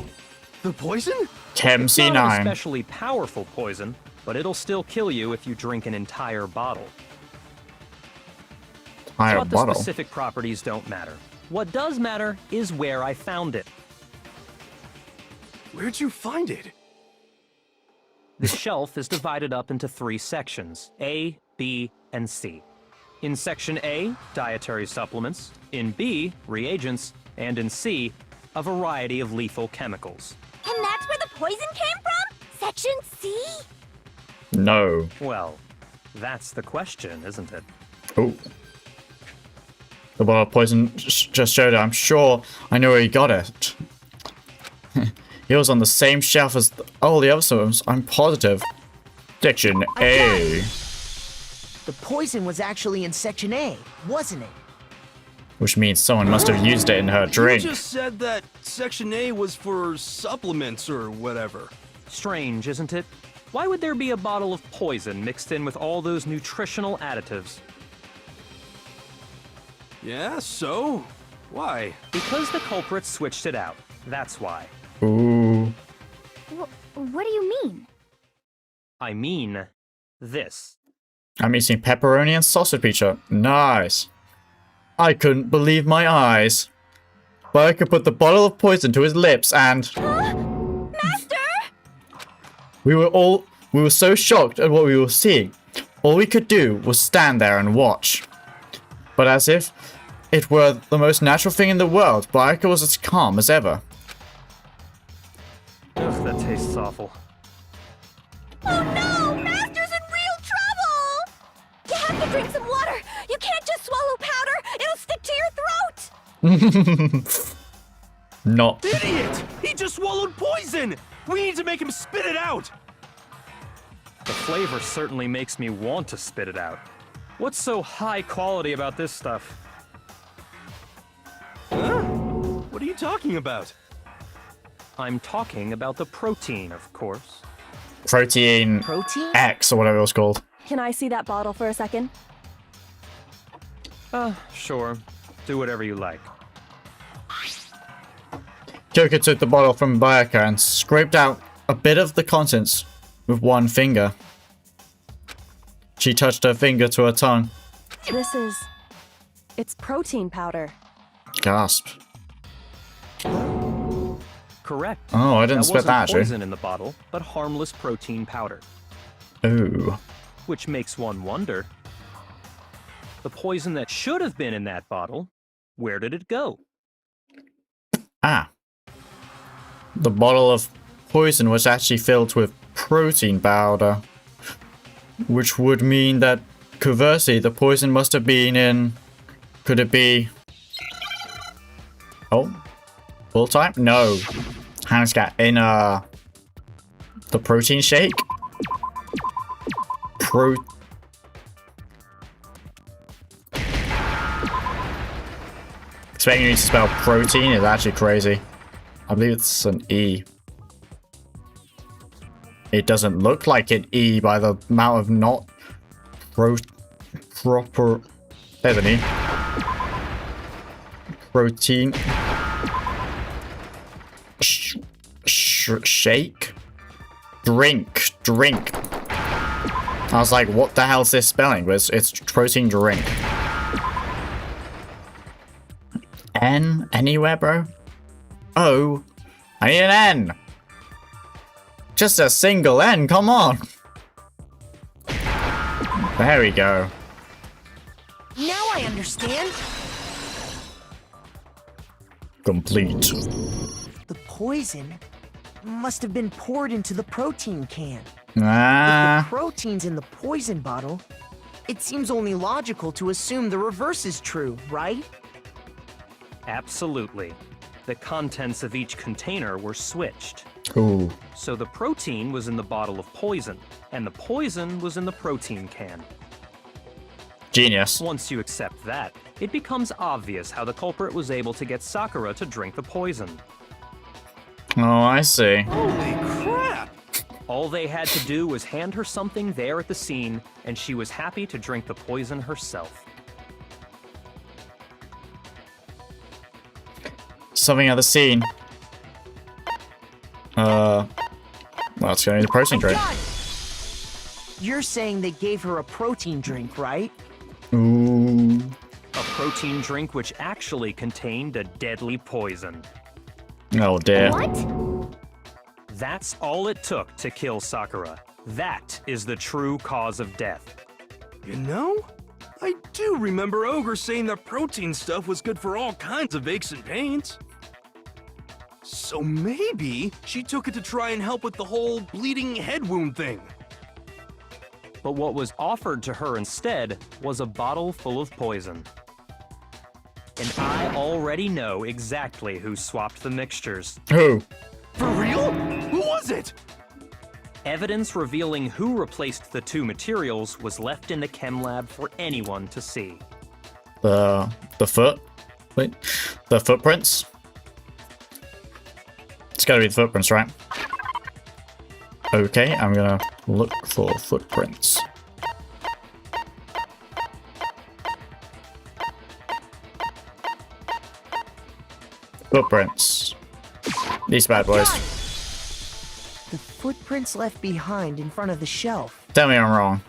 the poison? Chem It's not an C9. especially powerful poison, but it'll still kill you if you drink an entire bottle. Entire But the bottle. specific properties don't matter. What does matter is where I found it. Where'd you find it? The shelf is divided up into 3 sections, A, B, and C. In Section A, dietary supplements. In B, reagents. And in C, a variety of lethal chemicals. And that's where the poison came from? Section C? No. Well, that's the question, isn't it? Oh. The bottle of poison just showed it. I'm sure I know where he got it. It was on the same shelf as all the other subs. I'm positive. Section A. The poison was actually in Section A, wasn't it? Which means someone must have used it in her drink. You just said that Section A was for supplements or whatever. Strange, isn't it? Why would there be a bottle of poison mixed in with all those nutritional additives? Yeah, so? Why? Because the culprit switched it out. That's why. Ooh. What do you mean? I mean, this. I'm eating pepperoni and sausage pizza. Nice. I couldn't believe my eyes. But I could put the bottle of poison to his lips and... Master! We were so shocked at what we were seeing. All we could do was stand there and watch. But as if it were the most natural thing in the world, Bayaka was as calm as ever. Ugh, that tastes awful. Oh no! Master's in real trouble! You have to drink some water! You can't just swallow powder! It'll stick to your throat! Not. Idiot! He just swallowed poison! We need to make him spit it out! The flavor certainly makes me want to spit it out. What's so high quality about this stuff? Huh? What are you talking about? I'm talking about the protein, of course. Protein Protein? X or whatever it was called. Can I see that bottle for a second? Sure. Do whatever you like. Kyoko took the bottle from Bayaka and scraped out a bit of the contents with one finger. She touched her finger to her tongue. It's protein powder. Gasp. Correct. Oh, I didn't spit wasn't that actually. poison in the bottle, but harmless protein powder. Ooh. Which makes one wonder. The poison that should have been in that bottle, where did it go? Ah. The bottle of poison was actually filled with protein powder. Which would mean that, conversely, the poison must have been in... Could it be... Oh? Full time? No. Hands got in, the protein shake? Expecting you to spell protein is actually crazy. I believe it's an E. It doesn't look like an E by the amount of not proper. There's an E. Protein. Shake. Drink. I was like, what the hell is this spelling? But it's protein drink. N anywhere, bro? Oh, I need an N. Just a single N, come on. There we go. Now I understand. Complete. The poison must have been poured into the protein can. Ah. If the protein's in the poison bottle, it seems only logical to assume the reverse is true, right? Absolutely. The contents of each container were switched. Ooh. So the protein was in the bottle of poison, and the poison was in the protein can. Genius. Once you accept that, it becomes obvious how the culprit was able to get Sakura to drink the poison. Oh, I see. Holy crap! All they had to do was hand her something there at the scene, and she was happy to drink the poison herself. Something at the scene. Well, it's gonna be the protein drink. You're saying they gave her a protein drink, right? Ooh. A protein drink which actually contained a deadly poison. Oh dear. What? That's all it took to kill Sakura. That is the true cause of death. You know, I do remember Ogre saying that protein stuff was good for all kinds of aches and pains. So maybe she took it to try and help with the whole bleeding head wound thing. But what was offered to her instead was a bottle full of poison. And I already know exactly who swapped the mixtures. Who? For real? Who was it? Evidence revealing who replaced the two materials was left in the chem lab for anyone to see. The foot? Wait. The footprints? It's gotta be the footprints, right? Okay, I'm gonna look for footprints. Footprints. These bad boys. The footprints left behind in front of the shelf. Tell me I'm wrong.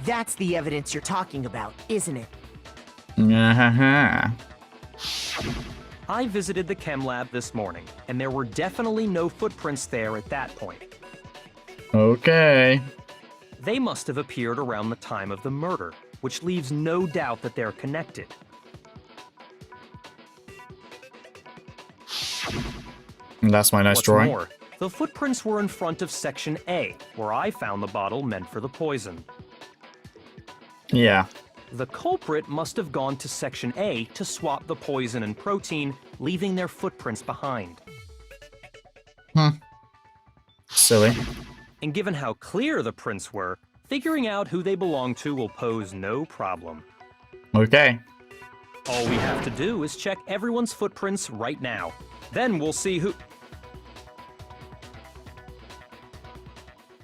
That's the evidence you're talking about, isn't it? I visited the chem lab this morning, and there were definitely no footprints there at that point. Okay. They must have appeared around the time of the murder, which leaves no doubt that they're connected. That's my nice What's drawing. more, the footprints were in front of Section A, where I found the bottle meant for the poison. Yeah. The culprit must have gone to Section A to swap the poison and protein, leaving their footprints behind. Silly. And given how clear the prints were, figuring out who they belong to will pose no problem. Okay. All we have to do is check everyone's footprints right now. Then we'll see who...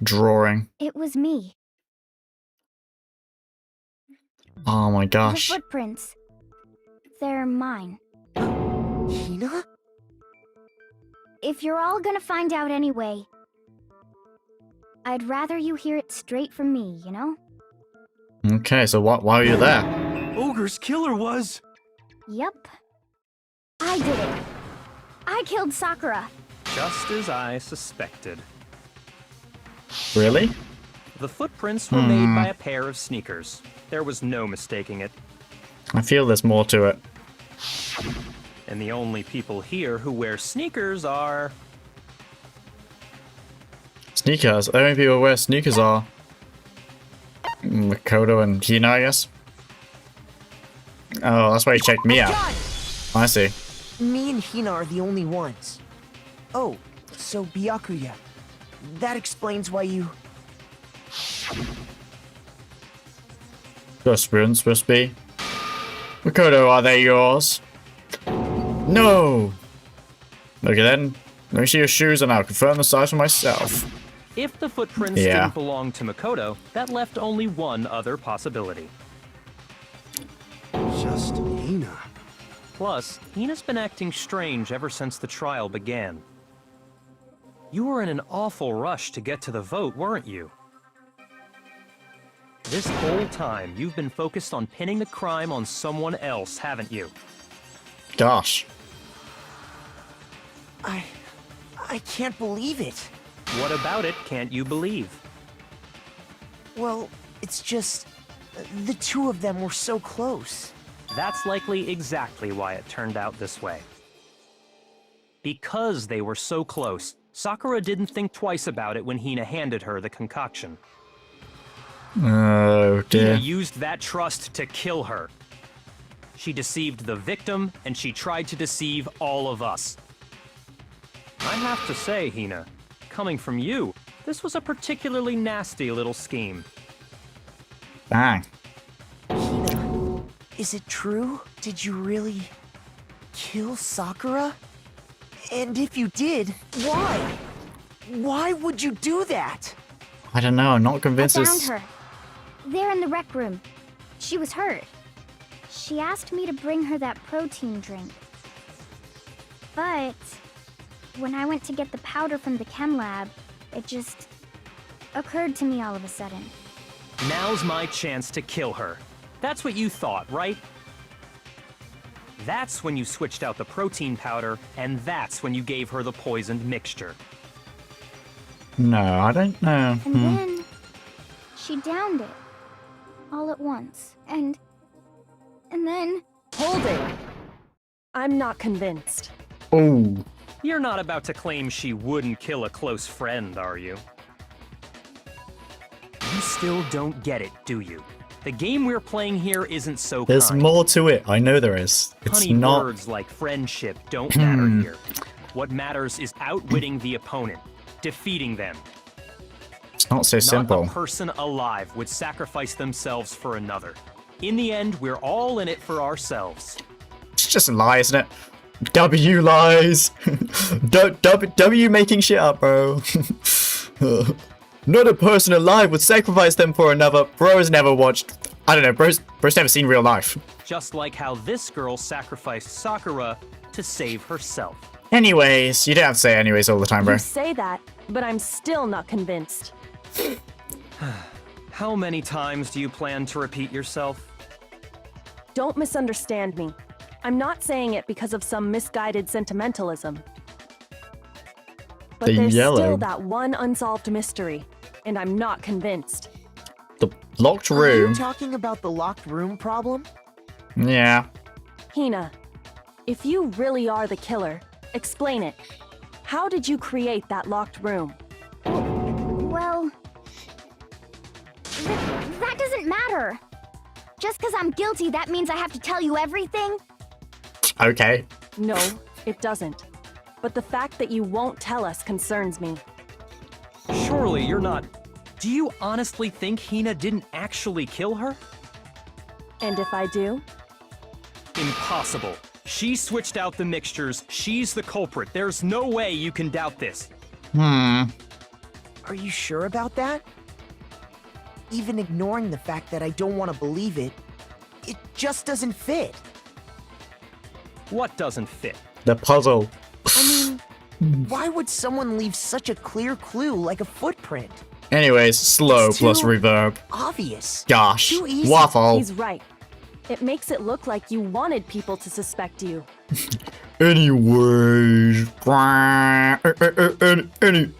Drawing. It was me. Oh my The gosh. footprints. They're mine. Hina? If you're all gonna find out anyway, I'd rather you hear it straight from me, you know? Okay, so why are you there? Ogre's killer was... Yep. I did it. I killed Sakura. Just as I suspected. Really? The footprints were made by a pair of sneakers. There was no mistaking it. I feel there's more to it. And the only people here who wear sneakers are... Sneakers. The only people who wear sneakers are Makoto and Hina, I guess. Oh, that's why you checked me out. I see. Me and Hina are the only ones. Oh, so Byakuya. That explains why you... Your spoon's supposed to be. Makoto, are they yours? No! Okay then. Let me see your shoes and I'll confirm the size for myself. If the footprints didn't belong to Makoto, that left only one other possibility. Just Hina. Plus, Hina's been acting strange ever since the trial began. You were in an awful rush to get to the vote, weren't you? This whole time, you've been focused on pinning the crime on someone else, haven't you? Gosh. I can't believe it. What about it can't you believe? Well, it's just... the two of them were so close. That's likely exactly why it turned out this way. Because they were so close, Sakura didn't think twice about it when Hina handed her the concoction. Oh dear. Hina used that trust to kill her. She deceived the victim, and she tried to deceive all of us. I have to say, Hina, coming from you, this was a particularly nasty little scheme. Bang. Hina, is it true? Did you really kill Sakura? And if you did, why? Why would you do that? I don't know, I'm not convinced I found her. There in the rec room. She was hurt. She asked me to bring her that protein drink. But when I went to get the powder from the chem lab, it just occurred to me all of a sudden. Now's my chance to kill her. That's what you thought, right? That's when you switched out the protein powder, and that's when you gave her the poisoned mixture. No, I don't know. And then she downed it all at once. And then... Hold it! I'm not convinced. Oh. You're not about to claim she wouldn't kill a close friend, are you? You still don't get it, do you? The game we're playing here isn't so There's kind. more to it, I know there is. It's Honeyed not... words like friendship don't matter here. What matters is outwitting the opponent, defeating them. It's not so simple. Not a person alive would sacrifice themselves for another. In the end, we're all in it for ourselves. It's just a lie, isn't it? W lies. W making shit up, bro. Not a person alive would sacrifice them for another. Bro has never watched... I don't know, bro's never seen real life. Just like how this girl sacrificed Sakura to save herself. Anyways, you don't have to say anyways all the time, bro. You say that, but I'm still not convinced. How many times do you plan to repeat yourself? Don't misunderstand me. I'm not saying it because of some misguided sentimentalism. But The there's yellow. still that one unsolved mystery, and I'm not convinced. The locked Are you room. talking about the locked room problem? Yeah. Hina, if you really are the killer, explain it. How did you create that locked room? Well... that doesn't matter. Just because I'm guilty, that means I have to tell you everything? Okay. No, it doesn't. But the fact that you won't tell us concerns me. Surely you're not... Do you honestly think Hina didn't actually kill her? And if I do? Impossible. She switched out the mixtures. She's the culprit. There's no way you can doubt this. Are you sure about that? Even ignoring the fact that I don't want to believe it, it just doesn't fit. What doesn't fit? The puzzle. I mean, why would someone leave such a clear clue like a footprint? Anyways, slow It's plus too reverb. Obvious. Gosh. Too easy. Waffle. He's right. It makes it look like you wanted people to suspect you. Anyways.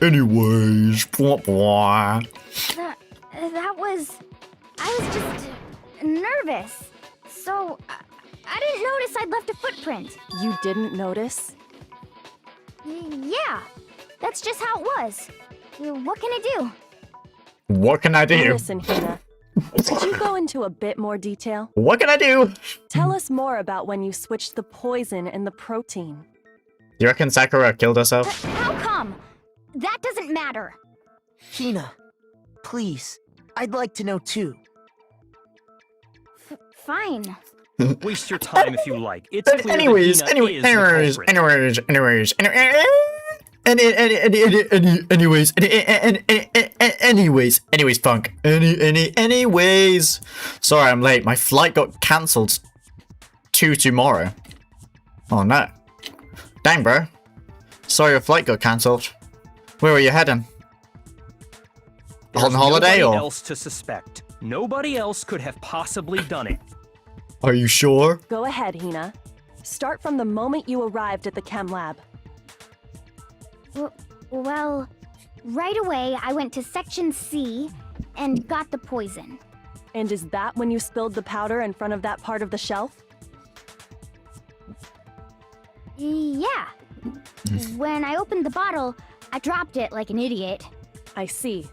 Anyways. That was... I was just nervous. So, I didn't notice I'd left a footprint. You didn't notice? Yeah, that's just how it was. What can I do? What can I do? Listen, Hina. Could you go into a bit more detail? What can I do? Tell us more about when you switched the poison and the protein. You reckon Sakura killed herself? How come? That doesn't matter. Hina, please, I'd like to know too. Fine. Waste your time if you like. It's clear Anyways, that Hina is the culprit. Anyways, Funk. Anyways. Sorry, I'm late. My flight got cancelled to tomorrow. Oh no. Dang, bro. Sorry, your flight got cancelled. Where were you heading? On holiday, Nobody or? else to suspect. Nobody else could have possibly done it. Are you sure? Go ahead, Hina. Start from the moment you arrived at the chem lab. Well, right away I went to Section C and got the poison. And is that when you spilled the powder in front of that part of the shelf? Yeah. When I opened the bottle, I dropped it like an idiot. I see.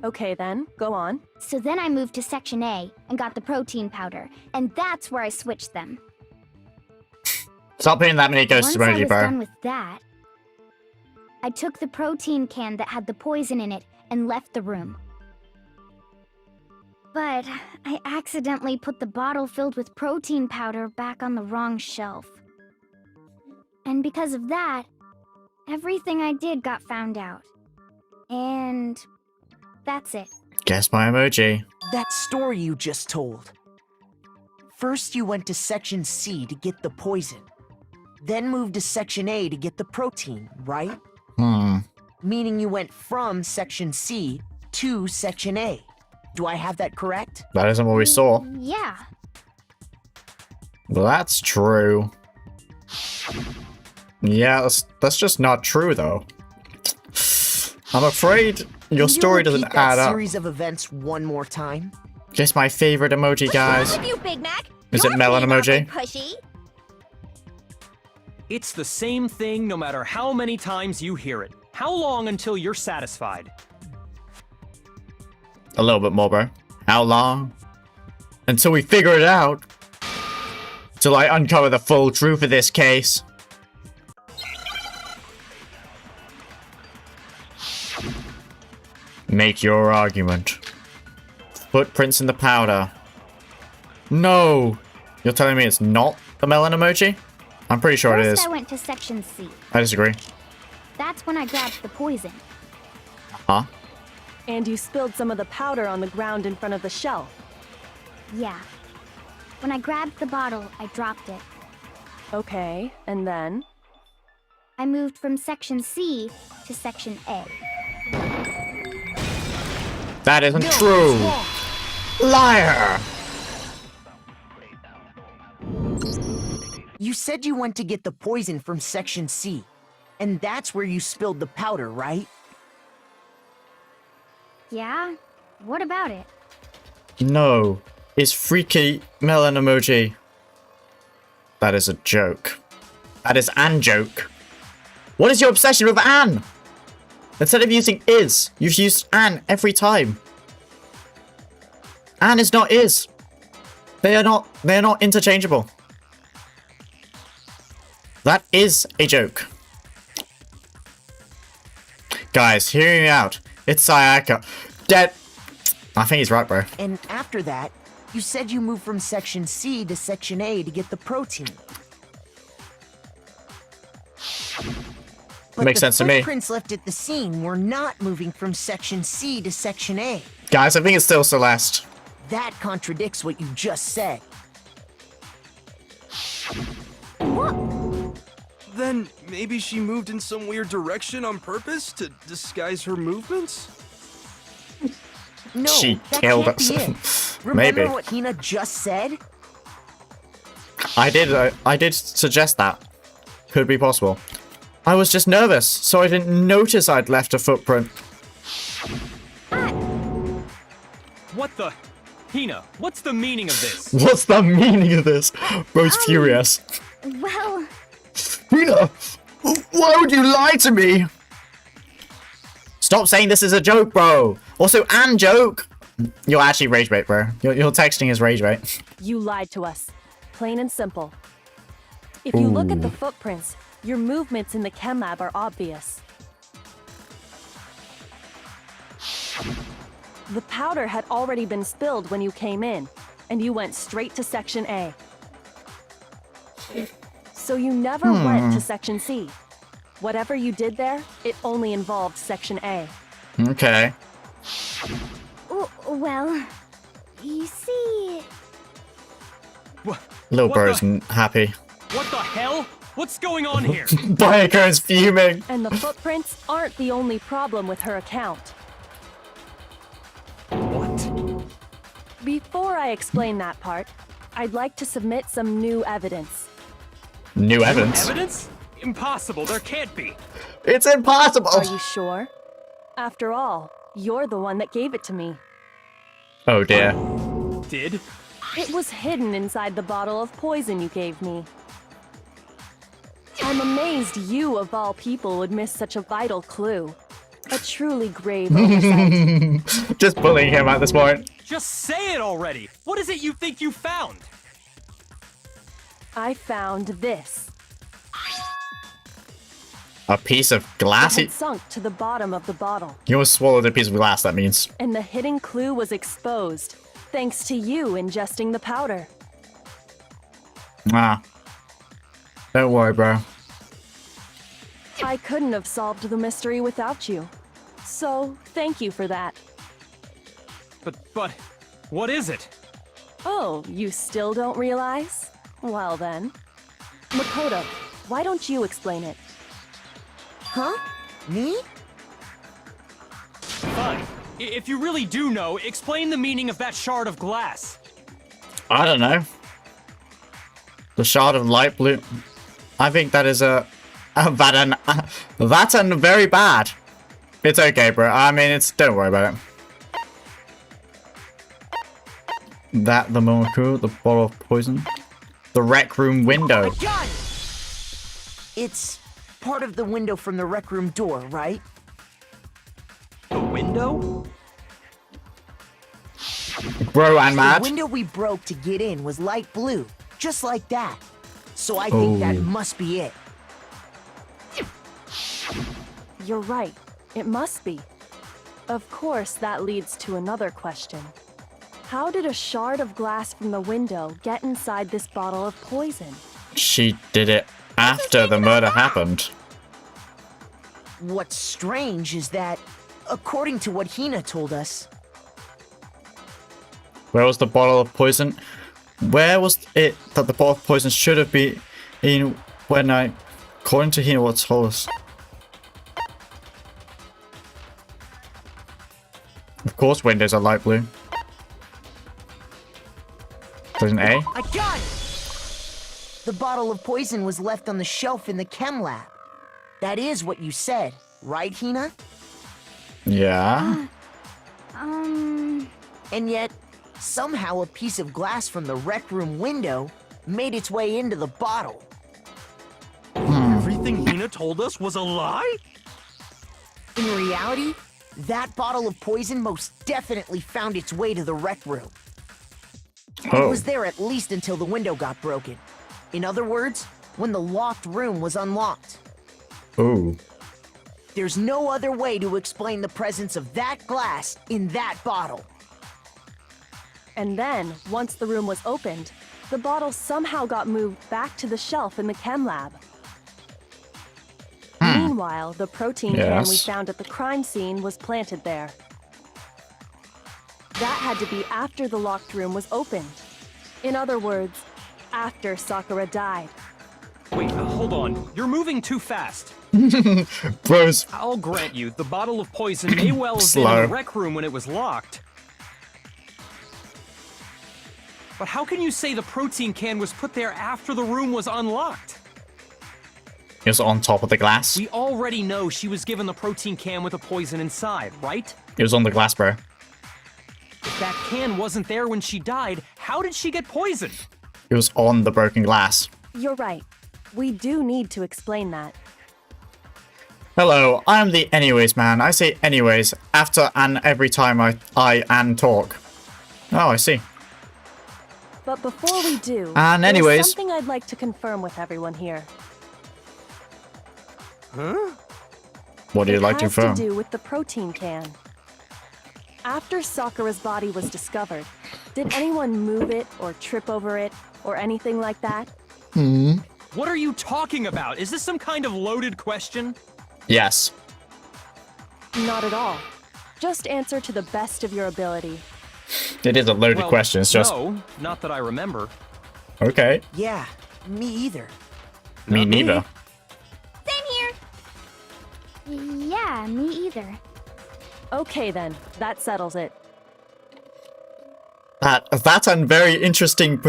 Okay then, go on. So then I moved to Section A and got the protein powder, and that's where I switched them. Stop putting that many ghost Once I emoji, was bro. done with that, I took the protein can that had the poison in it and left the room. But I accidentally put the bottle filled with protein powder back on the wrong shelf. And because of that, everything I did got found out. And that's it. Guess my emoji. That story you just told. First you went to Section C to get the poison. Then moved to Section A to get the protein, right? Meaning you went from Section C to Section A. Do I have that correct? That isn't what we saw. Yeah. Well, that's true. Yeah, that's just not true, though. I'm afraid your story doesn't Repeat that add up. series of events one more time. Guess my favorite emoji, guys. With you, Big Mac? Is it You're melon being awfully emoji? Pushy. It's the same thing no matter how many times you hear it. How long until you're satisfied? A little bit more, bro. How long? Until we figure it out. Till I uncover the full truth of this case. Make your argument. Footprints in the powder. No! You're telling me it's not the melon emoji? I'm pretty sure it is. First I went to Section C. I disagree. That's when I grabbed the poison. Huh? And you spilled some of the powder on the ground in front of the shelf. Yeah. When I grabbed the bottle, I dropped it. Okay, and then? I moved from Section C to Section A. That isn't true! Liar! You said you went to get the poison from Section C, and that's where you spilled the powder, right? Yeah? What about it? No. It's freaky melon emoji. That is a joke. That is an joke. What is your obsession with Anne? Instead of using is, you've used Anne every time. Anne is not is. They're not interchangeable. That is a joke. Guys, hear me out. It's Sayaka. Dead. I think he's right, bro. And after that, you said you moved from Section C to Section A to get the protein. But Makes sense to me. the footprints left at the scene were not moving from Section C to Section A. Guys, I think it's still Celeste. That contradicts what you just said. Then maybe she moved in some weird direction on purpose to disguise her movements? No, She that killed can't us. be it. Maybe. Remember what Hina just said? I did suggest that. Could be possible. I was just nervous, so I didn't notice I'd left a footprint. What the? Hina, what's the meaning of this? What's the meaning of this? Bro's furious. Well, Hina, why would you lie to me? Stop saying this is a joke, bro. Also, and joke. You're actually rage bait, bro. You're texting as rage bait. You lied to us. Plain and simple. If you look at the footprints, your movements in the chem lab are obvious. The powder had already been spilled when you came in, and you went straight to Section A. So you never went to Section C. Whatever you did there, it only involved Section A. Okay. well, you see... Little What bro's the- happy. What the hell? What's going on here? Bayako is fuming. And the footprints aren't the only problem with her account. What? Before I explain that part, I'd like to submit some new evidence. New evidence. Evidence? Impossible, there can't be. It's impossible. Are you sure? After all, you're the one that gave it to me. Oh dear. Did? It was hidden inside the bottle of poison you gave me. I'm amazed you, of all people, would miss such a vital clue. A truly grave oversight. Just bullying him at this point. Just say it already! What is it you think you found? I found this. A piece of glass? It had sunk to the bottom of the bottle. You almost swallowed a piece of glass, that means. And the hidden clue was exposed, thanks to you ingesting the powder. Ah. Don't worry, bro. I couldn't have solved the mystery without you. So, thank you for that. But, what is it? Oh, you still don't realize? Well then. Makoto, why don't you explain it? Huh? Me? Fine. If you really do know, explain the meaning of that shard of glass. I don't know. The shard of light blue. I think that is that's very bad. It's okay, bro. I mean, don't worry about it. That the Momoku, the bottle of poison, the rec room window. I got it! It's part of the window from the rec room door, right? The window? Bro, I'm The mad. window we broke to get in was light blue, just like that. So I think that must be it. You're right. It must be. Of course, that leads to another question. How did a shard of glass from the window get inside this bottle of poison? She did it after the murder happened. What's strange is that, according to what Hina told us, Where was the bottle of poison? Where was it that the bottle of poison should have been in when according to Hina, what told us? Of course, windows are light blue. There's an A. I got it! The bottle of poison was left on the shelf in the chem lab. That is what you said, right, Hina? Yeah. And yet, somehow a piece of glass from the rec room window made its way into the bottle. Everything Hina told us was a lie? In reality, that bottle of poison most definitely found its way to the rec room. It was there at least until the window got broken. In other words, when the locked room was unlocked. Ooh. There's no other way to explain the presence of that glass in that bottle. And then, once the room was opened, the bottle somehow got moved back to the shelf in the chem lab. Meanwhile, the protein can we found at the crime scene was planted there. That had to be after the locked room was opened. In other words, after Sakura died. Wait, hold on. You're moving too fast. Bros. I'll grant you, the bottle of poison may well have been in the rec room when it was locked. But how can you say the protein can was put there after the room was unlocked? It was on top of the glass. We already know she was given the protein can with the poison inside, right? It was on the glass, bro. If that can wasn't there when she died, how did she get poisoned? It was on the broken glass. You're right. We do need to explain that. Hello, I am the anyways man. I say anyways after and every time I talk. Oh, I see. But before we do, and there's anyways, something I'd like to confirm with everyone here. Huh? What do you like to confirm? It has to do with the protein can. After Sakura's body was discovered, did anyone move it or trip over it or anything like that? What are you talking about? Is this some kind of loaded question? Yes. Not at all. Just answer to the best of your ability. It is a loaded question. It's just... No, not that I remember. Okay. Yeah, me either. Me neither. Same here. Yeah, me either. Okay then, that settles it. That's a very interesting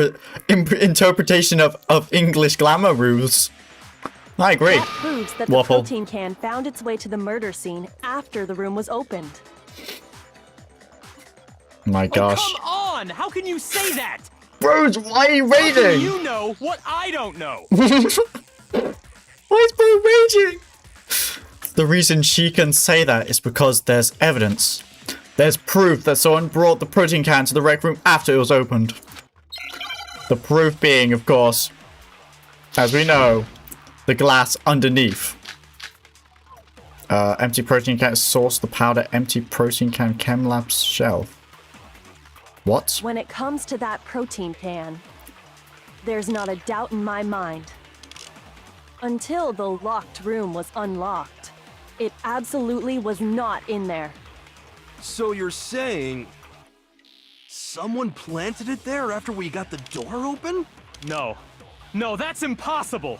interpretation of English grammar rules. I agree. That proves that Waffle. the protein can found its way to the murder scene after the room was opened. My gosh. Oh, come on! How can you say that? Bros, why are you How do raging? you know what I don't know? Why is Bro raging? The reason she can say that is because there's evidence. There's proof that someone brought the protein can to the rec room after it was opened. The proof being, of course, as we know, the glass underneath. Empty protein can source the powder. Empty protein can chem lab's shelf. What? When it comes to that protein can, there's not a doubt in my mind. Until the locked room was unlocked, it absolutely was not in there. So you're saying someone planted it there after we got the door open? No. No, that's impossible.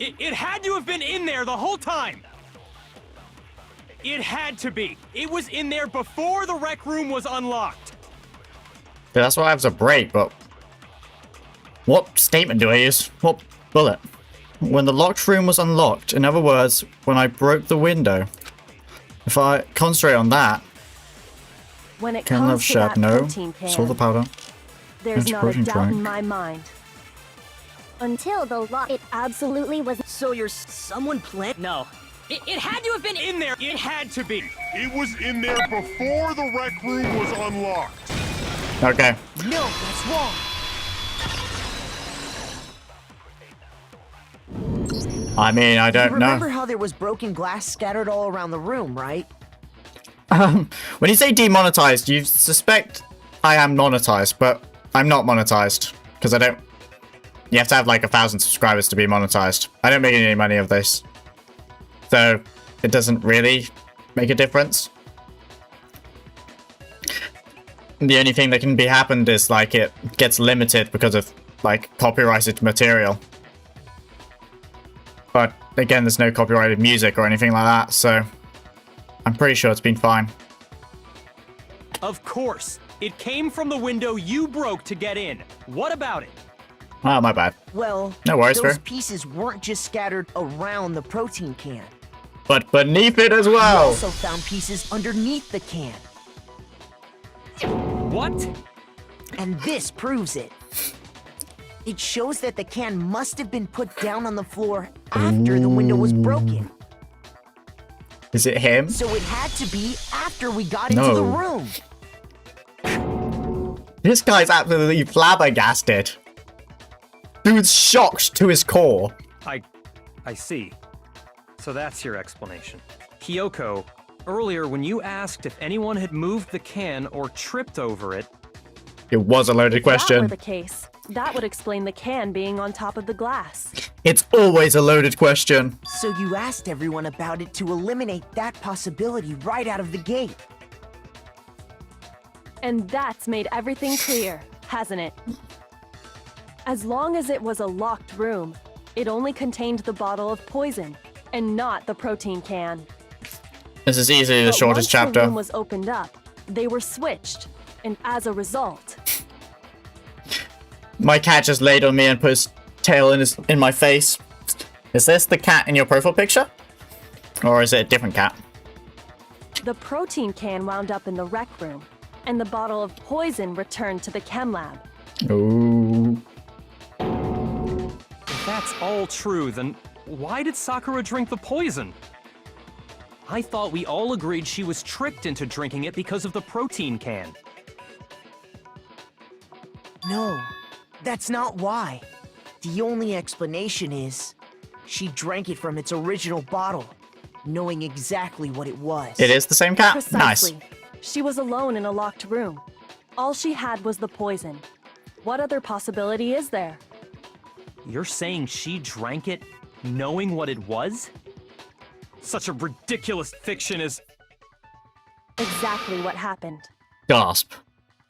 It had to have been in there the whole time. It had to be. It was in there before the rec room was unlocked. Yeah, that's why I have to break, but... What statement do I use? What bullet? When the locked room was unlocked, in other words, when I broke the window. If I concentrate on that... When it Can have comes to shed, that no. protein can, Saw the powder. there's Empty not a protein doubt drink. in my mind. Until the lock, it absolutely was. So you're someone plant? No. It had to have been in there. It had to be. It was in there before the rec room was unlocked. Okay. No, that's wrong. I mean, I don't You remember know. how there was broken glass scattered all around the room, right? When you say demonetized, you suspect I am monetized, but I'm not monetized. Because I don't... You have to have like 1,000 subscribers to be monetized. I don't make any money of this. So, it doesn't really make a difference. The only thing that can be happened is like it gets limited because of like copyrighted material. But again, there's no copyrighted music or anything like that, so I'm pretty sure it's been fine. Of course. It came from the window you broke to get in. What about it? Oh, my bad. Well, No worries, those bro. pieces weren't just scattered around the protein can. But beneath it as We well. also found pieces underneath the can. What? And this proves it. It shows that the can must have been put down on the floor after the window was broken. Is it him? So it had to be after we got into the No. room. This guy's absolutely flabbergasted. Dude's shocked to his core. I see. So that's your explanation. Kyoko, earlier when you asked if anyone had moved the can or tripped over it... It was a loaded If that question. were the case, that would explain the can being on top of the glass. It's always a loaded question. So you asked everyone about it to eliminate that possibility right out of the gate. And that's made everything clear, hasn't it? As long as it was a locked room, it only contained the bottle of poison, and not the protein can. This is easily the But shortest once chapter. the room was opened up, they were switched, and as a result... My cat just laid on me and put his tail in my face. Is this the cat in your profile picture? Or is it a different cat? The protein can wound up in the rec room, and the bottle of poison returned to the chem lab. Ooh. If that's all true, then why did Sakura drink the poison? I thought we all agreed she was tricked into drinking it because of the protein can. No, that's not why. The only explanation is she drank it from its original bottle, knowing exactly what it was. It is the same cat? Precisely. Nice. She was alone in a locked room. All she had was the poison. What other possibility is there? You're saying she drank it knowing what it was? Such a ridiculous fiction is... Exactly what happened. Gasp.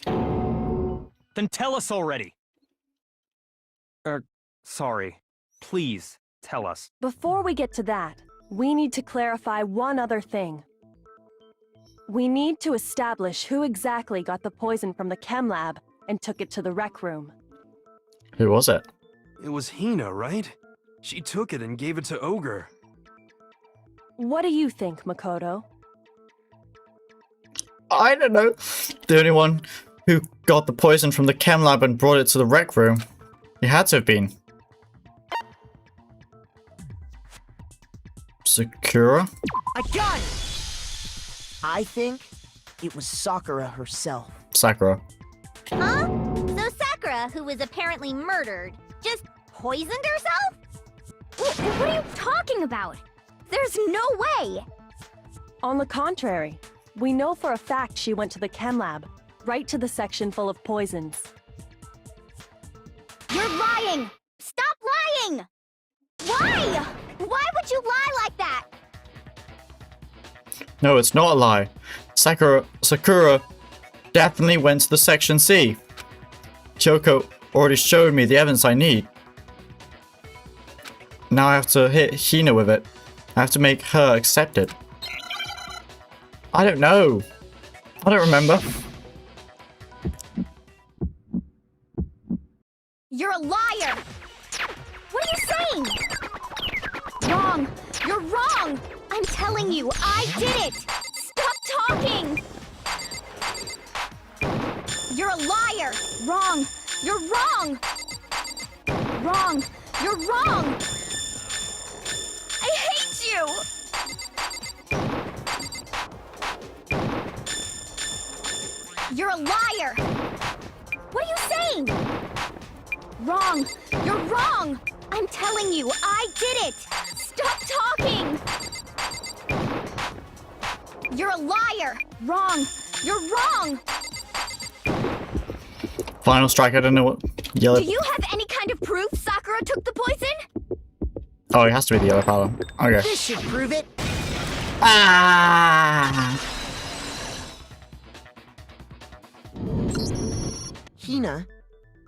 Then tell us already! Sorry. Please, tell us. Before we get to that, we need to clarify one other thing. We need to establish who exactly got the poison from the chem lab and took it to the rec room. Who was it? It was Hina, right? She took it and gave it to Ogre. What do you think, Makoto? I don't know. The only one who got the poison from the chem lab and brought it to the rec room. It had to have been Sakura? I got it! I think it was Sakura herself. Sakura. Huh? So Sakura, who was apparently murdered, just poisoned herself? What are you talking about? There's no way! On the contrary, we know for a fact she went to the chem lab, right to the section full of poisons. You're lying! Stop lying! Why? Why would you lie like that? No, it's not a lie. Sakura definitely went to the section C. Kyoko already showed me the evidence I need. Now I have to hit Hina with it. I have to make her accept it. I don't know. I don't remember. You're a liar! What are you saying? Wrong! You're wrong! I'm telling you, I did it! Stop talking! You're a liar! Wrong! You're wrong! Wrong! You're wrong! I hate you! You're a liar! What are you saying? Wrong! You're wrong! I'm telling you, I did it! Stop talking! You're a liar! Wrong! You're wrong! Final strike, I don't know what. Yellow. Do you have any kind of proof Sakura took the poison? Oh, it has to be the yellow powder. Okay. This should prove it. Ah! Hina,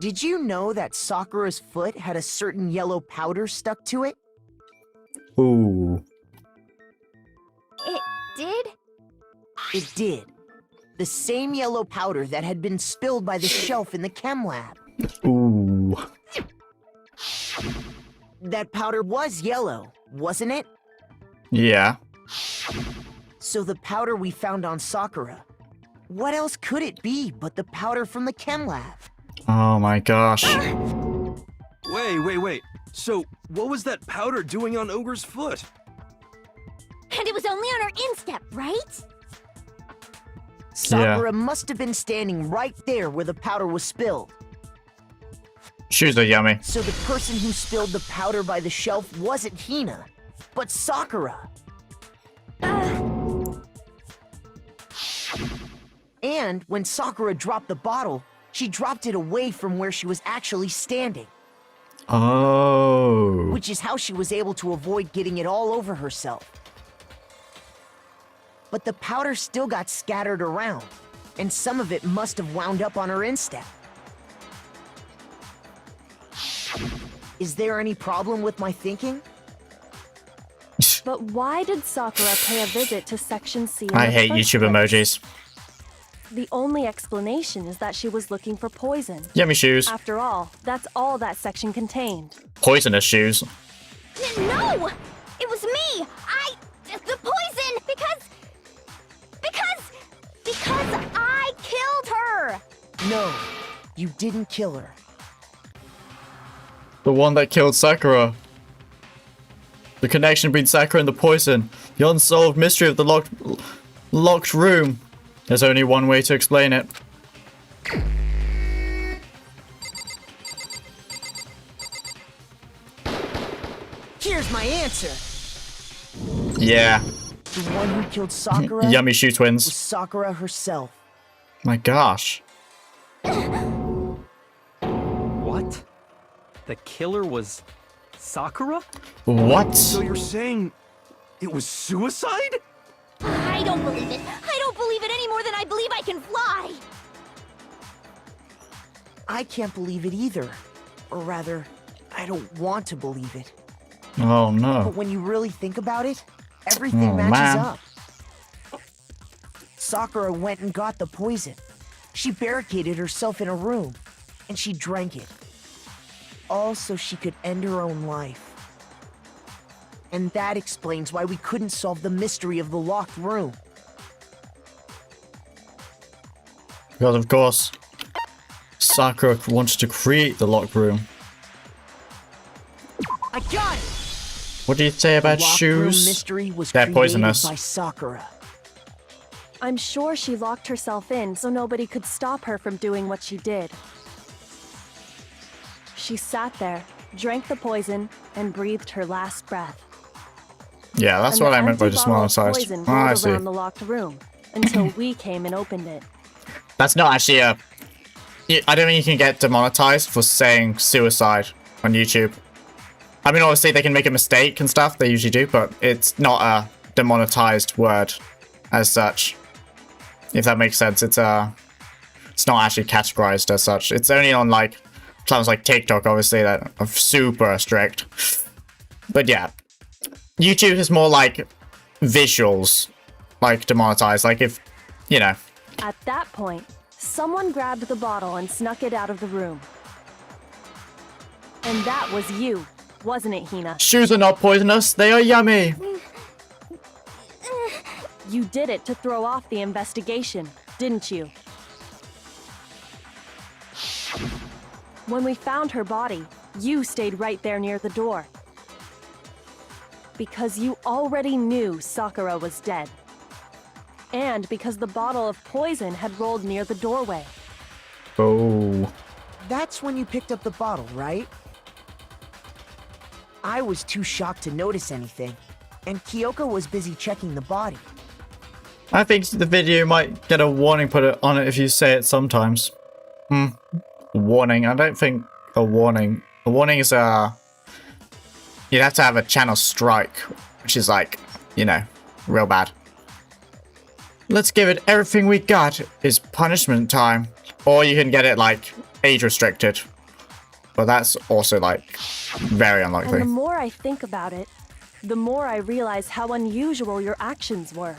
did you know that Sakura's foot had a certain yellow powder stuck to it? Ooh. It did? It did. The same yellow powder that had been spilled by the shelf in the chem lab. Ooh. That powder was yellow, wasn't it? Yeah. So the powder we found on Sakura, what else could it be but the powder from the chem lab? Oh my gosh. Wait. So, what was that powder doing on Ogre's foot? And it was only on her instep, right? Sakura must have been standing right there where the powder was spilled. Shoes are yummy. So the person who spilled the powder by the shelf wasn't Hina, but Sakura. And when Sakura dropped the bottle, she dropped it away from where she was actually standing. Oh. Which is how she was able to avoid getting it all over herself. But the powder still got scattered around, and some of it must have wound up on her instep. Is there any problem with my thinking? But why did Sakura pay a visit to Section C? I hate YouTube emojis. The only explanation is that she was looking for poison. Yummy shoes. After all, that's all that section contained. Poisonous shoes. No! It was me! The poison! Because I killed her! No, you didn't kill her. The one that killed Sakura. The connection between Sakura and the poison. The unsolved mystery of the locked room. There's only one way to explain it. Here's my answer. Yeah. The one who killed Sakura Yummy shoe was twins. Sakura herself. My gosh. What? The killer was Sakura? What? So you're saying it was suicide? I don't believe it. I don't believe it any more than I believe I can fly. I can't believe it either. Or rather, I don't want to believe it. Oh no. But when you really think about it, everything matches man. up. Sakura went and got the poison. She barricaded herself in a room, and she drank it. All so she could end her own life. And that explains why we couldn't solve the mystery of the locked room. Because of course, Sakura wanted to create the locked room. I got it! What do you say about The locked room shoes? mystery was They're created poisonous. by Sakura. I'm sure she locked herself in so nobody could stop her from doing what she did. She sat there, drank the poison, and breathed her last breath. Yeah, that's And what the I meant by empty bottle of desmonetised. poison Oh, I rolled see. around the locked room until we came and opened it. That's not actually a... I don't think you can get demonetized for saying suicide on YouTube. I mean, obviously they can make a mistake and stuff, they usually do, but it's not a demonetized word as such. If that makes sense, it's not actually categorized as such. It's only on like channels like TikTok, obviously, that are super strict. But yeah, YouTube is more like visuals, like demonetized. Like if, you know. At that point, someone grabbed the bottle and snuck it out of the room. And that was you, wasn't it, Hina? Shoes are not poisonous, they are yummy. You did it to throw off the investigation, didn't you? When we found her body, you stayed right there near the door. Because you already knew Sakura was dead. And because the bottle of poison had rolled near the doorway. Oh. That's when you picked up the bottle, right? I was too shocked to notice anything, and Kyoko was busy checking the body. I think the video might get a warning put on it if you say it sometimes. Warning. I don't think a warning. A warning is you'd have to have a channel strike, which is like, you know, real bad. Let's give it everything we got is punishment time. Or you can get it like age restricted. But that's also like very unlikely. And the more I think about it, the more I realize how unusual your actions were.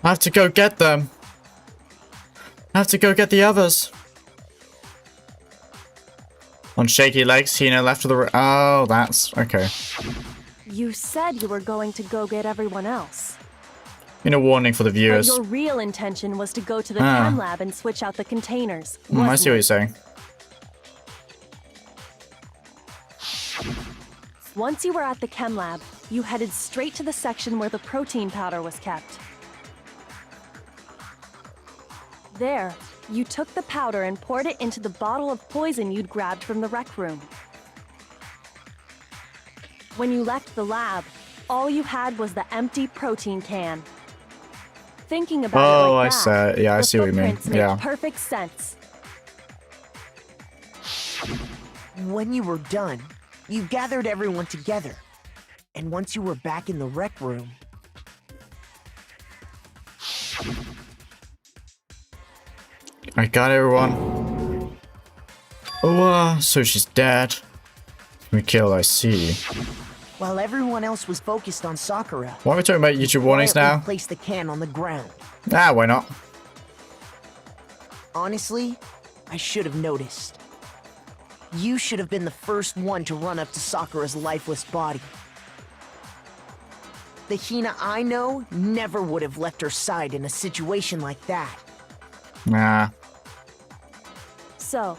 I have to go get them. I have to go get the others. On shaky legs, Hina left the oh, that's okay. You said you were going to go get everyone else. You know, warning for the But viewers. your real intention was to go to the Ah. chem lab and switch out the containers. I see what wasn't you're it? saying. Once you were at the chem lab, you headed straight to the section where the protein powder was kept. There, you took the powder and poured it into the bottle of poison you'd grabbed from the rec room. When you left the lab, all you had was the empty protein can. Thinking about it like that, yeah, I the see what you mean. footprints make perfect sense. When you were done, you gathered everyone together. And once you were back in the rec room... I got everyone. Oh, so she's dead. We killed, I see. While everyone else was focused on Sakura... Why are we talking about YouTube warnings now? Place the can on the ground. Ah, why not? Honestly, I should have noticed. You should have been the first one to run up to Sakura's lifeless body. The Hina I know never would have left her side in a situation like that. Nah. So,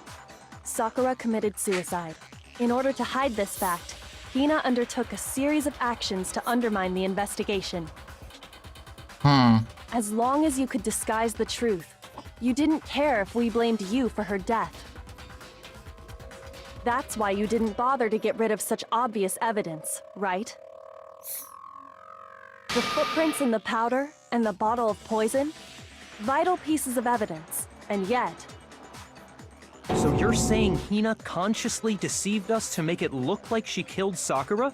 Sakura committed suicide. In order to hide this fact, Hina undertook a series of actions to undermine the investigation. As long as you could disguise the truth, you didn't care if we blamed you for her death. That's why you didn't bother to get rid of such obvious evidence, right? The footprints in the powder and the bottle of poison? Vital pieces of evidence, and yet... So you're saying Hina consciously deceived us to make it look like she killed Sakura?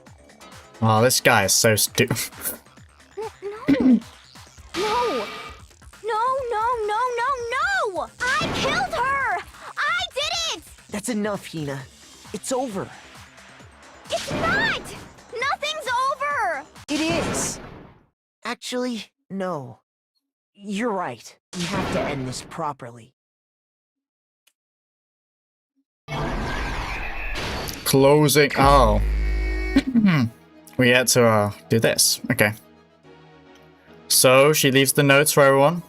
Oh, this guy is so stupid. No! No! No! I killed her! I did it! That's enough, Hina. It's over. It's not! Nothing's over! It is! Actually, no. You're right. We have to end this properly. Closing. Oh. We had to do this. Okay. So she leaves the notes for everyone.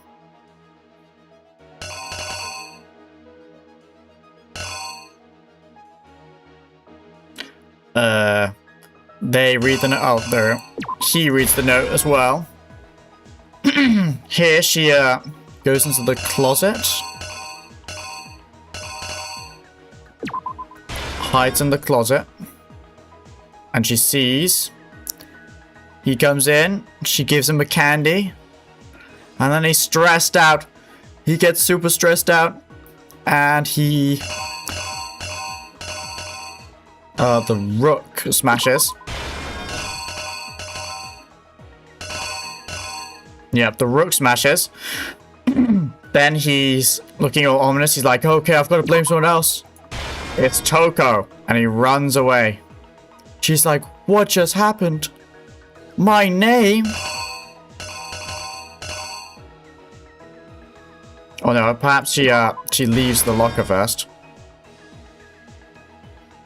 They read the note. Oh, there. He reads the note as well. Here she goes into the closet. Hides in the closet. And she sees. He comes in. She gives him a candy. And then he's stressed out. He gets super stressed out. And he... the rook smashes. Yep, the rook smashes. Then he's looking all ominous. He's like, okay, I've got to blame someone else. It's Toko. And he runs away. She's like, what just happened? My name? Oh no, perhaps she leaves the locker first.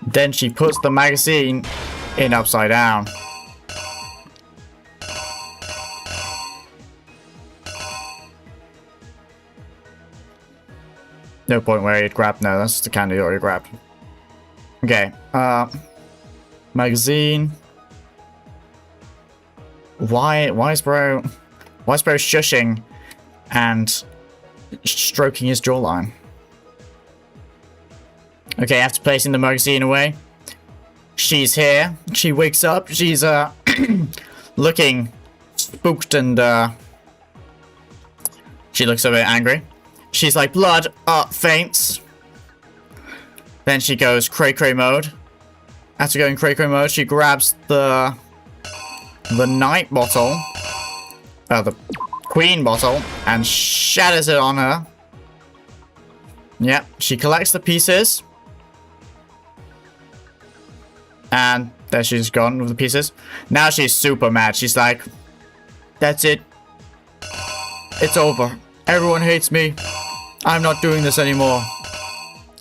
Then she puts the magazine in upside down. No point where he'd grabbed. No, that's the candy he already grabbed. Okay, magazine. Why is bro shushing and stroking his jawline? Okay, after placing the magazine away, she's here. She wakes up. She's looking spooked and she looks a bit angry. She's like, blood, faints. Then she goes cray-cray mode. After going cray-cray mode, she grabs the night bottle, the queen bottle, and shatters it on her. Yep, she collects the pieces. And there she's gone with the pieces. Now she's super mad. She's like, that's it. It's over. Everyone hates me. I'm not doing this anymore.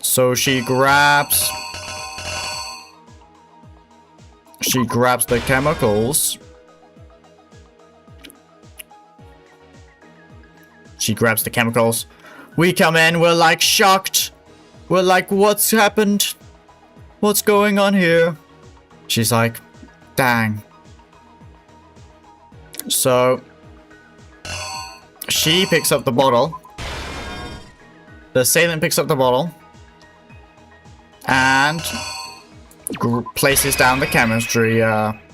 So she grabs the chemicals. She grabs the chemicals. We come in, we're like shocked. We're like, what's happened? What's going on here? She's like, dang. So she picks up the bottle. The assailant picks up the bottle and places down the chemistry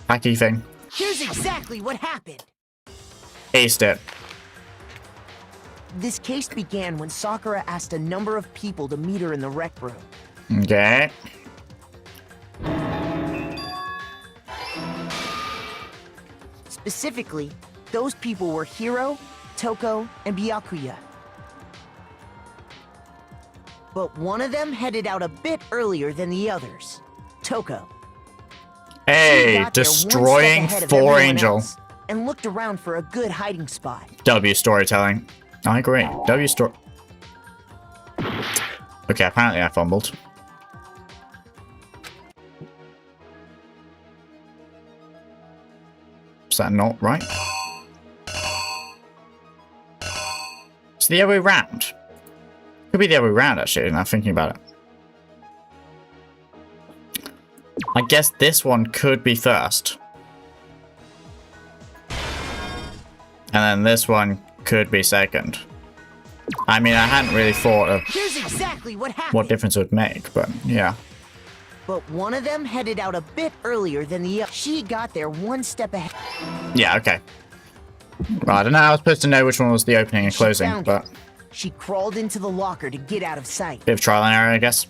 packy thing. Here's exactly what happened. Aced it. This case began when Sakura asked a number of people to meet her in the rec room. Okay. Specifically, those people were Hiro, Toko, and Byakuya. But one of them headed out a bit earlier than the others, Toko. She Hey, got there one destroying step ahead of 4 everyone Angel. else and looked around for a good hiding spot. W storytelling. I agree. W story. Okay, apparently I fumbled. Is that not right? It's the other way round. Could be the other way round, actually, now thinking about it. I guess this one could be first. And then this one could be second. I mean, I hadn't really thought of Here's exactly what happened. what difference it would make, but yeah. But one of them headed out a bit earlier than the other. She got there one step ahead. Yeah, okay. Well, I don't know how I was supposed to know which one was the opening and She closing, found but it. She crawled into the locker to get out of sight. bit of trial and error, I guess.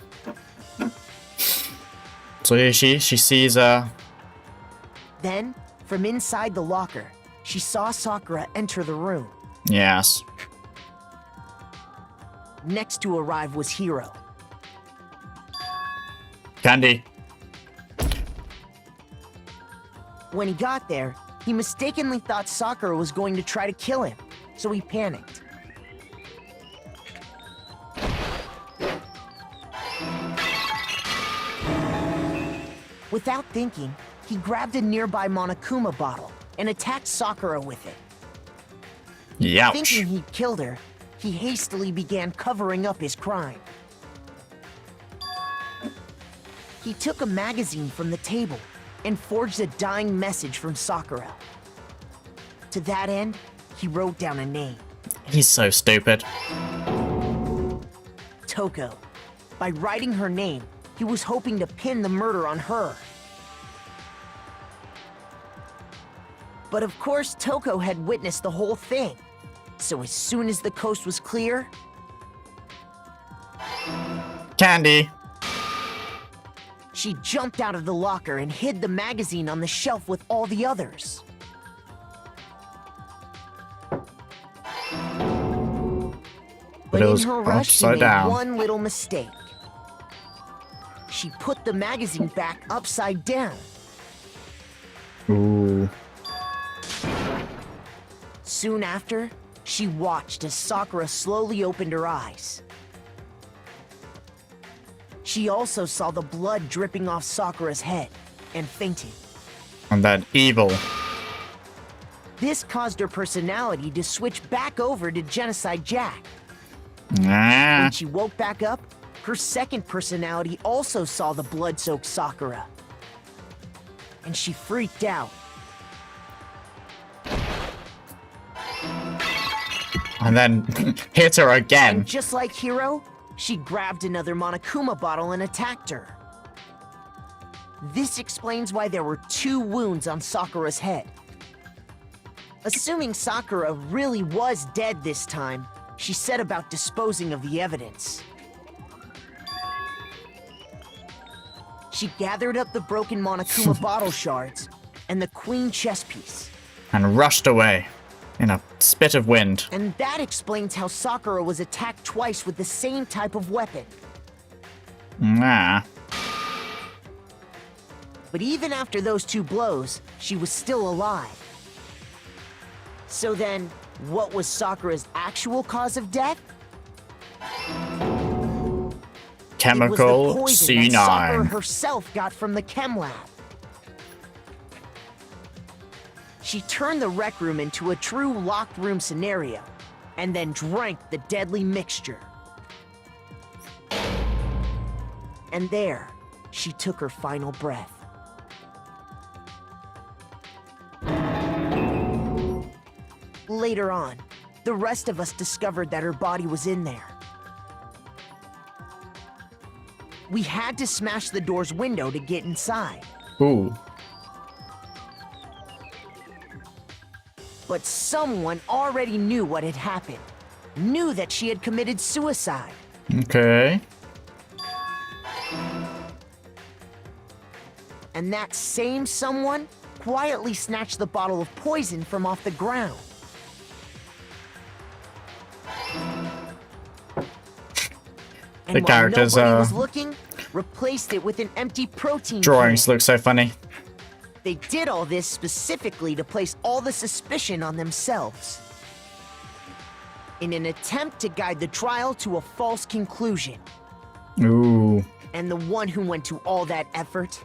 So here she sees Then, from inside the locker, she saw Sakura enter the room. yes. Next to arrive was Hiro. Candy. When he got there, he mistakenly thought Sakura was going to try to kill him, so he panicked. Without thinking, he grabbed a nearby Monokuma bottle and attacked Sakura with it. Youch. Thinking he'd killed her, he hastily began covering up his crime. He took a magazine from the table and forged a dying message from Sakura. To that end, he wrote down a name, He's so stupid. Toko. By writing her name, he was hoping to pin the murder on her. But of course, Toko had witnessed the whole thing. So as soon as the coast was clear, Candy. she jumped out of the locker and hid the magazine on the shelf with all the others. But it in was her rush, she upside made down. one little mistake. She put the magazine back upside down. Ooh. Soon after, she watched as Sakura slowly opened her eyes. She also saw the blood dripping off Sakura's head and fainted. And then evil. This caused her personality to switch back over to Genocide Jack. Ah. When she woke back up, her second personality also saw the blood-soaked Sakura. And she freaked out. And then hit her again. And just like Hiro, she grabbed another Monokuma bottle and attacked her. This explains why there were 2 wounds on Sakura's head. Assuming Sakura really was dead this time, she set about disposing of the evidence. She gathered up the broken Monokuma bottle shards and the queen chess piece. And rushed away in a spit of wind. And that explains how Sakura was attacked twice with the same type of weapon. Ah. But even after those 2 blows, she was still alive. So then, what was Sakura's actual cause of death? Chemical It was the poison that Sakura C9. herself got from the chem lab. She turned the rec room into a true locked room scenario, and then drank the deadly mixture. And there, she took her final breath. later on, the rest of us discovered that her body was in there. We had to smash the door's window to get inside. Ooh. But someone already knew what had happened. Knew that she had committed suicide. Okay. And that same someone quietly snatched the bottle of poison from off the ground. And The characters while nobody was looking, replaced it with an empty protein drawings can. look so funny. They did all this specifically to place all the suspicion on themselves, in an attempt to guide the trial to a false conclusion. Ooh. And the one who went to all that effort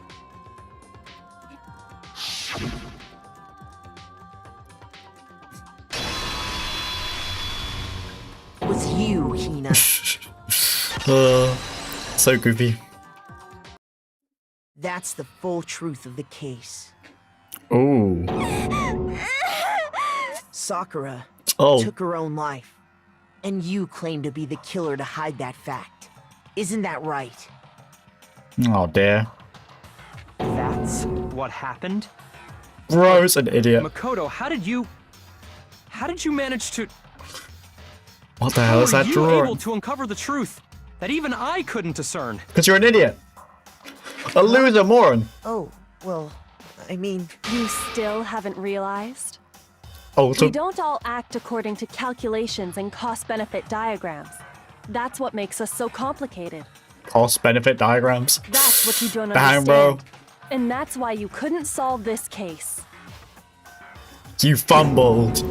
was you, Hina. So goofy. That's the full truth of the case. Ooh. Sakura Oh. took her own life, and you claim to be the killer to hide that fact. Isn't that right? Oh dear. That's what happened? Bro's an idiot. Makoto, how did you manage to... What the hell is that How were you able drawing? to uncover the truth that even I couldn't discern? Because you're an idiot. A loser moron. Oh, well, I mean... You still haven't realized? Oh, We don't all act according to calculations and cost-benefit diagrams. That's what makes us so complicated. cost-benefit diagrams. That's what you don't Bang, understand. bro. And that's why you couldn't solve this case. You fumbled.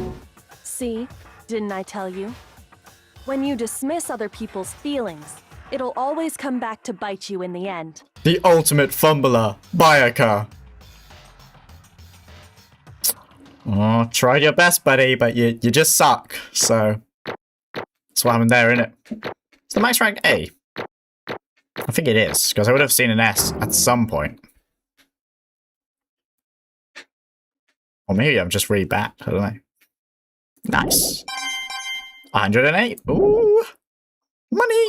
See? Didn't I tell you? When you dismiss other people's feelings, it'll always come back to bite you in the end. The ultimate fumbler, Bayaka. Oh, tried your best, buddy, but you just suck. So that's what happened there, innit? Is the max rank A? I think it is, because I would have seen an S at some point. Or maybe I'm just really bad. I don't know. Nice. 108. Ooh. Money.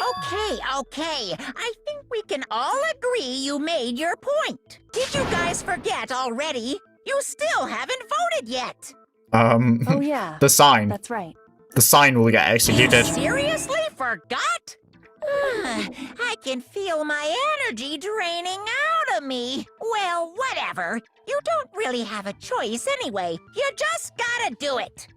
Okay. I think we can all agree you made your point. Did you guys forget already? You still haven't voted yet. Oh yeah, The sign. that's right. The sign will get executed. Seriously forgot? I can feel my energy draining out of me. Well, whatever. You don't really have a choice anyway. You just gotta do it.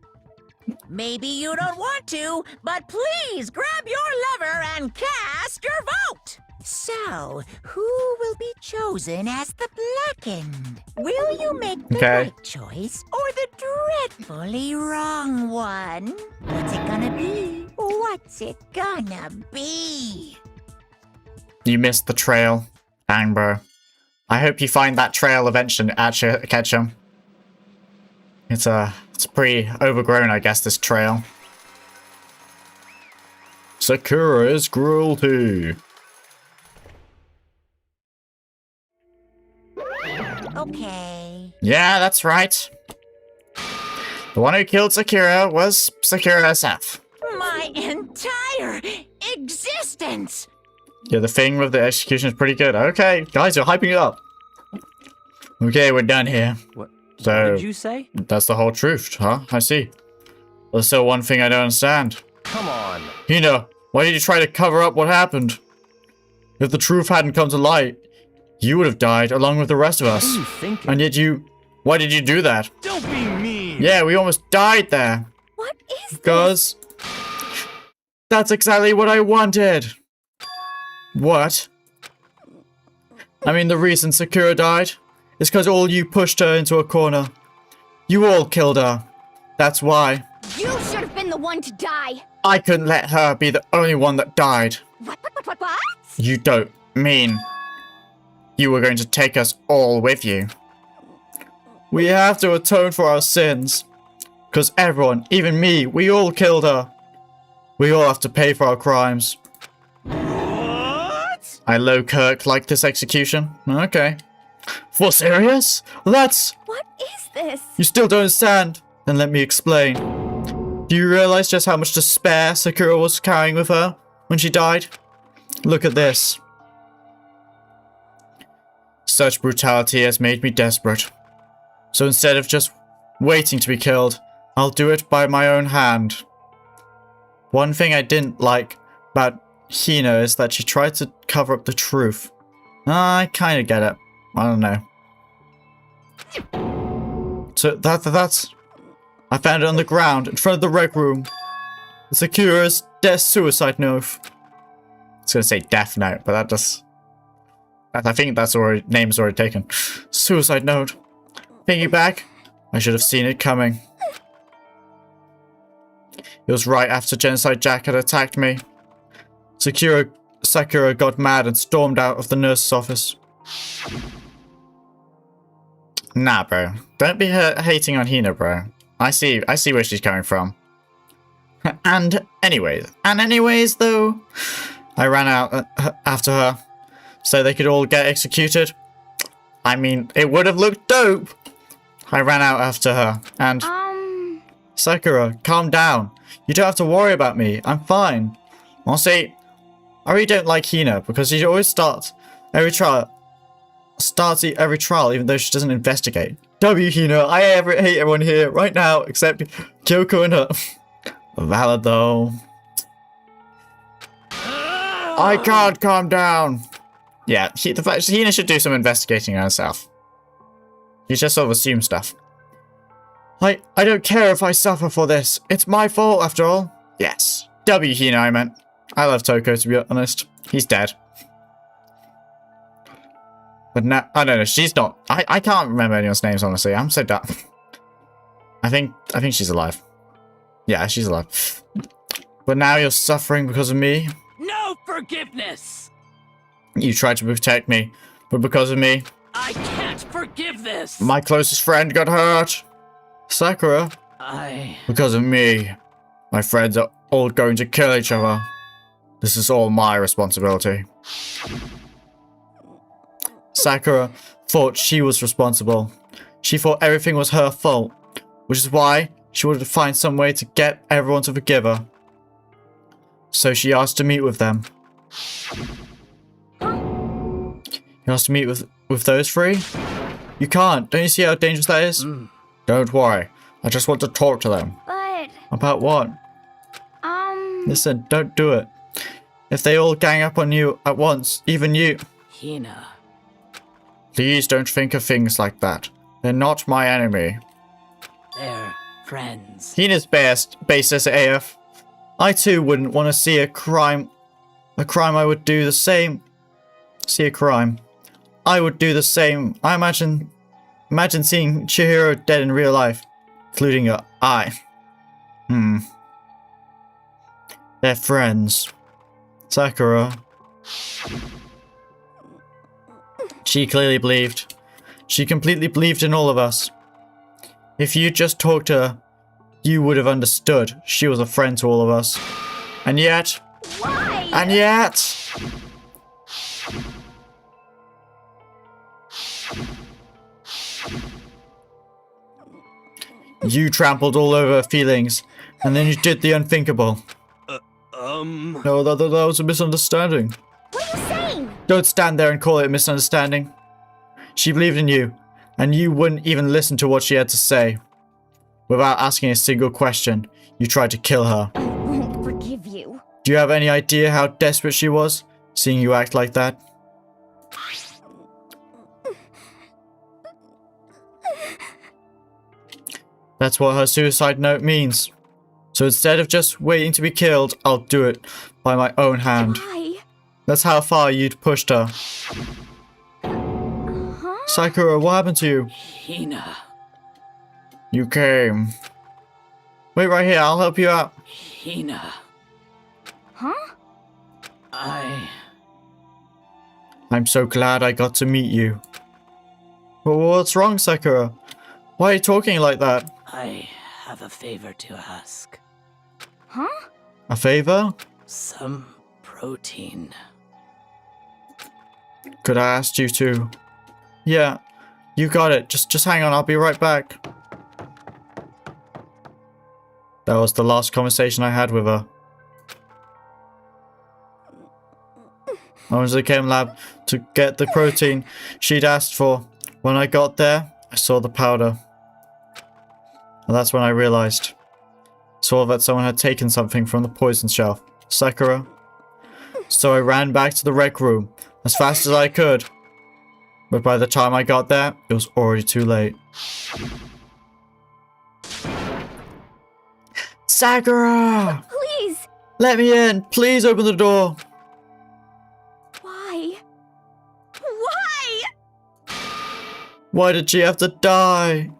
Maybe you don't want to, but please grab your lever and cast your vote. So, who will be chosen as the blackened? Will you make the Okay. right choice or the dreadfully wrong one? What's it gonna be? What's it gonna be? You missed the trail. Dang, bro. I hope you find that trail eventually, Ketchum. It's pretty overgrown, I guess, this trail. Sakura's cruelty. Okay. Yeah, that's right. The one who killed Sakura was Sakura herself. My entire existence! Yeah, the thing with the execution is pretty good. Okay, guys, you're hyping it up. Okay, we're done here. What So, did you say? that's the whole truth, huh? I see. There's still one thing I don't understand. Come on. Hina, why did you try to cover up what happened? If the truth hadn't come to light, you would have died along with the rest of What us. are you thinking? And yet why did you do that? Don't be mean! Yeah, we almost died there. What is this? Because that's exactly what I wanted. What? I mean, the reason Sakura died is because all you pushed her into a corner. You all killed her. That's why. You should have been the one to die. I couldn't let her be the only one that died. What? You don't mean you were going to take us all with you. We have to atone for our sins. Because everyone, even me, we all killed her. We all have to pay for our crimes. What? I low Kirk like this execution. Okay. For serious? That's... What is this? You still don't understand. Then let me explain. Do you realize just how much despair Sakura was carrying with her when she died? Look at this. Such brutality has made me desperate. So instead of just waiting to be killed, I'll do it by my own hand. One thing I didn't like about Hina is that she tried to cover up the truth. I kind of get it. I don't know. So that's... I found it on the ground in front of the rec room. Sakura's suicide note. I was gonna say death note, but that just... I think that's already... name's already taken. Suicide note. Thinking back, I should have seen it coming. It was right after Genocide Jack had attacked me. Sakura got mad and stormed out of the nurse's office. Nah, bro. Don't be hating on Hina, bro. I see where she's coming from. And anyways, though, I ran out after her so they could all get executed. I mean, it would have looked dope. I ran out after her and... Sakura, calm down. You don't have to worry about me. I'm fine. I'll say, I really don't like Hina because she always starts every trial even though she doesn't investigate. W Hina, I hate everyone here right now except Kyoko and her. Valid though. I can't calm down. Yeah, the fact Hina should do some investigating herself. You just sort of assume stuff. I don't care if I suffer for this. It's my fault after all. Yes. W Hina, I meant. I love Toko, to be honest. He's dead. But now, I don't know, she's not. I can't remember anyone's names, honestly. I'm so dumb. I think she's alive. Yeah, she's alive. But now you're suffering because of me. No forgiveness! You tried to protect me, but because of me... I can't forgive this! My closest friend got hurt. Sakura. Because of me. My friends are all going to kill each other. This is all my responsibility. Sakura thought she was responsible. She thought everything was her fault, which is why she wanted to find some way to get everyone to forgive her. So she asked to meet with them. You asked to meet with those three? You can't. Don't you see how dangerous that is? Don't worry. I just want to talk to them. But... About what? Listen, don't do it. If they all gang up on you at once, even you... Hina. Please don't think of things like that. They're not my enemy. They're friends. Hina's based as AF. I too wouldn't want to see a crime. A crime I would do the same. See a crime. I would do the same. I imagine seeing Chihiro dead in real life. Including your eye. They're friends. Sakura. She clearly believed. She completely believed in all of us. If you just talked to her, you would have understood she was a friend to all of us. And yet... Why? And yet... You trampled all over her feelings, and then you did the unthinkable. No, that was a misunderstanding. What are you saying? Don't stand there and call it a misunderstanding. She believed in you, and you wouldn't even listen to what she had to say. Without asking a single question, you tried to kill her. I won't forgive you. Do you have any idea how desperate she was, seeing you act like that? That's what her suicide note means. So instead of just waiting to be killed, I'll do it by my own hand. Why? That's how far you'd pushed her. Sakura, what happened to you? Hina. You came. Wait right here, I'll help you out. Hina. Huh? I'm so glad I got to meet you. Well, what's wrong, Sakura? Why are you talking like that? I have a favor to ask. Huh? A favor? Some protein. Could I ask you to? Yeah, you got it. Just hang on, I'll be right back. That was the last conversation I had with her. I went to the chem lab to get the protein she'd asked for. When I got there, I saw the powder. And that's when I realized. Saw that someone had taken something from the poison shelf. Sakura. So I ran back to the rec room as fast as I could. But by the time I got there, it was already too late. Sakura! Please! Let me in! Please open the door! Why? Why? Why did she have to die?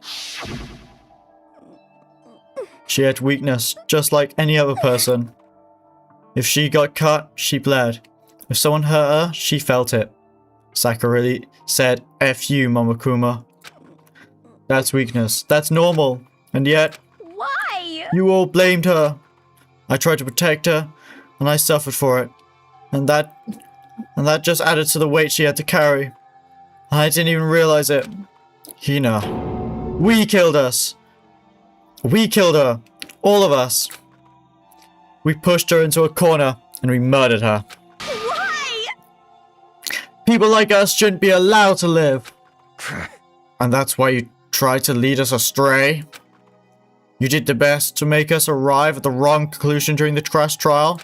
She had weakness, just like any other person. If she got cut, she bled. If someone hurt her, she felt it. Sakura said, F you, Momonokuma. That's weakness. That's normal. And yet, Why? you all blamed her. I tried to protect her, and I suffered for it. And that just added to the weight she had to carry. I didn't even realize it. Hina. We killed us. We killed her. All of us. We pushed her into a corner, and we murdered her. Why? People like us shouldn't be allowed to live. And that's why you tried to lead us astray? You did the best to make us arrive at the wrong conclusion during the crash trial?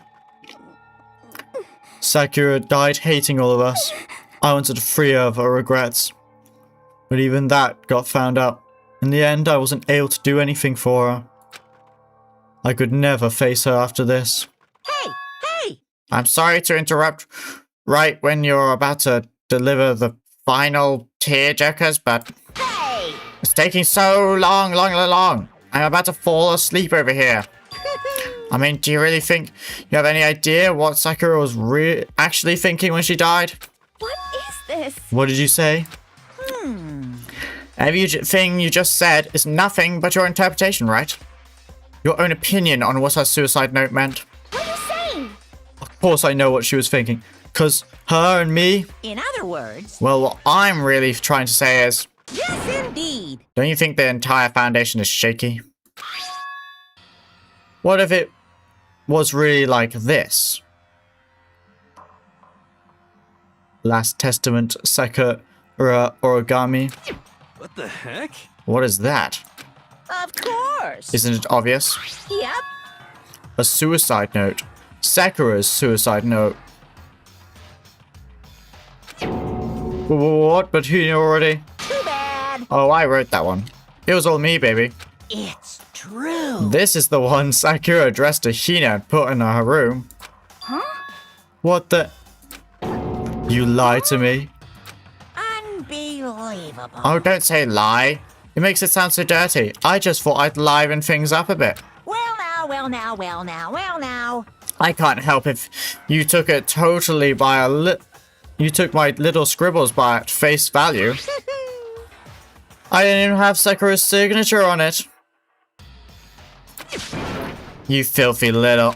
Sakura died hating all of us. I wanted to free her of her regrets. But even that got found out. In the end, I wasn't able to do anything for her. I could never face her after this. Hey! I'm sorry to interrupt right when you're about to deliver the final tearjerkers, but Hey! it's taking so long. I'm about to fall asleep over here. I mean, do you really think you have any idea what Sakura was actually thinking when she died? What is this? What did you say? Everything you just said is nothing but your interpretation, right? Your own opinion on what her suicide note meant. What are you saying? Of course I know what she was thinking. Because her and me... In other words... Well, what I'm really trying to say is... Yes, indeed. Don't you think the entire foundation is shaky? What if it was really like this? Last Testament, Sakura Origami. What the heck? What is that? Of course. Isn't it obvious? Yep. A suicide note. Sakura's suicide note. What? But who knew already? Too bad. Oh, I wrote that one. It was all me, baby. It's true. This is the one Sakura addressed to Hina and put in her room. Huh? What the? You lied to me? Unbelievable. Oh, don't say lie. It makes it sound so dirty. I just thought I'd liven things up a bit. Well now. I can't help if you took it totally by you took my little scribbles by face value. I didn't even have Sakura's signature on it. You filthy little...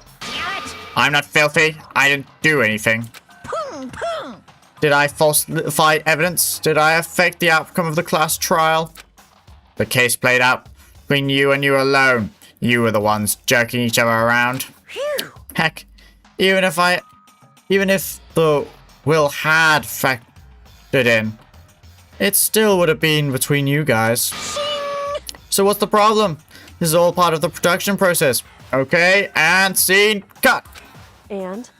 I'm not filthy. I didn't do anything. Pung. Did I falsify evidence? Did I affect the outcome of the class trial? The case played out between you and you alone. You were the ones jerking each other around. Phew. Heck, even if the will had factored in, it still would have been between you guys. So what's the problem? This is all part of the production process. Okay, and scene cut. And?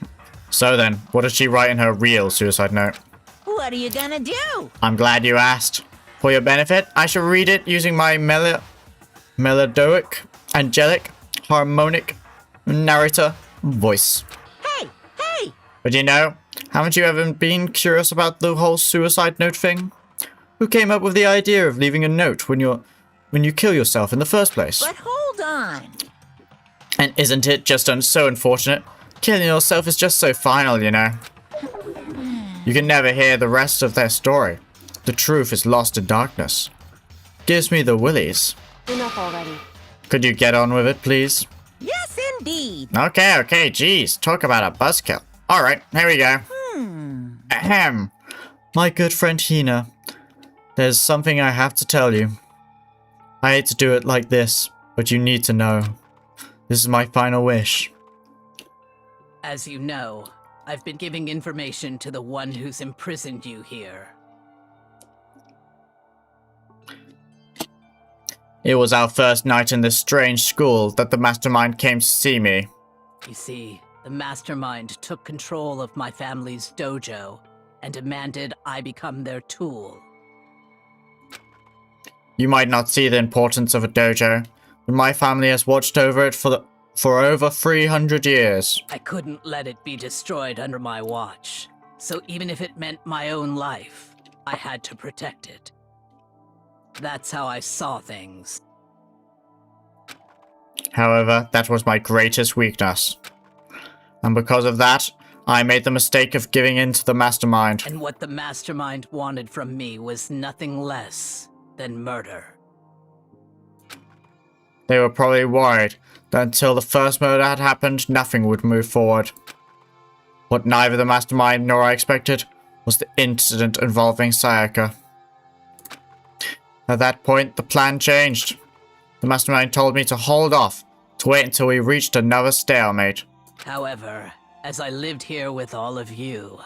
So then, what did she write in her real suicide note? What are you gonna do? I'm glad you asked. For your benefit, I shall read it using my melodic, angelic, harmonic narrator voice. Hey! But you know, haven't you ever been curious about the whole suicide note thing? Who came up with the idea of leaving a note when you kill yourself in the first place? But hold on. And isn't it just so unfortunate? Killing yourself is just so final, you know. You can never hear the rest of their story. The truth is lost in darkness. Gives me the willies. Enough already. Could you get on with it, please? Yes, indeed. Okay, geez. Talk about a buzzkill. Alright, here we go. Ahem. My good friend Hina, there's something I have to tell you. I hate to do it like this, but you need to know. This is my final wish. As you know, I've been giving information to the one who's imprisoned you here. It was our first night in this strange school that the mastermind came to see me. You see, the mastermind took control of my family's dojo and demanded I become their tool. You might not see the importance of a dojo, but my family has watched over it for over 300 years. I couldn't let it be destroyed under my watch, so even if it meant my own life, I had to protect it. That's how I saw things. However, that was my greatest weakness. And because of that, I made the mistake of giving in to the mastermind. And what the mastermind wanted from me was nothing less than murder. They were probably worried that until the first murder had happened, nothing would move forward. What neither the mastermind nor I expected was the incident involving Sayaka. At that point, the plan changed. The mastermind told me to hold off, to wait until we reached another stalemate. However, as I lived here with all of you,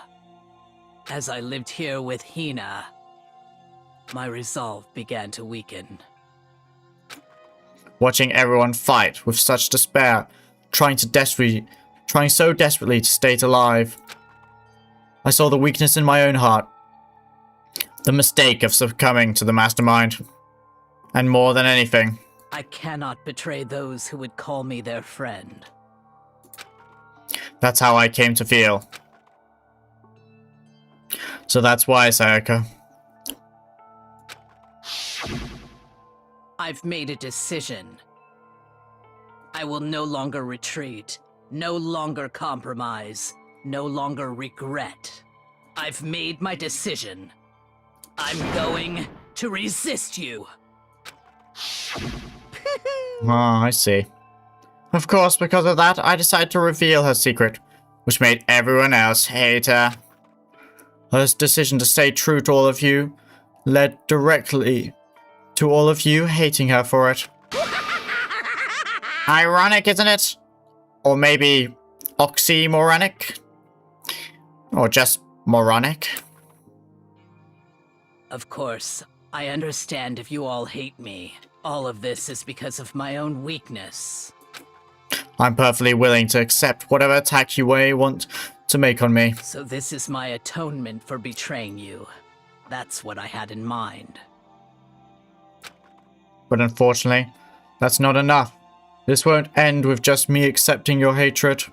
as I lived here with Hina, my resolve began to weaken. Watching everyone fight with such despair, trying so desperately to stay alive. I saw the weakness in my own heart. The mistake of succumbing to the mastermind. And more than anything, I cannot betray those who would call me their friend. that's how I came to feel. So that's why, Sayaka. I've made a decision. I will no longer retreat, no longer compromise, no longer regret. I've made my decision. I'm going to resist you. Ah, I see. Of course, because of that, I decided to reveal her secret, which made everyone else hate her. Her decision to stay true to all of you led directly to all of you hating her for it. Ironic, isn't it? Or maybe oxymoronic? Or just moronic? Of course, I understand if you all hate me. All of this is because of my own weakness. I'm perfectly willing to accept whatever attack you may want to make on me. So this is my atonement for betraying you. That's what I had in mind. But unfortunately, that's not enough. This won't end with just me accepting your hatred.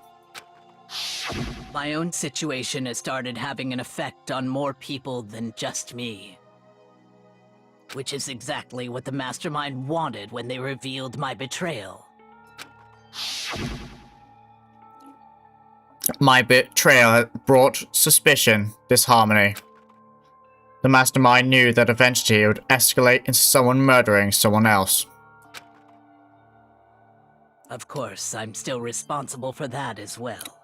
My own situation has started having an effect on more people than just me. Which is exactly what the mastermind wanted when they revealed my betrayal. My betrayal brought suspicion, disharmony. The mastermind knew that eventually it would escalate into someone murdering someone else. Of course, I'm still responsible for that as well.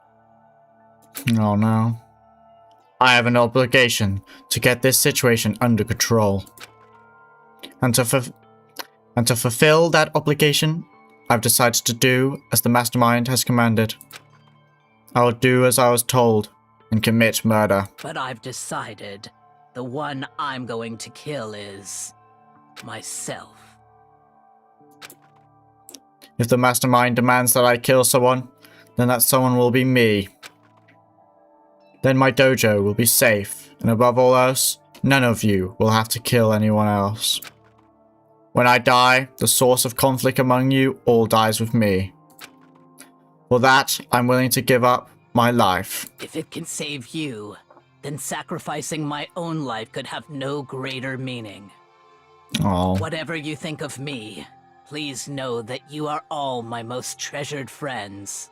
Oh no. I have an obligation to get this situation under control. And to fulfill that obligation, I've decided to do as the mastermind has commanded. I will do as I was told and commit murder. But I've decided the one I'm going to kill is myself. If the mastermind demands that I kill someone, then that someone will be me. Then my dojo will be safe, and above all else, none of you will have to kill anyone else. When I die, the source of conflict among you all dies with me. For that, I'm willing to give up my life. If it can save you, then sacrificing my own life could have no greater meaning. Oh. Whatever you think of me, please know that you are all my most treasured friends.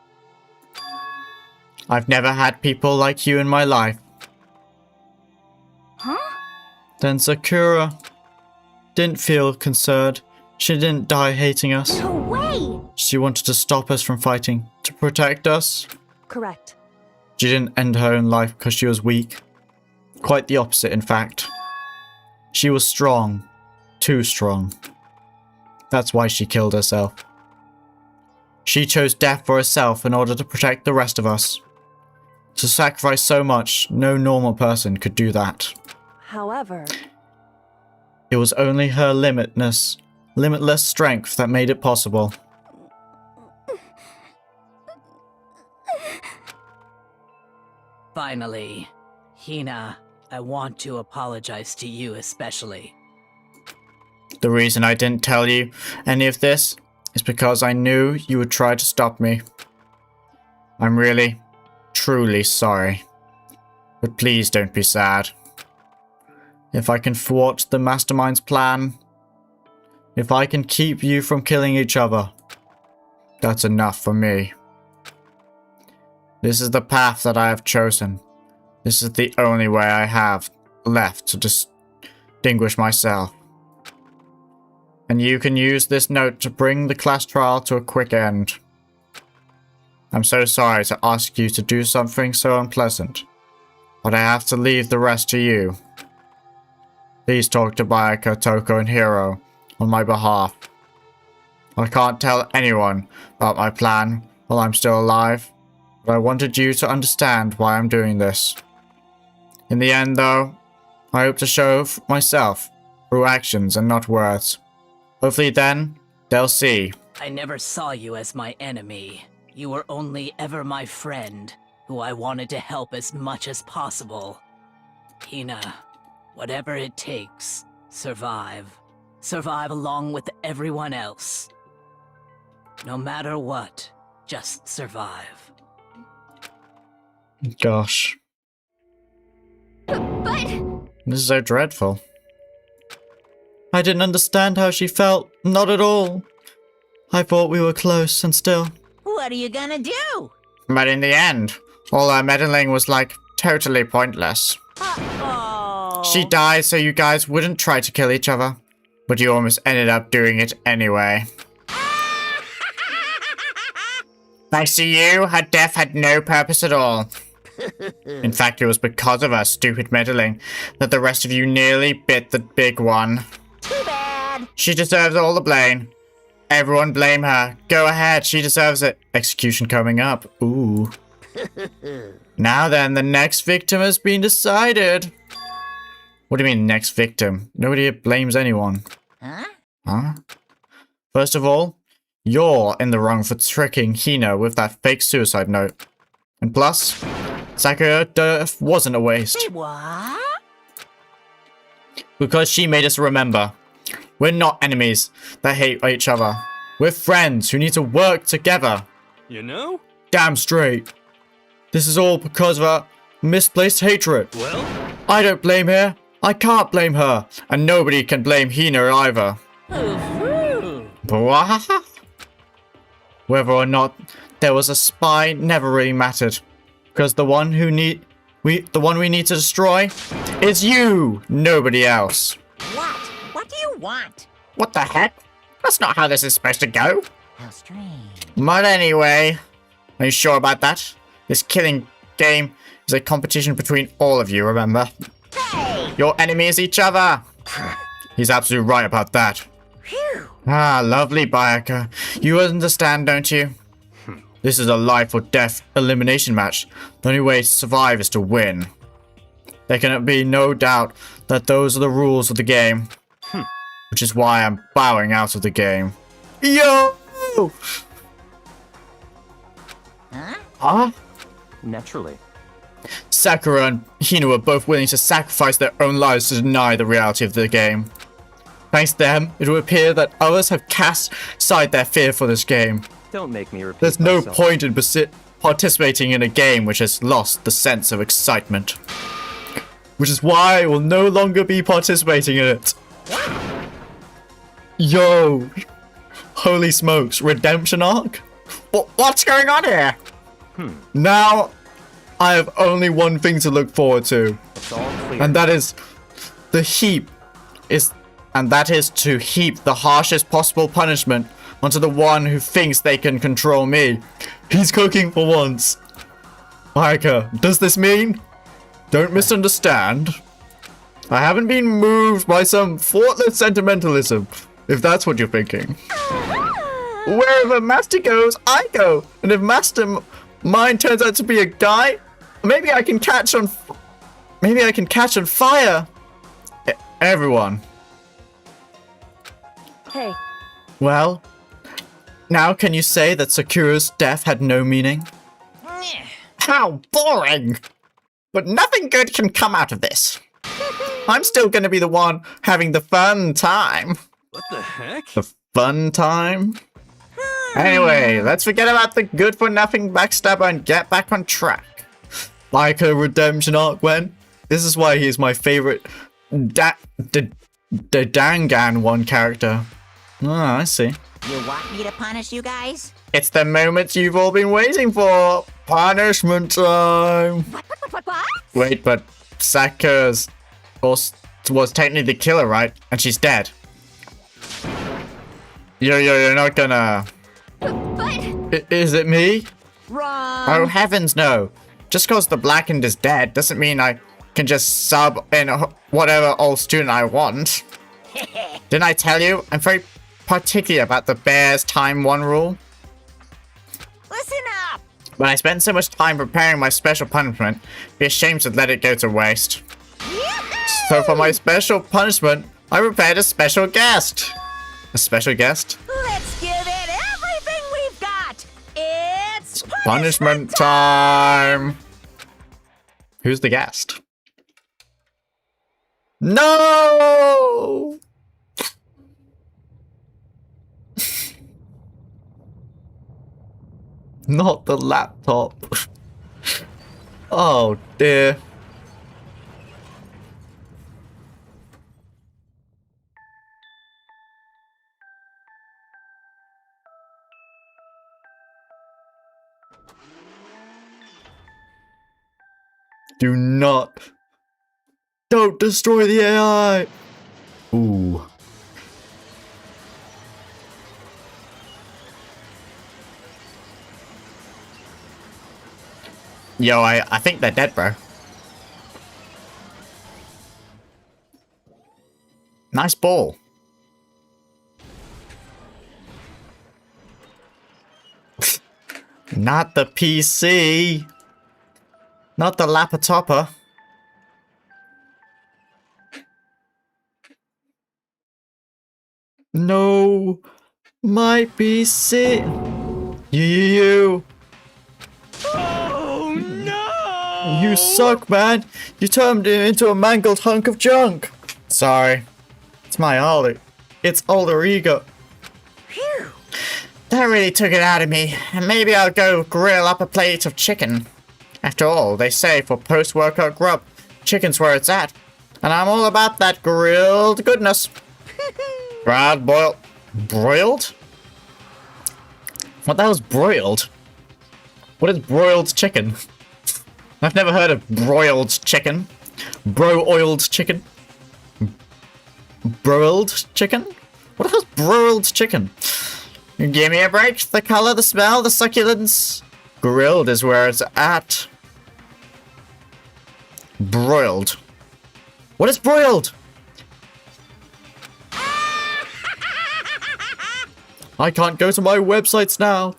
I've never had people like you in my life. Huh? Then Sakura didn't feel concerned. She didn't die hating us. No way! She wanted to stop us from fighting, to protect us. Correct. She didn't end her own life because she was weak. Quite the opposite, in fact. She was strong. Too strong. That's why she killed herself. She chose death for herself in order to protect the rest of us. To sacrifice so much, no normal person could do that. However, It was only her limitless strength that made it possible. Finally, Hina, I want to apologize to you especially. The reason I didn't tell you any of this is because I knew you would try to stop me. I'm really, truly sorry. But please don't be sad. If I can thwart the Mastermind's plan, if I can keep you from killing each other, that's enough for me. This is the path that I have chosen. This is the only way I have left to distinguish myself. And you can use this note to bring the class trial to a quick end. I'm so sorry to ask you to do something so unpleasant, but I have to leave the rest to you. Please talk to Bayaka, Toko, and Hiro on my behalf. I can't tell anyone about my plan while I'm still alive, but I wanted you to understand why I'm doing this. In the end, though, I hope to show myself through actions and not words. Hopefully then, they'll see. I never saw you as my enemy. You were only ever my friend, who I wanted to help as much as possible. Hina, whatever it takes, survive. Survive along with everyone else. No matter what, just survive. Gosh. But... This is so dreadful. I didn't understand how she felt. Not at all. I thought we were close and still. What are you gonna do? But in the end, all our meddling was like totally pointless. Uh-oh. She died so you guys wouldn't try to kill each other. But you almost ended up doing it anyway. Thanks to you, her death had no purpose at all. In fact, it was because of her stupid meddling that the rest of you nearly bit the big one. Too bad. She deserves all the blame. Everyone blame her. Go ahead, she deserves it. Execution coming up. Ooh. Now then, the next victim has been decided. What do you mean, next victim? Nobody blames anyone. Huh? Huh? First of all, you're in the wrong for tricking Hina with that fake suicide note. And plus, Sakura death wasn't a waste. Say what? Because she made us remember. We're not enemies that hate each other. We're friends who need to work together. You know? Damn straight. This is all because of our misplaced hatred. Well? I don't blame her. I can't blame her. And nobody can blame Hina either. Blah. Whether or not there was a spy never really mattered. Because the one we need to destroy is you, nobody else. What? What do you want? What the heck? That's not how this is supposed to go. How strange. But anyway, are you sure about that? This killing game is a competition between all of you, remember? Hey! Your enemies each other. He's absolutely right about that. Phew. Ah, lovely, Bayaka. You understand, don't you? This is a life or death elimination match. The only way to survive is to win. There can be no doubt that those are the rules of the game. Which is why I'm bowing out of the game. Yo! Huh? Huh? Naturally. Sakura and Hina were both willing to sacrifice their own lives to deny the reality of the game. Thanks to them, it would appear that others have cast aside their fear for this game. Don't make me repeat There's no myself. point in participating in a game which has lost the sense of excitement. Which is why I will no longer be participating in it. Yo! Holy smokes, redemption arc? What's going on here? Now, I have only one thing to look forward to. It's all clear. And that is to heap the harshest possible punishment onto the one who thinks they can control me. He's cooking for once. Maika, does this mean? Don't misunderstand. I haven't been moved by some thoughtless sentimentalism, if that's what you're thinking. Wherever Master goes, I go. And if Master Mind turns out to be a guy, maybe I can catch on fire. Everyone. Hey, Well, now can you say that Sakura's death had no meaning? How boring! But nothing good can come out of this. I'm still gonna be the one having the fun time. What the heck? The fun time? Anyway, let's forget about the good-for-nothing backstabber and get back on track. Like a redemption arc, Gwen. This is why he's my favorite the Dangan one character. Ah, I see. You want me to punish you guys? It's the moment you've all been waiting for. Punishment time. What? Wait, but Sakura's was technically the killer, right? And she's dead. You're not gonna... But... Is it me? Wrong. Oh, heavens no. Just cause the blackened is dead doesn't mean I can just sub in whatever old student I want. Didn't I tell you? I'm very particular about the Bears Time 1 rule. Listen up. When I spend so much time preparing my special punishment, I'd be ashamed to let it go to waste. So for my special punishment, I prepared a special guest. A special guest? Let's give it everything we've got. It's Punishment time. Who's the guest? No! Not the laptop. Oh dear. Do not. Don't destroy the AI. Ooh. Yo, I think they're dead, bro. Nice ball. Not the PC. Not the laptopper. No. My PC. You. Oh no! You suck, man. You turned it into a mangled hunk of junk. Sorry. It's my older ego. Phew. That really took it out of me. And maybe I'll go grill up a plate of chicken. After all, they say for post-workout grub, chicken's where it's at. And I'm all about that grilled goodness. Brad boiled. Broiled? What the hell's broiled? What is broiled chicken? I've never heard of broiled chicken. Bro-oiled chicken. Broiled chicken? What the hell's broiled chicken? Give me a break. The color, the smell, the succulence. Grilled is where it's at. Broiled. What is broiled? I can't go to my websites now.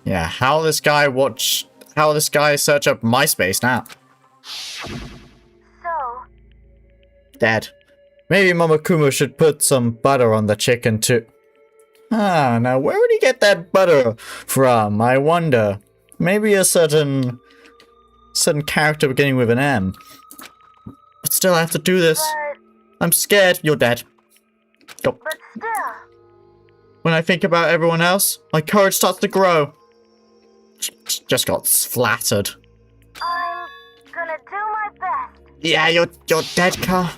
Yeah, how this guy search up MySpace now? So, Dead. Maybe Mama Kumo should put some butter on the chicken too. Ah, now where would he get that butter from? I wonder. Maybe a certain character beginning with an M. But still, I have to do this. I'm scared. You're dead. Go. but still, When I think about everyone else, my courage starts to grow. Just got flattered. I'm gonna do my best. Yeah, you're dead, Car.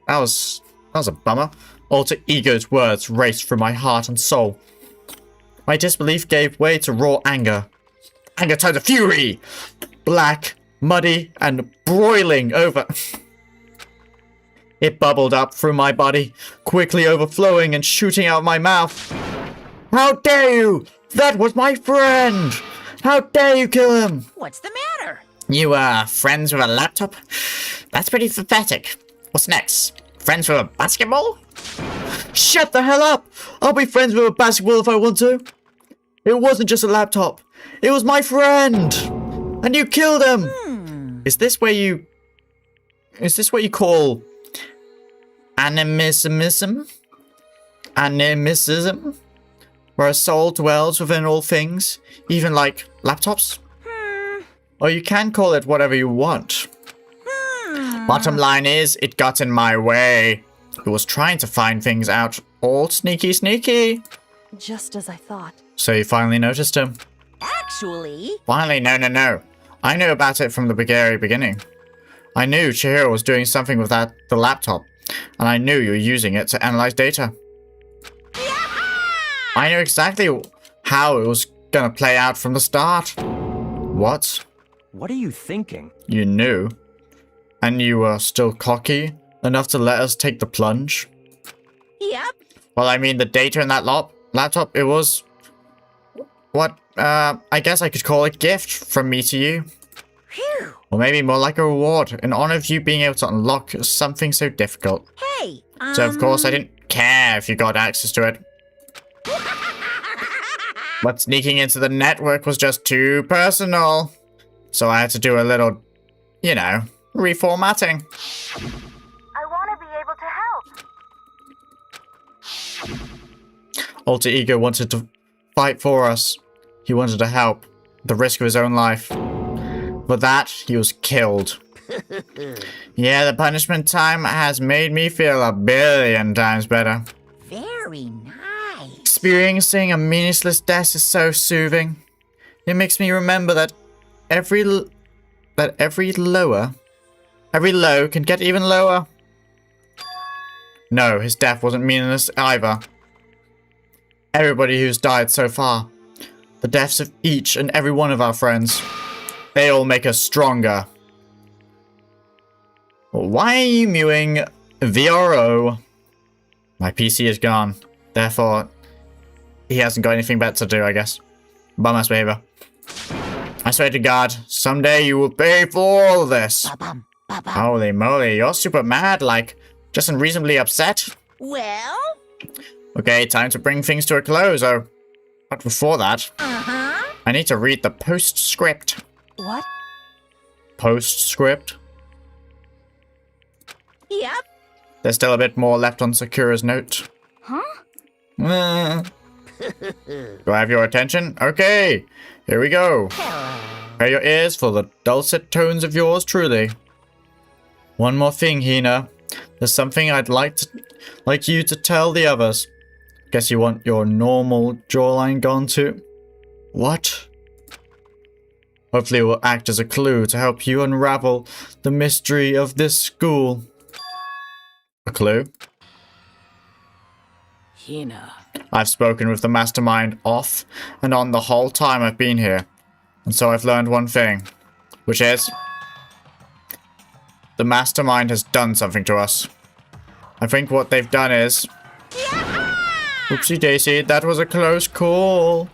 That was a bummer. Alter Ego's words raced through my heart and soul. My disbelief gave way to raw anger. Anger turned to fury! Black, muddy, and broiling over... It bubbled up through my body, quickly overflowing and shooting out my mouth. How dare you! That was my friend! How dare you kill him! What's the matter? You, friends with a laptop? That's pretty pathetic. What's next? Friends with a basketball? Shut the hell up! I'll be friends with a basketball if I want to. It wasn't just a laptop. It was my friend! And you killed him! Is this what you call animism? Animism? Where a soul dwells within all things, even like laptops? Or you can call it whatever you want. Bottom line is, it got in my way. It was trying to find things out all sneaky. Just as I thought. So you finally noticed him? Actually, Finally, no. I knew about it from the very beginning. I knew Chihiro was doing something with the laptop, and I knew you were using it to analyze data. I knew exactly how it was gonna play out from the start. What? What are you thinking? You knew? And you were still cocky enough to let us take the plunge? yep. Well, I mean, the data in that laptop, it was... what, I guess I could call it a gift from me to you. Phew. Or maybe more like a reward, in honor of you being able to unlock something so difficult. Hey, So of course I didn't care if you got access to it. But sneaking into the network was just too personal. So I had to do a little, you know, reformatting. I want to be able to help. Alter Ego wanted to fight for us. He wanted to help, at the risk of his own life. For that, he was killed. Yeah, the punishment time has made me feel 1,000,000,000 times better. very nice. Experiencing a meaningless death is so soothing. It makes me remember that every low can get even lower. No, his death wasn't meaningless either. Everybody who's died so far, the deaths of each and every one of our friends, they all make us stronger. Why are you mewing VRO? My PC is gone. Therefore, he hasn't got anything better to do, I guess. Bum-ass behavior. I swear to God, someday you will pay for all of this. Ba-bum, ba-bum. Holy moly, you're super mad, like, just unreasonably upset. Well, Okay, time to bring things to a close, oh. But before that, uh-huh. I need to read the postscript. What? Postscript? Yep. There's still a bit more left on Sakura's note. Huh? Do I have your attention? Okay, here we go. Prepare your ears for the dulcet tones of yours truly. One more thing, Hina. There's something I'd like you to tell the others. Guess you want your normal jawline gone too? What? Hopefully it will act as a clue to help you unravel the mystery of this school. A clue? Hina. I've spoken with the mastermind off and on the whole time I've been here. And so I've learned one thing. Which is... the mastermind has done something to us. I think what they've done is... Oopsie daisy, that was a close call.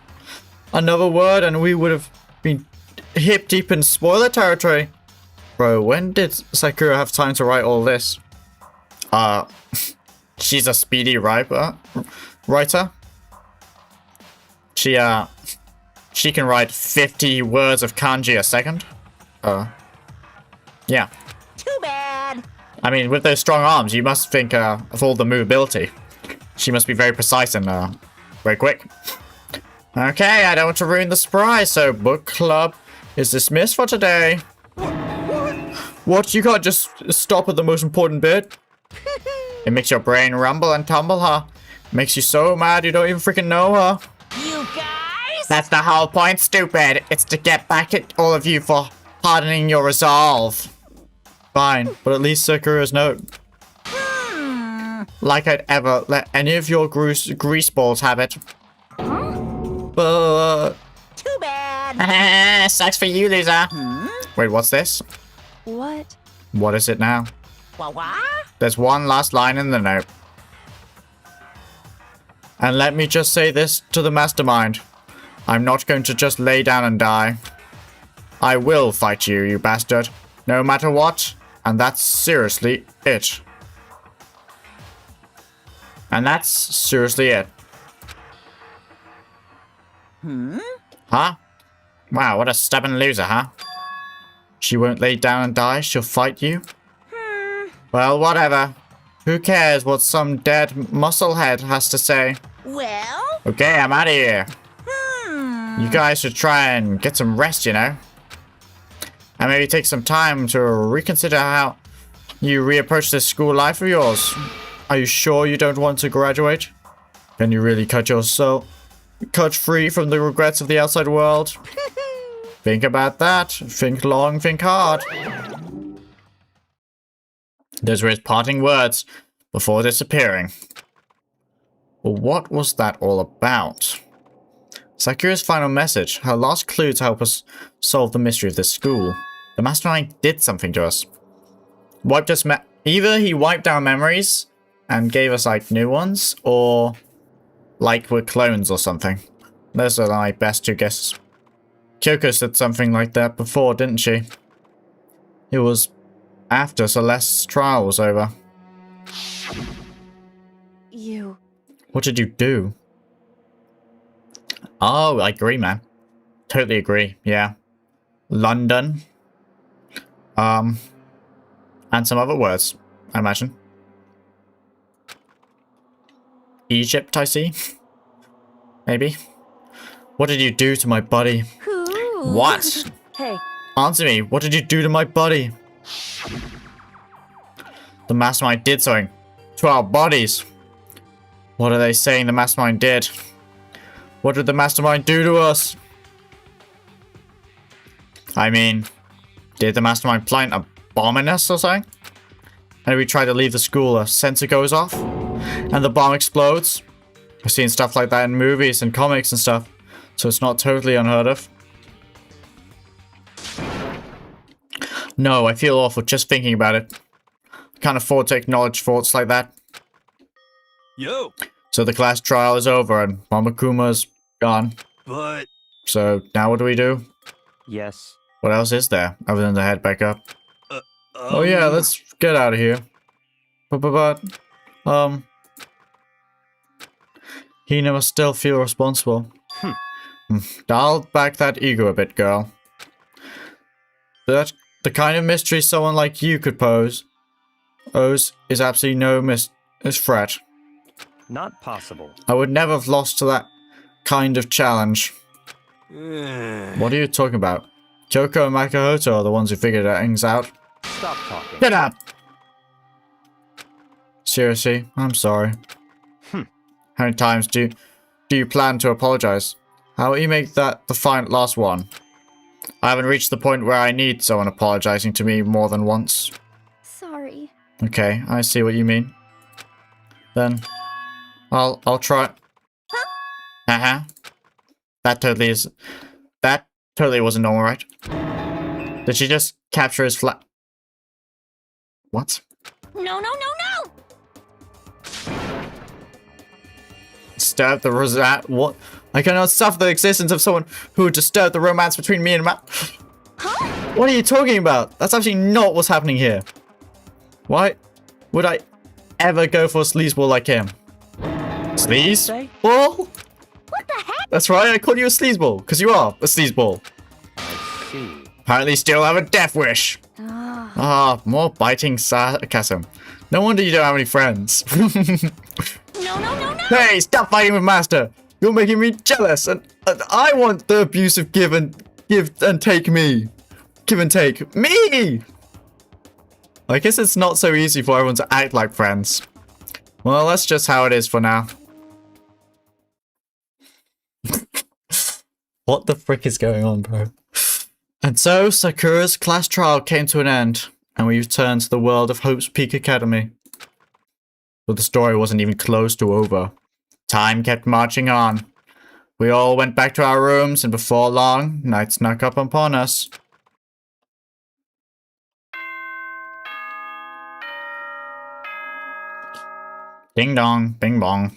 Another word and we would have been hip deep in spoiler territory. Bro, when did Sakura have time to write all this? She's a speedy writer. She can write 50 words of kanji a second. Yeah. Too bad. I mean, with those strong arms, you must think of all the movability. She must be very precise and very quick. Okay, I don't want to ruin the surprise, so book club is dismissed for today. What? You can't just stop at the most important bit? It makes your brain rumble and tumble, huh? Makes you so mad you don't even freaking know her. You guys? That's the whole point, stupid. It's to get back at all of you for hardening your resolve. Fine, but at least Sakura's note. Like I'd ever let any of your grease balls have it. But... Too bad. sucks for you, loser. Wait, what's this? What? What is it now? What? There's one last line in the note. And let me just say this to the mastermind. I'm not going to just lay down and die. I will fight you, you bastard. No matter what. And that's seriously it. And that's seriously it. Huh? Wow, what a stubborn loser, huh? She won't lay down and die, she'll fight you? Well, whatever. Who cares what some dead musclehead has to say? Well? Okay, I'm out of here. You guys should try and get some rest, you know? And maybe take some time to reconsider how you reapproach this school life of yours. Are you sure you don't want to graduate? Can you really cut free from the regrets of the outside world? Think about that. Think long, think hard. Those were his parting words before disappearing. But what was that all about? Sakura's final message, her last clue to help us solve the mystery of this school. The mastermind did something to us. Wiped us either he wiped our memories and gave us like new ones, or like we're clones or something. Those are my best two guesses. Kyoko said something like that before, didn't she? It was after Celeste's trial was over. You... What did you do? Oh, I agree, man. Totally agree, yeah. London. And some other words, I imagine. Egypt, I see. Maybe. What did you do to my body? What? Hey. Answer me. What did you do to my body? The mastermind did something to our bodies. What are they saying the mastermind did? What did the mastermind do to us? I mean, did the mastermind plant a bomb in us or something? And we try to leave the school, a sensor goes off, and the bomb explodes. I've seen stuff like that in movies and comics and stuff, so it's not totally unheard of. No, I feel awful just thinking about it. I can't afford to acknowledge thoughts like that. Yo! So the class trial is over and Mamakuma's gone. But... So now what do we do? Yes. What else is there other than to head back up? Oh yeah, let's get out of here. But Hina must still feel responsible. Dial back that ego a bit, girl. That the kind of mystery someone like you could pose. O's is absolutely no threat. Not possible. I would never have lost to that kind of challenge. What are you talking about? Kyoko and Makoto are the ones who figured things out. Stop talking. Get up! Seriously, I'm sorry. How many times do you plan to apologize? How will you make that the last one? I haven't reached the point where I need someone apologizing to me more than once. Sorry. Okay, I see what you mean. Then, I'll try. That totally wasn't normal, right? Did she just capture his flat? What? No. Disturb the rosette? What? I cannot suffer the existence of someone who would disturb the romance between me and What are you talking about? That's actually not what's happening here. Why would I ever go for a sleazeball like him? Sleazeball? What the heck? That's right, I called you a sleazeball, because you are a sleazeball. I see. Apparently still have a death wish. More biting sarcasm. No wonder you don't have any friends. No. Hey, stop fighting with Master. You're making me jealous, and I want the abusive give and take me. Give and take me. I guess it's not so easy for everyone to act like friends. Well, that's just how it is for now. What the frick is going on, bro? And so, Sakura's class trial came to an end, and we returned to the world of Hope's Peak Academy. But the story wasn't even close to over. Time kept marching on. We all went back to our rooms, and before long, night snuck up upon us. Ding dong, bing bong.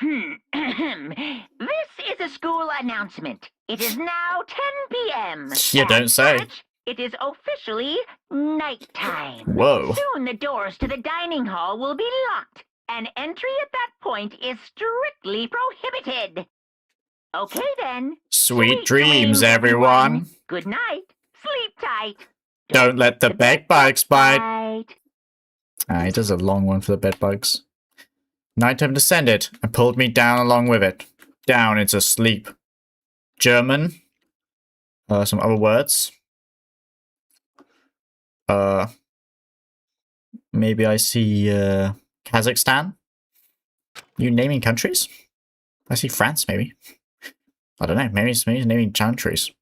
This is a school announcement. It is now 10 p.m. You don't say. It is officially nighttime. Whoa. Soon the doors to the dining hall will be locked, and entry at that point is strictly prohibited. Okay then. Sweet dreams, everyone. Good night. Sleep tight. Don't let the bed bugs bite. Night. It is a long one for the bed bugs. Nighttime descended and pulled me down along with it. Down into sleep. German. Some other words. Maybe I see Kazakhstan. You naming countries? I see France, maybe. I don't know. Maybe he's naming countries.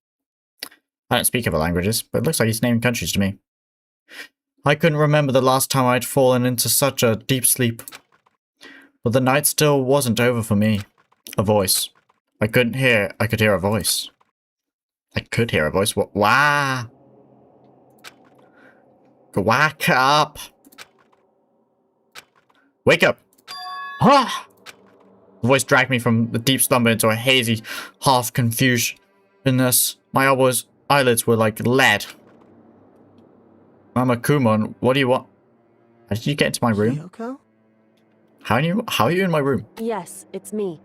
I don't speak other languages, but it looks like he's naming countries to me. I couldn't remember the last time I'd fallen into such a deep sleep. But the night still wasn't over for me. A voice. I could hear a voice. I could hear a voice. What? Wah! Wake up! Wake up! Ah! The voice dragged me from the deep slumber into a hazy, half confusionness. My eyelids were like lead. Mama Kumon, what do you want? How did you get into my room? Kyoko? How are you in my room? Yes, it's me.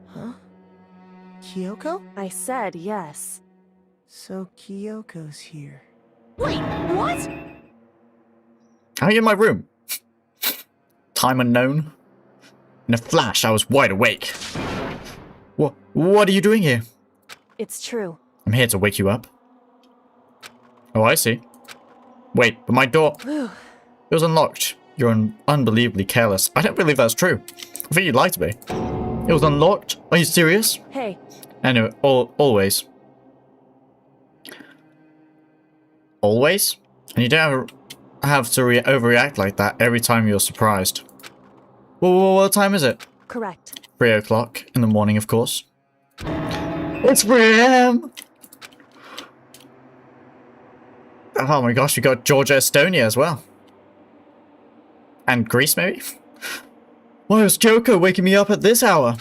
Huh? Kyoko? I said yes. So Kyoko's here. Wait, what? How are you in my room? Time unknown. In a flash, I was wide awake. What are you doing here? It's true. I'm here to wake you up. Oh, I see. Wait, but my door... Whew. It was unlocked. You're unbelievably careless. I don't believe that's true. I think you'd lie to me. It was unlocked? Are you serious? Hey, Anyway, always. Always? And you don't have to overreact like that every time you're surprised. Well, what time is it? correct. 3 o'clock in the morning, of course. It's 3 a.m. Oh my gosh, we got Georgia, Estonia as well. And Greece, maybe? Why was Kyoko waking me up at this hour?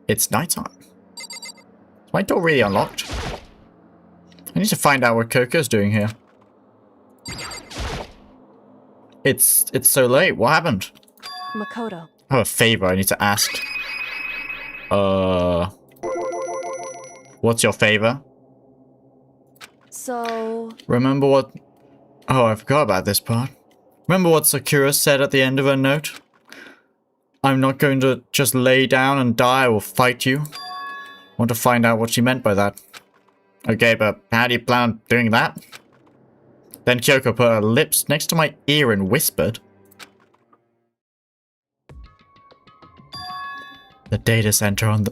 It's nighttime. Is my door really unlocked? I need to find out what Kyoko's doing here. It's so late. What happened? Makoto. I have a favor I need to ask. What's your favor? So... Remember what... Oh, I forgot about this part. Remember what Sakura said at the end of her note? I'm not going to just lay down and die, I will fight you. Want to find out what she meant by that. Okay, but how do you plan on doing that? Then Kyoko put her lips next to my ear and whispered. The data center on the...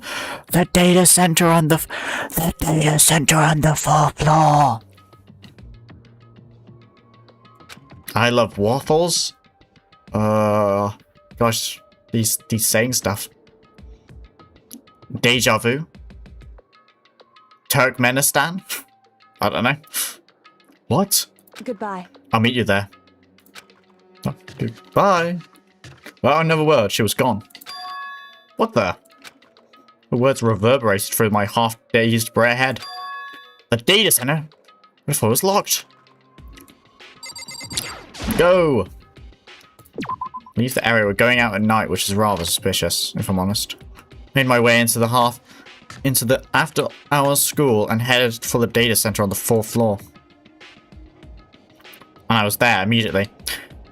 The data center on the 4th floor. I love waffles. Gosh, these saying stuff. Deja vu. Turkmenistan. I don't know. What? Goodbye. I'll meet you there. Oh, goodbye. Well, another word. She was gone. What the? The words reverberated through my half-dazed brain head. The data center? What if it was locked? Go! Leave the area. We're going out at night, which is rather suspicious, if I'm honest. Made my way into the after-hours school and headed for the data center on the 4th floor. And I was there immediately.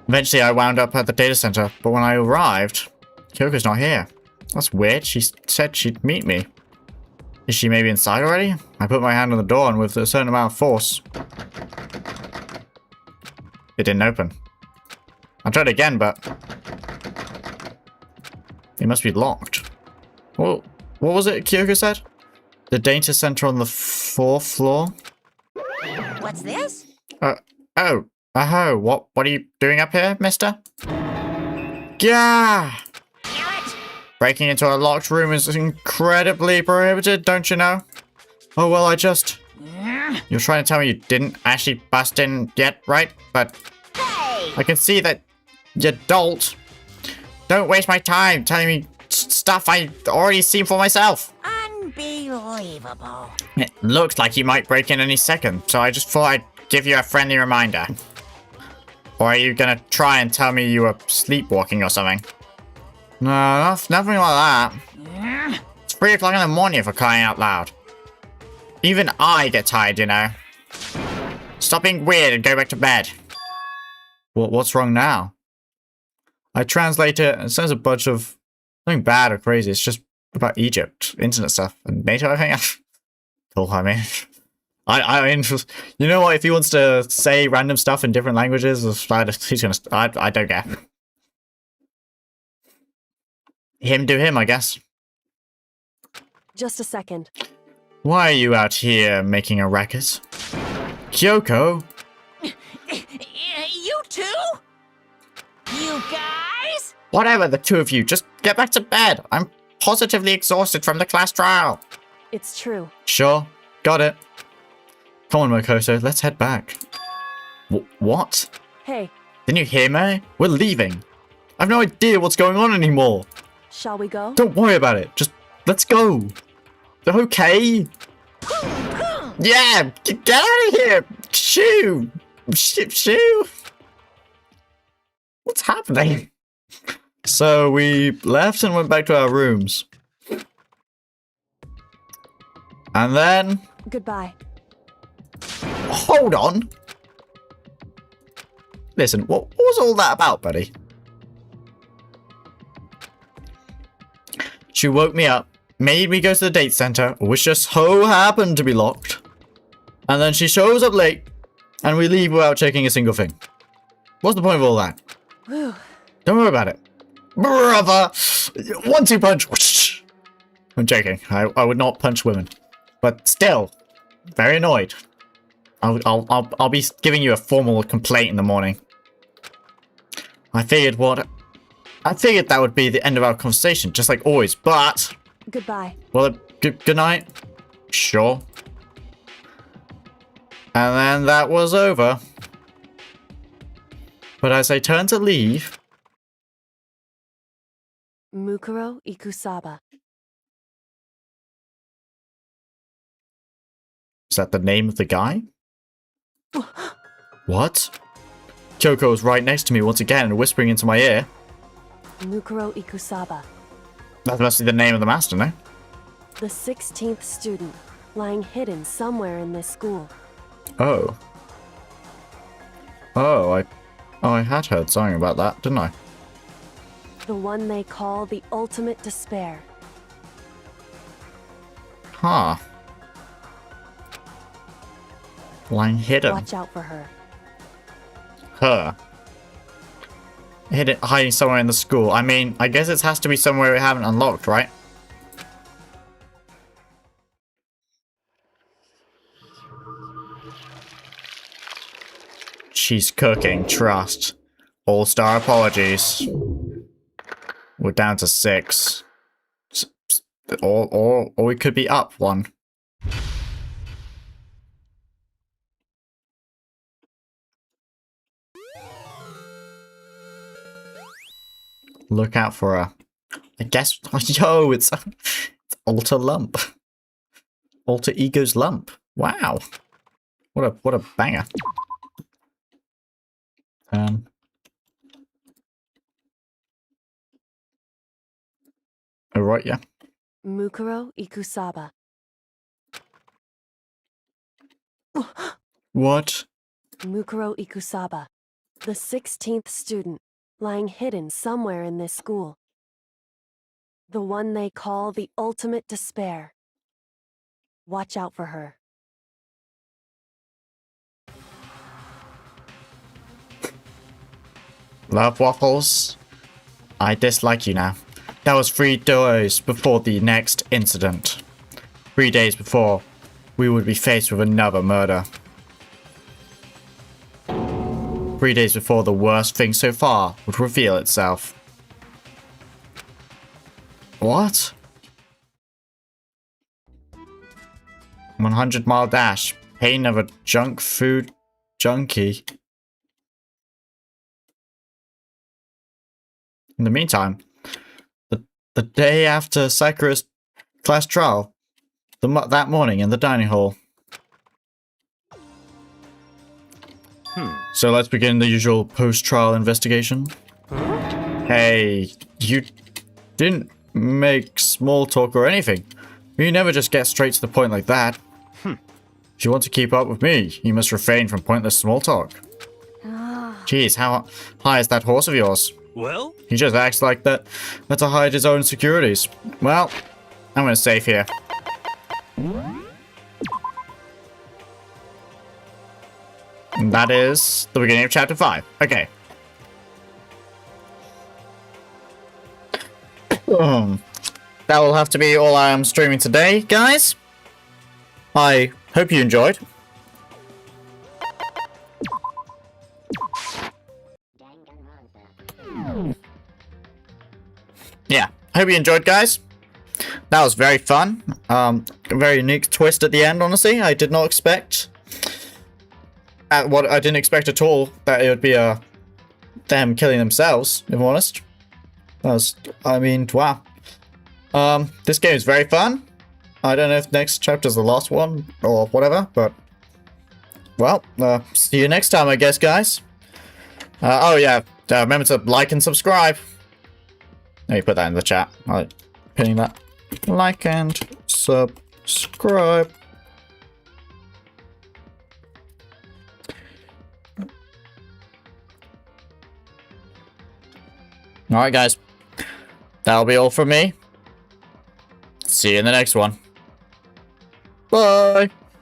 Eventually, I wound up at the data center, but when I arrived, Kyoko's not here. That's weird. She said she'd meet me. Is she maybe inside already? I put my hand on the door and with a certain amount of force, it didn't open. I tried again, but it must be locked. Well, what was it Kyoko said? The data center on the 4th floor? What's this? Oh, what are you doing up here, mister? Gah! Breaking into a locked room is incredibly prohibited, don't you know? Oh, well, You're trying to tell me you didn't actually bust in yet, right? But Hey! I can see that you dolt. Don't waste my time telling me stuff I already seen for myself. Unbelievable. It looks like you might break in any second, so I just thought I'd give you a friendly reminder. Or are you gonna try and tell me you were sleepwalking or something? No, nothing like that. It's 3 o'clock in the morning for crying out loud. Even I get tired, you know. Stop being weird and go back to bed. What's wrong now? I translate it, and it says a bunch of nothing bad or crazy. It's just about Egypt, internet stuff, and NATO, I think. Cool, I mean, I mean, you know what? If he wants to say random stuff in different languages, he's gonna. I don't care. Him do him, I guess. Just a second. Why are you out here making a racket? Kyoko? You two? You guys? Whatever, the two of you, just get back to bed. I'm positively exhausted from the class trial. It's true. Sure, got it. Come on, Makoto, let's head back. What? Hey, Didn't you hear me? We're leaving. I've no idea what's going on anymore. shall we go? Don't worry about it. Just let's go. Okay? Yeah, get out of here. Shoo. Shoo. What's happening? So we left and went back to our rooms. And then... Goodbye. Hold on. Listen, what was all that about, buddy? She woke me up, made me go to the date center, which just so happened to be locked. And then she shows up late, and we leave without checking a single thing. What's the point of all that? Whew. Don't worry about it. Brother! 1-2 punch! Whoosh. I'm joking. I would not punch women. But still, very annoyed. I'll be giving you a formal complaint in the morning. I figured that would be the end of our conversation, just like always, but... Goodbye. Well, good night. Sure. And then that was over. But as I turned to leave... Mukuro Ikusaba. Is that the name of the guy? What? Kyoko was right next to me once again and whispering into my ear. Mukuro Ikusaba. That must be the name of the master, no? The 16th student, lying hidden somewhere in this school. Oh. I had heard something about that, didn't I? The one they call the ultimate despair. Huh. Lying hidden. Watch out for her. Her. Hiding somewhere in the school. I mean, I guess it has to be somewhere we haven't unlocked, right? She's cooking, trust. All-star apologies. We're down to 6. Or we could be up 1. Look out for her. I guess. Yo, it's Alter Lump. Alter Ego's Lump. Wow. What a banger. Alright, yeah. Mukuro Ikusaba. What? Mukuro Ikusaba. The 16th student, lying hidden somewhere in this school. The one they call the ultimate despair. Watch out for her. Love waffles? I dislike you now. That was 3 days before the next incident. 3 days before we would be faced with another murder. 3 days before the worst thing so far would reveal itself. What? 100-mile dash. Pain of a junk food junkie. In the meantime, the day after Sakura's class trial, that morning in the dining hall. So let's begin the usual post-trial investigation. Hey, you didn't make small talk or anything. You never just get straight to the point like that. If you want to keep up with me, you must refrain from pointless small talk. Jeez, how high is that horse of yours? Well? He just acts like that to hide his own insecurities. Well, I'm gonna save here. And that is the beginning of chapter 5. Okay. That will have to be all I am streaming today, guys. I hope you enjoyed. Yeah, hope you enjoyed, guys. That was very fun. A very unique twist at the end, honestly. I did not expect... I didn't expect at all that it would be them killing themselves, if I'm honest. I mean, wow. This game is very fun. I don't know if next chapter is the last one or whatever, but well, see you next time, I guess, guys. Oh yeah, remember to like and subscribe. Let me put that in the chat. I'm pinning that. Like and subscribe. Alright, guys. That'll be all from me. See you in the next one. Bye.